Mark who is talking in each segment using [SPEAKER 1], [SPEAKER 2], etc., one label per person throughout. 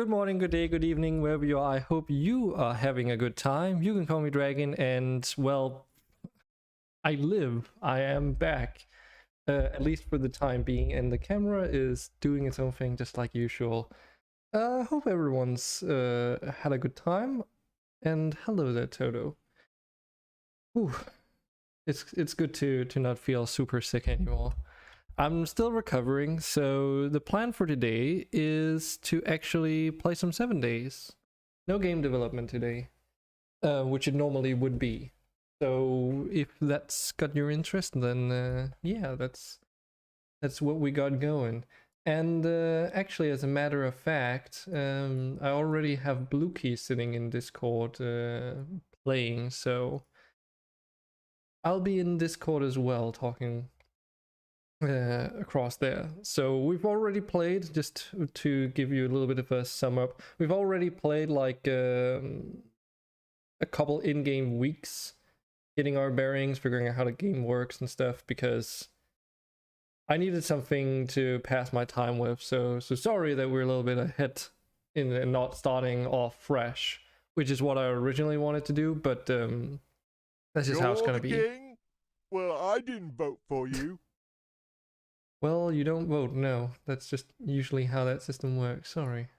[SPEAKER 1] Good morning, good day, good evening, wherever you are. I hope you are having a good time. You can call me Dragon, and well, I live. I am back, at least for the time being, and the camera is doing its own thing just like usual. I hope everyone's had a good time, and hello there, Toto. Whew. It's good to not feel super sick anymore. I'm still recovering, so the plan for today is to actually play some 7 days. No game development today, which it normally would be. So if that's got your interest, then yeah, that's what we got going. And actually, as a matter of fact, I already have Blue Key sitting in Discord playing, so I'll be in Discord as well talking across there. So we've already played, just to give you a little bit of a sum up, we've already played like a couple in-game weeks, getting our bearings, figuring out how the game works and stuff, because I needed something to pass my time with. So sorry that we're a little bit ahead in not starting off fresh, which is what I originally wanted to do, but that's just how it's gonna be.
[SPEAKER 2] King? Well, I didn't vote for you.
[SPEAKER 1] Well, you don't vote, no. That's just usually how that system works, sorry.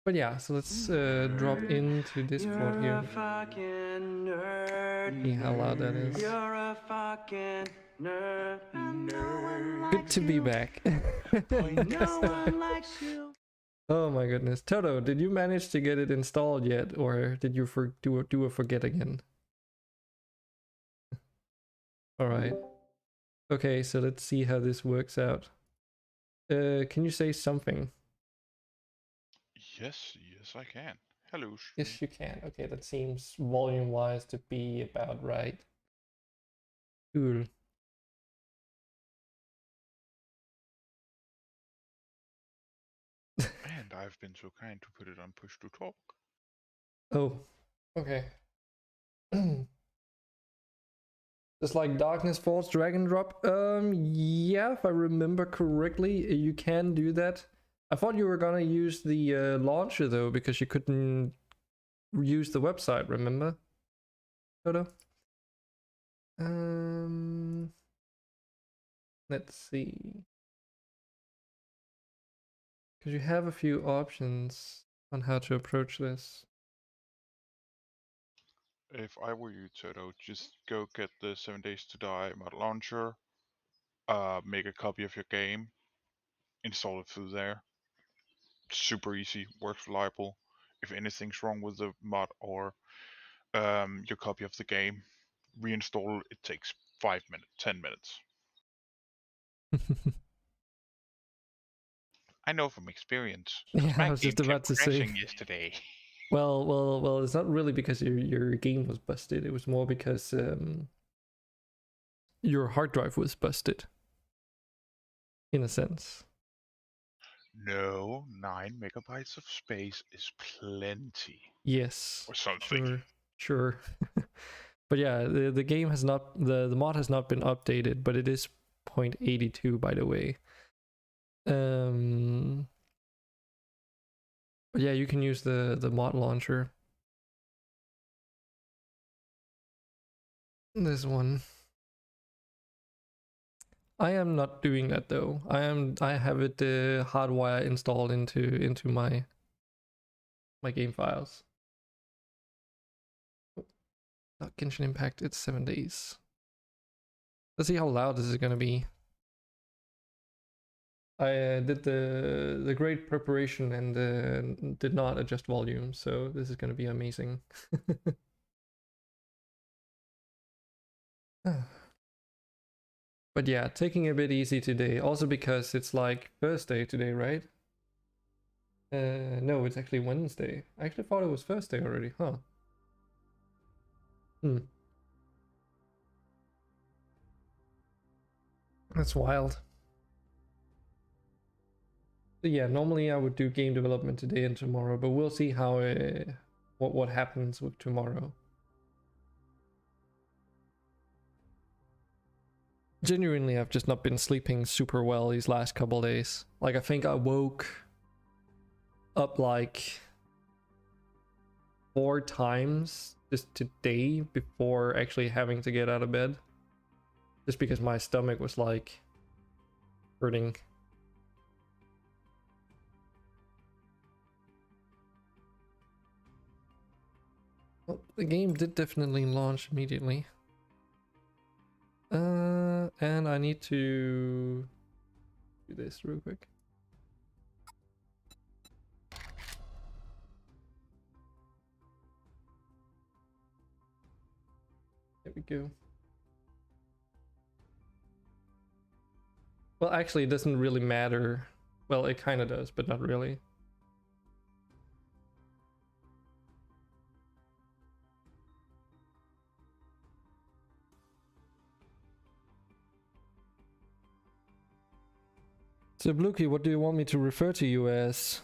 [SPEAKER 1] But yeah, so let's drop into Discord here. See how loud that is.
[SPEAKER 3] You're a fucking nerd.
[SPEAKER 1] Good to be back.
[SPEAKER 3] No one likes you.
[SPEAKER 1] Oh my goodness. Toto, did you manage to get it installed yet, or did you do a forget again? Alright. Okay, so let's see how this works out. Can you say something?
[SPEAKER 4] Yes, I can. Hello.
[SPEAKER 1] Yes, you can. Okay, that seems volume-wise to be about right. Cool.
[SPEAKER 4] And I've been so kind to put it on push to talk.
[SPEAKER 1] Oh, okay. Just like Darkness Falls drag and drop. Yeah, if I remember correctly, you can do that. I thought you were gonna use the launcher though, because you couldn't use the website, remember? Toto? Let's see. Because you have a few options on how to approach this.
[SPEAKER 4] If I were you, Toto, just go get the 7 Days to Die mod launcher, make a copy of your game, install it through there. Super easy, works reliable. If anything's wrong with the mod or your copy of the game, reinstall it takes 5 minutes, 10 minutes. I know from experience.
[SPEAKER 1] Yeah, I was just about to say.
[SPEAKER 4] Yesterday.
[SPEAKER 1] Well, it's not really because your game was busted. It was more because your hard drive was busted. In a sense.
[SPEAKER 4] No, 9 megabytes of space is plenty.
[SPEAKER 1] Yes.
[SPEAKER 4] Or something.
[SPEAKER 1] Sure. But yeah, the game has not, the mod has not been updated, but it is 0.82 by the way. But yeah, you can use the mod launcher. This one. I am not doing that though. I have it hardwire installed into my game files. Not Genshin Impact, it's 7 days. Let's see how loud this is gonna be. I did the great preparation and did not adjust volume, so this is gonna be amazing. But yeah, taking a bit easy today, also because it's like Thursday today, right? No, it's actually Wednesday. I actually thought it was Thursday already, huh? That's wild. So yeah, normally I would do game development today and tomorrow, but we'll see how what happens with tomorrow. Genuinely, I've just not been sleeping super well these last couple days. Like, I think I woke up like 4 times just today before actually having to get out of bed. Just because my stomach was like hurting. Well, the game did definitely launch immediately. And I need to do this real quick. There we go. Well, actually, it doesn't really matter. Well, it kind of does, but not really. So, Bluky, what do you want me to refer to you as?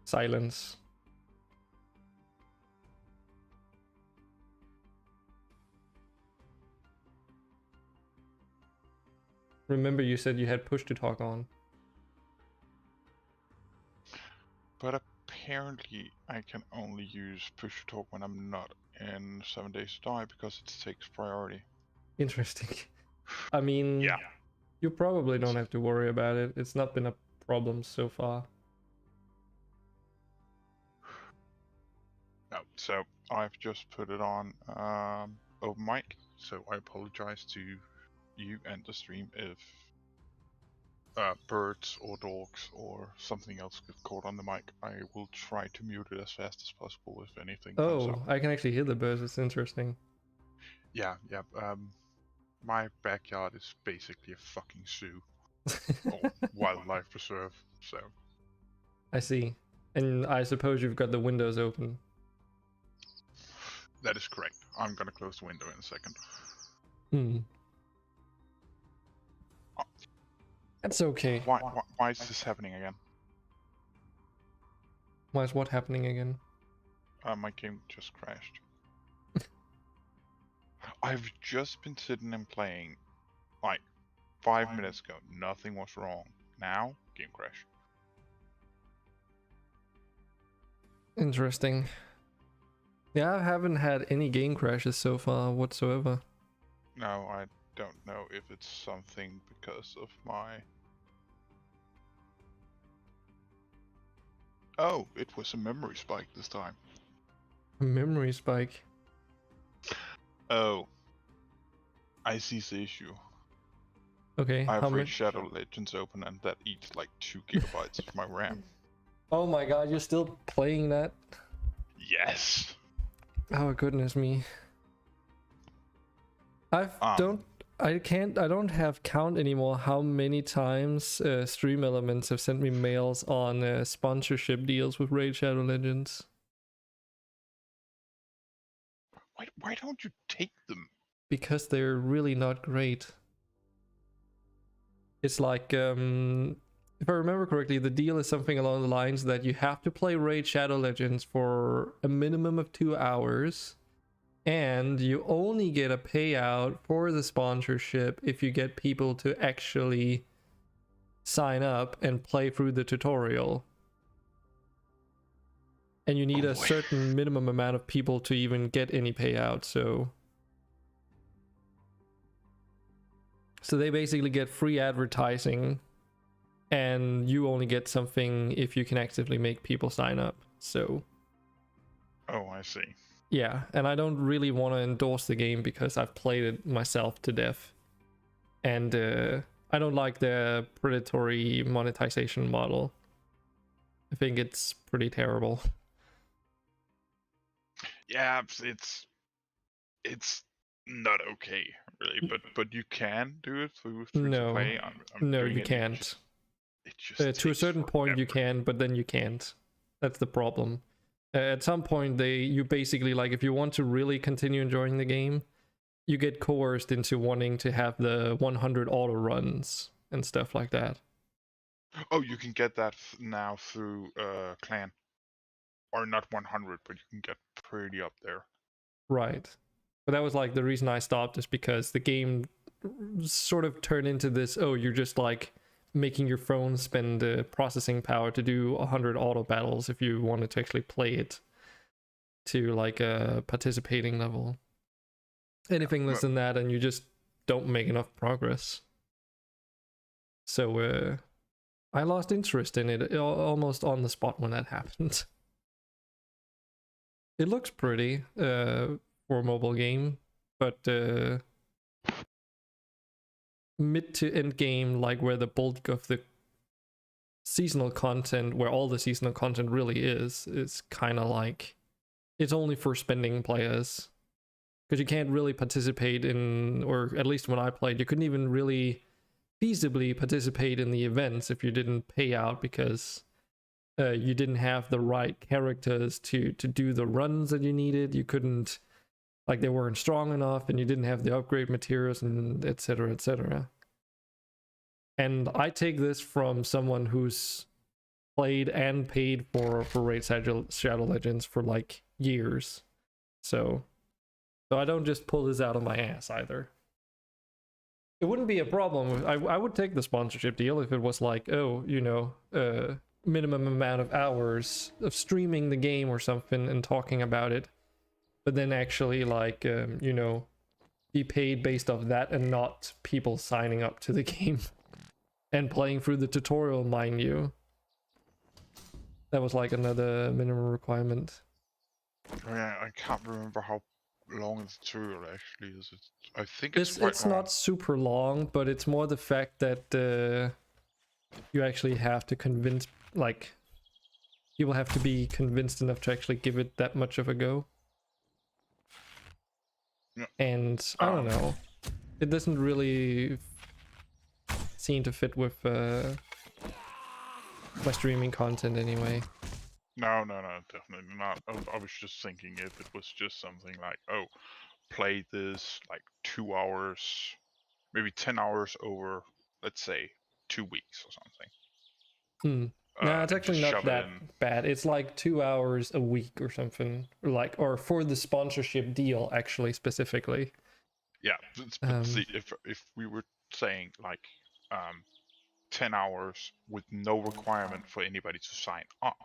[SPEAKER 1] Silence. Remember, you said you had push to talk on.
[SPEAKER 4] But apparently I can only use push to talk when I'm not in 7 Days to Die because it takes priority.
[SPEAKER 1] Interesting. I mean,
[SPEAKER 4] Yeah.
[SPEAKER 1] you probably don't have to worry about it. It's not been a problem so far.
[SPEAKER 4] No, so I've just put it on open mic, so I apologize to you and the stream if birds or dogs or something else get caught on the mic. I will try to mute it as fast as possible if anything comes up.
[SPEAKER 1] Oh, I can actually hear the birds. It's interesting.
[SPEAKER 4] Yeah. My backyard is basically a fucking zoo or wildlife preserve, so.
[SPEAKER 1] I see. And I suppose you've got the windows open.
[SPEAKER 4] That is correct. I'm gonna close the window in a second.
[SPEAKER 1] That's okay.
[SPEAKER 4] Why is this happening again?
[SPEAKER 1] Why is what happening again?
[SPEAKER 4] My game just crashed. I've just been sitting and playing like 5 minutes ago. Nothing was wrong. Now, game crash.
[SPEAKER 1] Interesting. Yeah, I haven't had any game crashes so far whatsoever.
[SPEAKER 4] No, I don't know if it's something because of my... Oh, it was a memory spike this time.
[SPEAKER 1] A memory spike.
[SPEAKER 4] Oh. I see the issue.
[SPEAKER 1] Okay,
[SPEAKER 4] I
[SPEAKER 1] how
[SPEAKER 4] have
[SPEAKER 1] much?
[SPEAKER 4] Raid Shadow Legends open and that eats like 2 gigabytes of my RAM.
[SPEAKER 1] Oh my god, you're still playing that?
[SPEAKER 4] Yes!
[SPEAKER 1] Oh goodness me. I don't have count anymore how many times Stream Elements have sent me mails on sponsorship deals with Raid Shadow Legends.
[SPEAKER 4] Why don't you take them?
[SPEAKER 1] Because they're really not great. It's like, if I remember correctly, the deal is something along the lines that you have to play Raid Shadow Legends for a minimum of 2 hours, and you only get a payout for the sponsorship if you get people to actually sign up and play through the tutorial. And you need a certain minimum amount of people to even get any payout, so they basically get free advertising, and you only get something if you can actively make people sign up. So
[SPEAKER 4] Oh, I see.
[SPEAKER 1] yeah, and I don't really want to endorse the game because I've played it myself to death, and I don't like the predatory monetization model. I think it's pretty terrible.
[SPEAKER 4] Yeah, it's not okay, really. But you can do it through
[SPEAKER 1] No.
[SPEAKER 4] play. I'm
[SPEAKER 1] No,
[SPEAKER 4] doing
[SPEAKER 1] you
[SPEAKER 4] it,
[SPEAKER 1] can't.
[SPEAKER 4] It just
[SPEAKER 1] To a
[SPEAKER 4] takes
[SPEAKER 1] certain point you
[SPEAKER 4] forever.
[SPEAKER 1] can, but then you can't. That's the problem. At some point you basically, like, if you want to really continue enjoying the game, you get coerced into wanting to have the 100 auto runs and stuff like that.
[SPEAKER 4] Oh, you can get that now through clan, or not 100, but you can get pretty up there.
[SPEAKER 1] Right. But that was like the reason I stopped, is because the game sort of turned into this, oh, you're just like making your phone spend processing power to do 100 auto battles if you wanted to actually play it to like a participating level. Anything less than that and you just don't make enough progress. So I lost interest in it almost on the spot when that happened. It looks pretty for a mobile game, but mid to end game, like where the bulk of the seasonal content, where all the seasonal content really is kind of like, it's only for spending players. Because you can't really participate in, or at least when I played, you couldn't even really feasibly participate in the events if you didn't pay out, because you didn't have the right characters to do the runs that you needed. You couldn't, like, they weren't strong enough, and you didn't have the upgrade materials, and etc, etc. And I take this from someone who's played and paid for Raid Shadow Legends for like years. So I don't just pull this out of my ass either. It wouldn't be a problem. I would take the sponsorship deal if it was like, oh, you know, minimum amount of hours of streaming the game or something and talking about it, but then actually like, you know, be paid based off that and not people signing up to the game and playing through the tutorial, mind you. That was like another minimum requirement.
[SPEAKER 4] Yeah, I can't remember how long the tutorial actually is. I think it's
[SPEAKER 1] It's
[SPEAKER 4] long.
[SPEAKER 1] not super long, but it's more the fact that you actually have to convince, like, people have to be convinced enough to actually give it that much of a go.
[SPEAKER 4] Yeah.
[SPEAKER 1] And I don't know, it doesn't really seem to fit with my streaming content anyway.
[SPEAKER 4] No, definitely not. I was just thinking if it was just something like, oh, play this like 2 hours, maybe 10 hours over, let's say, 2 weeks or something.
[SPEAKER 1] No, it's
[SPEAKER 4] and
[SPEAKER 1] actually
[SPEAKER 4] just
[SPEAKER 1] not
[SPEAKER 4] shove it
[SPEAKER 1] that
[SPEAKER 4] in.
[SPEAKER 1] bad. It's like 2 hours a week or something, or for the sponsorship deal, actually, specifically.
[SPEAKER 4] Yeah, but see, if we were saying like 10 hours with no requirement for anybody to sign up,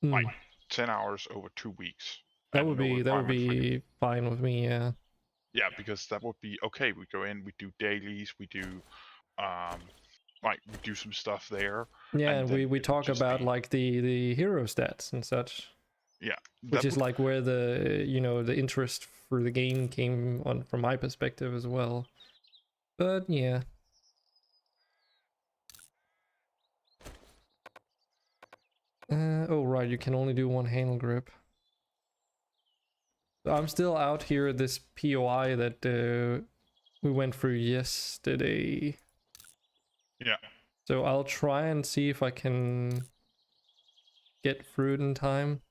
[SPEAKER 4] like 10 hours over 2 weeks.
[SPEAKER 1] That would be fine with me, yeah.
[SPEAKER 4] Yeah, because that would be okay. We go in, we do dailies, we do like we do some stuff there.
[SPEAKER 1] Yeah, and we talk about like the hero stats and such.
[SPEAKER 4] Yeah,
[SPEAKER 1] which is like where the, you know, the interest for the game came on from my perspective as well. But yeah. Oh right, you can only do one handle grip. I'm still out here at this POI that we went through yesterday.
[SPEAKER 4] Yeah.
[SPEAKER 1] So I'll try and see if I can get through it in time.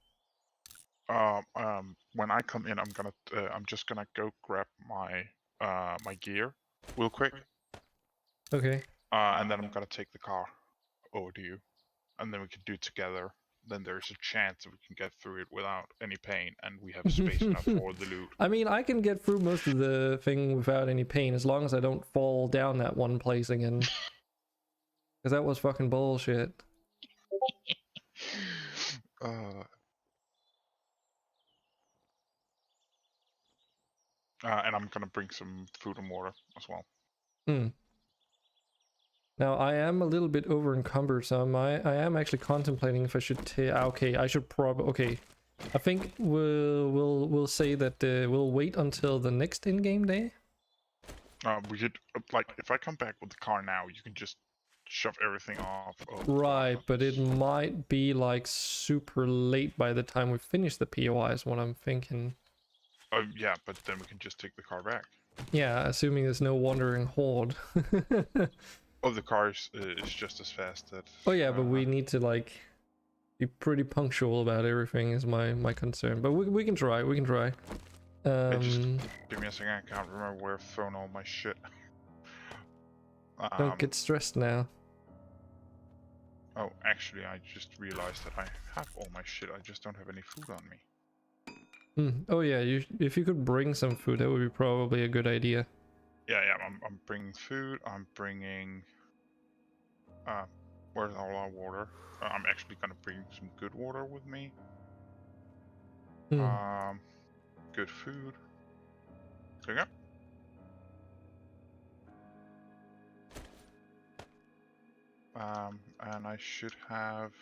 [SPEAKER 4] When I come in, I'm just gonna go grab my my gear real quick.
[SPEAKER 1] Okay.
[SPEAKER 4] And then I'm gonna take the car over to you, and then we can do it together. Then there's a chance that we can get through it without any pain, and we have space enough for the loot.
[SPEAKER 1] I mean, I can get through most of the thing without any pain, as long as I don't fall down that one place again. Because that was fucking bullshit.
[SPEAKER 4] And I'm gonna bring some food and water as well.
[SPEAKER 1] Now I am a little bit over encumbered, so I am actually contemplating if I should okay, I should probably, okay, I think we'll say that we'll wait until the next in-game day.
[SPEAKER 4] We could like, if I come back with the car now, you can just shove everything off.
[SPEAKER 1] Right, but it might be like super late by the time we finish the POI is what I'm thinking.
[SPEAKER 4] Yeah, but then we can just take the car back.
[SPEAKER 1] Yeah, assuming there's no wandering horde.
[SPEAKER 4] Oh, the car is just as fast.
[SPEAKER 1] Oh yeah, but we need to like be pretty punctual about everything is my concern. But we can try. We can try.
[SPEAKER 4] Just give me a second. I can't remember where I've thrown all my shit.
[SPEAKER 1] Don't get stressed now.
[SPEAKER 4] Oh, actually, I just realized that I have all my shit. I just don't have any food on me.
[SPEAKER 1] Oh yeah, if you could bring some food, that would be probably a good idea.
[SPEAKER 4] Yeah, I'm bringing food. I'm bringing. Where's all our water? I'm actually gonna bring some good water with me. Good food. There you go. And I should have.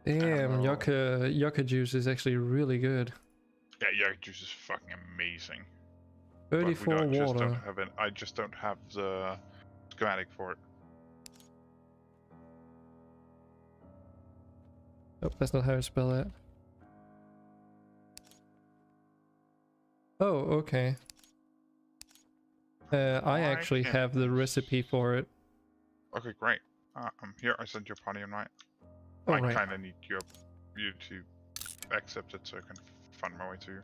[SPEAKER 1] Damn,
[SPEAKER 4] ammo.
[SPEAKER 1] yucca juice is actually really good.
[SPEAKER 4] Yeah, yak juice is fucking amazing.
[SPEAKER 1] 34
[SPEAKER 4] but we
[SPEAKER 1] water.
[SPEAKER 4] just don't have it. I just don't have the schematic for it.
[SPEAKER 1] Oh, that's not how I spell that. Oh, okay. I actually have the recipe for it.
[SPEAKER 4] Okay, great. Here, I sent you a party invite.
[SPEAKER 1] Oh,
[SPEAKER 4] I
[SPEAKER 1] right.
[SPEAKER 4] kind of need you to accept it so I can find my way to you.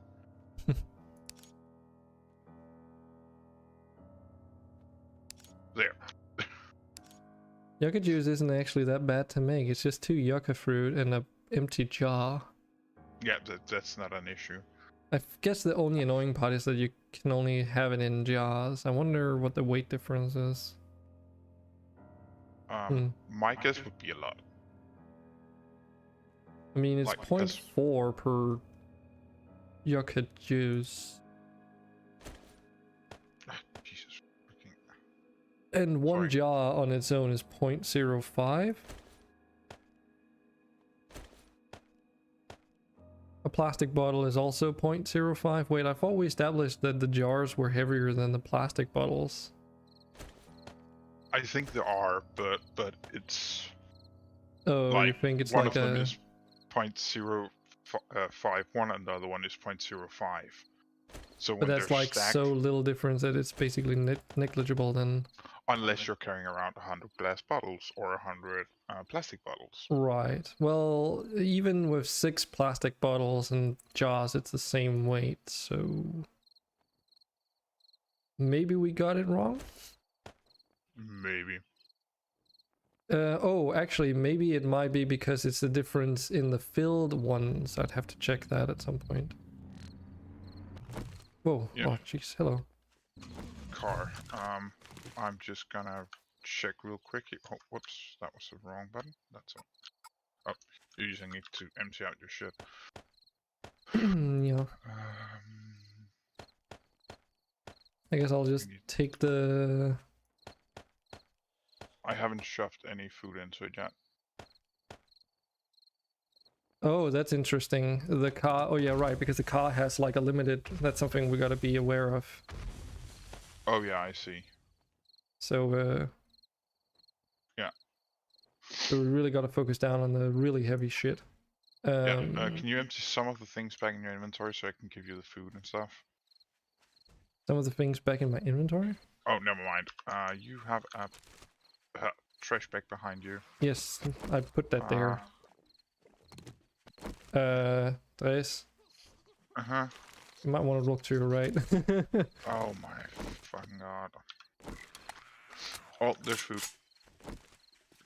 [SPEAKER 4] There.
[SPEAKER 1] Yucca juice isn't actually that bad to make. It's just 2 yucca fruit and a empty jar.
[SPEAKER 4] Yeah, that's not an issue.
[SPEAKER 1] I guess the only annoying part is that you can only have it in jars. I wonder what the weight difference is.
[SPEAKER 4] My guess would be a lot.
[SPEAKER 1] I mean, it's
[SPEAKER 4] Like,
[SPEAKER 1] 0.4 per yucca juice.
[SPEAKER 4] Jesus freaking.
[SPEAKER 1] And one
[SPEAKER 4] Sorry.
[SPEAKER 1] jar on its own is 0.05. A plastic bottle is also 0.05. Wait, I thought we established that the jars were heavier than the plastic bottles.
[SPEAKER 4] I think there are, but it's
[SPEAKER 1] Oh,
[SPEAKER 4] like
[SPEAKER 1] you think it's
[SPEAKER 4] one
[SPEAKER 1] like
[SPEAKER 4] of them
[SPEAKER 1] a...
[SPEAKER 4] is 0.051 and the other one is 0.05. So
[SPEAKER 1] But
[SPEAKER 4] when
[SPEAKER 1] that's
[SPEAKER 4] they're
[SPEAKER 1] like
[SPEAKER 4] stacked,
[SPEAKER 1] so little difference that it's basically negligible then.
[SPEAKER 4] unless you're carrying around 100 glass bottles or 100 plastic bottles.
[SPEAKER 1] Right. Well, even with 6 plastic bottles and jars, it's the same weight, so... Maybe we got it wrong?
[SPEAKER 4] Maybe.
[SPEAKER 1] Oh, actually, maybe it might be because it's the difference in the filled ones. I'd have to check that at some point. Whoa,
[SPEAKER 4] Yeah.
[SPEAKER 1] oh jeez, hello.
[SPEAKER 4] Car. I'm just gonna check real quick. Oh, whoops, that was the wrong button. That's all. Oh, you're using it to empty out your shit.
[SPEAKER 1] Yeah. I guess I'll just take the...
[SPEAKER 4] I haven't shoved any food into it yet.
[SPEAKER 1] Oh, that's interesting. The car... Oh yeah, right, because the car has like a limited... That's something we gotta be aware of.
[SPEAKER 4] Oh yeah, I see.
[SPEAKER 1] So,
[SPEAKER 4] Yeah.
[SPEAKER 1] So we really gotta focus down on the really heavy shit.
[SPEAKER 4] Can you empty some of the things back in your inventory so I can give you the food and stuff?
[SPEAKER 1] Some of the things back in my inventory?
[SPEAKER 4] Oh, never mind. You have a trash bag behind you.
[SPEAKER 1] Yes, I put that there. Dres,
[SPEAKER 4] Uh-huh.
[SPEAKER 1] you might want to look to your right.
[SPEAKER 4] Oh my fucking god. Oh, there's food.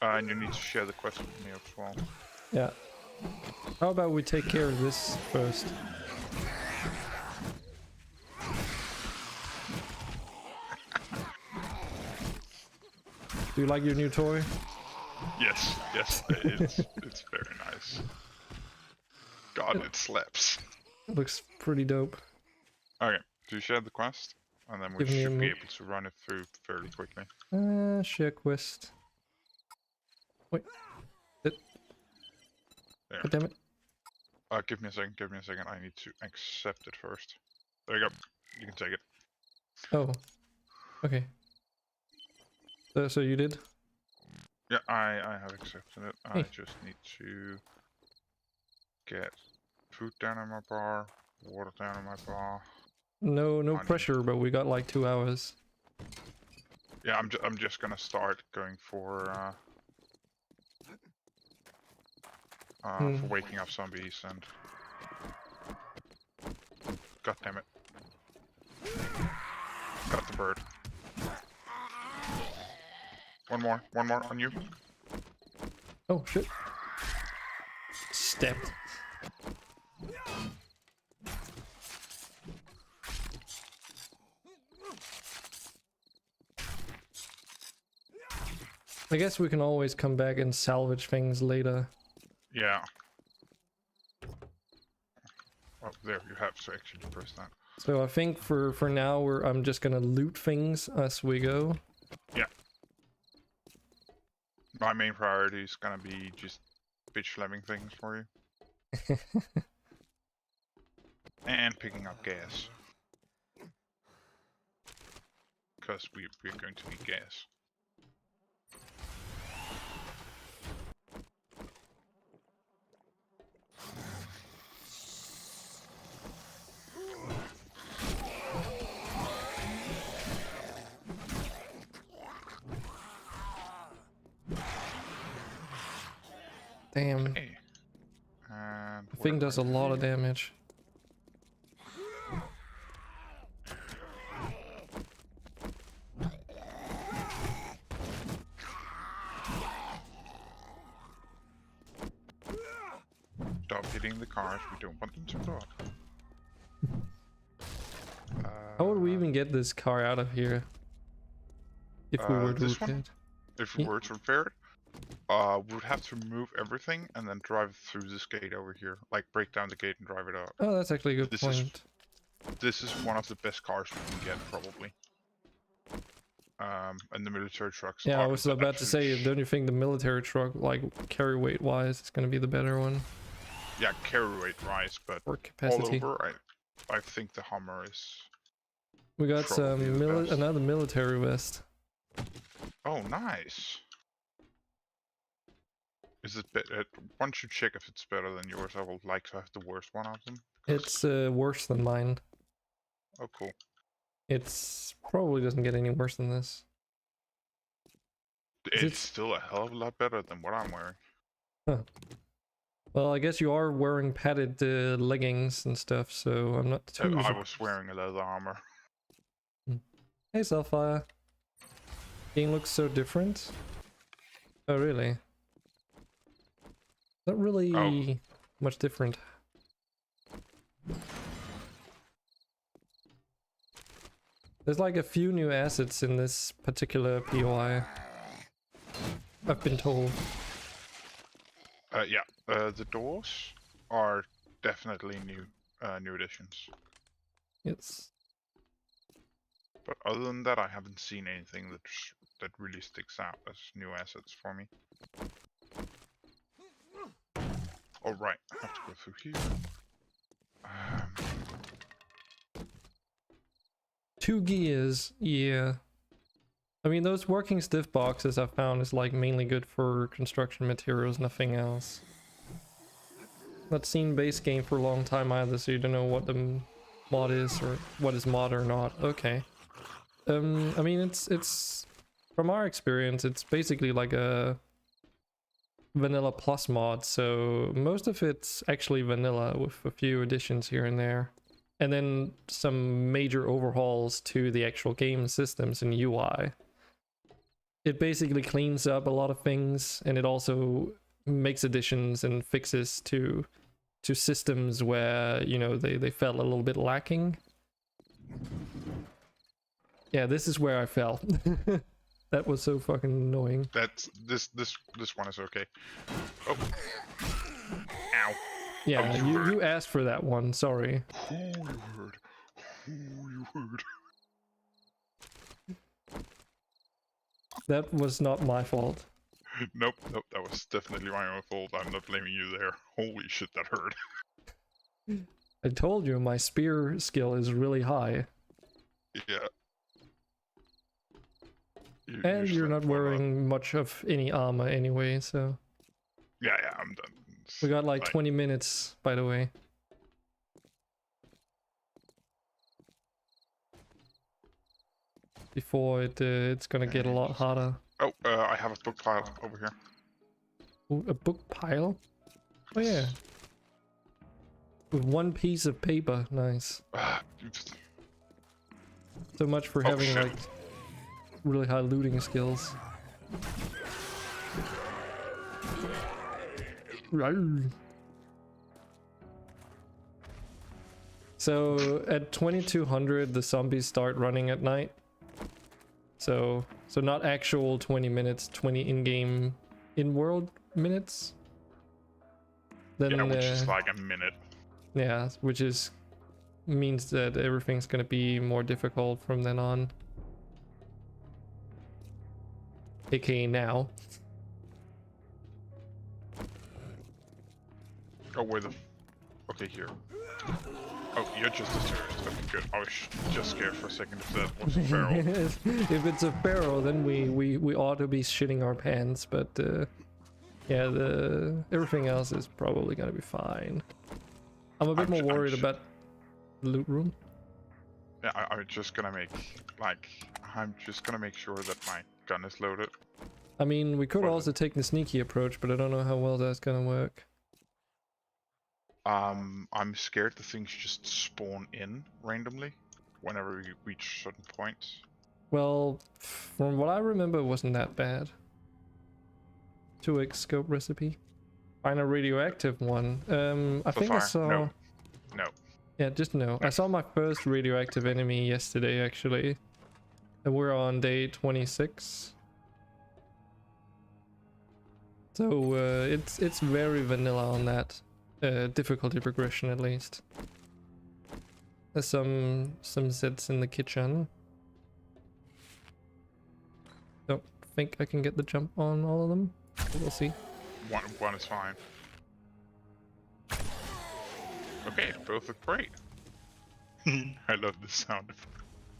[SPEAKER 4] And you need to share the quest with me as well.
[SPEAKER 1] Yeah. How about we take care of this first? Do you like your new toy?
[SPEAKER 4] Yes, it's very nice. God, it slaps.
[SPEAKER 1] It looks pretty dope.
[SPEAKER 4] Okay, do you share the quest? And then we
[SPEAKER 1] Give me a
[SPEAKER 4] should be
[SPEAKER 1] mo-
[SPEAKER 4] able to run it through fairly quickly.
[SPEAKER 1] Share quest. Wait.
[SPEAKER 4] There.
[SPEAKER 1] God damn it.
[SPEAKER 4] Give me a second, I need to accept it first. There you go. You can take it.
[SPEAKER 1] Oh. Okay. So you did?
[SPEAKER 4] Yeah, I have accepted it. I
[SPEAKER 1] Hey.
[SPEAKER 4] just need to get food down in my bar, water down in my bar.
[SPEAKER 1] No
[SPEAKER 4] Honey.
[SPEAKER 1] pressure, but we got like 2 hours.
[SPEAKER 4] Yeah, I'm just gonna start going for waking up zombies and... God damn it. Got the bird. One more on you.
[SPEAKER 1] Oh shit. Stepped. I guess we can always come back and salvage things later.
[SPEAKER 4] Yeah. Oh, there you have to actually press that.
[SPEAKER 1] So I think for now I'm just gonna loot things as we go.
[SPEAKER 4] Yeah. My main priority is gonna be just bitch slamming things for you. And picking up gas. Because we're going to need gas.
[SPEAKER 1] Damn.
[SPEAKER 4] Hey. And
[SPEAKER 1] The thing does a lot of damage.
[SPEAKER 4] Stop hitting the cars, we don't want them to blow up.
[SPEAKER 1] How would we even get this car out of here? If we were to
[SPEAKER 4] this
[SPEAKER 1] repair
[SPEAKER 4] one?
[SPEAKER 1] it?
[SPEAKER 4] If we were to repair it, we would have to remove everything and then drive through this gate over here. Like break down the gate and drive it up.
[SPEAKER 1] Oh, that's actually a good
[SPEAKER 4] This
[SPEAKER 1] point.
[SPEAKER 4] This is one of the best cars we can get, probably. And the military trucks.
[SPEAKER 1] Yeah, I
[SPEAKER 4] are
[SPEAKER 1] was
[SPEAKER 4] the
[SPEAKER 1] about to say,
[SPEAKER 4] absolute
[SPEAKER 1] don't you think the military truck, like carry weight wise, is gonna be the better one?
[SPEAKER 4] Yeah, carry weight rise, but
[SPEAKER 1] Or
[SPEAKER 4] all
[SPEAKER 1] capacity.
[SPEAKER 4] over, I think the Hummer is.
[SPEAKER 1] We got
[SPEAKER 4] probably
[SPEAKER 1] some
[SPEAKER 4] the best.
[SPEAKER 1] another military vest.
[SPEAKER 4] Oh, nice. Is it better? One should check if it's better than yours. I would like to have the worst one of them. because-
[SPEAKER 1] It's worse than mine.
[SPEAKER 4] Oh, cool.
[SPEAKER 1] It's probably doesn't get any worse than this. Is
[SPEAKER 4] It's
[SPEAKER 1] it-
[SPEAKER 4] still a hell of a lot better than what I'm wearing.
[SPEAKER 1] Well, I guess you are wearing padded leggings and stuff, so I'm not too.
[SPEAKER 4] I was wearing a leather armor.
[SPEAKER 1] Hey, Sapphire. Game looks so different. Oh, really? Not really much different. There's like a few new assets in this particular POI. I've been told.
[SPEAKER 4] Yeah, the doors are definitely new additions.
[SPEAKER 1] It's
[SPEAKER 4] But other than that, I haven't seen anything that really sticks out as new assets for me. All right, I have to go through here.
[SPEAKER 1] 2 gears, yeah. I mean, those working stiff boxes I found is like mainly good for construction materials, nothing else. Not seen base game for a long time either, so you don't know what the mod is or what is mod or not. Okay. I mean, it's from our experience, it's basically like a vanilla plus mod, so most of it's actually vanilla with a few additions here and there. And then some major overhauls to the actual game systems and UI. It basically cleans up a lot of things, and it also makes additions and fixes to systems where, you know, they felt a little bit lacking. Yeah, this is where I fell. That was so fucking annoying.
[SPEAKER 4] That's this one is okay. Oh, ow!
[SPEAKER 1] Yeah,
[SPEAKER 4] you heard.
[SPEAKER 1] you asked for that one. Sorry.
[SPEAKER 4] Who you heard? Who you heard?
[SPEAKER 1] That was not my fault.
[SPEAKER 4] Nope, that was definitely my own fault. I'm not blaming you there. Holy shit, that hurt.
[SPEAKER 1] I told you my spear skill is really high.
[SPEAKER 4] Yeah.
[SPEAKER 1] And you're not
[SPEAKER 4] slammed one up.
[SPEAKER 1] wearing much of any armor anyway, so...
[SPEAKER 4] Yeah, I'm done.
[SPEAKER 1] We got like
[SPEAKER 4] Fine.
[SPEAKER 1] 20 minutes, by the way. Before it's gonna get a lot harder.
[SPEAKER 4] Oh, I have a book pile over here.
[SPEAKER 1] Ooh, a book pile? Oh yeah. With one piece of paper, nice. So much for
[SPEAKER 4] Oh,
[SPEAKER 1] having
[SPEAKER 4] shit.
[SPEAKER 1] like really high looting skills. So at 2200 the zombies start running at night. So not actual 20 minutes, 20 in-game in-world minutes. Then,
[SPEAKER 4] Yeah, which is like a minute.
[SPEAKER 1] yeah, which is means that everything's gonna be more difficult from then on. AKA now.
[SPEAKER 4] Oh, where the... Okay, here. Oh, you're just a tourist. Okay, good. I was just scared for a second if that was a feral.
[SPEAKER 1] If it's a feral, then we ought to be shitting our pants, but yeah, everything else is probably gonna be fine. I'm a bit more worried about the loot room.
[SPEAKER 4] Yeah, I'm just gonna make, like, I'm just gonna make sure that my gun is loaded.
[SPEAKER 1] I mean, we could also take the sneaky approach, but I don't know how well that's gonna work.
[SPEAKER 4] I'm scared the things just spawn in randomly whenever we reach certain points.
[SPEAKER 1] Well, from what I remember, it wasn't that bad. 2x scope recipe. Find a radioactive one. I think I saw...
[SPEAKER 4] No.
[SPEAKER 1] Yeah, just no. I saw my first radioactive enemy yesterday, actually. And we're on day 26. So it's very vanilla on that. Difficulty progression, at least. There's some sets in the kitchen. Don't think I can get the jump on all of them. We'll see.
[SPEAKER 4] One is fine. Okay, both look great. I love the sound of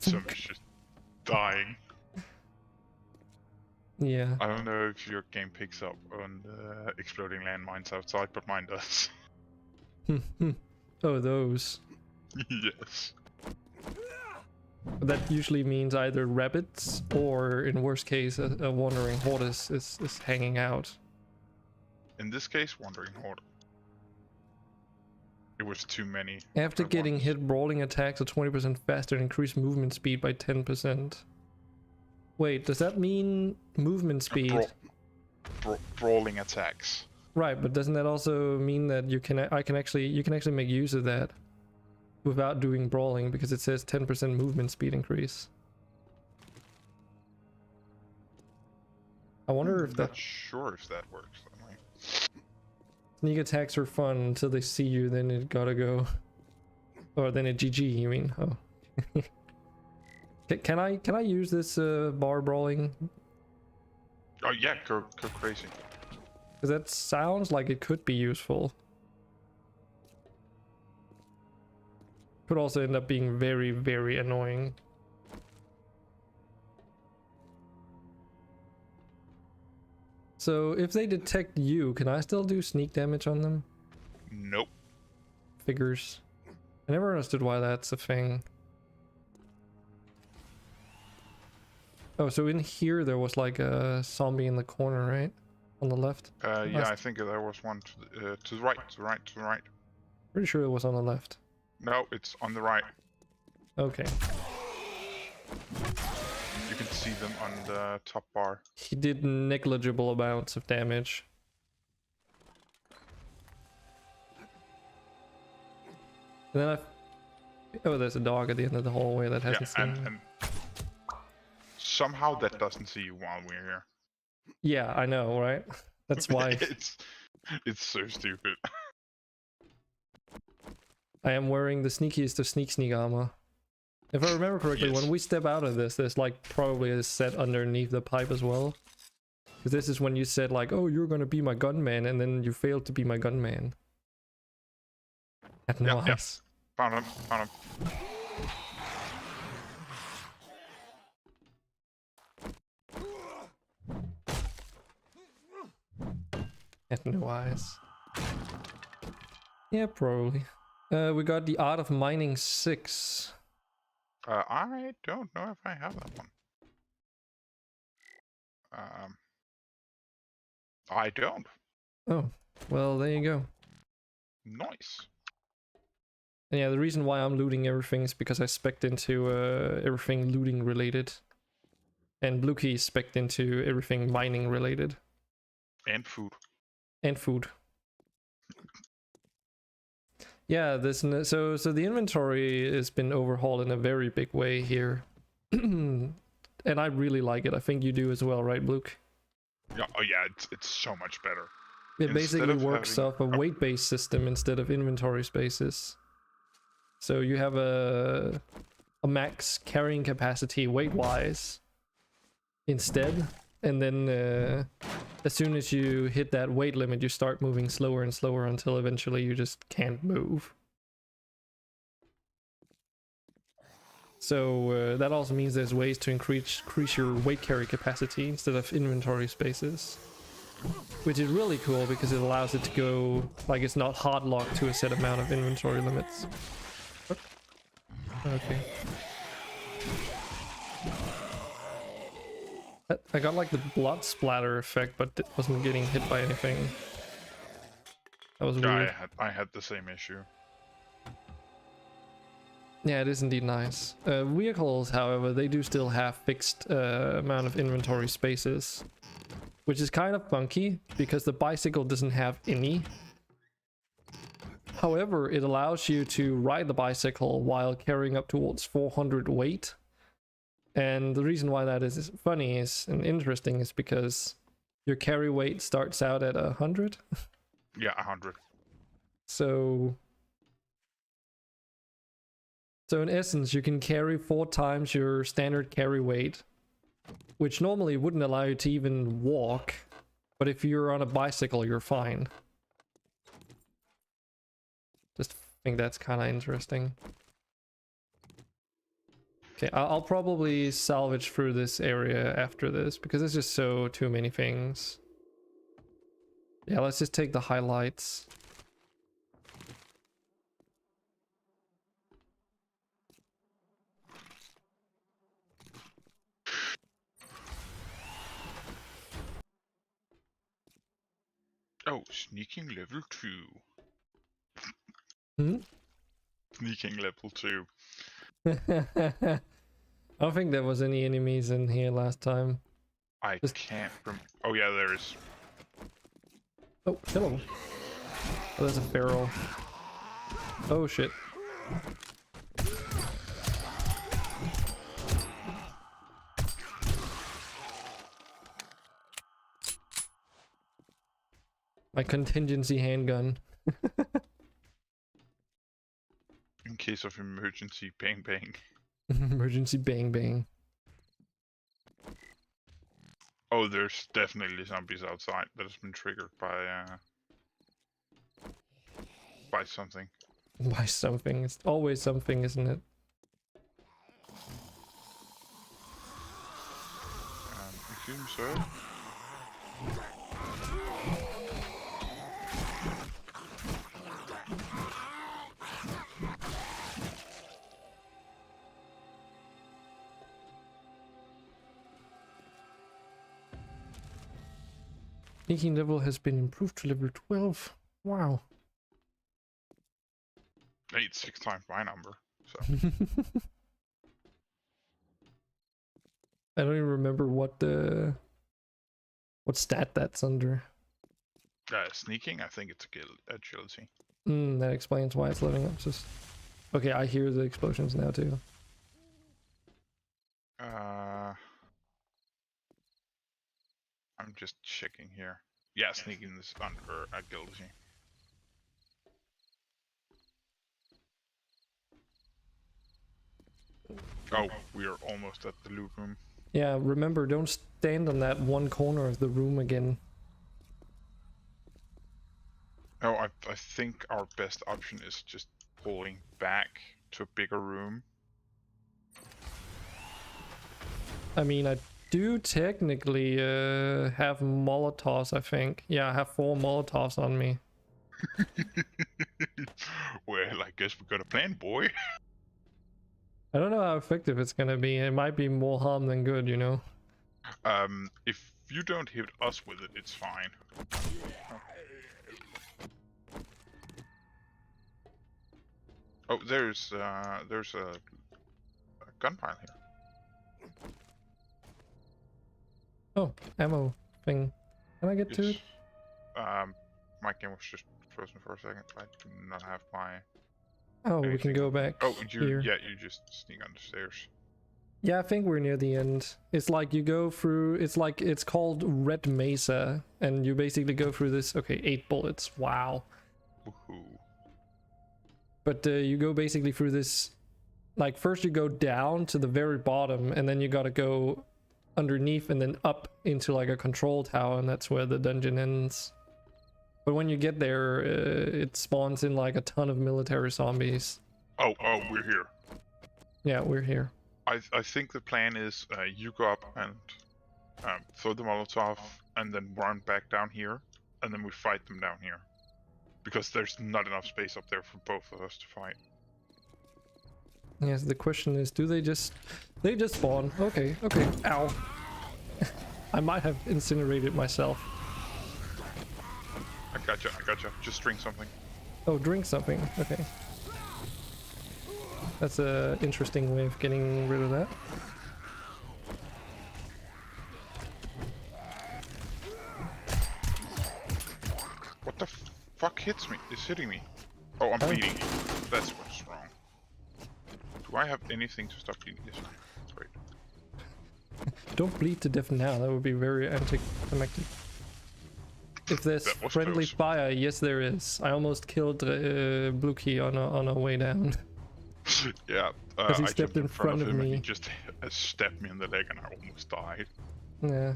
[SPEAKER 4] somebody's just dying.
[SPEAKER 1] Yeah.
[SPEAKER 4] I don't know if your game picks up on exploding landmines outside, but mine does.
[SPEAKER 1] Oh, those.
[SPEAKER 4] Yes.
[SPEAKER 1] That usually means either rabbits or, in worst case, a wandering horde is hanging out.
[SPEAKER 4] In this case, wandering horde. It was too many.
[SPEAKER 1] After
[SPEAKER 4] at
[SPEAKER 1] getting
[SPEAKER 4] once.
[SPEAKER 1] hit, brawling attacks are 20% faster and increase movement speed by 10%. Wait, does that mean movement speed?
[SPEAKER 4] Brawling attacks.
[SPEAKER 1] Right, but doesn't that also mean that you can actually make use of that without doing brawling, because it says 10% movement speed increase. I wonder if that...
[SPEAKER 4] Not sure if that works. I'm like...
[SPEAKER 1] Sneak attacks are fun until they see you, then it gotta go. Or then it GG, you mean? Oh. Can I use this bar brawling?
[SPEAKER 4] Oh yeah, go crazy.
[SPEAKER 1] Because that sounds like it could be useful. Could also end up being very, very annoying. So if they detect you, can I still do sneak damage on them?
[SPEAKER 4] Nope.
[SPEAKER 1] Figures. I never understood why that's a thing. Oh, so in here there was like a zombie in the corner, right? On the left?
[SPEAKER 4] Yeah, I think there was one to the right, to the right.
[SPEAKER 1] Pretty sure it was on the left.
[SPEAKER 4] No, it's on the right.
[SPEAKER 1] Okay.
[SPEAKER 4] You can see them on the top bar.
[SPEAKER 1] He did negligible amounts of damage. And then oh, there's a dog at the end of the hallway that hasn't seen me.
[SPEAKER 4] And somehow that doesn't see you while we're here.
[SPEAKER 1] Yeah, I know, right? That's why.
[SPEAKER 4] It's so stupid.
[SPEAKER 1] I am wearing the sneakiest of sneak armor. If I remember correctly,
[SPEAKER 4] Yes.
[SPEAKER 1] when we step out of this, there's like probably a set underneath the pipe as well. Because this is when you said like, oh, you're gonna be my gunman, and then you failed to be my gunman. At no eyes.
[SPEAKER 4] Found him, found him.
[SPEAKER 1] At no eyes. Yeah, probably. We got the Art of Mining 6.
[SPEAKER 4] I don't know if I have that one. I don't.
[SPEAKER 1] Oh, well, there you go.
[SPEAKER 4] Nice.
[SPEAKER 1] And yeah, the reason why I'm looting everything is because I spec'd into everything looting related. And Bluekey spec'd into everything mining related.
[SPEAKER 4] And food.
[SPEAKER 1] And food. Yeah, this so the inventory has been overhauled in a very big way here. and I really like it. I think you do as well, right, Luke?
[SPEAKER 4] Yeah, oh yeah, it's so much better.
[SPEAKER 1] It
[SPEAKER 4] Instead
[SPEAKER 1] basically
[SPEAKER 4] of
[SPEAKER 1] works
[SPEAKER 4] having-
[SPEAKER 1] off a weight-based system instead of inventory spaces. So you have a max carrying capacity weight-wise instead, and then as soon as you hit that weight limit, you start moving slower and slower until eventually you just can't move. So that also means there's ways to increase your weight carry capacity instead of inventory spaces, which is really cool because it allows it to go like it's not hard locked to a set amount of inventory limits. Okay. I got like the blood splatter effect, but it wasn't getting hit by anything. That was weird.
[SPEAKER 4] I had the same issue.
[SPEAKER 1] Yeah, it is indeed nice. Vehicles, however, they do still have fixed amount of inventory spaces, which is kind of funky because the bicycle doesn't have any. However, it allows you to ride the bicycle while carrying up towards 400 weight. And the reason why that is funny and interesting is because your carry weight starts out at 100.
[SPEAKER 4] Yeah, 100.
[SPEAKER 1] So in essence, you can carry 4 times your standard carry weight, which normally wouldn't allow you to even walk. But if you're on a bicycle, you're fine. Just think that's kind of interesting. Okay, I'll probably salvage through this area after this because there's just too many things. Yeah, let's just take the highlights.
[SPEAKER 4] Oh, sneaking level 2.
[SPEAKER 1] Hmm?
[SPEAKER 4] Sneaking level 2.
[SPEAKER 1] I don't think there was any enemies in here last time.
[SPEAKER 4] I can't rem- Oh yeah, there is.
[SPEAKER 1] Oh, hello. Oh, there's a feral. Oh shit. My contingency handgun.
[SPEAKER 4] In case of emergency, bang bang.
[SPEAKER 1] Emergency bang bang.
[SPEAKER 4] Oh, there's definitely zombies outside that has been triggered by something.
[SPEAKER 1] By something. It's always something, isn't it?
[SPEAKER 4] Excuse me, sir.
[SPEAKER 1] Sneaking level has been improved to level 12. Wow.
[SPEAKER 4] Hey, it's 6 times my number. So
[SPEAKER 1] I don't even remember what stat that's under.
[SPEAKER 4] sneaking, I think it's agility.
[SPEAKER 1] That explains why it's living up. Just okay. I hear the explosions now too.
[SPEAKER 4] I'm just checking here. Yeah, sneaking is under agility. Oh, we are almost at the loot room.
[SPEAKER 1] Yeah, remember, don't stand on that one corner of the room again.
[SPEAKER 4] Oh, I think our best option is just pulling back to a bigger room.
[SPEAKER 1] I mean, I do technically have Molotovs, I think. Yeah, I have 4 Molotovs on me.
[SPEAKER 4] Well, I guess we got a plan, boy.
[SPEAKER 1] I don't know how effective it's gonna be. It might be more harm than good, you know?
[SPEAKER 4] If you don't hit us with it, it's fine. Oh, there's a gun pile here.
[SPEAKER 1] Oh, ammo thing. Can I get to it?
[SPEAKER 4] My game was just frozen for a second. I do not have my...
[SPEAKER 1] Oh, we can
[SPEAKER 4] anything.
[SPEAKER 1] go back
[SPEAKER 4] Oh,
[SPEAKER 1] here.
[SPEAKER 4] yeah, you just sneak on the stairs.
[SPEAKER 1] Yeah, I think we're near the end. It's like you go through, it's called Red Mesa, and you basically go through this. Okay, 8 bullets. Wow.
[SPEAKER 4] Woohoo.
[SPEAKER 1] But you go basically through this, like first you go down to the very bottom, and then you gotta go underneath and then up into like a control tower, and that's where the dungeon ends. But when you get there, it spawns in like a ton of military zombies.
[SPEAKER 4] Oh, we're here.
[SPEAKER 1] Yeah, we're here.
[SPEAKER 4] I think the plan is you go up and throw the Molotov and then run back down here, and then we fight them down here. Because there's not enough space up there for both of us to fight.
[SPEAKER 1] Yes, the question is, do they just spawn? Okay, ow. I might have incinerated myself.
[SPEAKER 4] I gotcha. Just drink something.
[SPEAKER 1] Oh, drink something, okay. That's a interesting way of getting rid of that.
[SPEAKER 4] What the fuck hits me? Is hitting me? Oh, I'm bleeding. That's what's wrong. Do I have anything to stop bleeding? Yes, great.
[SPEAKER 1] Don't bleed to death now, that would be very anticlimactic. If there's friendly
[SPEAKER 4] close.
[SPEAKER 1] fire, yes there is. I almost killed Blue Key on our way down.
[SPEAKER 4] Yeah,
[SPEAKER 1] he
[SPEAKER 4] I
[SPEAKER 1] stepped
[SPEAKER 4] jumped
[SPEAKER 1] in front of
[SPEAKER 4] him and
[SPEAKER 1] me.
[SPEAKER 4] he just stabbed me in the leg and I almost died.
[SPEAKER 1] Yeah.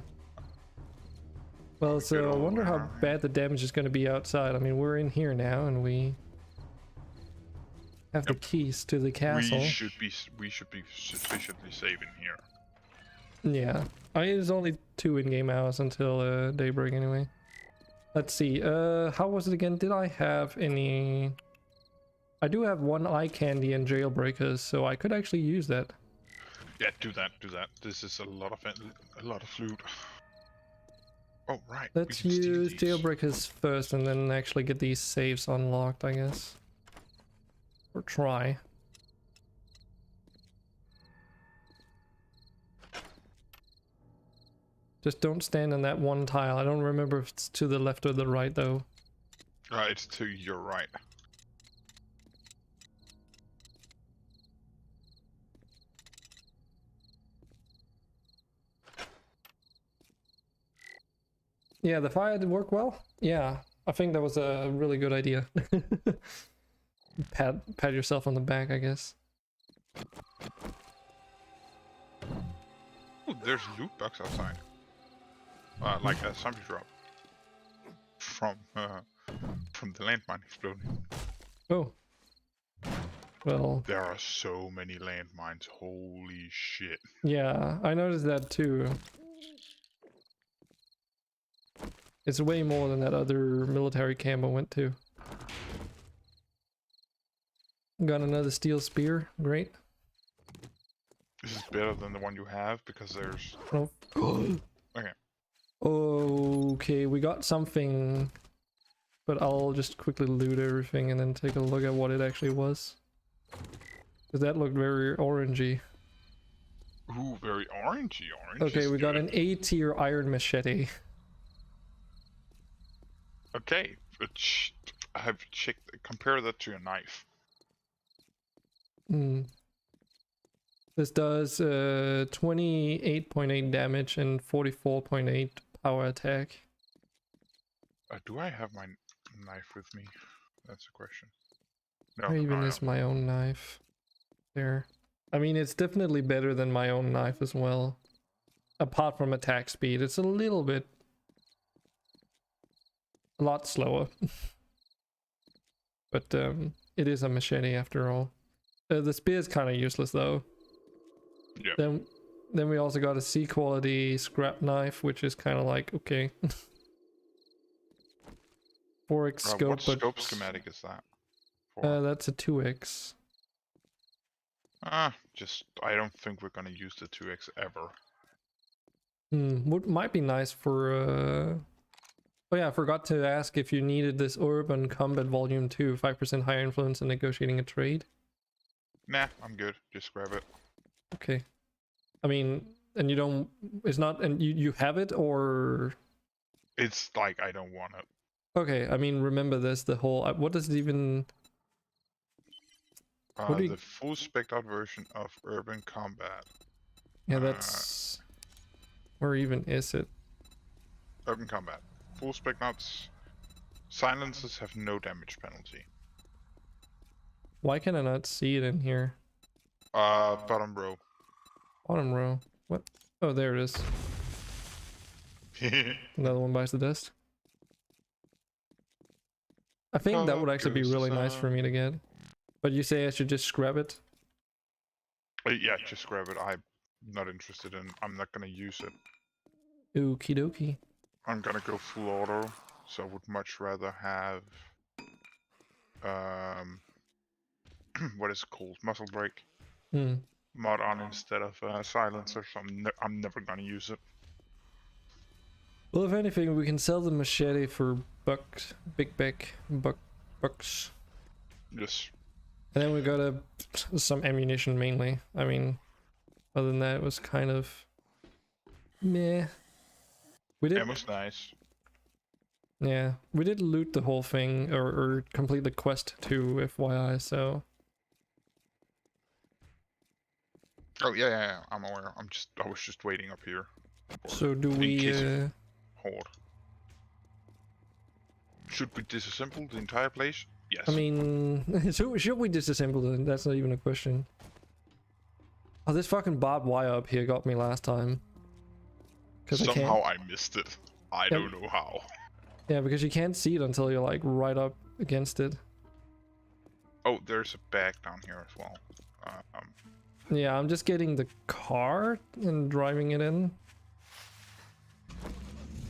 [SPEAKER 1] Well,
[SPEAKER 4] Good
[SPEAKER 1] so I
[SPEAKER 4] old
[SPEAKER 1] wonder how
[SPEAKER 4] Harry.
[SPEAKER 1] bad the damage is going to be outside. I mean, we're in here now and we have the keys to the castle.
[SPEAKER 4] We should be sufficiently safe in here.
[SPEAKER 1] Yeah. I mean, there's only 2 in-game hours until daybreak anyway. Let's see. How was it again? Did I have any... I do have 1 eye candy and jailbreakers, so I could actually use that.
[SPEAKER 4] Yeah, do that. This is a lot of loot. Oh right. we
[SPEAKER 1] Let's
[SPEAKER 4] can steal
[SPEAKER 1] use
[SPEAKER 4] these.
[SPEAKER 1] jailbreakers first and then actually get these saves unlocked, I guess. Or try. Just don't stand on that one tile. I don't remember if it's to the left or the right though.
[SPEAKER 4] It's to your right.
[SPEAKER 1] Yeah, the fire did work well. Yeah, I think that was a really good idea. pat yourself on the back, I guess.
[SPEAKER 4] Ooh, there's loot box outside. Like a zombie drop. From the landmine exploding.
[SPEAKER 1] Oh. Well,
[SPEAKER 4] There are so many landmines. Holy shit.
[SPEAKER 1] yeah, I noticed that too. It's way more than that other military camp I went to. Got another steel spear. Great.
[SPEAKER 4] This is better than the one you have because there's...
[SPEAKER 1] Oh.
[SPEAKER 4] Okay.
[SPEAKER 1] Okay, we got something. But I'll just quickly loot everything and then take a look at what it actually was. Because that looked very orangey.
[SPEAKER 4] Ooh, very orangey. Orange.
[SPEAKER 1] Okay,
[SPEAKER 4] is
[SPEAKER 1] we got
[SPEAKER 4] good.
[SPEAKER 1] an A-tier iron machete.
[SPEAKER 4] Okay, but I have checked. Compare that to a knife.
[SPEAKER 1] Hmm. This does 28.8 damage and 44.8 power attack.
[SPEAKER 4] Do I have my knife with me? That's the question. No,
[SPEAKER 1] Or even
[SPEAKER 4] I
[SPEAKER 1] is
[SPEAKER 4] don't.
[SPEAKER 1] my own knife. There. I mean, it's definitely better than my own knife as well. Apart from attack speed, it's a little bit... a lot slower. But it is a machete after all. The spear is kind of useless though.
[SPEAKER 4] Yeah.
[SPEAKER 1] Then we also got a C quality scrap knife, which is kind of like okay. 4x scope,
[SPEAKER 4] What
[SPEAKER 1] but
[SPEAKER 4] scope schematic is that? For?
[SPEAKER 1] that's a 2x.
[SPEAKER 4] I don't think we're gonna use the 2x ever.
[SPEAKER 1] What might be nice for oh yeah, I forgot to ask if you needed this Urban Combat Volume 2, 5% higher influence in negotiating a trade.
[SPEAKER 4] Nah, I'm good. Just grab it.
[SPEAKER 1] Okay. I mean, and you don't, it's not, and you have it or...
[SPEAKER 4] It's like I don't want it.
[SPEAKER 1] Okay, I mean, remember this, the whole, what does it even... What do you-
[SPEAKER 4] The full spec'd out version of Urban Combat
[SPEAKER 1] Yeah, that's... Where even is it?
[SPEAKER 4] Open combat. Full spec nuts. Silences have no damage penalty.
[SPEAKER 1] Why can I not see it in here?
[SPEAKER 4] Bottom row.
[SPEAKER 1] Bottom row. What? Oh, there it is. Another one bites the dust. I think that would actually be really nice for me to get. But you say I should just scrap it?
[SPEAKER 4] Yeah, just grab it. I'm not interested in. I'm not gonna use it.
[SPEAKER 1] Okie dokie.
[SPEAKER 4] I'm gonna go full auto, so I would much rather have what is it called? Muscle break
[SPEAKER 1] Hmm.
[SPEAKER 4] mod on instead of silencer. So I'm never gonna use it.
[SPEAKER 1] Well, if anything, we can sell the machete for bucks, bucks.
[SPEAKER 4] Just
[SPEAKER 1] And then we got some ammunition mainly. I mean, other than that, it was kind of meh. We did.
[SPEAKER 4] ammo's nice.
[SPEAKER 1] Yeah, we did loot the whole thing or complete the quest too, FYI. So.
[SPEAKER 4] Oh yeah, I'm aware. I was just waiting up here.
[SPEAKER 1] So do
[SPEAKER 4] in
[SPEAKER 1] we?
[SPEAKER 4] case Horde. Should we disassemble the entire place? Yes.
[SPEAKER 1] I mean, should we disassemble it? That's not even a question. Oh, this fucking barbed wire up here got me last time.
[SPEAKER 4] Somehow I missed it. I don't know how.
[SPEAKER 1] Yeah, because you can't see it until you're like right up against it.
[SPEAKER 4] Oh, there's a bag down here as well.
[SPEAKER 1] Yeah, I'm just getting the car and driving it in.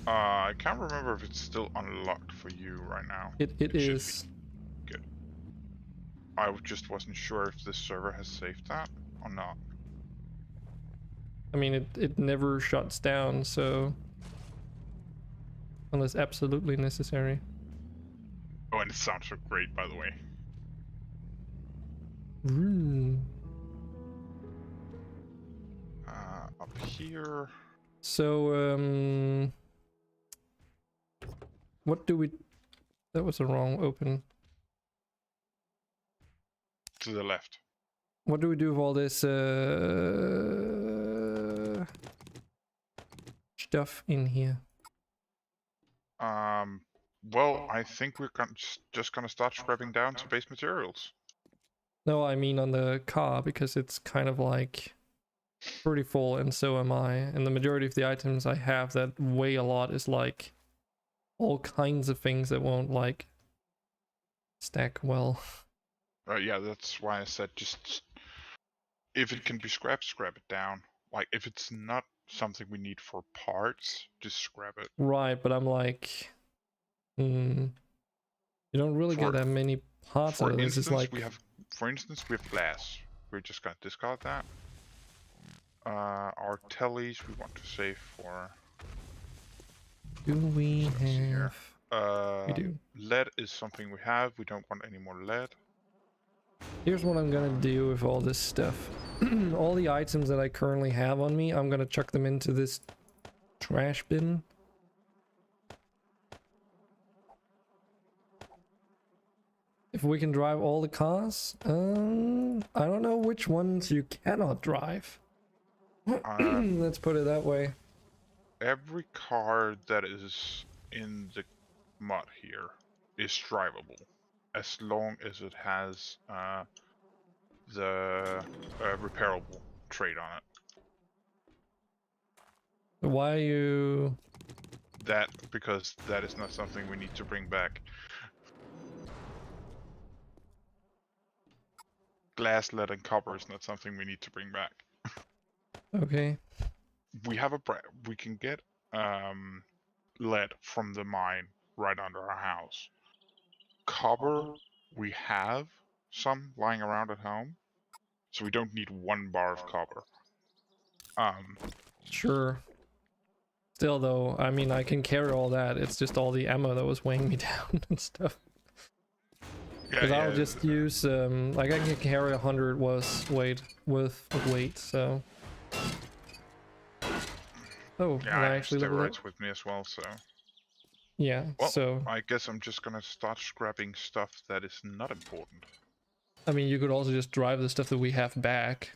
[SPEAKER 4] I can't remember if it's still unlocked for you right now.
[SPEAKER 1] It is.
[SPEAKER 4] Good. I just wasn't sure if this server has saved that or not.
[SPEAKER 1] I mean, it never shuts down, so unless absolutely necessary.
[SPEAKER 4] Oh, and it sounds so great, by the way. Up here.
[SPEAKER 1] So, what do we... That was the wrong open.
[SPEAKER 4] To the left.
[SPEAKER 1] What do we do with all this stuff in here?
[SPEAKER 4] Well, I think we're just gonna start scrapping down to base materials.
[SPEAKER 1] No, I mean on the car, because it's kind of like pretty full, and so am I. And the majority of the items I have that weigh a lot is like all kinds of things that won't like stack well.
[SPEAKER 4] Yeah, that's why I said just if it can be scrapped, scrap it down. Like if it's not something we need for parts, just scrap it.
[SPEAKER 1] Right, but I'm like, you don't really get that many parts out of this. It's like
[SPEAKER 4] for instance, we have glass. We're just gonna discard that. Our tellies we want to save for.
[SPEAKER 1] Do we
[SPEAKER 4] Here.
[SPEAKER 1] have? We do.
[SPEAKER 4] Lead is something we have. We don't want any more lead.
[SPEAKER 1] Here's what I'm gonna do with all this stuff. All the items that I currently have on me, I'm gonna chuck them into this trash bin. If we can drive all the cars, I don't know which ones you cannot drive. Let's put it that way.
[SPEAKER 4] Every car that is in the mod here is drivable, as long as it has the repairable trait on it.
[SPEAKER 1] Why are you...
[SPEAKER 4] That, because that is not something we need to bring back. Glass, lead, and copper is not something we need to bring back.
[SPEAKER 1] Okay.
[SPEAKER 4] We have we can get lead from the mine right under our house. Copper, we have some lying around at home, so we don't need 1 bar of copper.
[SPEAKER 1] Sure. Still though, I mean, I can carry all that. It's just all the ammo that was weighing me down and stuff. Because I'll just use like I can carry 100 weight with weight, so. Oh,
[SPEAKER 4] yeah,
[SPEAKER 1] and
[SPEAKER 4] I
[SPEAKER 1] I actually leveled up.
[SPEAKER 4] steroids with me as well, so.
[SPEAKER 1] Yeah,
[SPEAKER 4] Well,
[SPEAKER 1] so
[SPEAKER 4] I guess I'm just gonna start scrapping stuff that is not important.
[SPEAKER 1] I mean, you could also just drive the stuff that we have back.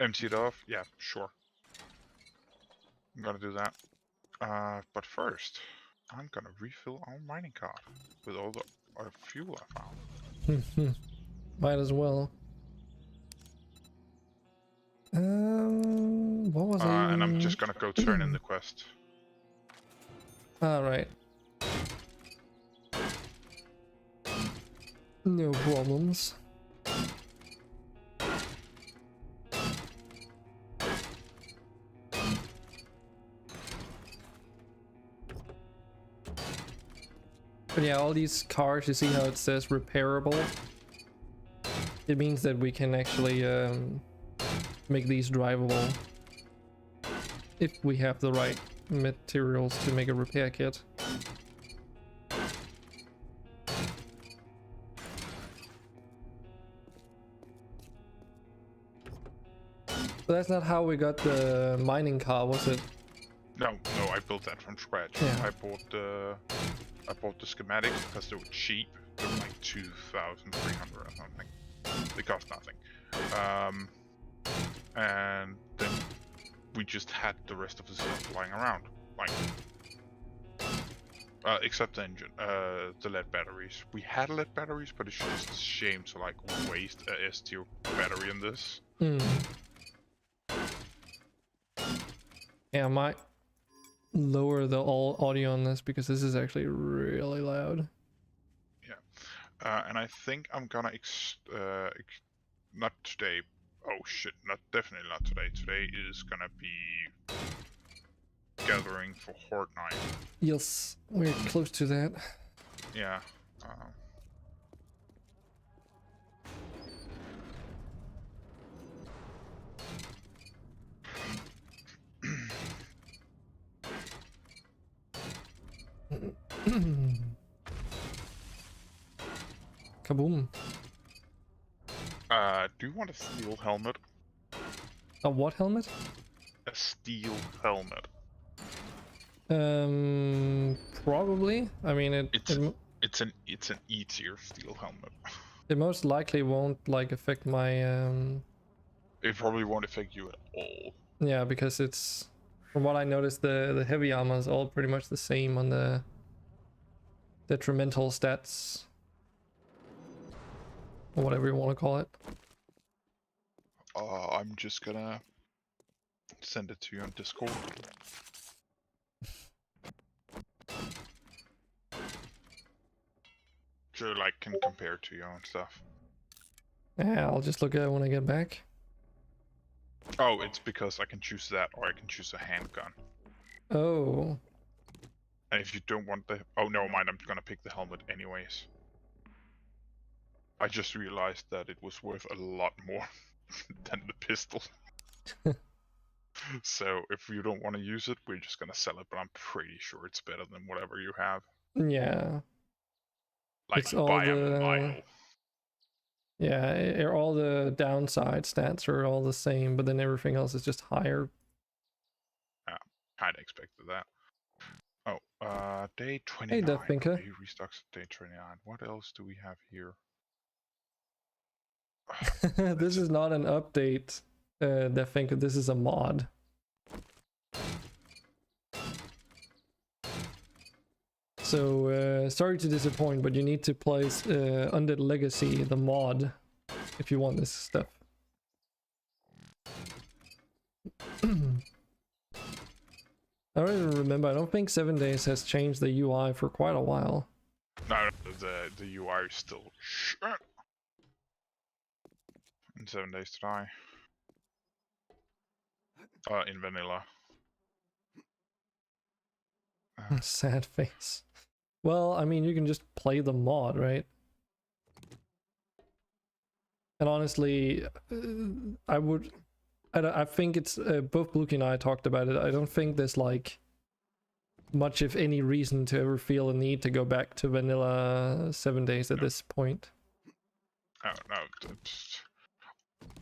[SPEAKER 4] Empty it off? Yeah, sure. I'm gonna do that. But first, I'm gonna refill our mining cart with all the fuel I found.
[SPEAKER 1] Might as well. What was I
[SPEAKER 4] And I'm
[SPEAKER 1] even...
[SPEAKER 4] just gonna go turn in the quest.
[SPEAKER 1] Alright. No problems. But yeah, all these cars, you see how it says repairable? It means that we can actually make these drivable if we have the right materials to make a repair kit. But that's not how we got the mining car, was it?
[SPEAKER 4] No, I built that from scratch.
[SPEAKER 1] Yeah.
[SPEAKER 4] I bought the schematics because they were cheap. They were like 2,300 or something. They cost nothing. And then we just had the rest of the stuff lying around, like except the engine, the lead batteries. We had lead batteries, but it's just a shame to like waste a S tier battery in this.
[SPEAKER 1] Yeah, I might lower the audio on this because this is actually really loud.
[SPEAKER 4] Yeah, and I think I'm gonna not today. Oh shit! Definitely not today. Today is gonna be gathering for Horde Night.
[SPEAKER 1] Yes, we're close to that.
[SPEAKER 4] Yeah.
[SPEAKER 1] Kaboom.
[SPEAKER 4] Do you want a steel helmet?
[SPEAKER 1] A what helmet?
[SPEAKER 4] A steel helmet.
[SPEAKER 1] Probably. I mean,
[SPEAKER 4] It's an E tier steel helmet.
[SPEAKER 1] it most likely won't like affect my
[SPEAKER 4] It probably won't affect you at all.
[SPEAKER 1] yeah, because it's, from what I noticed, the heavy armor is all pretty much the same on the detrimental stats, or whatever you want to call it.
[SPEAKER 4] I'm just gonna send it to you on Discord. So like can compare to your own stuff.
[SPEAKER 1] Yeah, I'll just look at it when I get back.
[SPEAKER 4] Oh, it's because I can choose that, or I can choose a handgun.
[SPEAKER 1] Oh.
[SPEAKER 4] And if you don't want the... Oh, never mind, I'm gonna pick the helmet anyways. I just realized that it was worth a lot more than the pistol. So if you don't want to use it, we're just gonna sell it, but I'm pretty sure it's better than whatever you have.
[SPEAKER 1] Yeah.
[SPEAKER 4] Like,
[SPEAKER 1] It's all
[SPEAKER 4] by
[SPEAKER 1] the...
[SPEAKER 4] a mile.
[SPEAKER 1] Yeah, all the downside stats are all the same, but then everything else is just higher.
[SPEAKER 4] Yeah, kinda expected that. Oh, day 29.
[SPEAKER 1] Hey, Death Thinker.
[SPEAKER 4] He restocks day 29. What else do we have here?
[SPEAKER 1] This is not an update, Death Thinker, this is a mod. So, sorry to disappoint, but you need to place Undead Legacy, the mod, if you want this stuff. I don't even remember, I don't think 7 Days has changed the UI for quite a while.
[SPEAKER 4] No, the UI is still shit. In 7 days to die. In vanilla.
[SPEAKER 1] Sad face. Well, I mean, you can just play the mod, right? And honestly, I think it's, both Bluky and I talked about it, I don't think there's like much if any reason to ever feel a need to go back to vanilla 7 days at this point.
[SPEAKER 4] Oh, no.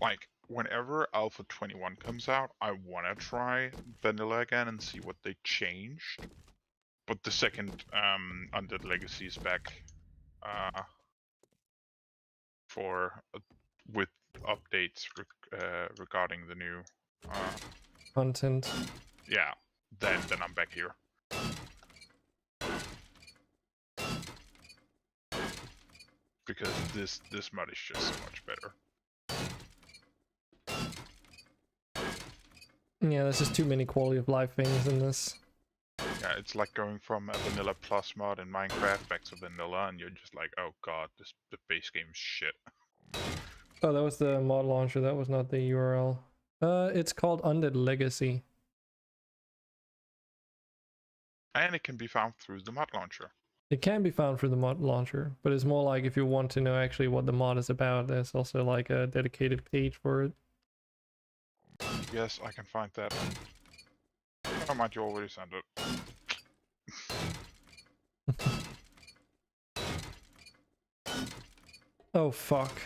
[SPEAKER 4] Like, whenever Alpha 21 comes out, I want to try vanilla again and see what they changed. But the second Undead Legacy is back with updates regarding the new
[SPEAKER 1] Content.
[SPEAKER 4] yeah, then I'm back here. Because this mod is just so much better.
[SPEAKER 1] Yeah, there's just too many quality of life things in this.
[SPEAKER 4] Yeah, it's like going from a vanilla plus mod in Minecraft back to vanilla, and you're just like, oh god, the base game is shit.
[SPEAKER 1] Oh, that was the mod launcher. That was not the URL. It's called Undead Legacy.
[SPEAKER 4] And it can be found through the mod launcher.
[SPEAKER 1] It can be found through the mod launcher, but it's more like if you want to know actually what the mod is about, there's also like a dedicated page for it.
[SPEAKER 4] Yes, I can find that. I might you already send it.
[SPEAKER 1] Oh fuck.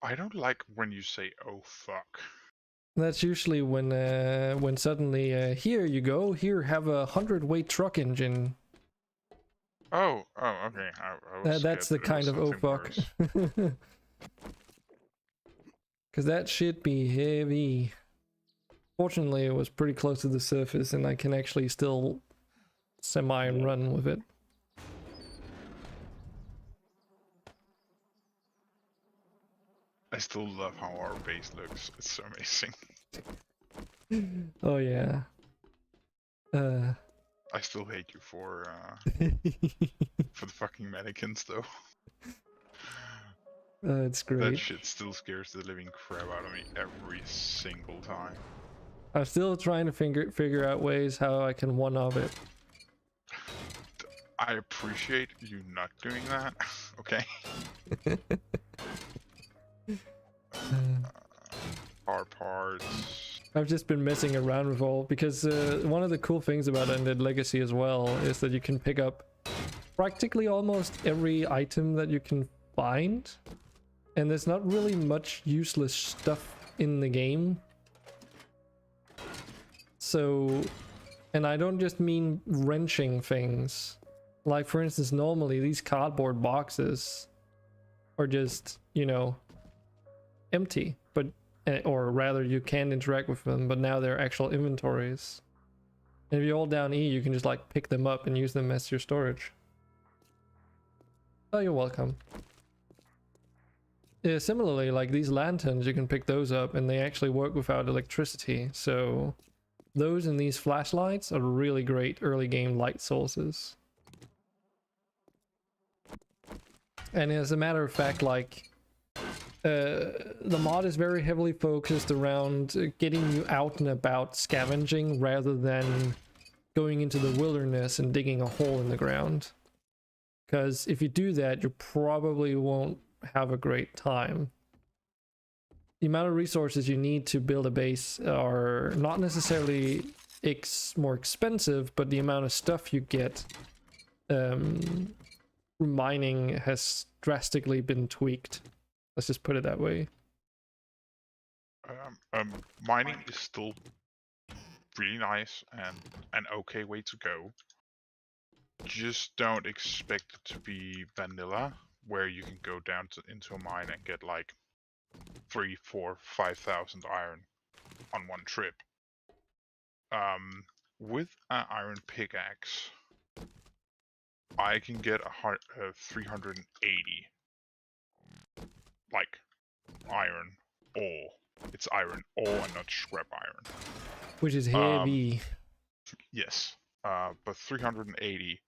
[SPEAKER 4] I don't like when you say "oh fuck."
[SPEAKER 1] That's usually when suddenly here you go, here have a 100-weight truck engine.
[SPEAKER 4] Oh, okay. I was
[SPEAKER 1] That's the
[SPEAKER 4] scared that
[SPEAKER 1] kind
[SPEAKER 4] it was
[SPEAKER 1] of oh
[SPEAKER 4] something
[SPEAKER 1] fuck.
[SPEAKER 4] worse.
[SPEAKER 1] Cause that shit be heavy. Fortunately, it was pretty close to the surface, and I can actually still semi-run with it.
[SPEAKER 4] I still love how our base looks. It's so amazing.
[SPEAKER 1] Oh yeah.
[SPEAKER 4] I still hate you for the fucking mannequins though.
[SPEAKER 1] It's great.
[SPEAKER 4] That shit still scares the living crap out of me every single time.
[SPEAKER 1] I'm still trying to figure out ways how I can one-up it.
[SPEAKER 4] I appreciate you not doing that. Okay. Car parts.
[SPEAKER 1] I've just been messing around with all because one of the cool things about Undead Legacy as well is that you can pick up practically almost every item that you can find, and there's not really much useless stuff in the game. So, and I don't just mean wrenching things. Like for instance, normally these cardboard boxes are just, you know, empty, but or rather you can interact with them, but now they're actual inventories. And if you hold down E, you can just like pick them up and use them as your storage. Oh, you're welcome. Yeah, similarly, like these lanterns, you can pick those up and they actually work without electricity. So those and these flashlights are really great early game light sources. And as a matter of fact, like the mod is very heavily focused around getting you out and about scavenging rather than going into the wilderness and digging a hole in the ground. Because if you do that, you probably won't have a great time. The amount of resources you need to build a base are not necessarily more expensive, but the amount of stuff you get mining has drastically been tweaked. Let's just put it that way.
[SPEAKER 4] Mining is still really nice and an okay way to go. Just don't expect it to be vanilla, where you can go down into a mine and get like 3, 4, 5,000 iron on one trip. With an iron pickaxe, I can get 380 like iron ore. It's iron ore and not scrap iron.
[SPEAKER 1] Which is heavy.
[SPEAKER 4] Yes, but 380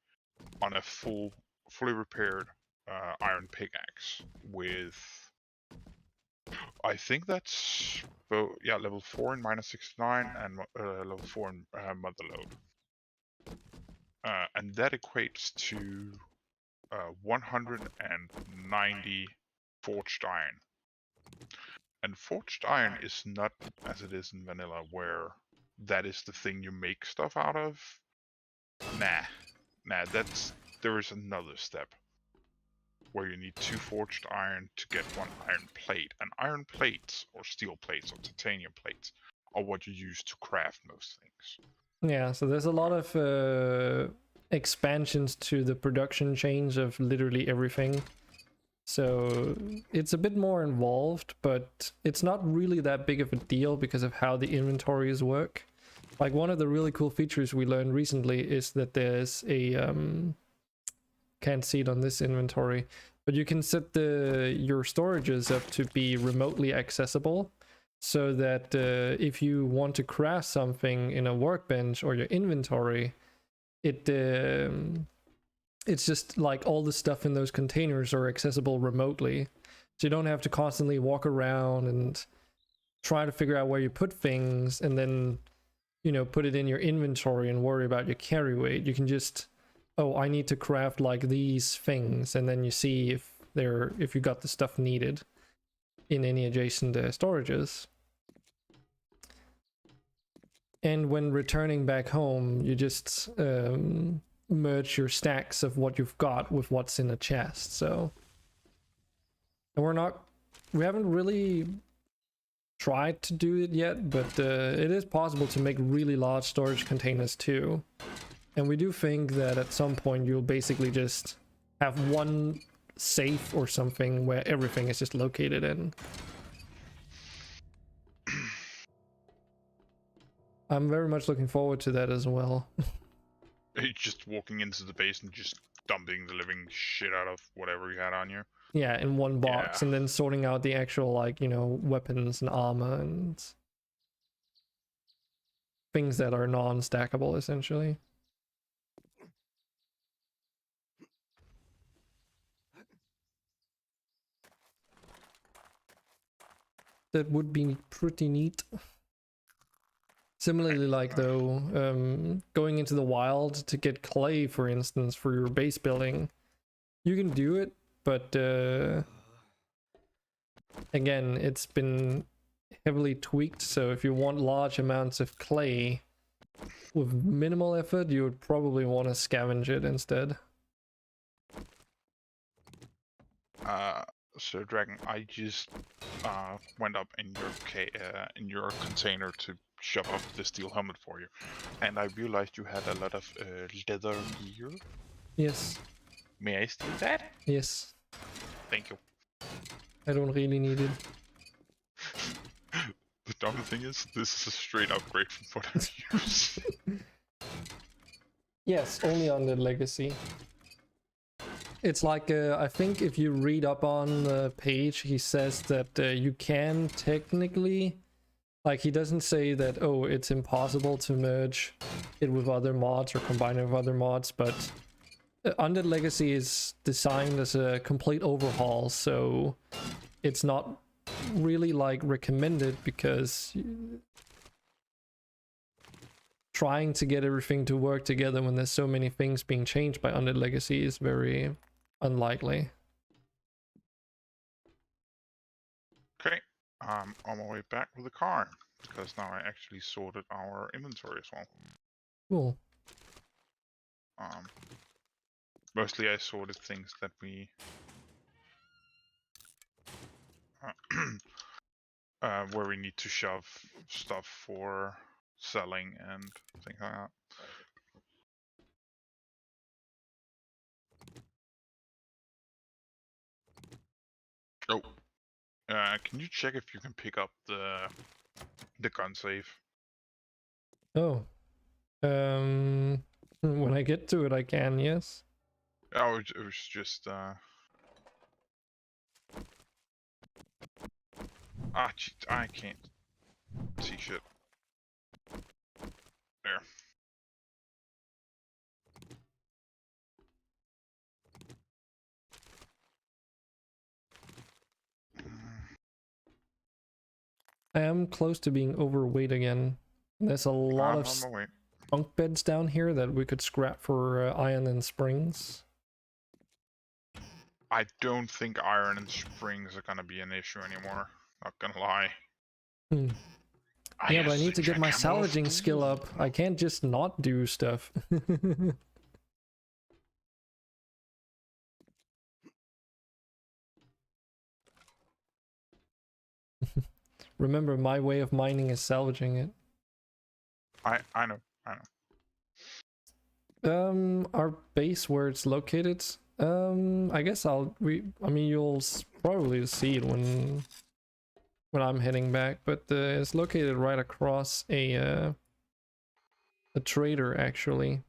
[SPEAKER 4] on a fully repaired iron pickaxe with, I think that's level 4 in -69 and level 4 in Motherlode. And that equates to 190 forged iron. And forged iron is not as it is in vanilla, where that is the thing you make stuff out of. Nah, there is another step where you need 2 forged iron to get 1 iron plate. And iron plates, or steel plates, or titanium plates, are what you use to craft most things.
[SPEAKER 1] Yeah, so there's a lot of expansions to the production chains of literally everything. So it's a bit more involved, but it's not really that big of a deal because of how the inventories work. Like one of the really cool features we learned recently is that there's a can't see it on this inventory, but you can set your storages up to be remotely accessible, so that if you want to craft something in a workbench or your inventory, it's just like all the stuff in those containers are accessible remotely. So you don't have to constantly walk around and try to figure out where you put things and then, you know, put it in your inventory and worry about your carry weight. You can just, oh, I need to craft like these things, and then you see if you got the stuff needed in any adjacent storages. And when returning back home, you just merge your stacks of what you've got with what's in a chest. So, and we haven't really tried to do it yet, but it is possible to make really large storage containers too. And we do think that at some point you'll basically just have one safe or something where everything is just located in. I'm very much looking forward to that as well.
[SPEAKER 4] Just walking into the base and just dumping the living shit out of whatever you had on you.
[SPEAKER 1] Yeah, in one box,
[SPEAKER 4] Yeah.
[SPEAKER 1] and then sorting out the actual, like, you know, weapons and armor and things that are non-stackable, essentially. That would be pretty neat. Similarly, like, though, going into the wild to get clay, for instance, for your base building, you can do it, but again, it's been heavily tweaked, so if you want large amounts of clay with minimal effort, you would probably want to scavenge it instead.
[SPEAKER 4] So Dragon, I just went up in your container to shove up the steel helmet for you, and I realized you had a lot of leather gear.
[SPEAKER 1] Yes.
[SPEAKER 4] May I steal that?
[SPEAKER 1] Yes.
[SPEAKER 4] Thank you.
[SPEAKER 1] I don't really need it.
[SPEAKER 4] The dumb thing is, this is a straight upgrade from what I use.
[SPEAKER 1] Yes, only on the legacy. It's like, I think if you read up on the page, he says that you can technically, like, he doesn't say that, oh, it's impossible to merge it with other mods or combine it with other mods, but Undead Legacy is designed as a complete overhaul, so it's not really, like, recommended, because trying to get everything to work together when there's so many things being changed by Undead Legacy is very unlikely.
[SPEAKER 4] Okay, I'm on my way back with the car, because now I actually sorted our inventory as well.
[SPEAKER 1] Cool.
[SPEAKER 4] Mostly I sorted things that we where we need to shove stuff for selling and things like that. Oh, can you check if you can pick up the gun safe?
[SPEAKER 1] Oh. When I get to it, I can, yes.
[SPEAKER 4] Oh, it was just gee, I can't see shit. There.
[SPEAKER 1] I am close to being overweight again. There's a lot
[SPEAKER 4] I'm
[SPEAKER 1] of
[SPEAKER 4] on my way.
[SPEAKER 1] bunk beds down here that we could scrap for iron and springs.
[SPEAKER 4] I don't think iron and springs are gonna be an issue anymore. Not gonna lie.
[SPEAKER 1] Yeah, but I need to get my salvaging skill up. I can't just not do stuff. Remember, my way of mining is salvaging it.
[SPEAKER 4] I know.
[SPEAKER 1] Our base where it's located, I guess I mean, you'll probably see it when I'm heading back, but it's located right across a trader actually.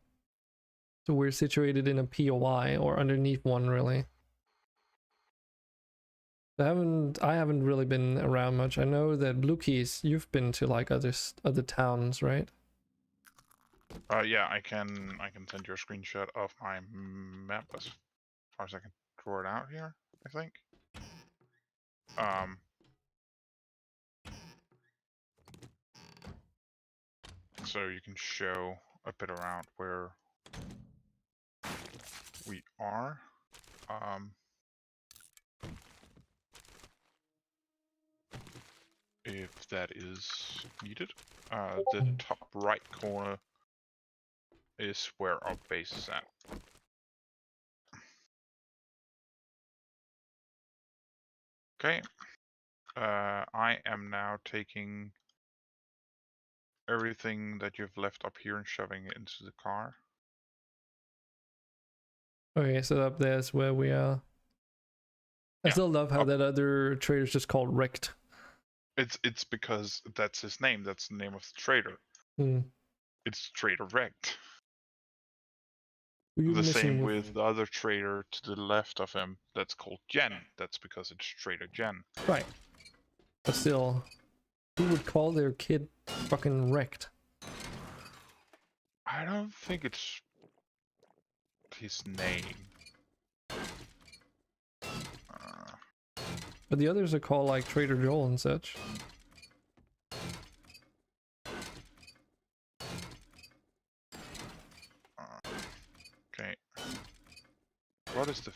[SPEAKER 1] So we're situated in a POI, or underneath one, really. I haven't really been around much. I know that Blue Keys, you've been to like other towns, right?
[SPEAKER 4] Yeah, I can send you a screenshot of my map as far as I can draw it out here, I think. So you can show a bit around where we are. If that is needed. The top right corner is where our base is at. Okay. I am now taking everything that you've left up here and shoving it into the car.
[SPEAKER 1] Okay, so up there's where we are. I still love how that other trader's just called Wrecked.
[SPEAKER 4] It's because that's his name. That's the name of the trader. It's Trader Wrecked. The same with the other trader to the left of him. That's called Jen. That's because it's Trader Jen.
[SPEAKER 1] Right. But still, who would call their kid fucking Wrecked?
[SPEAKER 4] I don't think it's his name.
[SPEAKER 1] But the others are called like Trader Joel and such.
[SPEAKER 4] Okay. What is the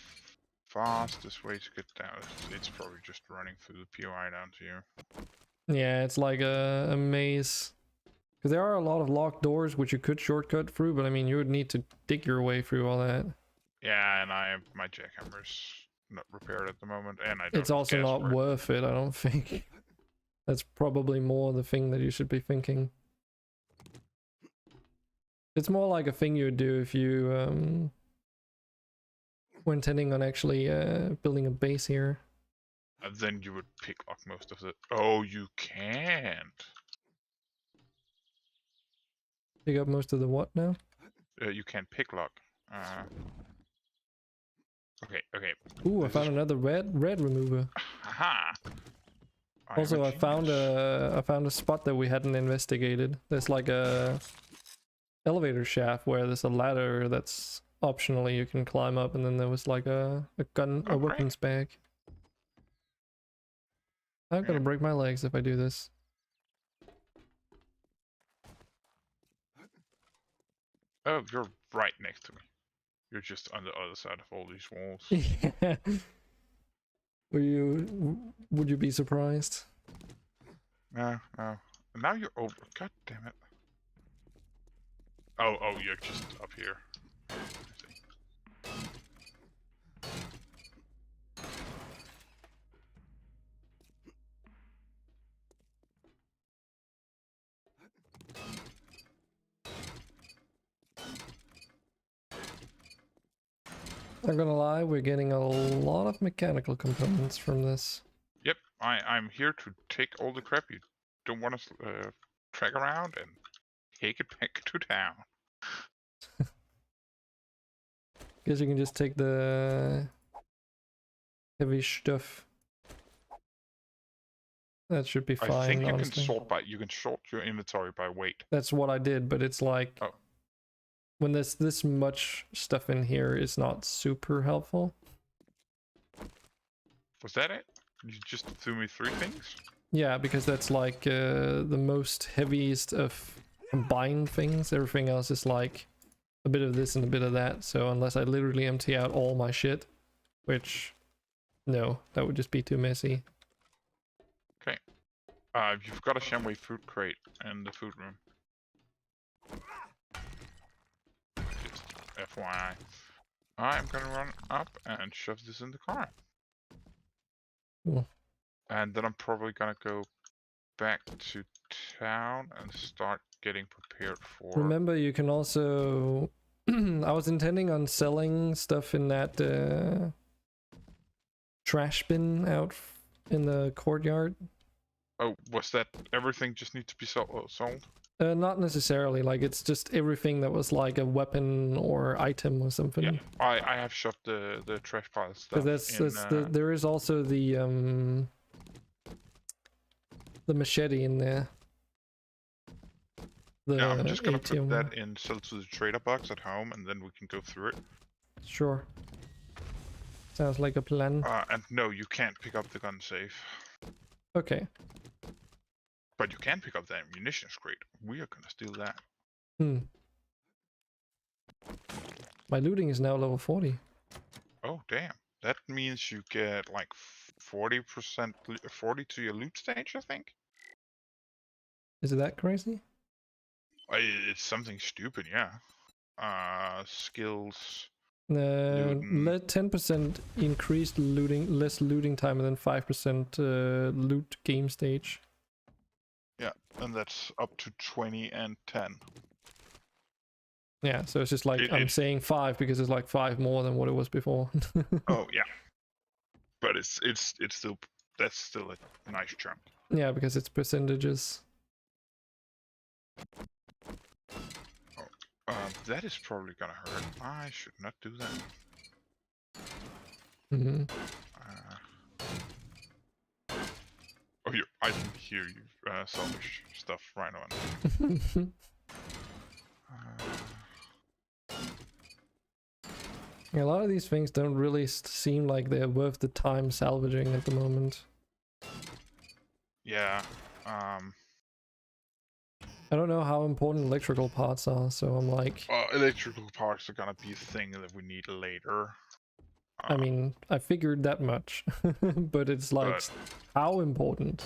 [SPEAKER 4] fastest way to get down? It's probably just running through the POI down to you.
[SPEAKER 1] Yeah, it's like a maze. Because there are a lot of locked doors which you could shortcut through, but I mean, you would need to dig your way through all that.
[SPEAKER 4] Yeah, and my jackhammer's not repaired at the moment, and I don't
[SPEAKER 1] It's also not worth it, I don't think. That's probably more the thing that you should be thinking. It's more like a thing you would do if you were intending on actually building a base here.
[SPEAKER 4] And then you would picklock most of it. Oh, you can't.
[SPEAKER 1] Pick up most of the what now?
[SPEAKER 4] You can't picklock. Okay.
[SPEAKER 1] Ooh, I found another red remover.
[SPEAKER 4] Haha.
[SPEAKER 1] Also, I found a spot that we hadn't investigated. There's like a elevator shaft where there's a ladder that's optionally you can climb up, and then there was like a weapons bag. I'm gonna break my legs if I do this.
[SPEAKER 4] Oh, you're right next to me. You're just on the other side of all these walls.
[SPEAKER 1] Yeah. Would you be surprised?
[SPEAKER 4] No. Now you're over. God damn it. Oh, you're just up here. I see.
[SPEAKER 1] Not gonna lie, we're getting a lot of mechanical components from this.
[SPEAKER 4] Yep, I'm here to take all the crap you don't want to track around and take it back to town.
[SPEAKER 1] Guess you can just take the heavy stuff. That should be fine.
[SPEAKER 4] I think you
[SPEAKER 1] honestly.
[SPEAKER 4] can sort your inventory by weight.
[SPEAKER 1] That's what I did, but it's like when there's this much stuff in here, it's not super helpful.
[SPEAKER 4] Was that it? You just threw me 3 things?
[SPEAKER 1] Yeah, because that's like the most heaviest of combined things. Everything else is like a bit of this and a bit of that. So unless I literally empty out all my shit, which no, that would just be too messy.
[SPEAKER 4] Okay. You've got a Shamway food crate in the food room. Just FYI. I'm gonna run up and shove this in the car.
[SPEAKER 1] Cool.
[SPEAKER 4] And then I'm probably gonna go back to town and start getting prepared for...
[SPEAKER 1] Remember, you can also I was intending on selling stuff in that trash bin out in the courtyard.
[SPEAKER 4] Oh, was that everything just need to be sold?
[SPEAKER 1] Not necessarily, like it's just everything that was like a weapon or item or something.
[SPEAKER 4] Yeah, I have shot the trash pile stuff.
[SPEAKER 1] Because there is also the machete in there.
[SPEAKER 4] Yeah, I'm just gonna
[SPEAKER 1] ATM.
[SPEAKER 4] put that in sell to the trader box at home, and then we can go through it.
[SPEAKER 1] Sure. Sounds like a plan.
[SPEAKER 4] And no, you can't pick up the gun safe.
[SPEAKER 1] Okay.
[SPEAKER 4] But you can pick up the ammunition crate. We are gonna steal that.
[SPEAKER 1] My looting is now level 40.
[SPEAKER 4] Oh damn! That means you get like 40%, 40 to your loot stage, I think.
[SPEAKER 1] Is it that crazy?
[SPEAKER 4] It's something stupid, yeah. Skills.
[SPEAKER 1] Let 10% increased looting, less looting time, and then 5% loot game stage.
[SPEAKER 4] Yeah, and that's up to 20 and 10.
[SPEAKER 1] Yeah, so it's just like I'm saying 5 because it's like 5 more than what it was before.
[SPEAKER 4] Oh yeah, but it's still, that's still a nice chunk.
[SPEAKER 1] Yeah, because it's percentages.
[SPEAKER 4] That is probably gonna hurt. I should not do that.
[SPEAKER 1] Mm-hmm.
[SPEAKER 4] Oh, I didn't hear you salvage stuff right on.
[SPEAKER 1] Yeah, a lot of these things don't really seem like they're worth the time salvaging at the moment.
[SPEAKER 4] Yeah.
[SPEAKER 1] I don't know how important electrical parts are, so I'm like...
[SPEAKER 4] electrical parts are gonna be a thing that we need later.
[SPEAKER 1] I mean, I figured that much, but it's like, how important?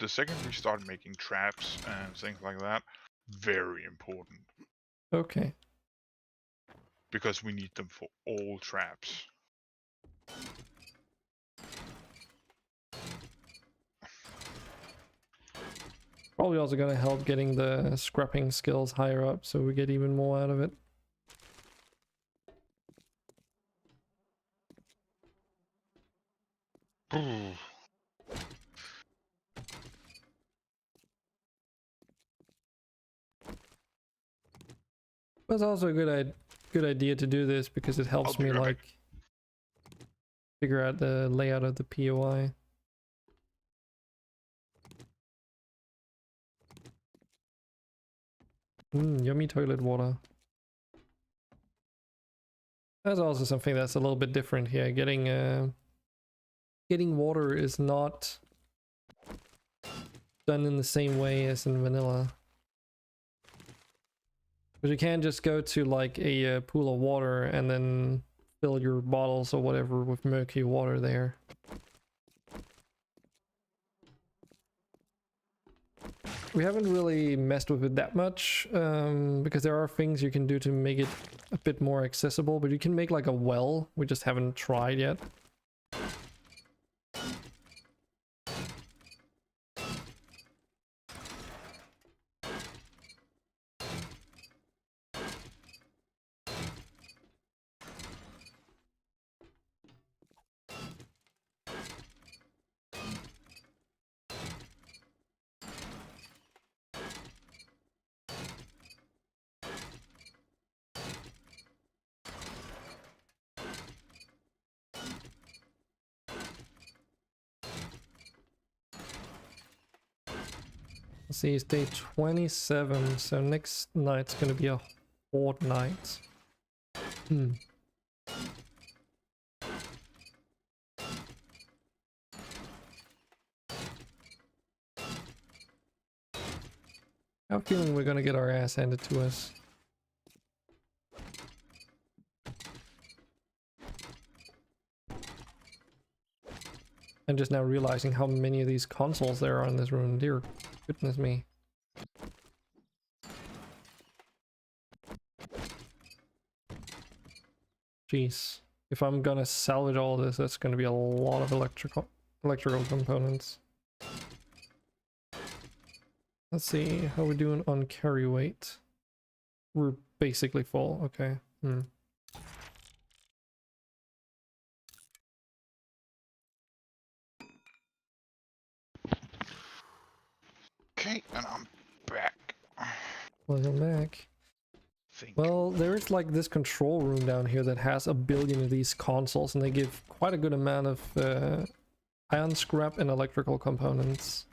[SPEAKER 4] The second we start making traps and things like that, very important.
[SPEAKER 1] Okay.
[SPEAKER 4] Because we need them for all traps.
[SPEAKER 1] Probably also gonna help getting the scrapping skills higher up so we get even more out of it. It's also a good idea to do this because it helps me like figure out the layout of the POI. Yummy toilet water. That's also something that's a little bit different here. Getting water is not done in the same way as in vanilla. But you can't just go to like a pool of water and then fill your bottles or whatever with murky water there. We haven't really messed with it that much, because there are things you can do to make it a bit more accessible, but you can make like a well. We just haven't tried yet. Let's see, it's day 27, so next night's gonna be a horde night. I have a feeling we're gonna get our ass handed to us. I'm just now realizing how many of these consoles there are in this room. Dear goodness me. Jeez. If I'm gonna salvage all this, that's gonna be a lot of electrical components. Let's see how we're doing on carry weight. We're basically full. Okay. Hmm.
[SPEAKER 4] Okay, and I'm back.
[SPEAKER 1] Welcome back.
[SPEAKER 4] Think.
[SPEAKER 1] Well, there's like this control room down here that has a billion of these consoles, and they give quite a good amount of iron scrap and electrical components.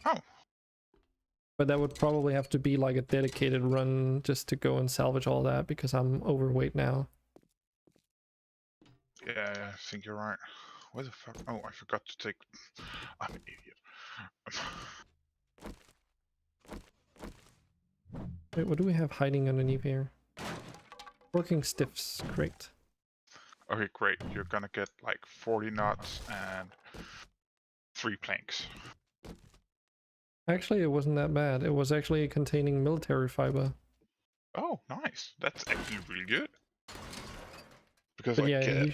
[SPEAKER 4] Oh.
[SPEAKER 1] But that would probably have to be like a dedicated run just to go and salvage all that, because I'm overweight now.
[SPEAKER 4] Yeah, I think you're right. Where the fuck? Oh, I forgot to take. I'm an idiot.
[SPEAKER 1] Wait, what do we have hiding underneath here? Working stiffs, great.
[SPEAKER 4] Okay, great. You're gonna get like 40 knots and 3 planks.
[SPEAKER 1] Actually, it wasn't that bad. It was actually containing military fiber.
[SPEAKER 4] Oh, nice. That's actually really good. Because
[SPEAKER 1] But yeah,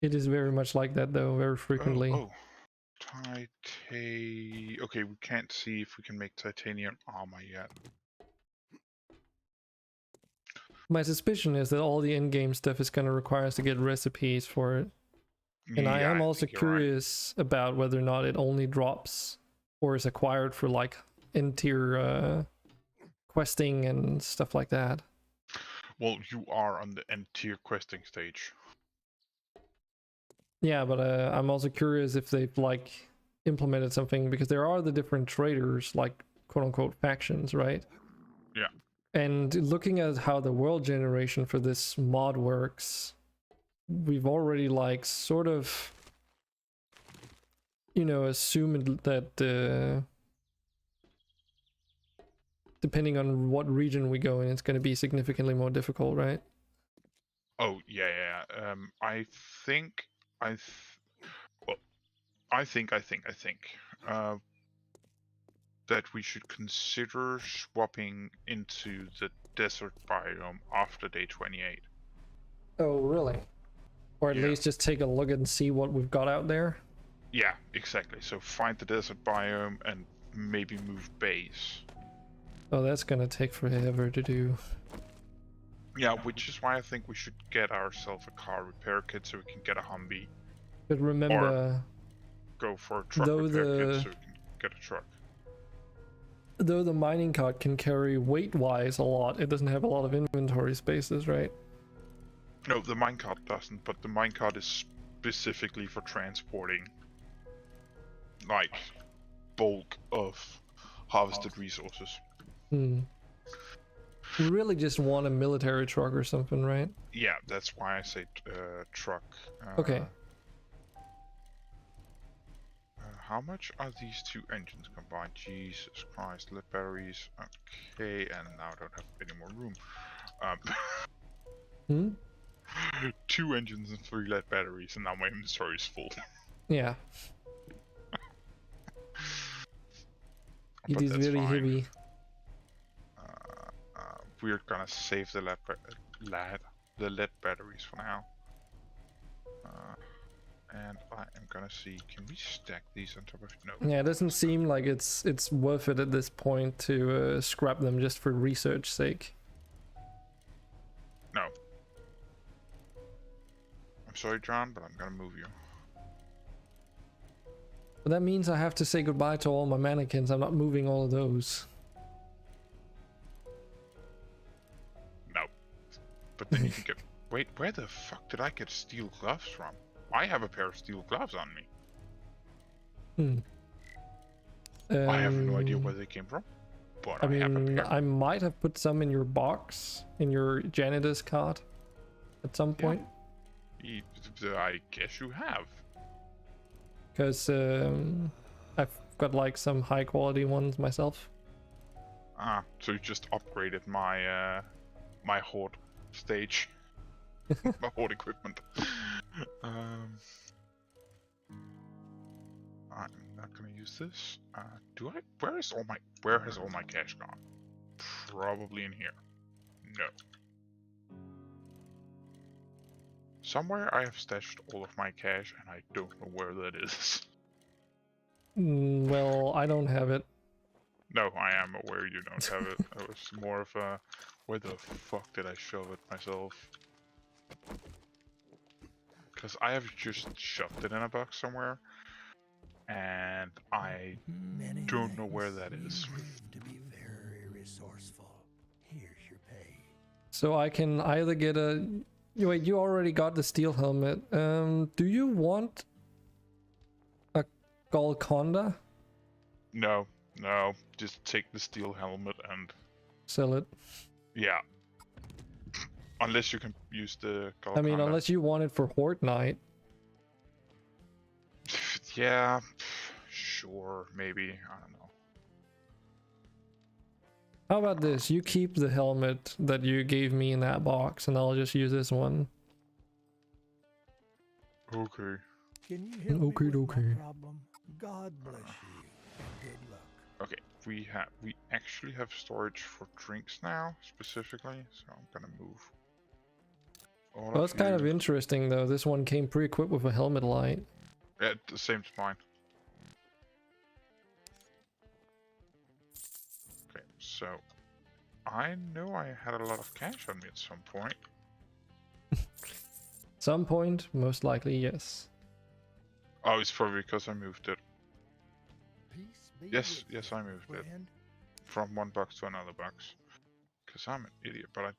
[SPEAKER 1] it is very much like that though, very frequently.
[SPEAKER 4] Oh, okay, we can't see if we can make titanium armor yet.
[SPEAKER 1] My suspicion is that all the in-game stuff is going to require us to get recipes for it. And I am also curious about whether or not it only drops or is acquired for like end-tier questing and stuff like that.
[SPEAKER 4] Well, you are on the end tier questing stage.
[SPEAKER 1] Yeah, but I'm also curious if they've like implemented something, because there are the different traders, like quote-unquote factions, right?
[SPEAKER 4] Yeah.
[SPEAKER 1] And looking at how the world generation for this mod works, we've already like sort of, you know, assumed that depending on what region we go in, it's going to be significantly more difficult, right?
[SPEAKER 4] Oh yeah. I think that we should consider swapping into the desert biome after day 28.
[SPEAKER 1] Oh, really? Or at
[SPEAKER 4] Yeah.
[SPEAKER 1] least just take a look and see what we've got out there?
[SPEAKER 4] Yeah, exactly. So find the desert biome and maybe move base.
[SPEAKER 1] Oh, that's gonna take forever to do.
[SPEAKER 4] Yeah, which is why I think we should get ourselves a car repair kit so we can get a Humvee.
[SPEAKER 1] But remember,
[SPEAKER 4] Go for a truck
[SPEAKER 1] Though
[SPEAKER 4] repair
[SPEAKER 1] the-
[SPEAKER 4] kit so we can get a truck.
[SPEAKER 1] though the mining cart can carry weight-wise a lot, it doesn't have a lot of inventory spaces, right?
[SPEAKER 4] No, the minecart doesn't, but the minecart is specifically for transporting like bulk of harvested resources.
[SPEAKER 1] Hmm. We really just want a military truck or something, right?
[SPEAKER 4] Yeah, that's why I say truck.
[SPEAKER 1] Okay.
[SPEAKER 4] How much are these two engines combined? Jesus Christ, lead batteries. Okay, and now I don't have any more room.
[SPEAKER 1] Hmm?
[SPEAKER 4] 2 engines and 3 lead batteries, and now my inventory is full.
[SPEAKER 1] Yeah. It
[SPEAKER 4] But
[SPEAKER 1] is
[SPEAKER 4] that's
[SPEAKER 1] very
[SPEAKER 4] fine.
[SPEAKER 1] heavy.
[SPEAKER 4] We're gonna save the lead batteries for now. And I am gonna see, can we stack these on top of it? No.
[SPEAKER 1] Yeah, it doesn't seem like it's worth it at this point to scrap them just for research sake.
[SPEAKER 4] No. I'm sorry, John, but I'm gonna move you.
[SPEAKER 1] But that means I have to say goodbye to all my mannequins. I'm not moving all of those.
[SPEAKER 4] No. But then you can get... Wait, where the fuck did I get steel gloves from? I have a pair of steel gloves on me. I have no idea where they came from, but I have a pair.
[SPEAKER 1] I might have put some in your box, in your janitor's cart at some point.
[SPEAKER 4] I guess you have.
[SPEAKER 1] Because I've got like some high quality ones myself.
[SPEAKER 4] Ah, so you just upgraded my my horde stage. My horde equipment. I'm not gonna use this. Do I? Where has all my cash gone? Probably in here. No. Somewhere I have stashed all of my cash and I don't know where that is.
[SPEAKER 1] Well, I don't have it.
[SPEAKER 4] No, I am aware you don't have it. It was more of a, where the fuck did I shove it myself? Because I have just shoved it in a box somewhere, and I don't know where that is.
[SPEAKER 5] To be very resourceful. Here's your pay.
[SPEAKER 1] So I can either get a... Wait, you already got the steel helmet. Do you want a Golconda?
[SPEAKER 4] No, no, just take the steel helmet and
[SPEAKER 1] Sell it.
[SPEAKER 4] yeah. Unless you can use the
[SPEAKER 1] I mean,
[SPEAKER 4] Golconda.
[SPEAKER 1] unless you want it for Horde Night.
[SPEAKER 4] Yeah, sure, maybe. I don't know.
[SPEAKER 1] How about this? You keep the helmet that you gave me in that box, and I'll just use this one.
[SPEAKER 4] Okay.
[SPEAKER 5] Can you help
[SPEAKER 1] Okay,
[SPEAKER 5] me with
[SPEAKER 1] okay.
[SPEAKER 5] my problem? God bless you. Good luck.
[SPEAKER 4] Okay, we actually have storage for drinks now, specifically, so I'm gonna move. All
[SPEAKER 1] Well, it's kind of
[SPEAKER 4] you-
[SPEAKER 1] interesting though. This one came pre-equipped with a helmet light.
[SPEAKER 4] Yeah, the same as mine. Okay, so I know I had a lot of cash on me at some point.
[SPEAKER 1] Some point, most likely, yes.
[SPEAKER 4] Oh, it's probably because I moved it
[SPEAKER 5] Peace be
[SPEAKER 4] Yes,
[SPEAKER 5] with
[SPEAKER 4] yes,
[SPEAKER 5] you,
[SPEAKER 4] I moved it.
[SPEAKER 5] friend.
[SPEAKER 4] from one box to another box. Because I'm an idiot, but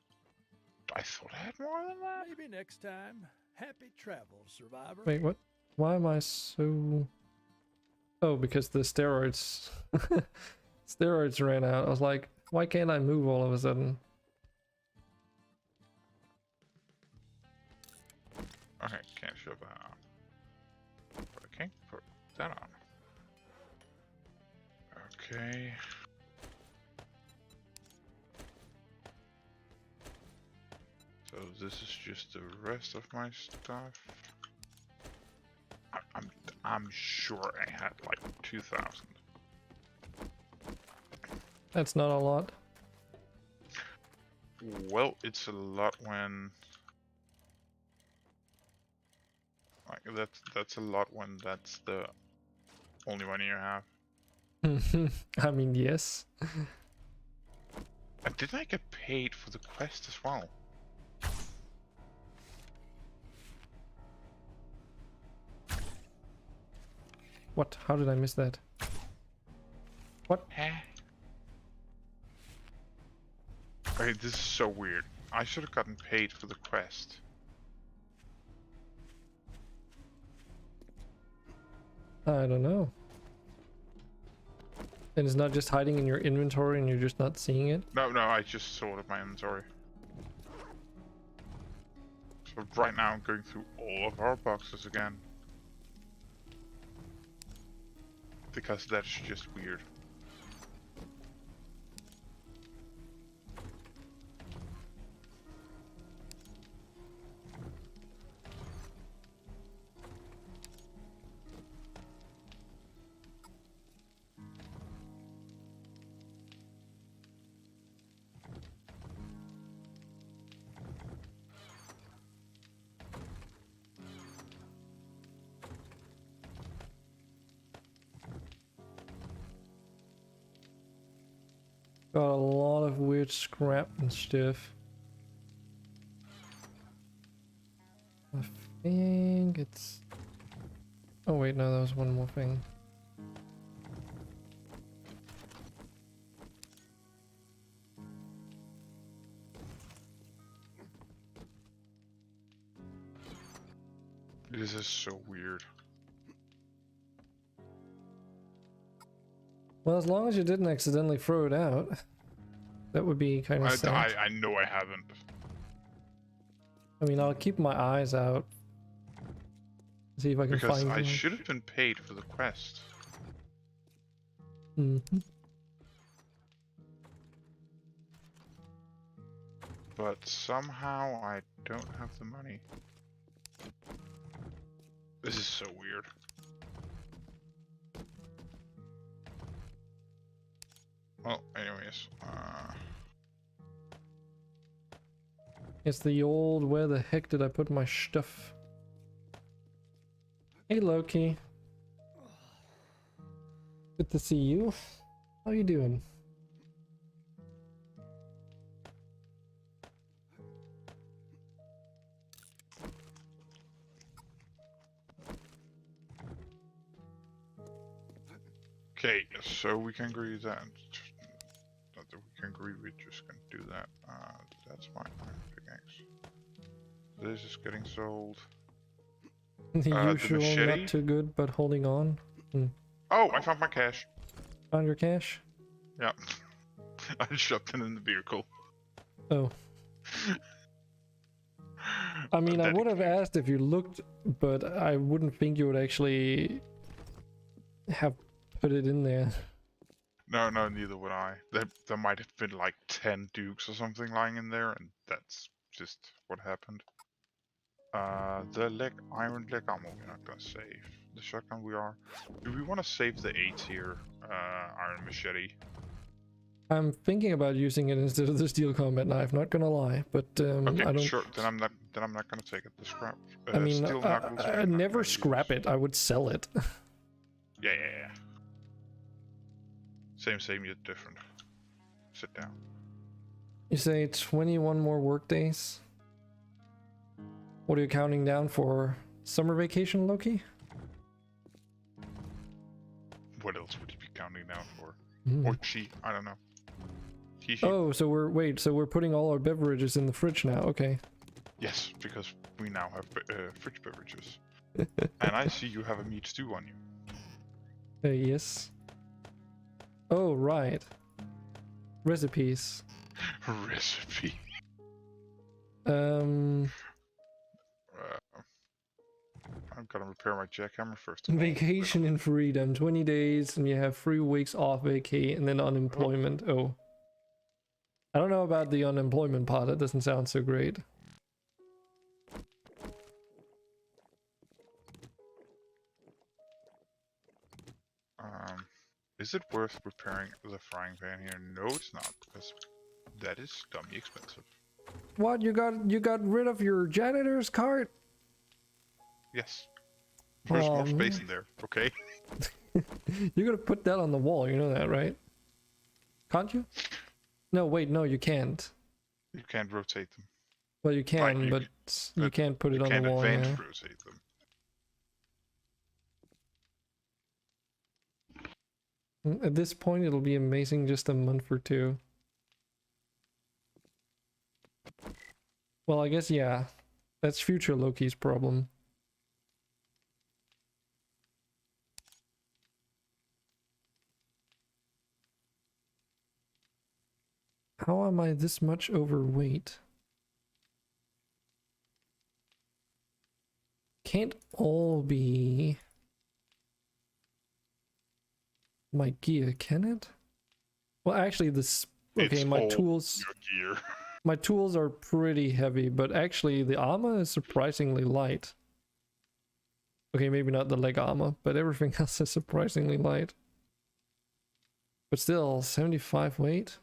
[SPEAKER 4] I thought I had more than that.
[SPEAKER 5] Maybe next time. Happy travels, survivor.
[SPEAKER 1] Wait, what? Why am I so... Oh, because the steroids... steroids ran out. I was like, why can't I move all of a sudden?
[SPEAKER 4] Okay, can't shove that on. But I can put that on. Okay. So this is just the rest of my stuff. I'm sure I had like 2,000.
[SPEAKER 1] That's not a lot.
[SPEAKER 4] Well, it's a lot when like that's a lot when that's the only money you have.
[SPEAKER 1] I mean, yes.
[SPEAKER 4] And didn't I get paid for the quest as well?
[SPEAKER 1] What? How did I miss that? What?
[SPEAKER 4] Huh? Okay, this is so weird. I should have gotten paid for the quest.
[SPEAKER 1] I don't know. And it's not just hiding in your inventory and you're just not seeing it?
[SPEAKER 4] No, I just sorted my inventory. So right now I'm going through all of our boxes again. Because that's just weird.
[SPEAKER 1] Got a lot of weird scrap and stuff. I think it's... Oh wait, no, there was one more thing.
[SPEAKER 4] This is so weird.
[SPEAKER 1] Well, as long as you didn't accidentally throw it out, that would be kind of sad.
[SPEAKER 4] I know I haven't.
[SPEAKER 1] I mean, I'll keep my eyes out. See if I can
[SPEAKER 4] Because
[SPEAKER 1] find
[SPEAKER 4] I
[SPEAKER 1] them.
[SPEAKER 4] should have been paid for the quest.
[SPEAKER 1] Mhm.
[SPEAKER 4] But somehow I don't have the money. This is so weird. Well, anyways,
[SPEAKER 1] It's the old, where the heck did I put my stuff? Hey Loki. Good to see you. How you doing?
[SPEAKER 4] Okay, so we can agree that. Not that we can agree, we're just gonna do that. That's my iron pickaxe. This is getting sold.
[SPEAKER 1] The
[SPEAKER 4] the
[SPEAKER 1] usual,
[SPEAKER 4] machete?
[SPEAKER 1] not too good, but holding on.
[SPEAKER 4] Oh, I found my cash.
[SPEAKER 1] Found your cash?
[SPEAKER 4] Yeah. I shoved it in the vehicle.
[SPEAKER 1] Oh. I mean, I would have
[SPEAKER 4] Dedicated.
[SPEAKER 1] asked if you looked, but I wouldn't think you would actually have put it in there.
[SPEAKER 4] No, neither would I. There might have been like 10 dukes or something lying in there, and that's just what happened. The iron leg ammo we're not gonna save. The shotgun we are. Do we want to save the 8-tier iron machete?
[SPEAKER 1] I'm thinking about using it instead of the steel combat knife, not gonna lie, but
[SPEAKER 4] Okay,
[SPEAKER 1] I don't...
[SPEAKER 4] sure. Then I'm not gonna take it to scrap.
[SPEAKER 1] I mean,
[SPEAKER 4] steel knuckles, we're
[SPEAKER 1] I'd
[SPEAKER 4] not
[SPEAKER 1] never
[SPEAKER 4] gonna
[SPEAKER 1] scrap
[SPEAKER 4] use.
[SPEAKER 1] it, I would sell it.
[SPEAKER 4] Yeah. Same yet different. Sit down.
[SPEAKER 1] You say 21 more work days? What are you counting down for? Summer vacation, Loki?
[SPEAKER 4] What else would you be counting down for?
[SPEAKER 1] Hmm.
[SPEAKER 4] Or she? I don't know. She.
[SPEAKER 1] Oh, so we're putting all our beverages in the fridge now, okay.
[SPEAKER 4] Yes, because we now have fridge beverages. And I see you have a meat stew on you.
[SPEAKER 1] Yes. Oh, right. Recipes.
[SPEAKER 4] Recipe. I'm gonna repair my jackhammer first. Of all.
[SPEAKER 1] Vacation in freedom, 20 days, and you have 3 weeks off vacay, and then unemployment. Oh. I don't know about the unemployment part, that doesn't sound so great.
[SPEAKER 4] Is it worth repairing the frying pan here? No, it's not, because that is dummy expensive.
[SPEAKER 1] What, you got rid of your janitor's cart?
[SPEAKER 4] Yes. There's
[SPEAKER 1] Oh,
[SPEAKER 4] more space
[SPEAKER 1] man.
[SPEAKER 4] in there, okay?
[SPEAKER 1] You're gonna put that on the wall, you know that, right? Can't you? No, wait, no, you can't.
[SPEAKER 4] You can't rotate them.
[SPEAKER 1] Well, you can,
[SPEAKER 4] you
[SPEAKER 1] but you can't put it on the wall.
[SPEAKER 4] You can't
[SPEAKER 1] Yeah.
[SPEAKER 4] advance rotate them.
[SPEAKER 1] At this point, it'll be amazing just a month or two. Well, I guess, yeah. That's future Loki's problem. How am I this much overweight? Can't all be my gear, can it? Well, actually, this... Okay,
[SPEAKER 4] It's
[SPEAKER 1] my
[SPEAKER 4] all
[SPEAKER 1] tools...
[SPEAKER 4] Your gear.
[SPEAKER 1] My tools are pretty heavy, but actually the armor is surprisingly light. Okay, maybe not the leg armor, but everything else is surprisingly light. But still, 75 weight?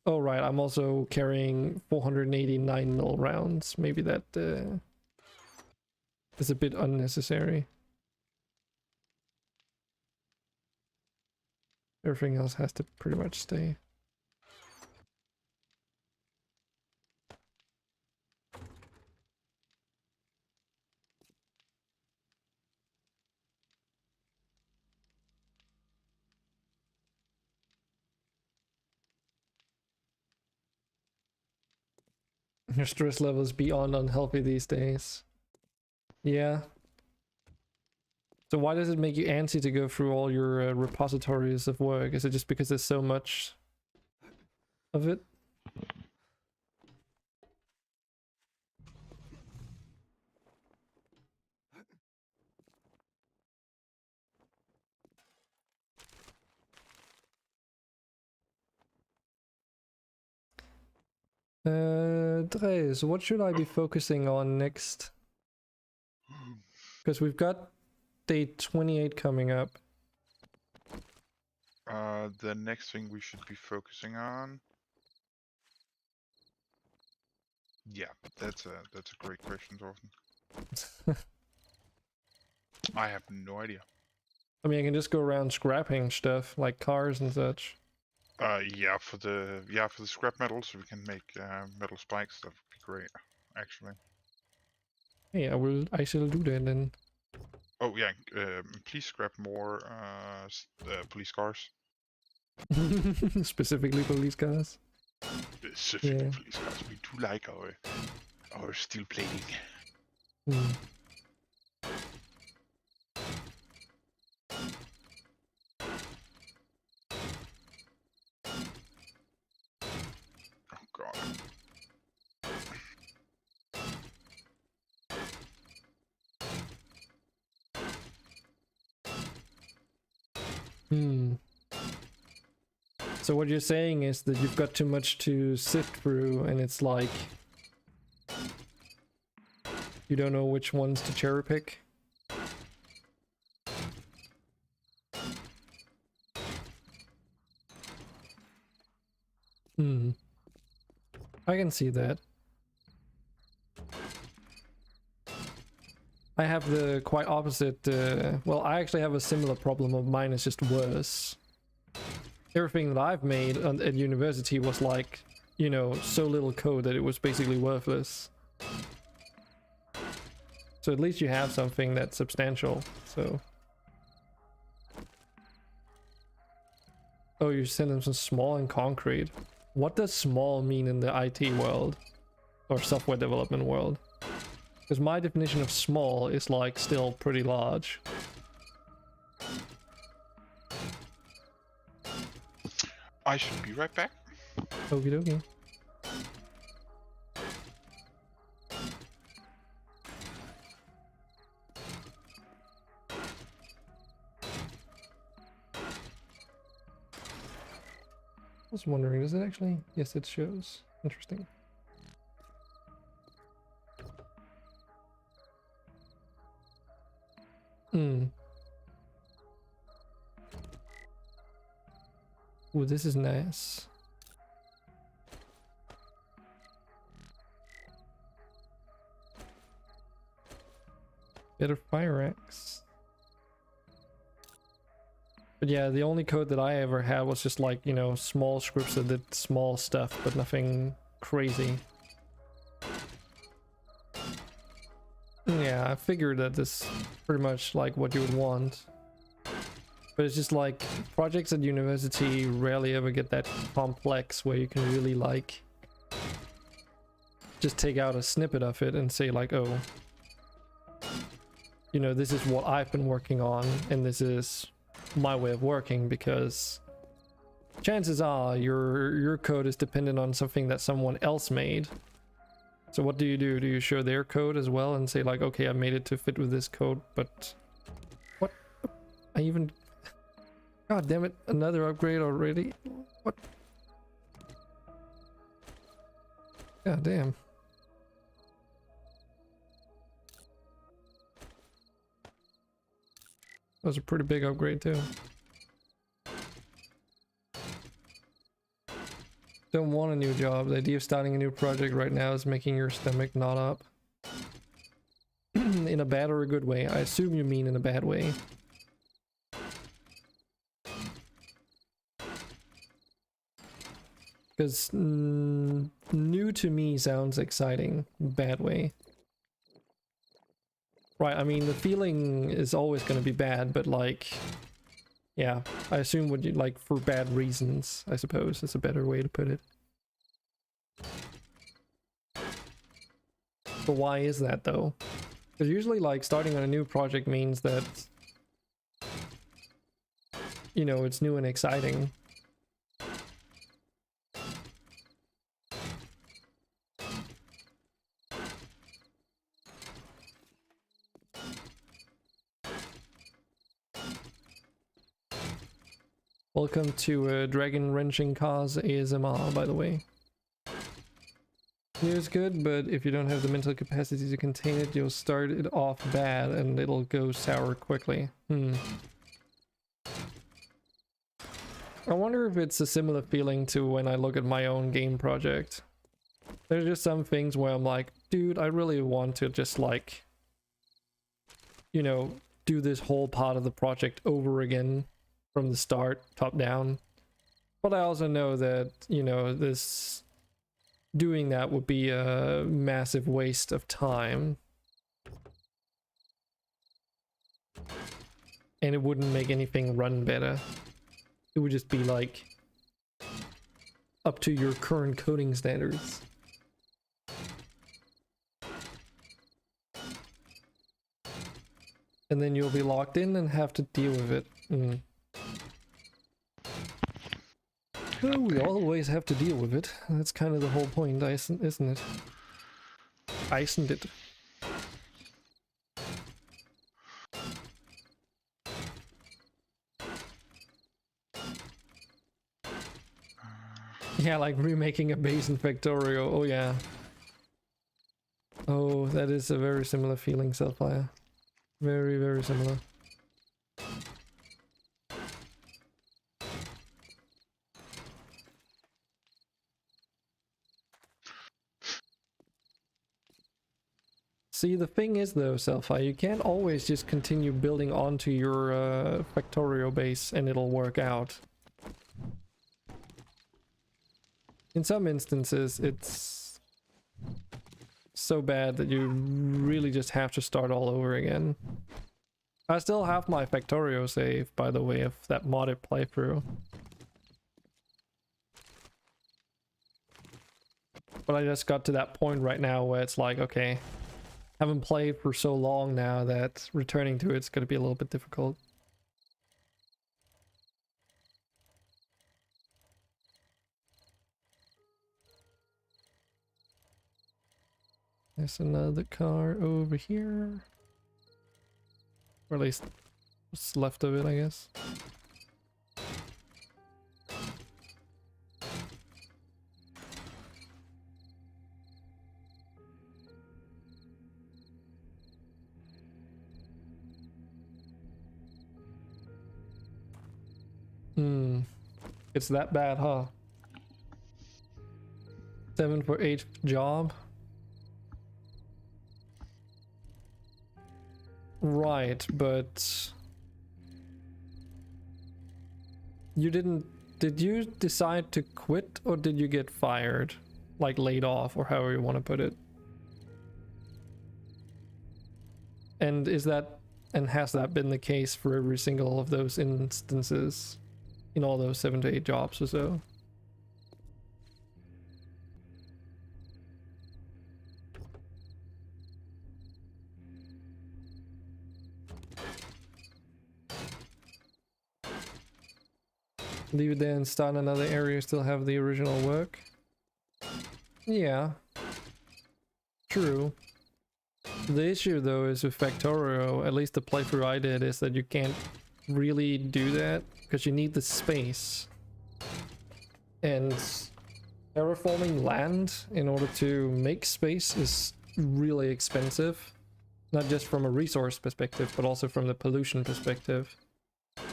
[SPEAKER 1] Oh right, I'm also carrying 489mm rounds. Maybe that is a bit unnecessary. Everything else has to pretty much stay. Your stress level is beyond unhealthy these days. Yeah. So why does it make you antsy to go through all your repositories of work? Is it just because there's so much of it? Dre, so what should I be focusing on next? Because we've got day 28 coming up.
[SPEAKER 4] The next thing we should be focusing on. Yeah, that's a great question, Thorsten. I have no idea.
[SPEAKER 1] I mean, I can just go around scrapping stuff like cars and such.
[SPEAKER 4] Yeah, for the scrap metals, we can make metal spikes. That would be great, actually.
[SPEAKER 1] Hey, I shall do that then.
[SPEAKER 4] Oh yeah, please scrap more police cars.
[SPEAKER 1] Specifically police cars.
[SPEAKER 4] Specifically
[SPEAKER 1] Yeah.
[SPEAKER 4] police cars. We do like our steel plating.
[SPEAKER 1] Hmm.
[SPEAKER 4] Oh god.
[SPEAKER 1] Hmm. So what you're saying is that you've got too much to sift through, and it's like you don't know which ones to cherry pick. Hmm. I can see that. I have the quite opposite, well, I actually have a similar problem of mine is just worse. Everything that I've made at university was like, you know, so little code that it was basically worthless. So at least you have something that's substantial, so. Oh, you send them some small and concrete. What does small mean in the IT world? Or software development world? Because my definition of small is like still pretty large.
[SPEAKER 4] I should be right back.
[SPEAKER 1] Okie dokie. I was wondering, does it actually? Yes, it shows. Interesting. Hmm. Ooh, this is nice. Better fire axe. But yeah, the only code that I ever had was just like, you know, small scripts that did small stuff, but nothing crazy. Yeah, I figured that this is pretty much like what you would want. But it's just like projects at university rarely ever get that complex where you can really like just take out a snippet of it and say like, oh, you know, this is what I've been working on and this is my way of working, because chances are your code is dependent on something that someone else made. So what do? Do you show their code as well and say like, okay, I made it to fit with this code, but what? I even... God damn it, another upgrade already? What? God damn. That was a pretty big upgrade too. Don't want a new job. The idea of starting a new project right now is making your stomach knot up. In a bad or a good way? I assume you mean in a bad way. Because new to me sounds exciting. Bad way. Right, I mean, the feeling is always going to be bad, but like... Yeah, I assume would you like for bad reasons, I suppose is a better way to put it. But why is that though? Because usually like starting on a new project means that, you know, it's new and exciting. Welcome to Dragon Wrenching Cause ASMR, by the way. New is good, but if you don't have the mental capacity to contain it, you'll start it off bad and it'll go sour quickly. I wonder if it's a similar feeling to when I look at my own game project. There's just some things where I'm like, dude, I really want to just like, you know, do this whole part of the project over again from the start, top down. But I also know that, you know, this doing that would be a massive waste of time. And it wouldn't make anything run better. It would just be like up to your current coding standards. And then you'll be locked in and have to deal with it. Well, we always have to deal with it. That's kind of the whole point, isn't it? Isn't it? Yeah, like remaking a base in Factorio. Oh yeah. Oh, that is a very similar feeling, Selfire. Very, very similar. See, the thing is though, Selfie, you can't always just continue building onto your Factorio base and it'll work out. In some instances, it's so bad that you really just have to start all over again. I still have my Factorio save, by the way, of that modded playthrough. But I just got to that point right now where it's like, okay, haven't played for so long now that returning to it's going to be a little bit difficult. There's another car over here. Or at least what's left of it, I guess. It's that bad, huh? 7 for 8th job. Right, but you didn't... Did you decide to quit or did you get fired? Like laid off or however you want to put it. And is that... And has that been the case for every single of those instances? In all those 7 to 8 jobs or so? Leave it there and start another area, still have the original work? Yeah. True. The issue though is with Factorio, at least the playthrough I did, is that you can't really do that because you need the space. And terraforming land in order to make space is really expensive. Not just from a resource perspective, but also from the pollution perspective.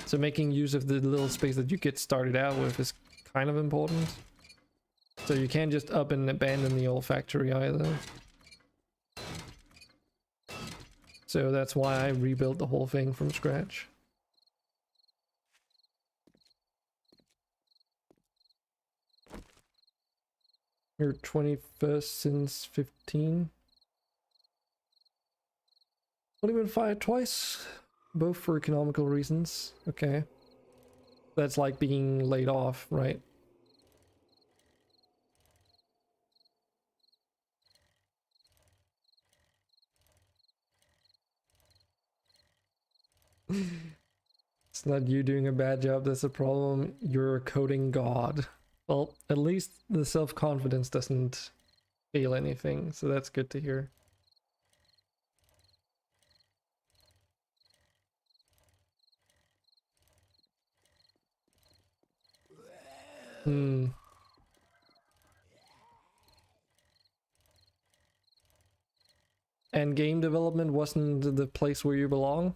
[SPEAKER 1] So making use of the little space that you get started out with is kind of important. So you can't just up and abandon the old factory either. So that's why I rebuilt the whole thing from scratch. You're 21st since 15. Only been fired twice, both for economical reasons. Okay. That's like being laid off, right? It's not you doing a bad job that's a problem, you're a coding god. Well, at least the self-confidence doesn't feel anything, so that's good to hear. And game development wasn't the place where you belong?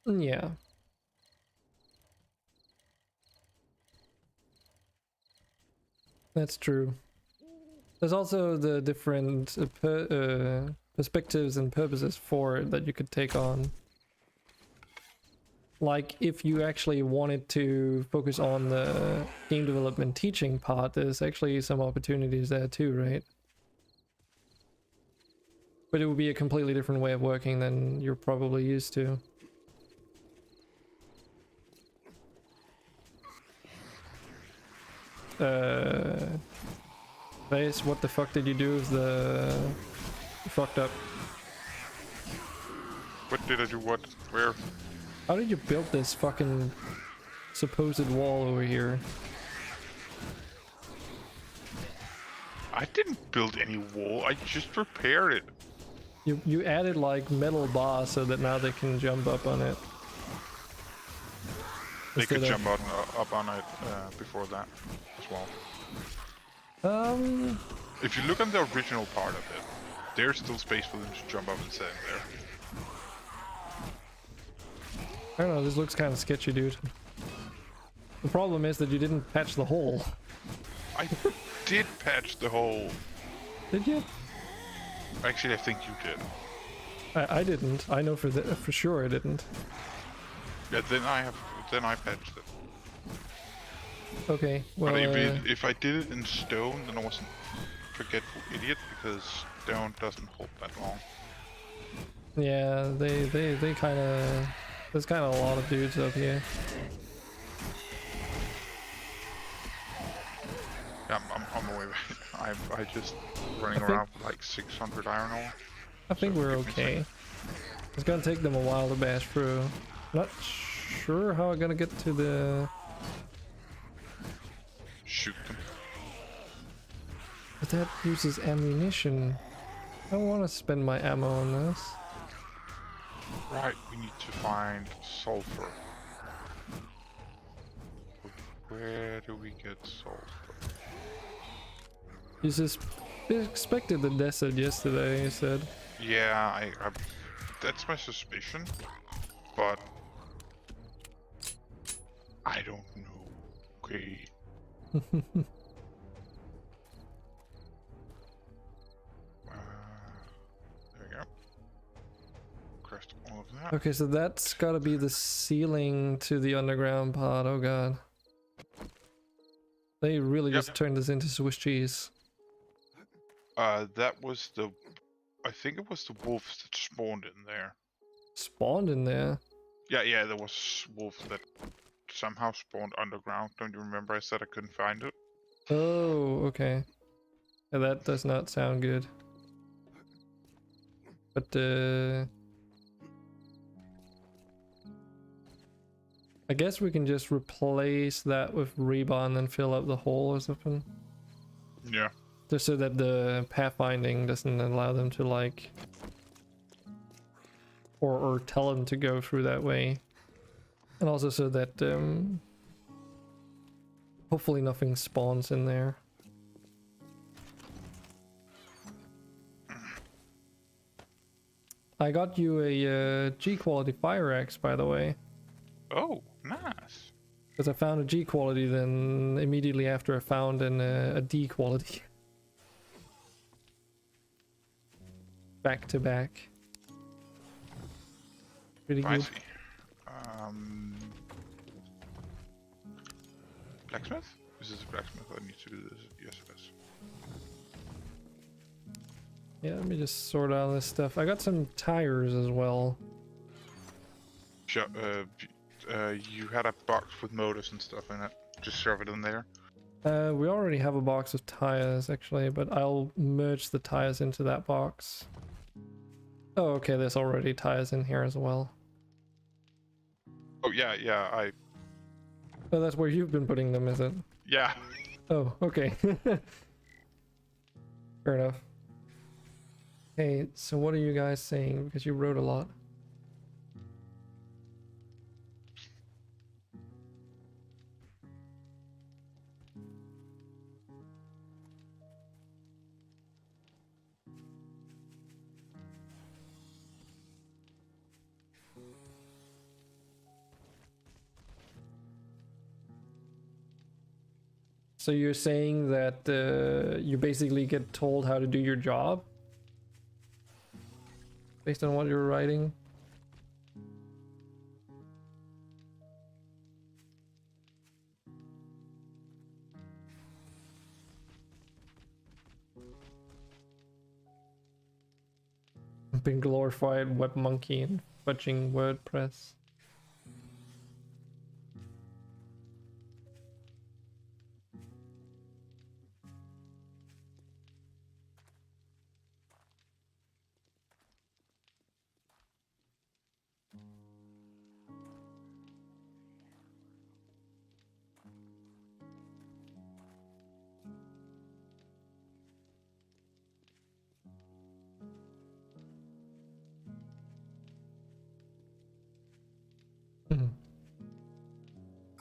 [SPEAKER 1] Yeah. That's true. There's also the different perspectives and purposes for it that you could take on. Like, if you actually wanted to focus on the game development teaching part, there's actually some opportunities there too, right? But it would be a completely different way of working than you're probably used to. Base, what the fuck did you do with the... You fucked up.
[SPEAKER 4] What did I do? What? Where?
[SPEAKER 1] How did you build this fucking supposed wall over here?
[SPEAKER 4] I didn't build any wall. I just repaired it.
[SPEAKER 1] You added like metal bars so that now they can jump up on it.
[SPEAKER 4] They could
[SPEAKER 1] Instead
[SPEAKER 4] jump up on it before that as well.
[SPEAKER 1] of...
[SPEAKER 4] If you look on the original part of it, there's still space for them to jump up and stand there.
[SPEAKER 1] I don't know, this looks kind of sketchy, dude. The problem is that you didn't patch the hole.
[SPEAKER 4] I did patch the hole.
[SPEAKER 1] Did you?
[SPEAKER 4] Actually, I think you did.
[SPEAKER 1] I didn't. I know for sure I didn't.
[SPEAKER 4] Yeah, then I patched it.
[SPEAKER 1] Okay, well...
[SPEAKER 4] But if I did it in stone, then I wasn't forgetful idiot, because stone doesn't hold that long.
[SPEAKER 1] yeah, they kind of... There's kind of a lot of dudes up here.
[SPEAKER 4] Yeah, I'm away. I just running around with like 600 iron ore.
[SPEAKER 1] I think
[SPEAKER 4] So
[SPEAKER 1] we're
[SPEAKER 4] give me a
[SPEAKER 1] okay.
[SPEAKER 4] second.
[SPEAKER 1] It's gonna take them a while to bash through. Not sure how I'm gonna get to the...
[SPEAKER 4] Shoot them.
[SPEAKER 1] But that uses ammunition. I don't want to spend my ammo on this.
[SPEAKER 4] Right, we need to find sulfur. Where do we get sulfur?
[SPEAKER 1] You expected the desert yesterday, you said.
[SPEAKER 4] Yeah, I that's my suspicion, but I don't know. Okay. There we go. Crest all of that.
[SPEAKER 1] Okay, so that's gotta be the ceiling to the underground pod. Oh god. They really
[SPEAKER 4] Yep.
[SPEAKER 1] just turned this into Swiss cheese.
[SPEAKER 4] That was the... I think it was the wolves that spawned in there.
[SPEAKER 1] Spawned in there.
[SPEAKER 4] Yeah, there was wolves that somehow spawned underground. Don't you remember I said I couldn't find it?
[SPEAKER 1] Oh, okay. Yeah, that does not sound good. But, I guess we can just replace that with rebar and then fill up the hole or something.
[SPEAKER 4] Yeah.
[SPEAKER 1] Just so that the pathfinding doesn't allow them to like... Or tell them to go through that way. And also so that, hopefully nothing spawns in there. I got you a G quality fire axe, by the way.
[SPEAKER 4] Oh, nice.
[SPEAKER 1] Because I found a G quality, then immediately after I found a D quality. Back to back. Pretty
[SPEAKER 4] I
[SPEAKER 1] good.
[SPEAKER 4] see. Blacksmith? Is this a blacksmith? I need to do this. Yes, it is.
[SPEAKER 1] Yeah, let me just sort out this stuff. I got some tires as well.
[SPEAKER 4] Sure, you had a box with motors and stuff in it. Just shove it in there.
[SPEAKER 1] We already have a box of tires actually, but I'll merge the tires into that box. Oh, okay, there's already tires in here as well.
[SPEAKER 4] Oh yeah,
[SPEAKER 1] Oh, that's where you've been putting them, is it?
[SPEAKER 4] yeah.
[SPEAKER 1] Oh, okay. Fair enough. Hey, so what are you guys saying? Because you wrote a lot. So you're saying that you basically get told how to do your job? Based on what you're writing? Been glorified web monkey and fudging WordPress.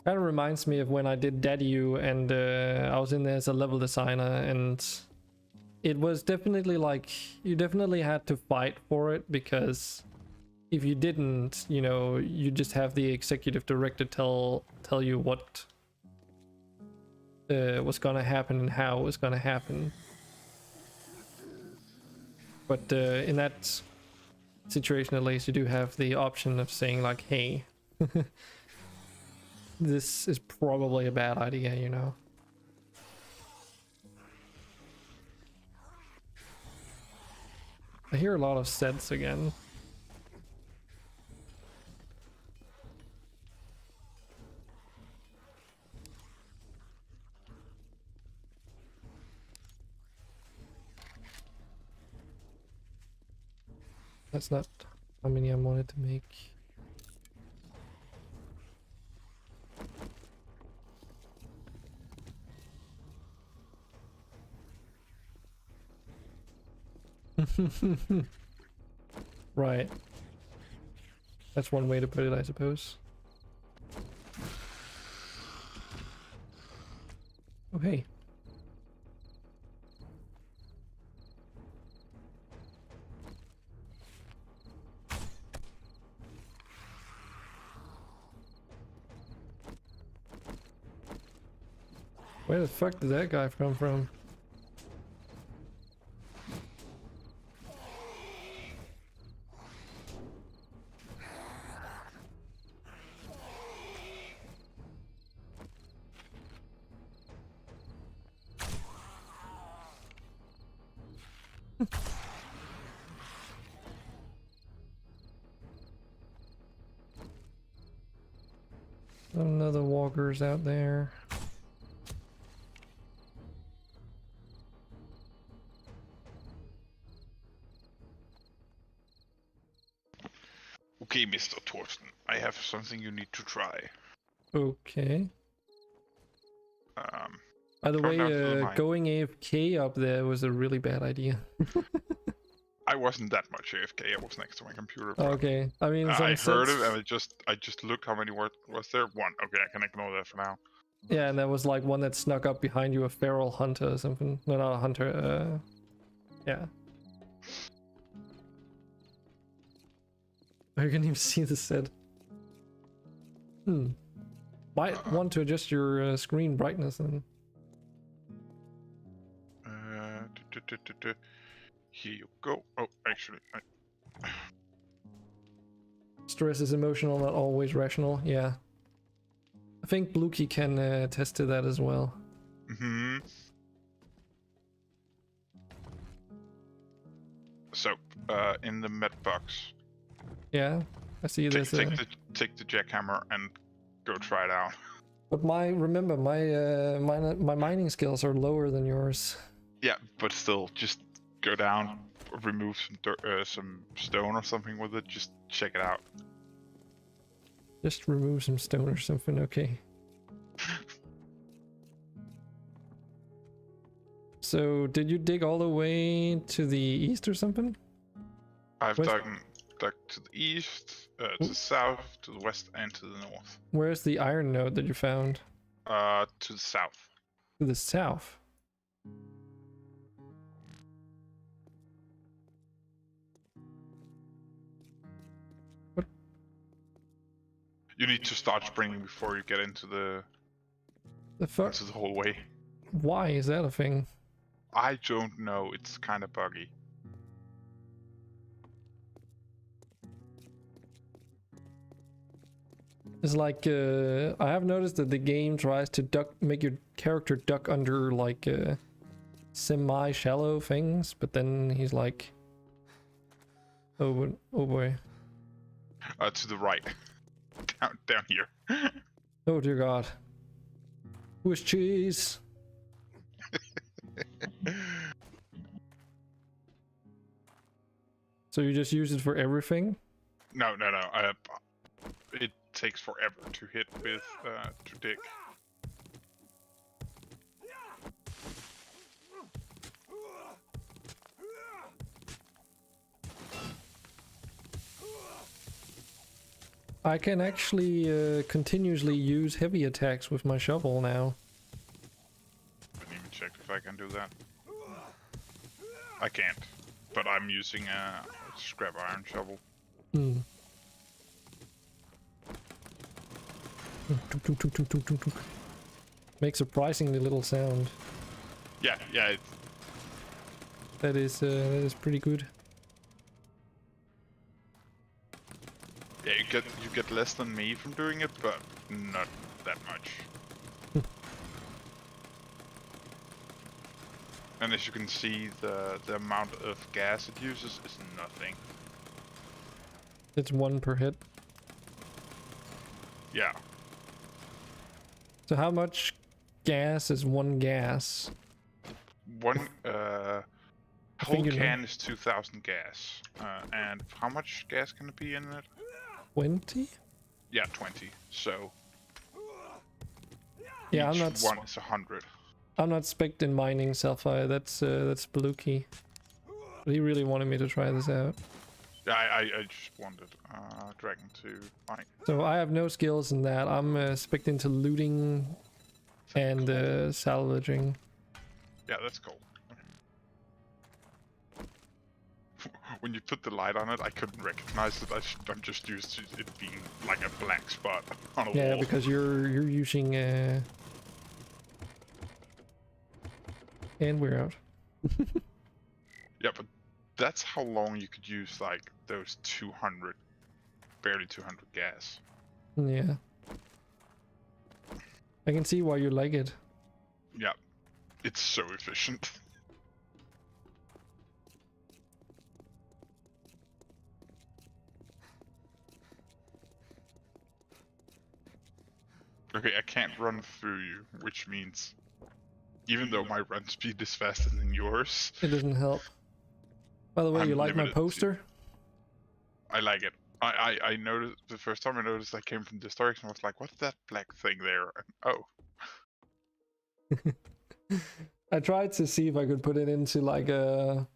[SPEAKER 1] Kind of reminds me of when I did Daddy and I was in there as a level designer, and it was definitely like you definitely had to fight for it, because if you didn't, you know, you just have the executive director tell you what was gonna happen and how it was gonna happen. But in that situation, at least, you do have the option of saying like, hey, this is probably a bad idea, you know. I hear a lot of sets again. That's not how many I wanted to make. Right. That's one way to put it, I suppose. Oh, hey. Where the fuck did that guy come from? Another walkers out there.
[SPEAKER 4] Okay, Mr. Torsten, I have something you need to try.
[SPEAKER 1] Okay.
[SPEAKER 4] Um,
[SPEAKER 1] By the
[SPEAKER 4] Going down to the
[SPEAKER 1] way,
[SPEAKER 4] mine.
[SPEAKER 1] going AFK up there was a really bad idea.
[SPEAKER 4] I wasn't that much AFK. I was next to my computer. but,
[SPEAKER 1] Okay, I mean, some
[SPEAKER 4] I heard
[SPEAKER 1] sets-
[SPEAKER 4] it, and I just looked how many was there. One. Okay, I can ignore that for now.
[SPEAKER 1] Yeah, and there was like one that snuck up behind you, a feral hunter or something. No, not a hunter. Yeah. You can even see the set. Might want to adjust your screen brightness then.
[SPEAKER 4] Here you go. Oh, actually,
[SPEAKER 1] Stress is emotional, not always rational. Yeah. I think Bluekey can attest to that as well.
[SPEAKER 4] So, in the med box,
[SPEAKER 1] Yeah, I see
[SPEAKER 4] take,
[SPEAKER 1] this.
[SPEAKER 4] take the jackhammer and go try it out.
[SPEAKER 1] But remember, my mining skills are lower than yours.
[SPEAKER 4] Yeah, but still, just go down, remove some dirt, some stone or something with it. Just check it out.
[SPEAKER 1] Just remove some stone or something, okay. So, did you dig all the way to the east or something?
[SPEAKER 4] I've
[SPEAKER 1] Where's-
[SPEAKER 4] dug to the east, to the south, to the west, and to the north.
[SPEAKER 1] Where's the iron node that you found?
[SPEAKER 4] To the south.
[SPEAKER 1] To the south. What?
[SPEAKER 4] You need to start sprinting before you get into the
[SPEAKER 1] The fuck?
[SPEAKER 4] hallway.
[SPEAKER 1] Why is that a thing?
[SPEAKER 4] I don't know. It's kind of buggy.
[SPEAKER 1] It's like I have noticed that the game tries to make your character duck under like semi-shallow things, but then he's like, oh boy,
[SPEAKER 4] To the right, down here.
[SPEAKER 1] oh dear God, Swiss cheese. So you just use it for everything?
[SPEAKER 4] No. It takes forever to hit with to dig.
[SPEAKER 1] I can actually continuously use heavy attacks with my shovel now.
[SPEAKER 4] Haven't even checked if I can do that. I can't, but I'm using a scrap iron shovel.
[SPEAKER 1] Hmm. Makes surprisingly little sound.
[SPEAKER 4] Yeah.
[SPEAKER 1] That is pretty good.
[SPEAKER 4] Yeah, you get less than me from doing it, but not that much. And as you can see, the amount of gas it uses is nothing.
[SPEAKER 1] It's 1 per hit.
[SPEAKER 4] Yeah.
[SPEAKER 1] So how much gas is 1 gas?
[SPEAKER 4] One whole
[SPEAKER 1] you know.
[SPEAKER 4] can is 2,000 gas. And how much gas can it be in it?
[SPEAKER 1] 20?
[SPEAKER 4] Yeah, 20. So
[SPEAKER 1] Yeah,
[SPEAKER 4] each
[SPEAKER 1] I'm not.
[SPEAKER 4] one is 100.
[SPEAKER 1] I'm not spec'd in mining Selfie. That's Spelooky. But he really wanted me to try this out.
[SPEAKER 4] Yeah, I just wanted Dragon to find.
[SPEAKER 1] So I have no skills in that. I'm spec'd into looting and salvaging.
[SPEAKER 4] Yeah, that's cool. When you put the light on it, I couldn't recognize it. I'm just used to it being like a black spot on a wall.
[SPEAKER 1] Yeah, because you're using and we're out.
[SPEAKER 4] Yeah, but that's how long you could use like those 200, barely 200 gas.
[SPEAKER 1] Yeah. I can see why you like it.
[SPEAKER 4] Yeah, it's so efficient. Okay, I can't run through you, which means even though my run speed is faster than yours,
[SPEAKER 1] It doesn't help. By the way,
[SPEAKER 4] I'm
[SPEAKER 1] you like my
[SPEAKER 4] limited to-
[SPEAKER 1] poster?
[SPEAKER 4] I like it. I noticed the first time I noticed I came from this direction, I was like, what's that black thing there? And, oh,
[SPEAKER 1] I tried to see if I could put it into like a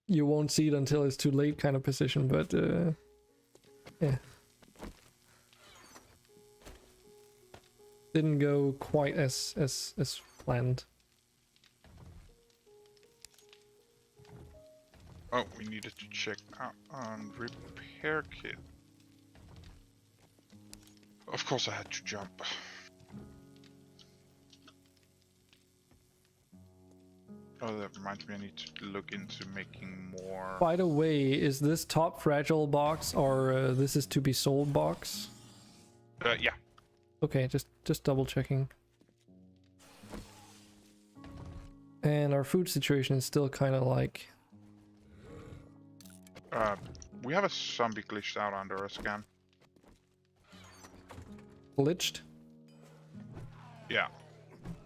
[SPEAKER 1] you won't see it until it's too late kind of position, but yeah. Didn't go quite as planned.
[SPEAKER 4] oh, we needed to check out on repair kit. Of course I had to jump. Oh, that reminds me, I need to look into making more.
[SPEAKER 1] By the way, is this top fragile box or this is to be sold box?
[SPEAKER 4] Yeah.
[SPEAKER 1] Okay, just double checking. And our food situation is still kind of like
[SPEAKER 4] We have a zombie glitched out under us again.
[SPEAKER 1] glitched.
[SPEAKER 4] Yeah.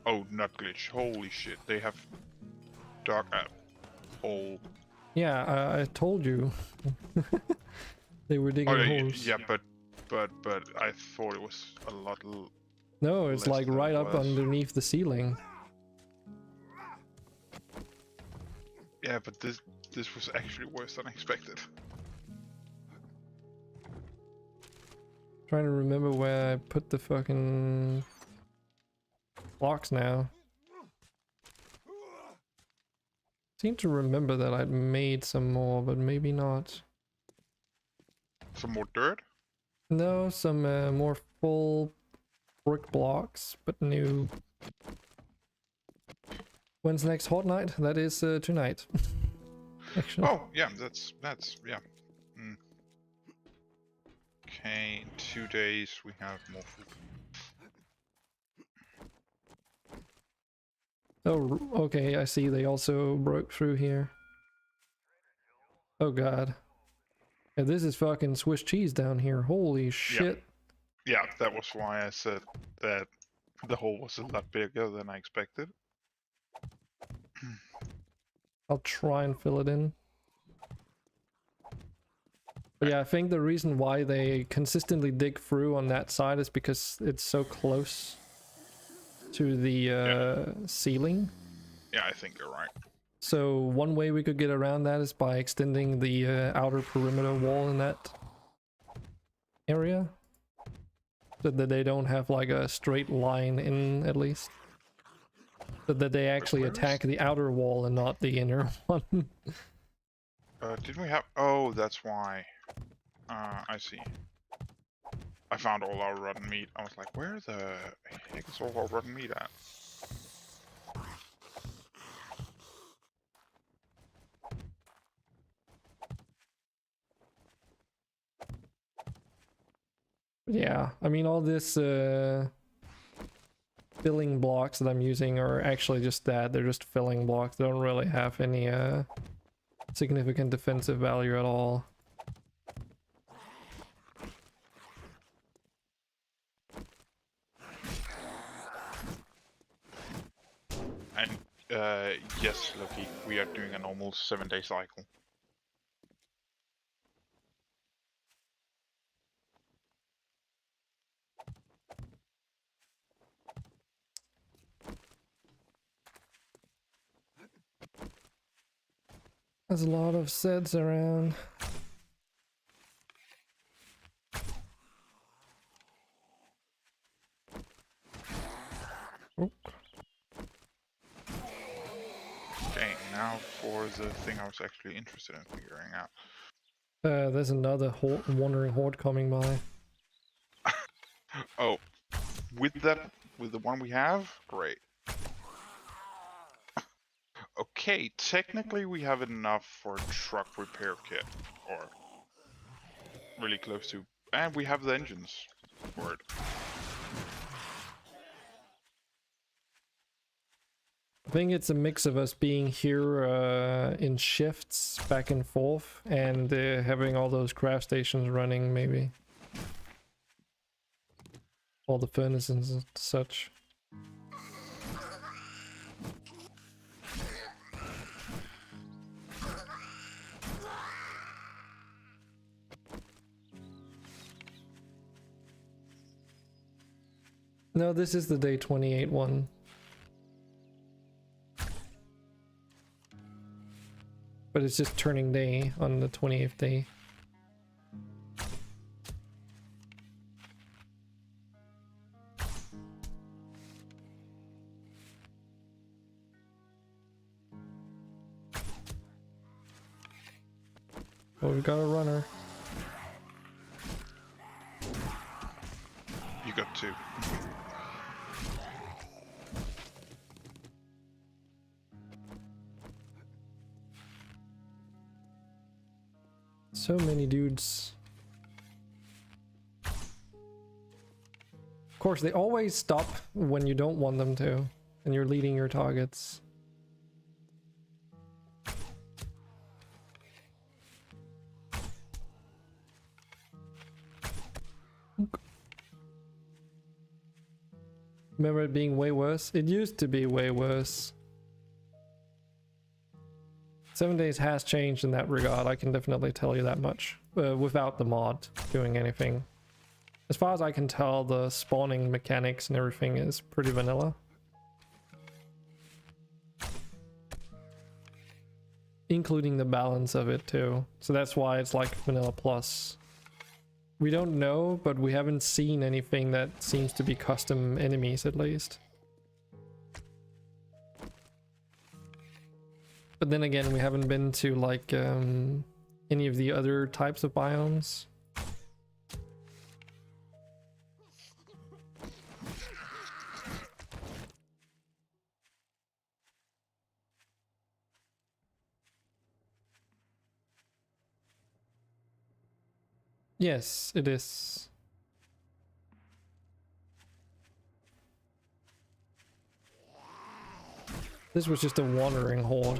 [SPEAKER 4] Oh, not glitch. Holy shit. They have dug a hole.
[SPEAKER 1] Yeah, I told you. They were digging holes.
[SPEAKER 4] yeah, but I thought it was a lot.
[SPEAKER 1] No, it's
[SPEAKER 4] less
[SPEAKER 1] like
[SPEAKER 4] than
[SPEAKER 1] right
[SPEAKER 4] it
[SPEAKER 1] up
[SPEAKER 4] was.
[SPEAKER 1] underneath the ceiling.
[SPEAKER 4] Yeah, but this was actually worse than expected.
[SPEAKER 1] Trying to remember where I put the fucking blocks now. Seem to remember that I'd made some more, but maybe not.
[SPEAKER 4] Some more dirt?
[SPEAKER 1] No, some more full brick blocks, but new. When's the next hot night? That is tonight. Actually.
[SPEAKER 4] Oh, yeah, that's yeah. Mm. Okay, in 2 days we have more food.
[SPEAKER 1] Oh, okay, I see they also broke through here. Oh god. Yeah, this is fucking Swiss cheese down here. Holy shit.
[SPEAKER 4] Yeah, that was why I said that the hole was a lot bigger than I expected.
[SPEAKER 1] I'll try and fill it in. But yeah, I think the reason why they consistently dig through on that side is because it's so close to the ceiling.
[SPEAKER 4] Yeah, I think you're right.
[SPEAKER 1] So one way we could get around that is by extending the outer perimeter wall in that area. So that they don't have like a straight line in, at least. So that they actually attack the outer wall and not the inner one.
[SPEAKER 4] Didn't we have... Oh, that's why. I see. I found all our rotten meat. I was like, where the heck is all our rotten meat at?
[SPEAKER 1] Yeah, I mean all this filling blocks that I'm using are actually just that. They're just filling blocks. They don't really have any significant defensive value at all.
[SPEAKER 4] And yes, Loki, we are doing a normal 7-day cycle.
[SPEAKER 1] There's a lot of sets around. Oh.
[SPEAKER 4] Okay, now for the thing I was actually interested in figuring out.
[SPEAKER 1] There's another wandering horde coming by.
[SPEAKER 4] Oh, with the one we have, great. Okay, technically we have enough for a truck repair kit, or really close to, and we have the engines for it.
[SPEAKER 1] I think it's a mix of us being here in shifts back and forth and having all those craft stations running, maybe. All the furnaces and such. No, this is the day 28 one. But it's just turning day on the 28th day. Oh, we've got a runner.
[SPEAKER 4] You got 2.
[SPEAKER 1] So many dudes. Of course, they always stop when you don't want them to, and you're leading your targets. Remember it being way worse? It used to be way worse. 7 days has changed in that regard, I can definitely tell you that much. Without the mod doing anything. As far as I can tell, the spawning mechanics and everything is pretty vanilla. Including the balance of it too. So that's why it's like vanilla plus. We don't know, but we haven't seen anything that seems to be custom enemies at least. But then again, we haven't been to like any of the other types of biomes. Yes, it is. This was just a wandering horde.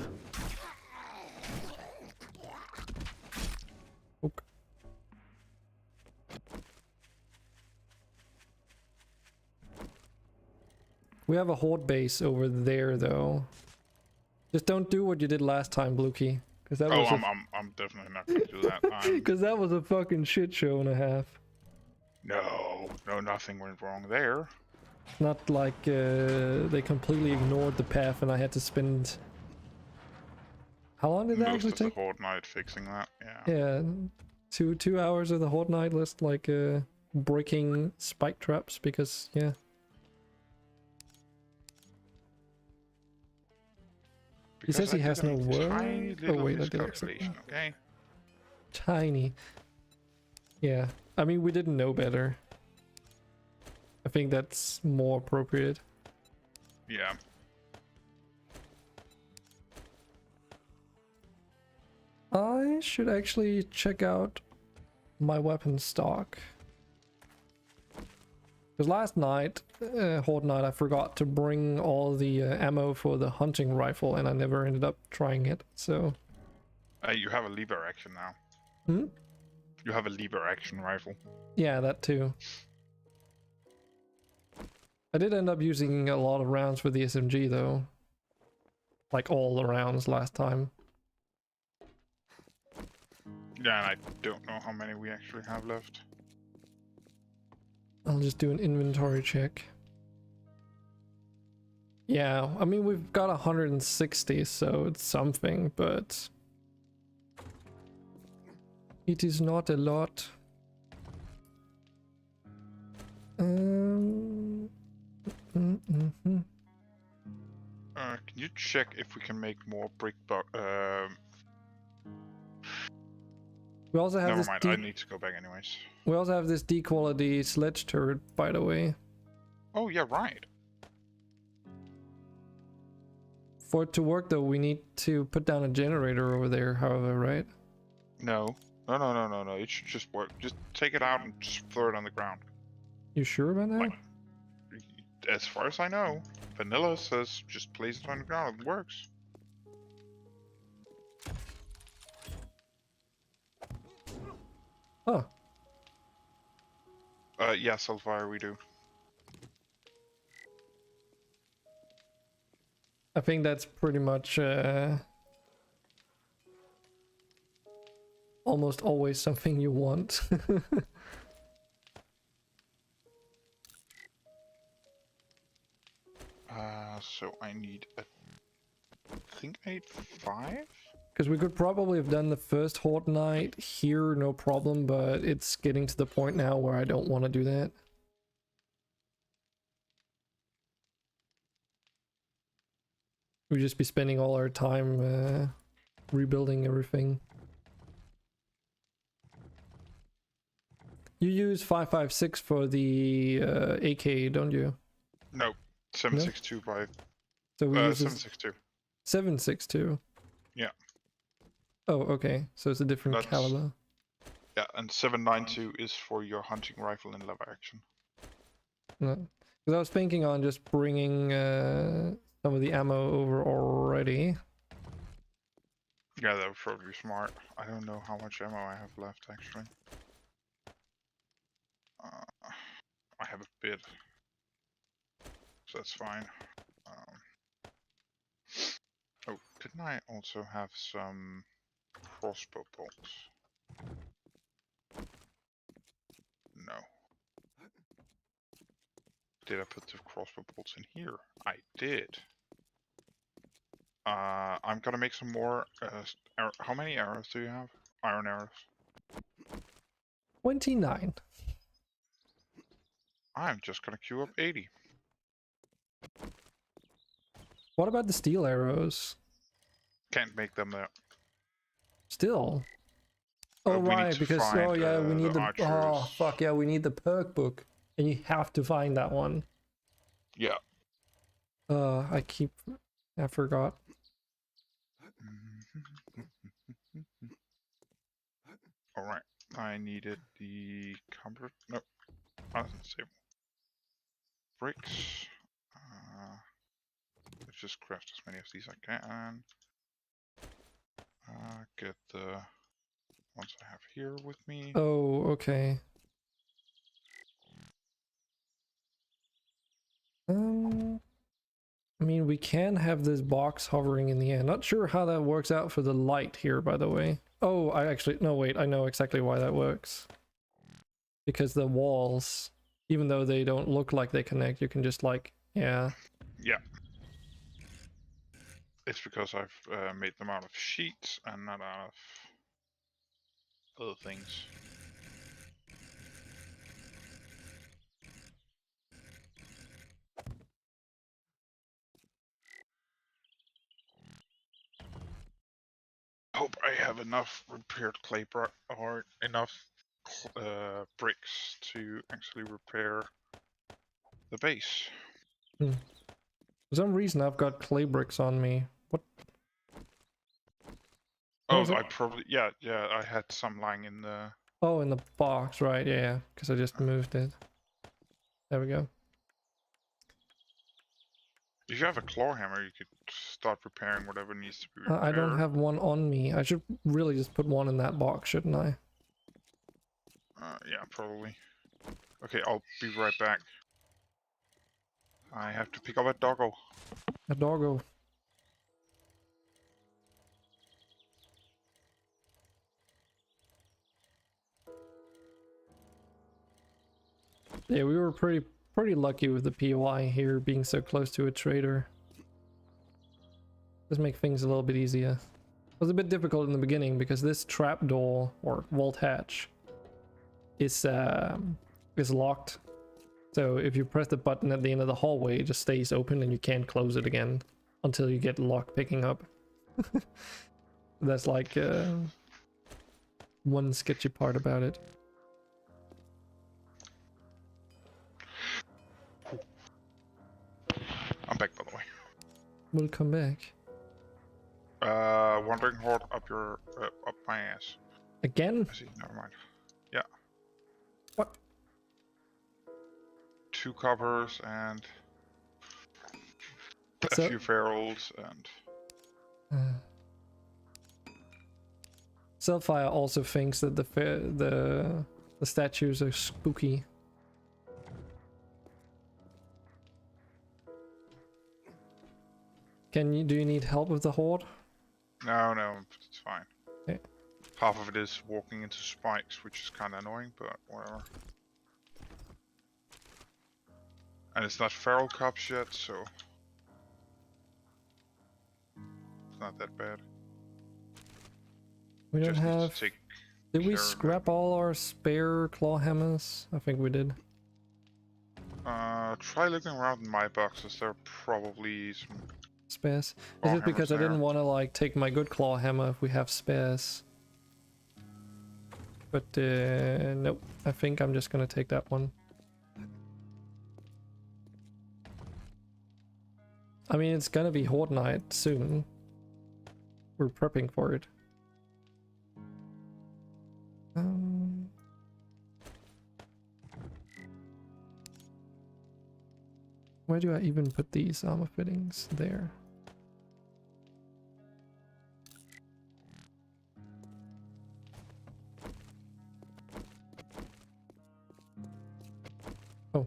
[SPEAKER 1] Okay. We have a horde base over there, though. Just don't do what you did last time, Bluekey, because that was
[SPEAKER 4] I'm definitely not gonna do that.
[SPEAKER 1] because that was a fucking shit show and a half.
[SPEAKER 4] No, nothing went wrong there.
[SPEAKER 1] Not like they completely ignored the path and I had to spend. How long did that
[SPEAKER 4] Most
[SPEAKER 1] actually
[SPEAKER 4] of the
[SPEAKER 1] take?
[SPEAKER 4] Horde Night fixing that. Yeah.
[SPEAKER 1] Yeah, two hours of the horde night list, like breaking spike traps because yeah. He says he has no word. Oh wait, I did accept that.
[SPEAKER 4] Okay.
[SPEAKER 1] Tiny. Yeah, I mean we didn't know better. I think that's more appropriate.
[SPEAKER 4] Yeah.
[SPEAKER 1] I should actually check out my weapon stock. Because last night, Horde Night, I forgot to bring all the ammo for the hunting rifle and I never ended up trying it, so...
[SPEAKER 4] You have a lever action now.
[SPEAKER 1] Hmm?
[SPEAKER 4] You have a lever action rifle.
[SPEAKER 1] Yeah, that too. I did end up using a lot of rounds for the SMG though. Like all the rounds last time.
[SPEAKER 4] Yeah, and I don't know how many we actually have left.
[SPEAKER 1] I'll just do an inventory check. Yeah, I mean we've got 160, so it's something, but... it is not a lot.
[SPEAKER 4] Can you check if we can make more
[SPEAKER 1] We also have
[SPEAKER 4] Never
[SPEAKER 1] this
[SPEAKER 4] mind, I need to go back anyways.
[SPEAKER 1] we also have this D quality sledge turret, by the way.
[SPEAKER 4] Oh yeah, right.
[SPEAKER 1] For it to work though, we need to put down a generator over there, however, right?
[SPEAKER 4] No. No. It should just work. Just take it out and just throw it on the ground.
[SPEAKER 1] You sure about that?
[SPEAKER 4] Like, as far as I know, Vanilla says just place it on the ground. It works.
[SPEAKER 1] Huh.
[SPEAKER 4] Yeah, Sulfire, we do.
[SPEAKER 1] I think that's pretty much almost always something you want.
[SPEAKER 4] So I need I think I need 5?
[SPEAKER 1] Because we could probably have done the first Horde Night here, no problem, but it's getting to the point now where I don't want to do that. We'd just be spending all our time rebuilding everything. You use 5.56 for the AK, don't you?
[SPEAKER 4] No, 7.62 by
[SPEAKER 1] So we use
[SPEAKER 4] 7.62.
[SPEAKER 1] 7.62.
[SPEAKER 4] Yeah.
[SPEAKER 1] Oh, okay. So it's a different
[SPEAKER 4] That's-
[SPEAKER 1] caliber.
[SPEAKER 4] Yeah, and 7.92 is for your hunting rifle and lever action.
[SPEAKER 1] No. Because I was thinking on just bringing some of the ammo over already.
[SPEAKER 4] Yeah, that would probably be smart. I don't know how much ammo I have left actually. I have a bit, so that's fine. Oh, didn't I also have some crossbow bolts? No. Did I put the crossbow bolts in here? I did. I'm gonna make some more. How many arrows do you have? Iron arrows.
[SPEAKER 1] 29.
[SPEAKER 4] I'm just gonna queue up 80.
[SPEAKER 1] What about the steel arrows?
[SPEAKER 4] Can't make them there.
[SPEAKER 1] Still. Oh
[SPEAKER 4] We need
[SPEAKER 1] right,
[SPEAKER 4] to
[SPEAKER 1] because
[SPEAKER 4] find,
[SPEAKER 1] oh yeah, we need
[SPEAKER 4] the
[SPEAKER 1] the oh
[SPEAKER 4] archers.
[SPEAKER 1] fuck yeah, we need the perk book, and you have to find that one.
[SPEAKER 4] Yeah.
[SPEAKER 1] I forgot.
[SPEAKER 4] Alright, I needed the comfort. No, that's the same. Bricks. Let's just craft as many of these I can. Get the ones I have here with me.
[SPEAKER 1] Oh, okay. I mean, we can have this box hovering in the air. Not sure how that works out for the light here, by the way. Oh, I actually... No, wait, I know exactly why that works. Because the walls, even though they don't look like they connect, you can just like... Yeah.
[SPEAKER 4] Yeah. It's because I've made them out of sheets and not out of other things. Hope I have enough repaired clay or enough bricks to actually repair the base.
[SPEAKER 1] For some reason, I've got clay bricks on me. What?
[SPEAKER 4] Oh,
[SPEAKER 1] was it?
[SPEAKER 4] I probably yeah, I had some lying in the.
[SPEAKER 1] Oh, in the box, right? Yeah, because I just moved it. There we go.
[SPEAKER 4] If you have a claw hammer, you could start repairing whatever needs to be repaired.
[SPEAKER 1] I don't have one on me. I should really just put one in that box, shouldn't I?
[SPEAKER 4] Yeah, probably. Okay, I'll be right back. I have to pick up a doggo.
[SPEAKER 1] A doggo. Yeah, we were pretty lucky with the POI here being so close to a trader. Does make things a little bit easier. It was a bit difficult in the beginning because this trapdoor or vault hatch is locked. So if you press the button at the end of the hallway, it just stays open and you can't close it again until you get lock picking up. That's like one sketchy part about it.
[SPEAKER 4] I'm back, by the way.
[SPEAKER 1] We'll come back.
[SPEAKER 4] Wandering horde up up my ass.
[SPEAKER 1] Again?
[SPEAKER 4] I see. Never mind. Yeah.
[SPEAKER 1] What?
[SPEAKER 4] 2 coppers and a few ferals and.
[SPEAKER 1] Selfire also thinks that the statues are spooky. Do you need help with the horde?
[SPEAKER 4] No, it's fine.
[SPEAKER 1] Okay.
[SPEAKER 4] Half of it is walking into spikes, which is kind of annoying, but whatever. And it's not feral cops yet, so it's not that bad.
[SPEAKER 1] We don't
[SPEAKER 4] Just need to
[SPEAKER 1] have...
[SPEAKER 4] take
[SPEAKER 1] Did we
[SPEAKER 4] care of
[SPEAKER 1] scrap all our spare claw hammers? I think we did.
[SPEAKER 4] Try looking around in my boxes. There are probably some
[SPEAKER 1] Spares.
[SPEAKER 4] claw
[SPEAKER 1] Is it because I
[SPEAKER 4] hammers
[SPEAKER 1] didn't
[SPEAKER 4] there.
[SPEAKER 1] want to like take my good claw hammer if we have spares? But nope. I think I'm just gonna take that one. I mean, it's gonna be Horde Night soon. We're prepping for it. Where do I even put these armor fittings? There. Oh.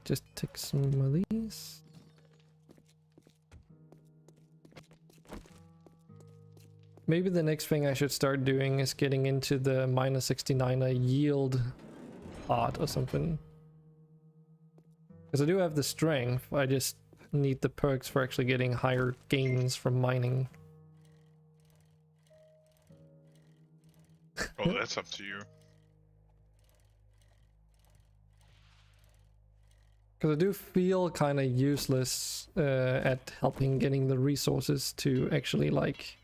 [SPEAKER 1] Just take some of these. Maybe the next thing I should start doing is getting into the -69er yield part or something. Because I do have the strength, I just need the perks for actually getting higher gains from mining.
[SPEAKER 4] Oh, that's up to you.
[SPEAKER 1] Because I do feel kind of useless at helping getting the resources to actually like...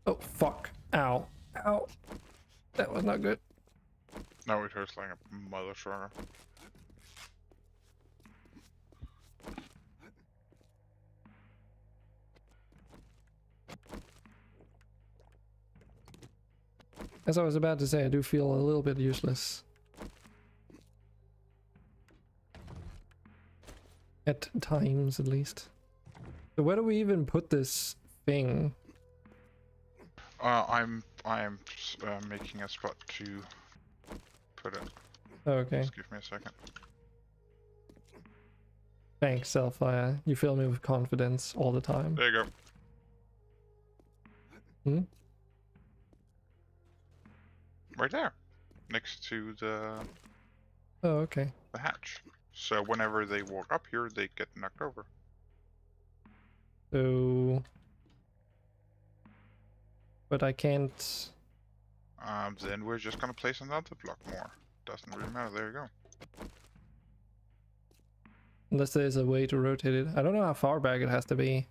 [SPEAKER 1] Oh, fuck. Ow. Ow. That was not good.
[SPEAKER 4] Now it hurts like a mother trucker.
[SPEAKER 1] As I was about to say, I do feel a little bit useless. At times, at least. So where do we even put this thing?
[SPEAKER 4] I'm making a spot to put it.
[SPEAKER 1] Okay.
[SPEAKER 4] Just give me a second.
[SPEAKER 1] Thanks, Selfire. You fill me with confidence all the time.
[SPEAKER 4] There you go.
[SPEAKER 1] Hmm?
[SPEAKER 4] Right there, next to the
[SPEAKER 1] Oh, okay.
[SPEAKER 4] hatch. So whenever they walk up here, they get knocked over.
[SPEAKER 1] So... But I can't...
[SPEAKER 4] Then we're just gonna place another block more. Doesn't really matter. There you go.
[SPEAKER 1] Unless there's a way to rotate it. I don't know how far back it has to be.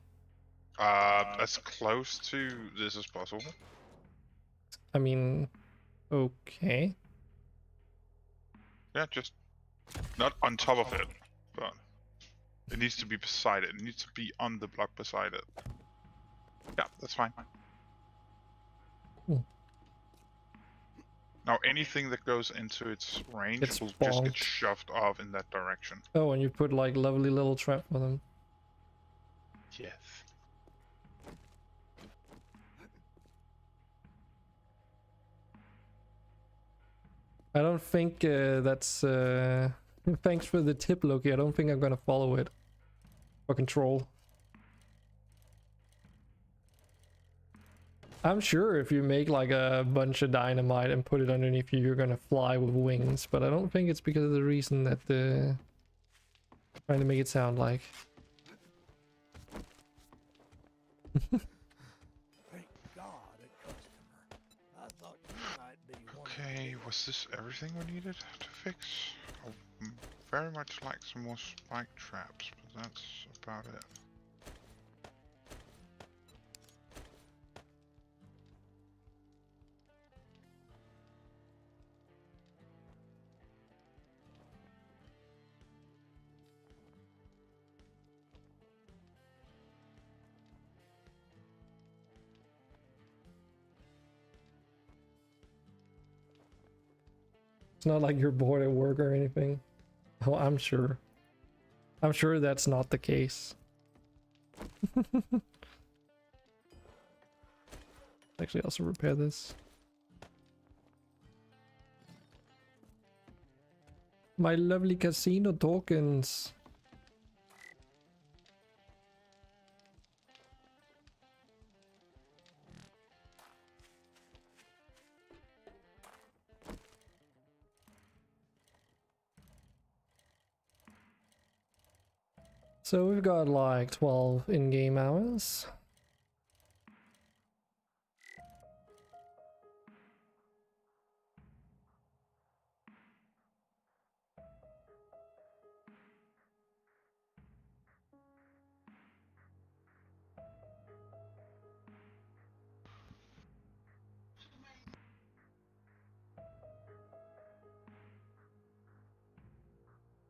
[SPEAKER 4] As close to this as possible.
[SPEAKER 1] I mean... Okay.
[SPEAKER 4] Yeah, just not on top of it, but it needs to be beside it. It needs to be on the block beside it. Yeah, that's fine.
[SPEAKER 1] Hmm.
[SPEAKER 4] Now anything that goes into its range
[SPEAKER 1] It's
[SPEAKER 4] will just get
[SPEAKER 1] bonked.
[SPEAKER 4] shoved off in that direction.
[SPEAKER 1] Oh, and you put like lovely little trap for them.
[SPEAKER 4] Yes.
[SPEAKER 1] I don't think that's... Thanks for the tip, Loki. I don't think I'm gonna follow it. For control. I'm sure if you make like a bunch of dynamite and put it underneath you, you're gonna fly with wings. But I don't think it's because of the reason that trying to make it sound like.
[SPEAKER 5] Thank God, a customer. I thought you might be one of
[SPEAKER 4] Okay, was this everything we needed to fix? I would very much like some more spike traps, but that's about it.
[SPEAKER 1] It's not like you're bored at work or anything. Oh, I'm sure. I'm sure that's not the case. Actually, also repair this. My lovely casino tokens. So we've got like 12 in-game hours.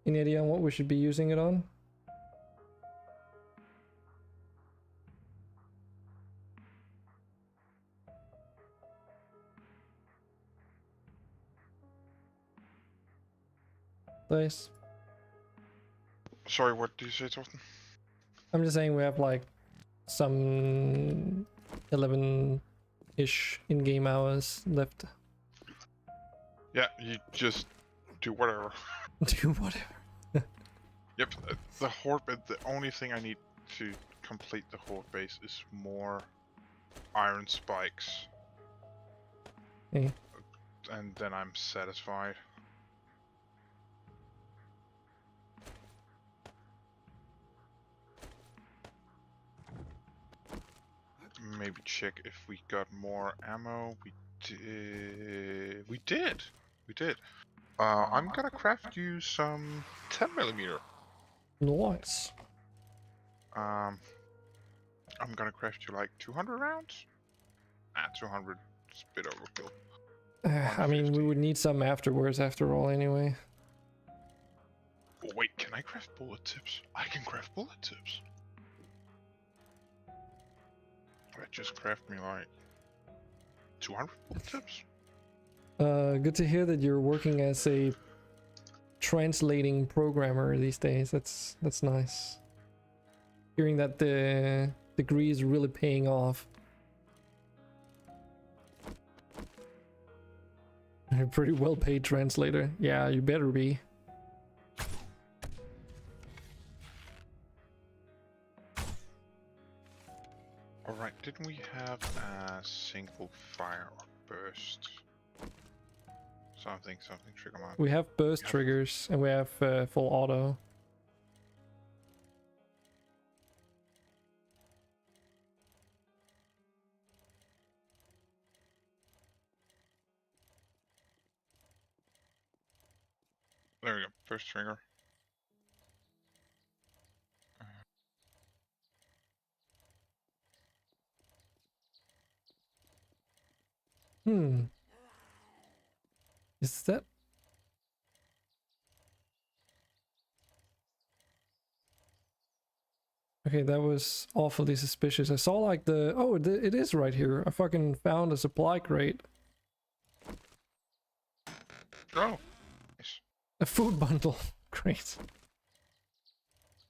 [SPEAKER 1] Any idea on what we should be using it on? Nice.
[SPEAKER 4] Sorry, what do you say, Torsten?
[SPEAKER 1] I'm just saying we have like some 11-ish in-game hours left.
[SPEAKER 4] Yeah, you just do whatever.
[SPEAKER 1] Do whatever.
[SPEAKER 4] Yep, the horde, the only thing I need to complete the horde base is more iron spikes.
[SPEAKER 1] Okay.
[SPEAKER 4] And then I'm satisfied. Maybe check if we got more ammo. We did. We did. I'm gonna craft you some 10mm.
[SPEAKER 1] Nice.
[SPEAKER 4] I'm gonna craft you like 200 rounds. 200 is a bit overkill.
[SPEAKER 1] I mean, we
[SPEAKER 4] 150.
[SPEAKER 1] would need some afterwards after all anyway.
[SPEAKER 4] Oh, wait, can I craft bullet tips? I can craft bullet tips. That just craft me like 200 bullet tips.
[SPEAKER 1] Good to hear that you're working as a translating programmer these days. That's nice. Hearing that the degree is really paying off. You're a pretty well paid translator. Yeah, you better be.
[SPEAKER 4] Alright, didn't we have a single fire or burst? Something trigger mark.
[SPEAKER 1] We have burst triggers and we have full auto.
[SPEAKER 4] There we go, first trigger.
[SPEAKER 1] Is that? Okay, that was awfully suspicious. I saw like the... Oh, it is right here. I fucking found a supply crate.
[SPEAKER 4] Oh! Nice.
[SPEAKER 1] A food bundle. Great.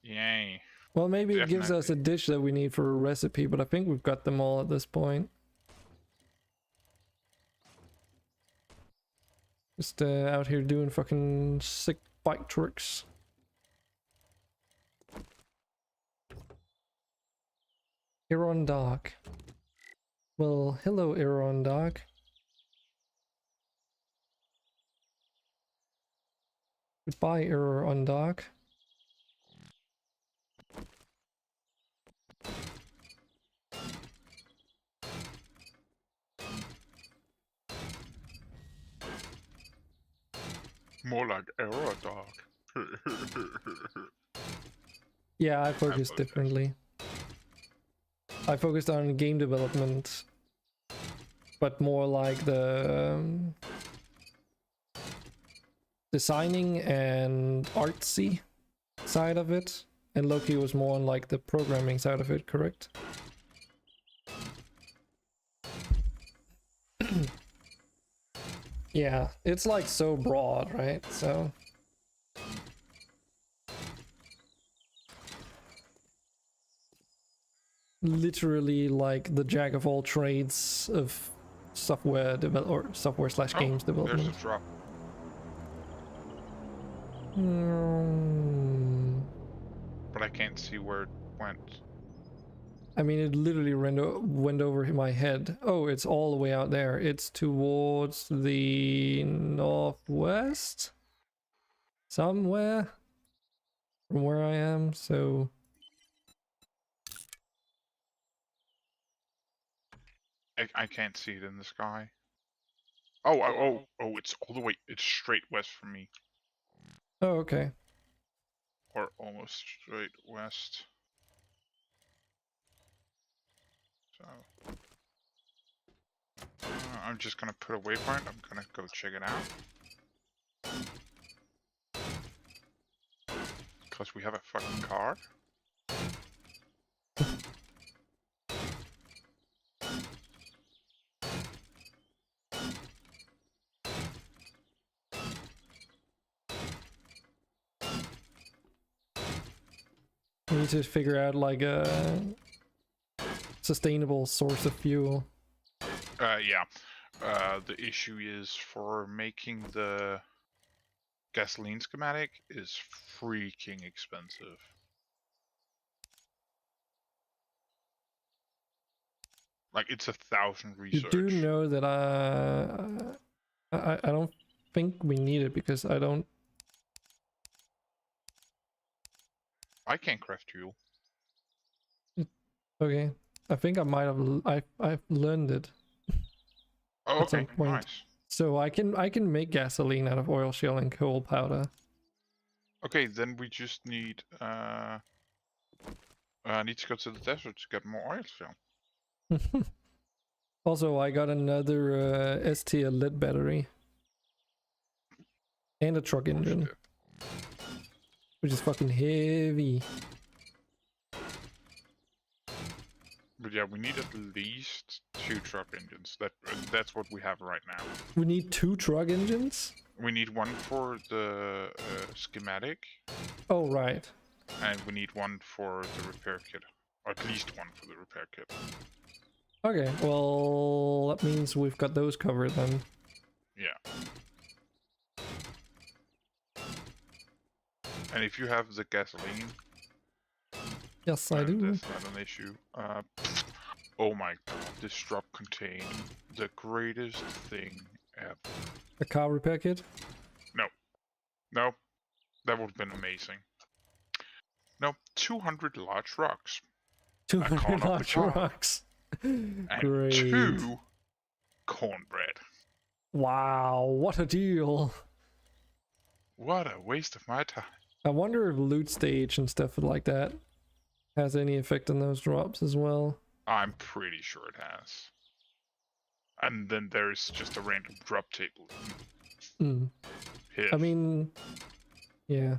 [SPEAKER 4] Yay.
[SPEAKER 1] Well, maybe it gives us a
[SPEAKER 4] Definitely.
[SPEAKER 1] dish that we need for a recipe, but I think we've got them all at this point. Just out here doing fucking sick bike tricks. Iron Dock. Well, hello, Iron Dock. Goodbye, Iron Dock.
[SPEAKER 4] More like error dog.
[SPEAKER 1] Yeah, I focused
[SPEAKER 4] apologize.
[SPEAKER 1] differently. I focused on game development, but more like the designing and artsy side of it, and Loki was more on like the programming side of it, correct? Yeah, it's like so broad, right? So literally like the jack of all trades of software develop or software slash games
[SPEAKER 4] There's
[SPEAKER 1] development.
[SPEAKER 4] a drop. But I can't see where it went.
[SPEAKER 1] I mean, it literally went over my head. Oh, it's all the way out there. It's towards the northwest? Somewhere? From where I am, so...
[SPEAKER 4] I can't see it in the sky. Oh, it's all the way, it's straight west from me.
[SPEAKER 1] Oh, okay.
[SPEAKER 4] Or almost straight west. So... I'm just gonna put a waypoint, I'm gonna go check it out. Because we have a fucking car.
[SPEAKER 1] We need to figure out like a sustainable source of fuel.
[SPEAKER 4] Yeah. The issue is for making the gasoline schematic is freaking expensive. Like it's 1,000 research.
[SPEAKER 1] You do know that I don't think we need it because I don't...
[SPEAKER 4] I can't craft fuel.
[SPEAKER 1] Okay, I think I might have I've learned it.
[SPEAKER 4] Oh,
[SPEAKER 1] At some
[SPEAKER 4] okay,
[SPEAKER 1] point.
[SPEAKER 4] nice.
[SPEAKER 1] So I can make gasoline out of oil shale and coal powder.
[SPEAKER 4] Okay, then we just need to go to the desert to get more oil shale.
[SPEAKER 1] Also, I got another S tier lead battery and a truck engine, which is fucking heavy.
[SPEAKER 4] But yeah, we need at least 2 truck engines. That's what we have right now.
[SPEAKER 1] We need 2 truck engines?
[SPEAKER 4] We need one for the schematic,
[SPEAKER 1] Oh, right.
[SPEAKER 4] and we need one for the repair kit. Or at least one for the repair kit.
[SPEAKER 1] Okay, well, that means we've got those covered then.
[SPEAKER 4] Yeah. And if you have the gasoline,
[SPEAKER 1] Yes, I do.
[SPEAKER 4] that's not an issue. Oh my god, this drop contained the greatest thing ever.
[SPEAKER 1] A car repair kit?
[SPEAKER 4] No, that would have been amazing. No, 200 large rocks.
[SPEAKER 1] 200
[SPEAKER 4] corn off the
[SPEAKER 1] large
[SPEAKER 4] car.
[SPEAKER 1] rocks.
[SPEAKER 4] And
[SPEAKER 1] Great.
[SPEAKER 4] 2 cornbread.
[SPEAKER 1] Wow, what a deal.
[SPEAKER 4] What a waste of my time.
[SPEAKER 1] I wonder if loot stage and stuff like that has any effect on those drops as well.
[SPEAKER 4] I'm pretty sure it has. And then there's just a random drop table.
[SPEAKER 1] Mm.
[SPEAKER 4] Here.
[SPEAKER 1] I mean, yeah.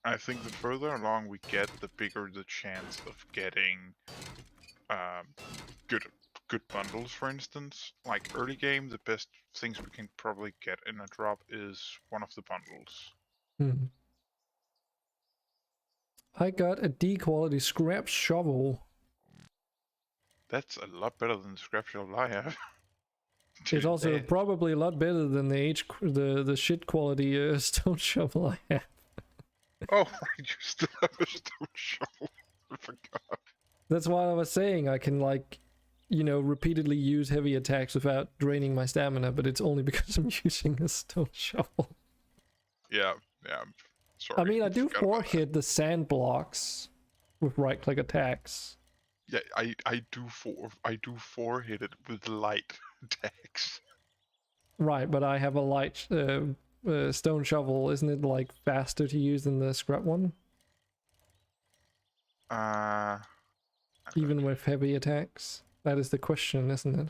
[SPEAKER 4] I think the further along we get, the bigger the chance of getting good bundles, for instance. Like early game, the best things we can probably get in a drop is one of the bundles.
[SPEAKER 1] Hmm. I got a D quality scrap shovel.
[SPEAKER 4] That's a lot better than the scrap shovel I have.
[SPEAKER 1] It's also
[SPEAKER 4] Dude,
[SPEAKER 1] probably a lot better than the shit quality stone shovel I have.
[SPEAKER 4] oh, you still have a stone shovel. I forgot.
[SPEAKER 1] That's why I was saying I can, like, you know, repeatedly use heavy attacks without draining my stamina, but it's only because I'm using a stone shovel.
[SPEAKER 4] Yeah, I'm sorry.
[SPEAKER 1] I mean, I do
[SPEAKER 4] forgot about that.
[SPEAKER 1] 4-hit the sand blocks with right-click attacks.
[SPEAKER 4] Yeah, I do 4-hit it with light attacks.
[SPEAKER 1] Right, but I have a light stone shovel. Isn't it, like, faster to use than the scrap one? Even with heavy attacks? That is the question, isn't it?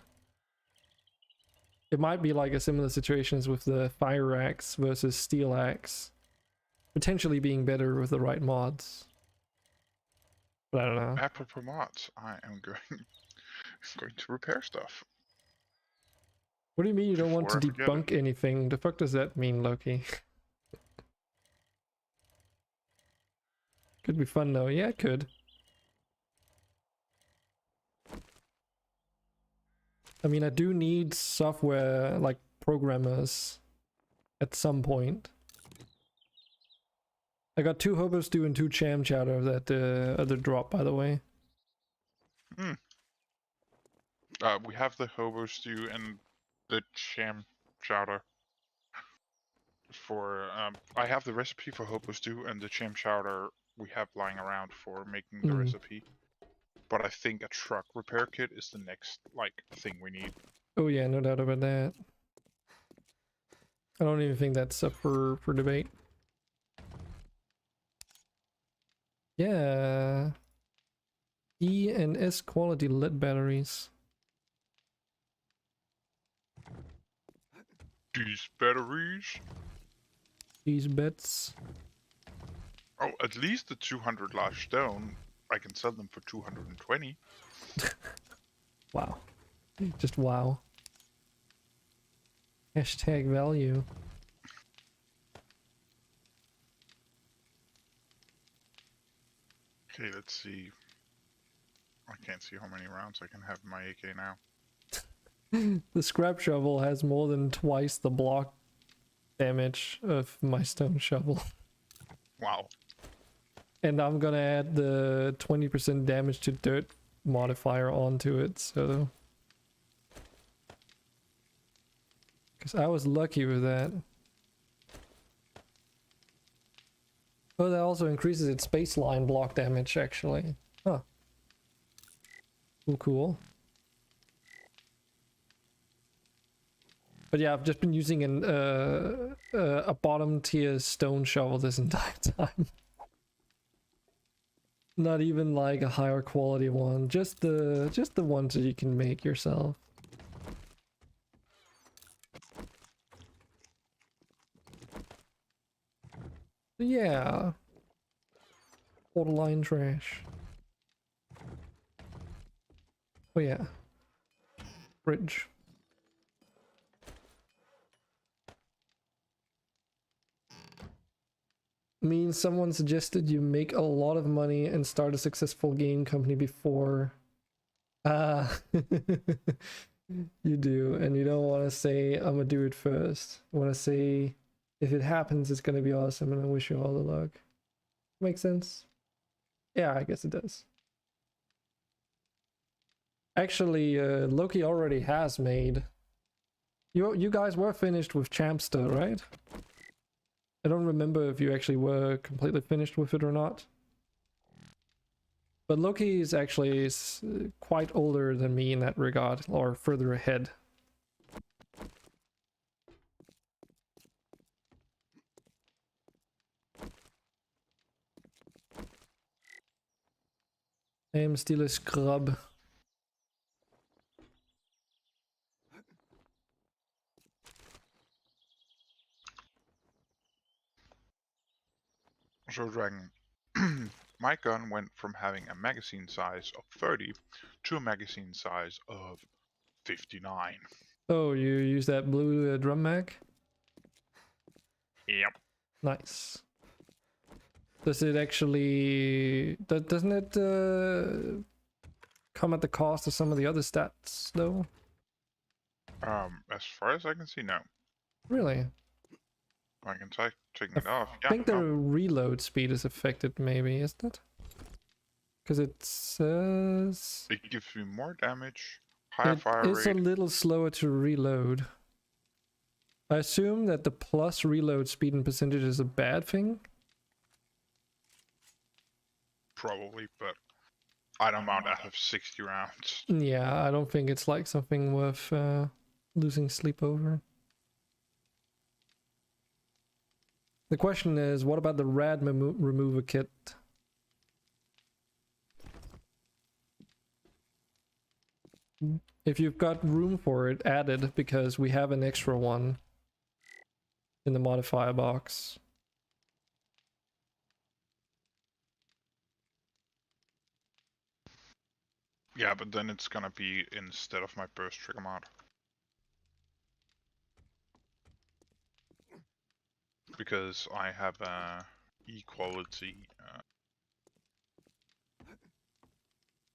[SPEAKER 1] It might be like a similar situation as with the fire axe versus steel axe. Potentially being better with the right mods. But I don't know.
[SPEAKER 4] Apropos mods, I am going to repair stuff.
[SPEAKER 1] What do you mean you don't want to
[SPEAKER 4] Before I forget
[SPEAKER 1] debunk anything? The fuck does that mean, Loki? Could be fun though. Yeah, it could. I mean, I do need software, like programmers, at some point. I got 2 hobo stew and 2 cham chowder that other drop, by the way.
[SPEAKER 4] We have the hobo stew and the cham chowder. For I have the recipe for hobo stew and the cham chowder we have lying around for making the recipe. But I think a truck repair kit is the next thing we need.
[SPEAKER 1] Oh yeah, no doubt about that. I don't even think that's up for debate. Yeah. E and S quality lead batteries.
[SPEAKER 4] These batteries.
[SPEAKER 1] These bets.
[SPEAKER 4] Oh, at least the 200 large stone. I can sell them for 220.
[SPEAKER 1] Wow. Just wow. Hashtag value.
[SPEAKER 4] Okay, let's see. I can't see how many rounds I can have in my AK now.
[SPEAKER 1] The scrap shovel has more than twice the block damage of my stone shovel.
[SPEAKER 4] Wow.
[SPEAKER 1] And I'm gonna add the 20% damage to dirt modifier onto it, so... Because I was lucky with that. Oh, that also increases its baseline block damage, actually. Huh. Cool. But yeah, I've just been using a bottom tier stone shovel this entire time. Not even like a higher quality one, just the ones that you can make yourself. Yeah. Borderline trash. Oh yeah. Bridge. Means someone suggested you make a lot of money and start a successful game company before. Ah. You do, and you don't want to say I'm gonna do it first. You want to say if it happens it's gonna be awesome and I wish you all the luck. Makes sense? Yeah, I guess it does. Actually, Loki already has made. You guys were finished with Champster, right? I don't remember if you actually were completely finished with it or not. But Loki is actually quite older than me in that regard, or further ahead. I am still a scrub.
[SPEAKER 4] So Dragon, my gun went from having a magazine size of 30 to a magazine size of 59.
[SPEAKER 1] Oh, you use that blue drum mag?
[SPEAKER 4] Yep.
[SPEAKER 1] Nice. Does it actually... doesn't it come at the cost of some of the other stats, though?
[SPEAKER 4] As far as I can see, no.
[SPEAKER 1] Really?
[SPEAKER 4] I can try taking it off.
[SPEAKER 1] I think the reload speed is affected, maybe, isn't it? Because it says...
[SPEAKER 4] It gives me more damage, higher
[SPEAKER 1] it
[SPEAKER 4] fire
[SPEAKER 1] is
[SPEAKER 4] rate.
[SPEAKER 1] a little slower to reload. I assume that the plus reload speed and percentage is a bad thing?
[SPEAKER 4] Probably, but I don't mind. I have 60 rounds.
[SPEAKER 1] Yeah, I don't think it's like something worth losing sleep over. The question is, what about the rad remover kit? If you've got room for it, add it, because we have an extra one in the modifier box.
[SPEAKER 4] Yeah, but then it's gonna be instead of my burst trigger mod. Because I have a equality.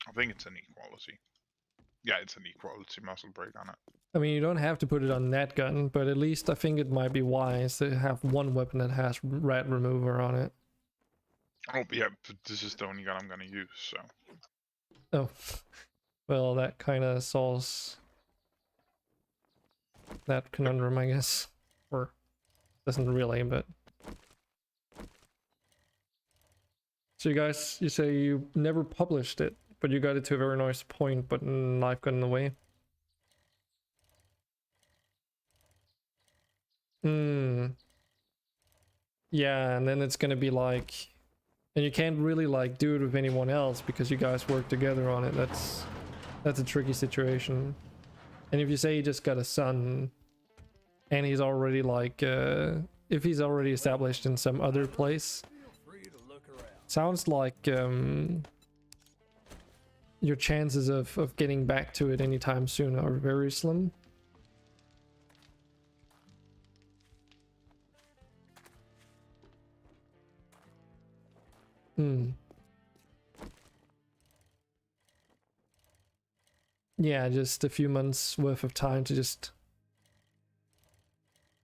[SPEAKER 4] I think it's an equality. Yeah, it's an equality muzzle brake on it.
[SPEAKER 1] I mean, you don't have to put it on that gun, but at least I think it might be wise to have one weapon that has rad remover on it.
[SPEAKER 4] Oh, yeah, but this is the only gun I'm gonna use, so.
[SPEAKER 1] Oh, well, that kind of solves that conundrum, I guess. Or doesn't really, but... So you guys, you say you never published it, but you got it to a very nice point, but life got in the way. Yeah, and then it's gonna be like... And you can't really like do it with anyone else because you guys work together on it. That's a tricky situation. And if you say you just got a son and he's already like if he's already established in some other place, sounds like your chances of getting back to it anytime soon are very slim. Yeah, just a few months worth of time to just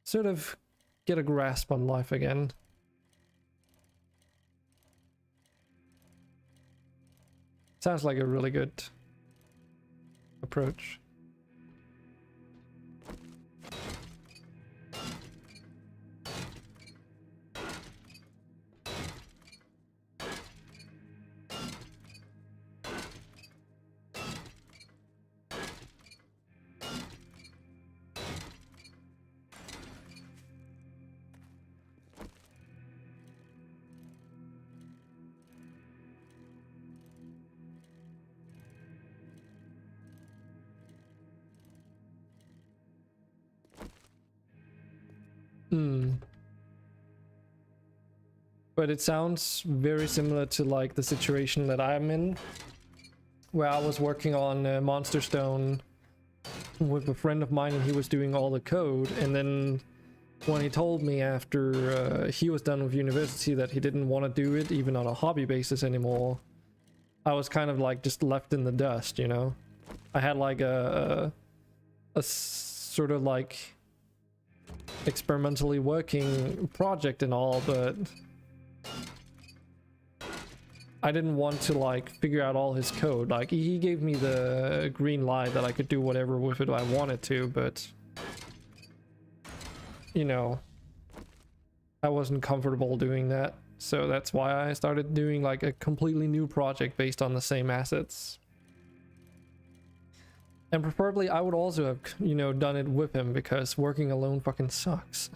[SPEAKER 1] sort of get a grasp on life again. Sounds like a really good approach. But it sounds very similar to like the situation that I'm in. where I was working on Monster Stone with a friend of mine, and he was doing all the code. And then when he told me after he was done with university that he didn't want to do it even on a hobby basis anymore, I was kind of like just left in the dust, you know. I had like a sort of like experimentally working project and all, but I didn't want to like figure out all his code. Like he gave me the green light that I could do whatever with it I wanted to, but you know, I wasn't comfortable doing that. So that's why I started doing like a completely new project based on the same assets. And preferably I would also have, you know, done it with him, because working alone fucking sucks.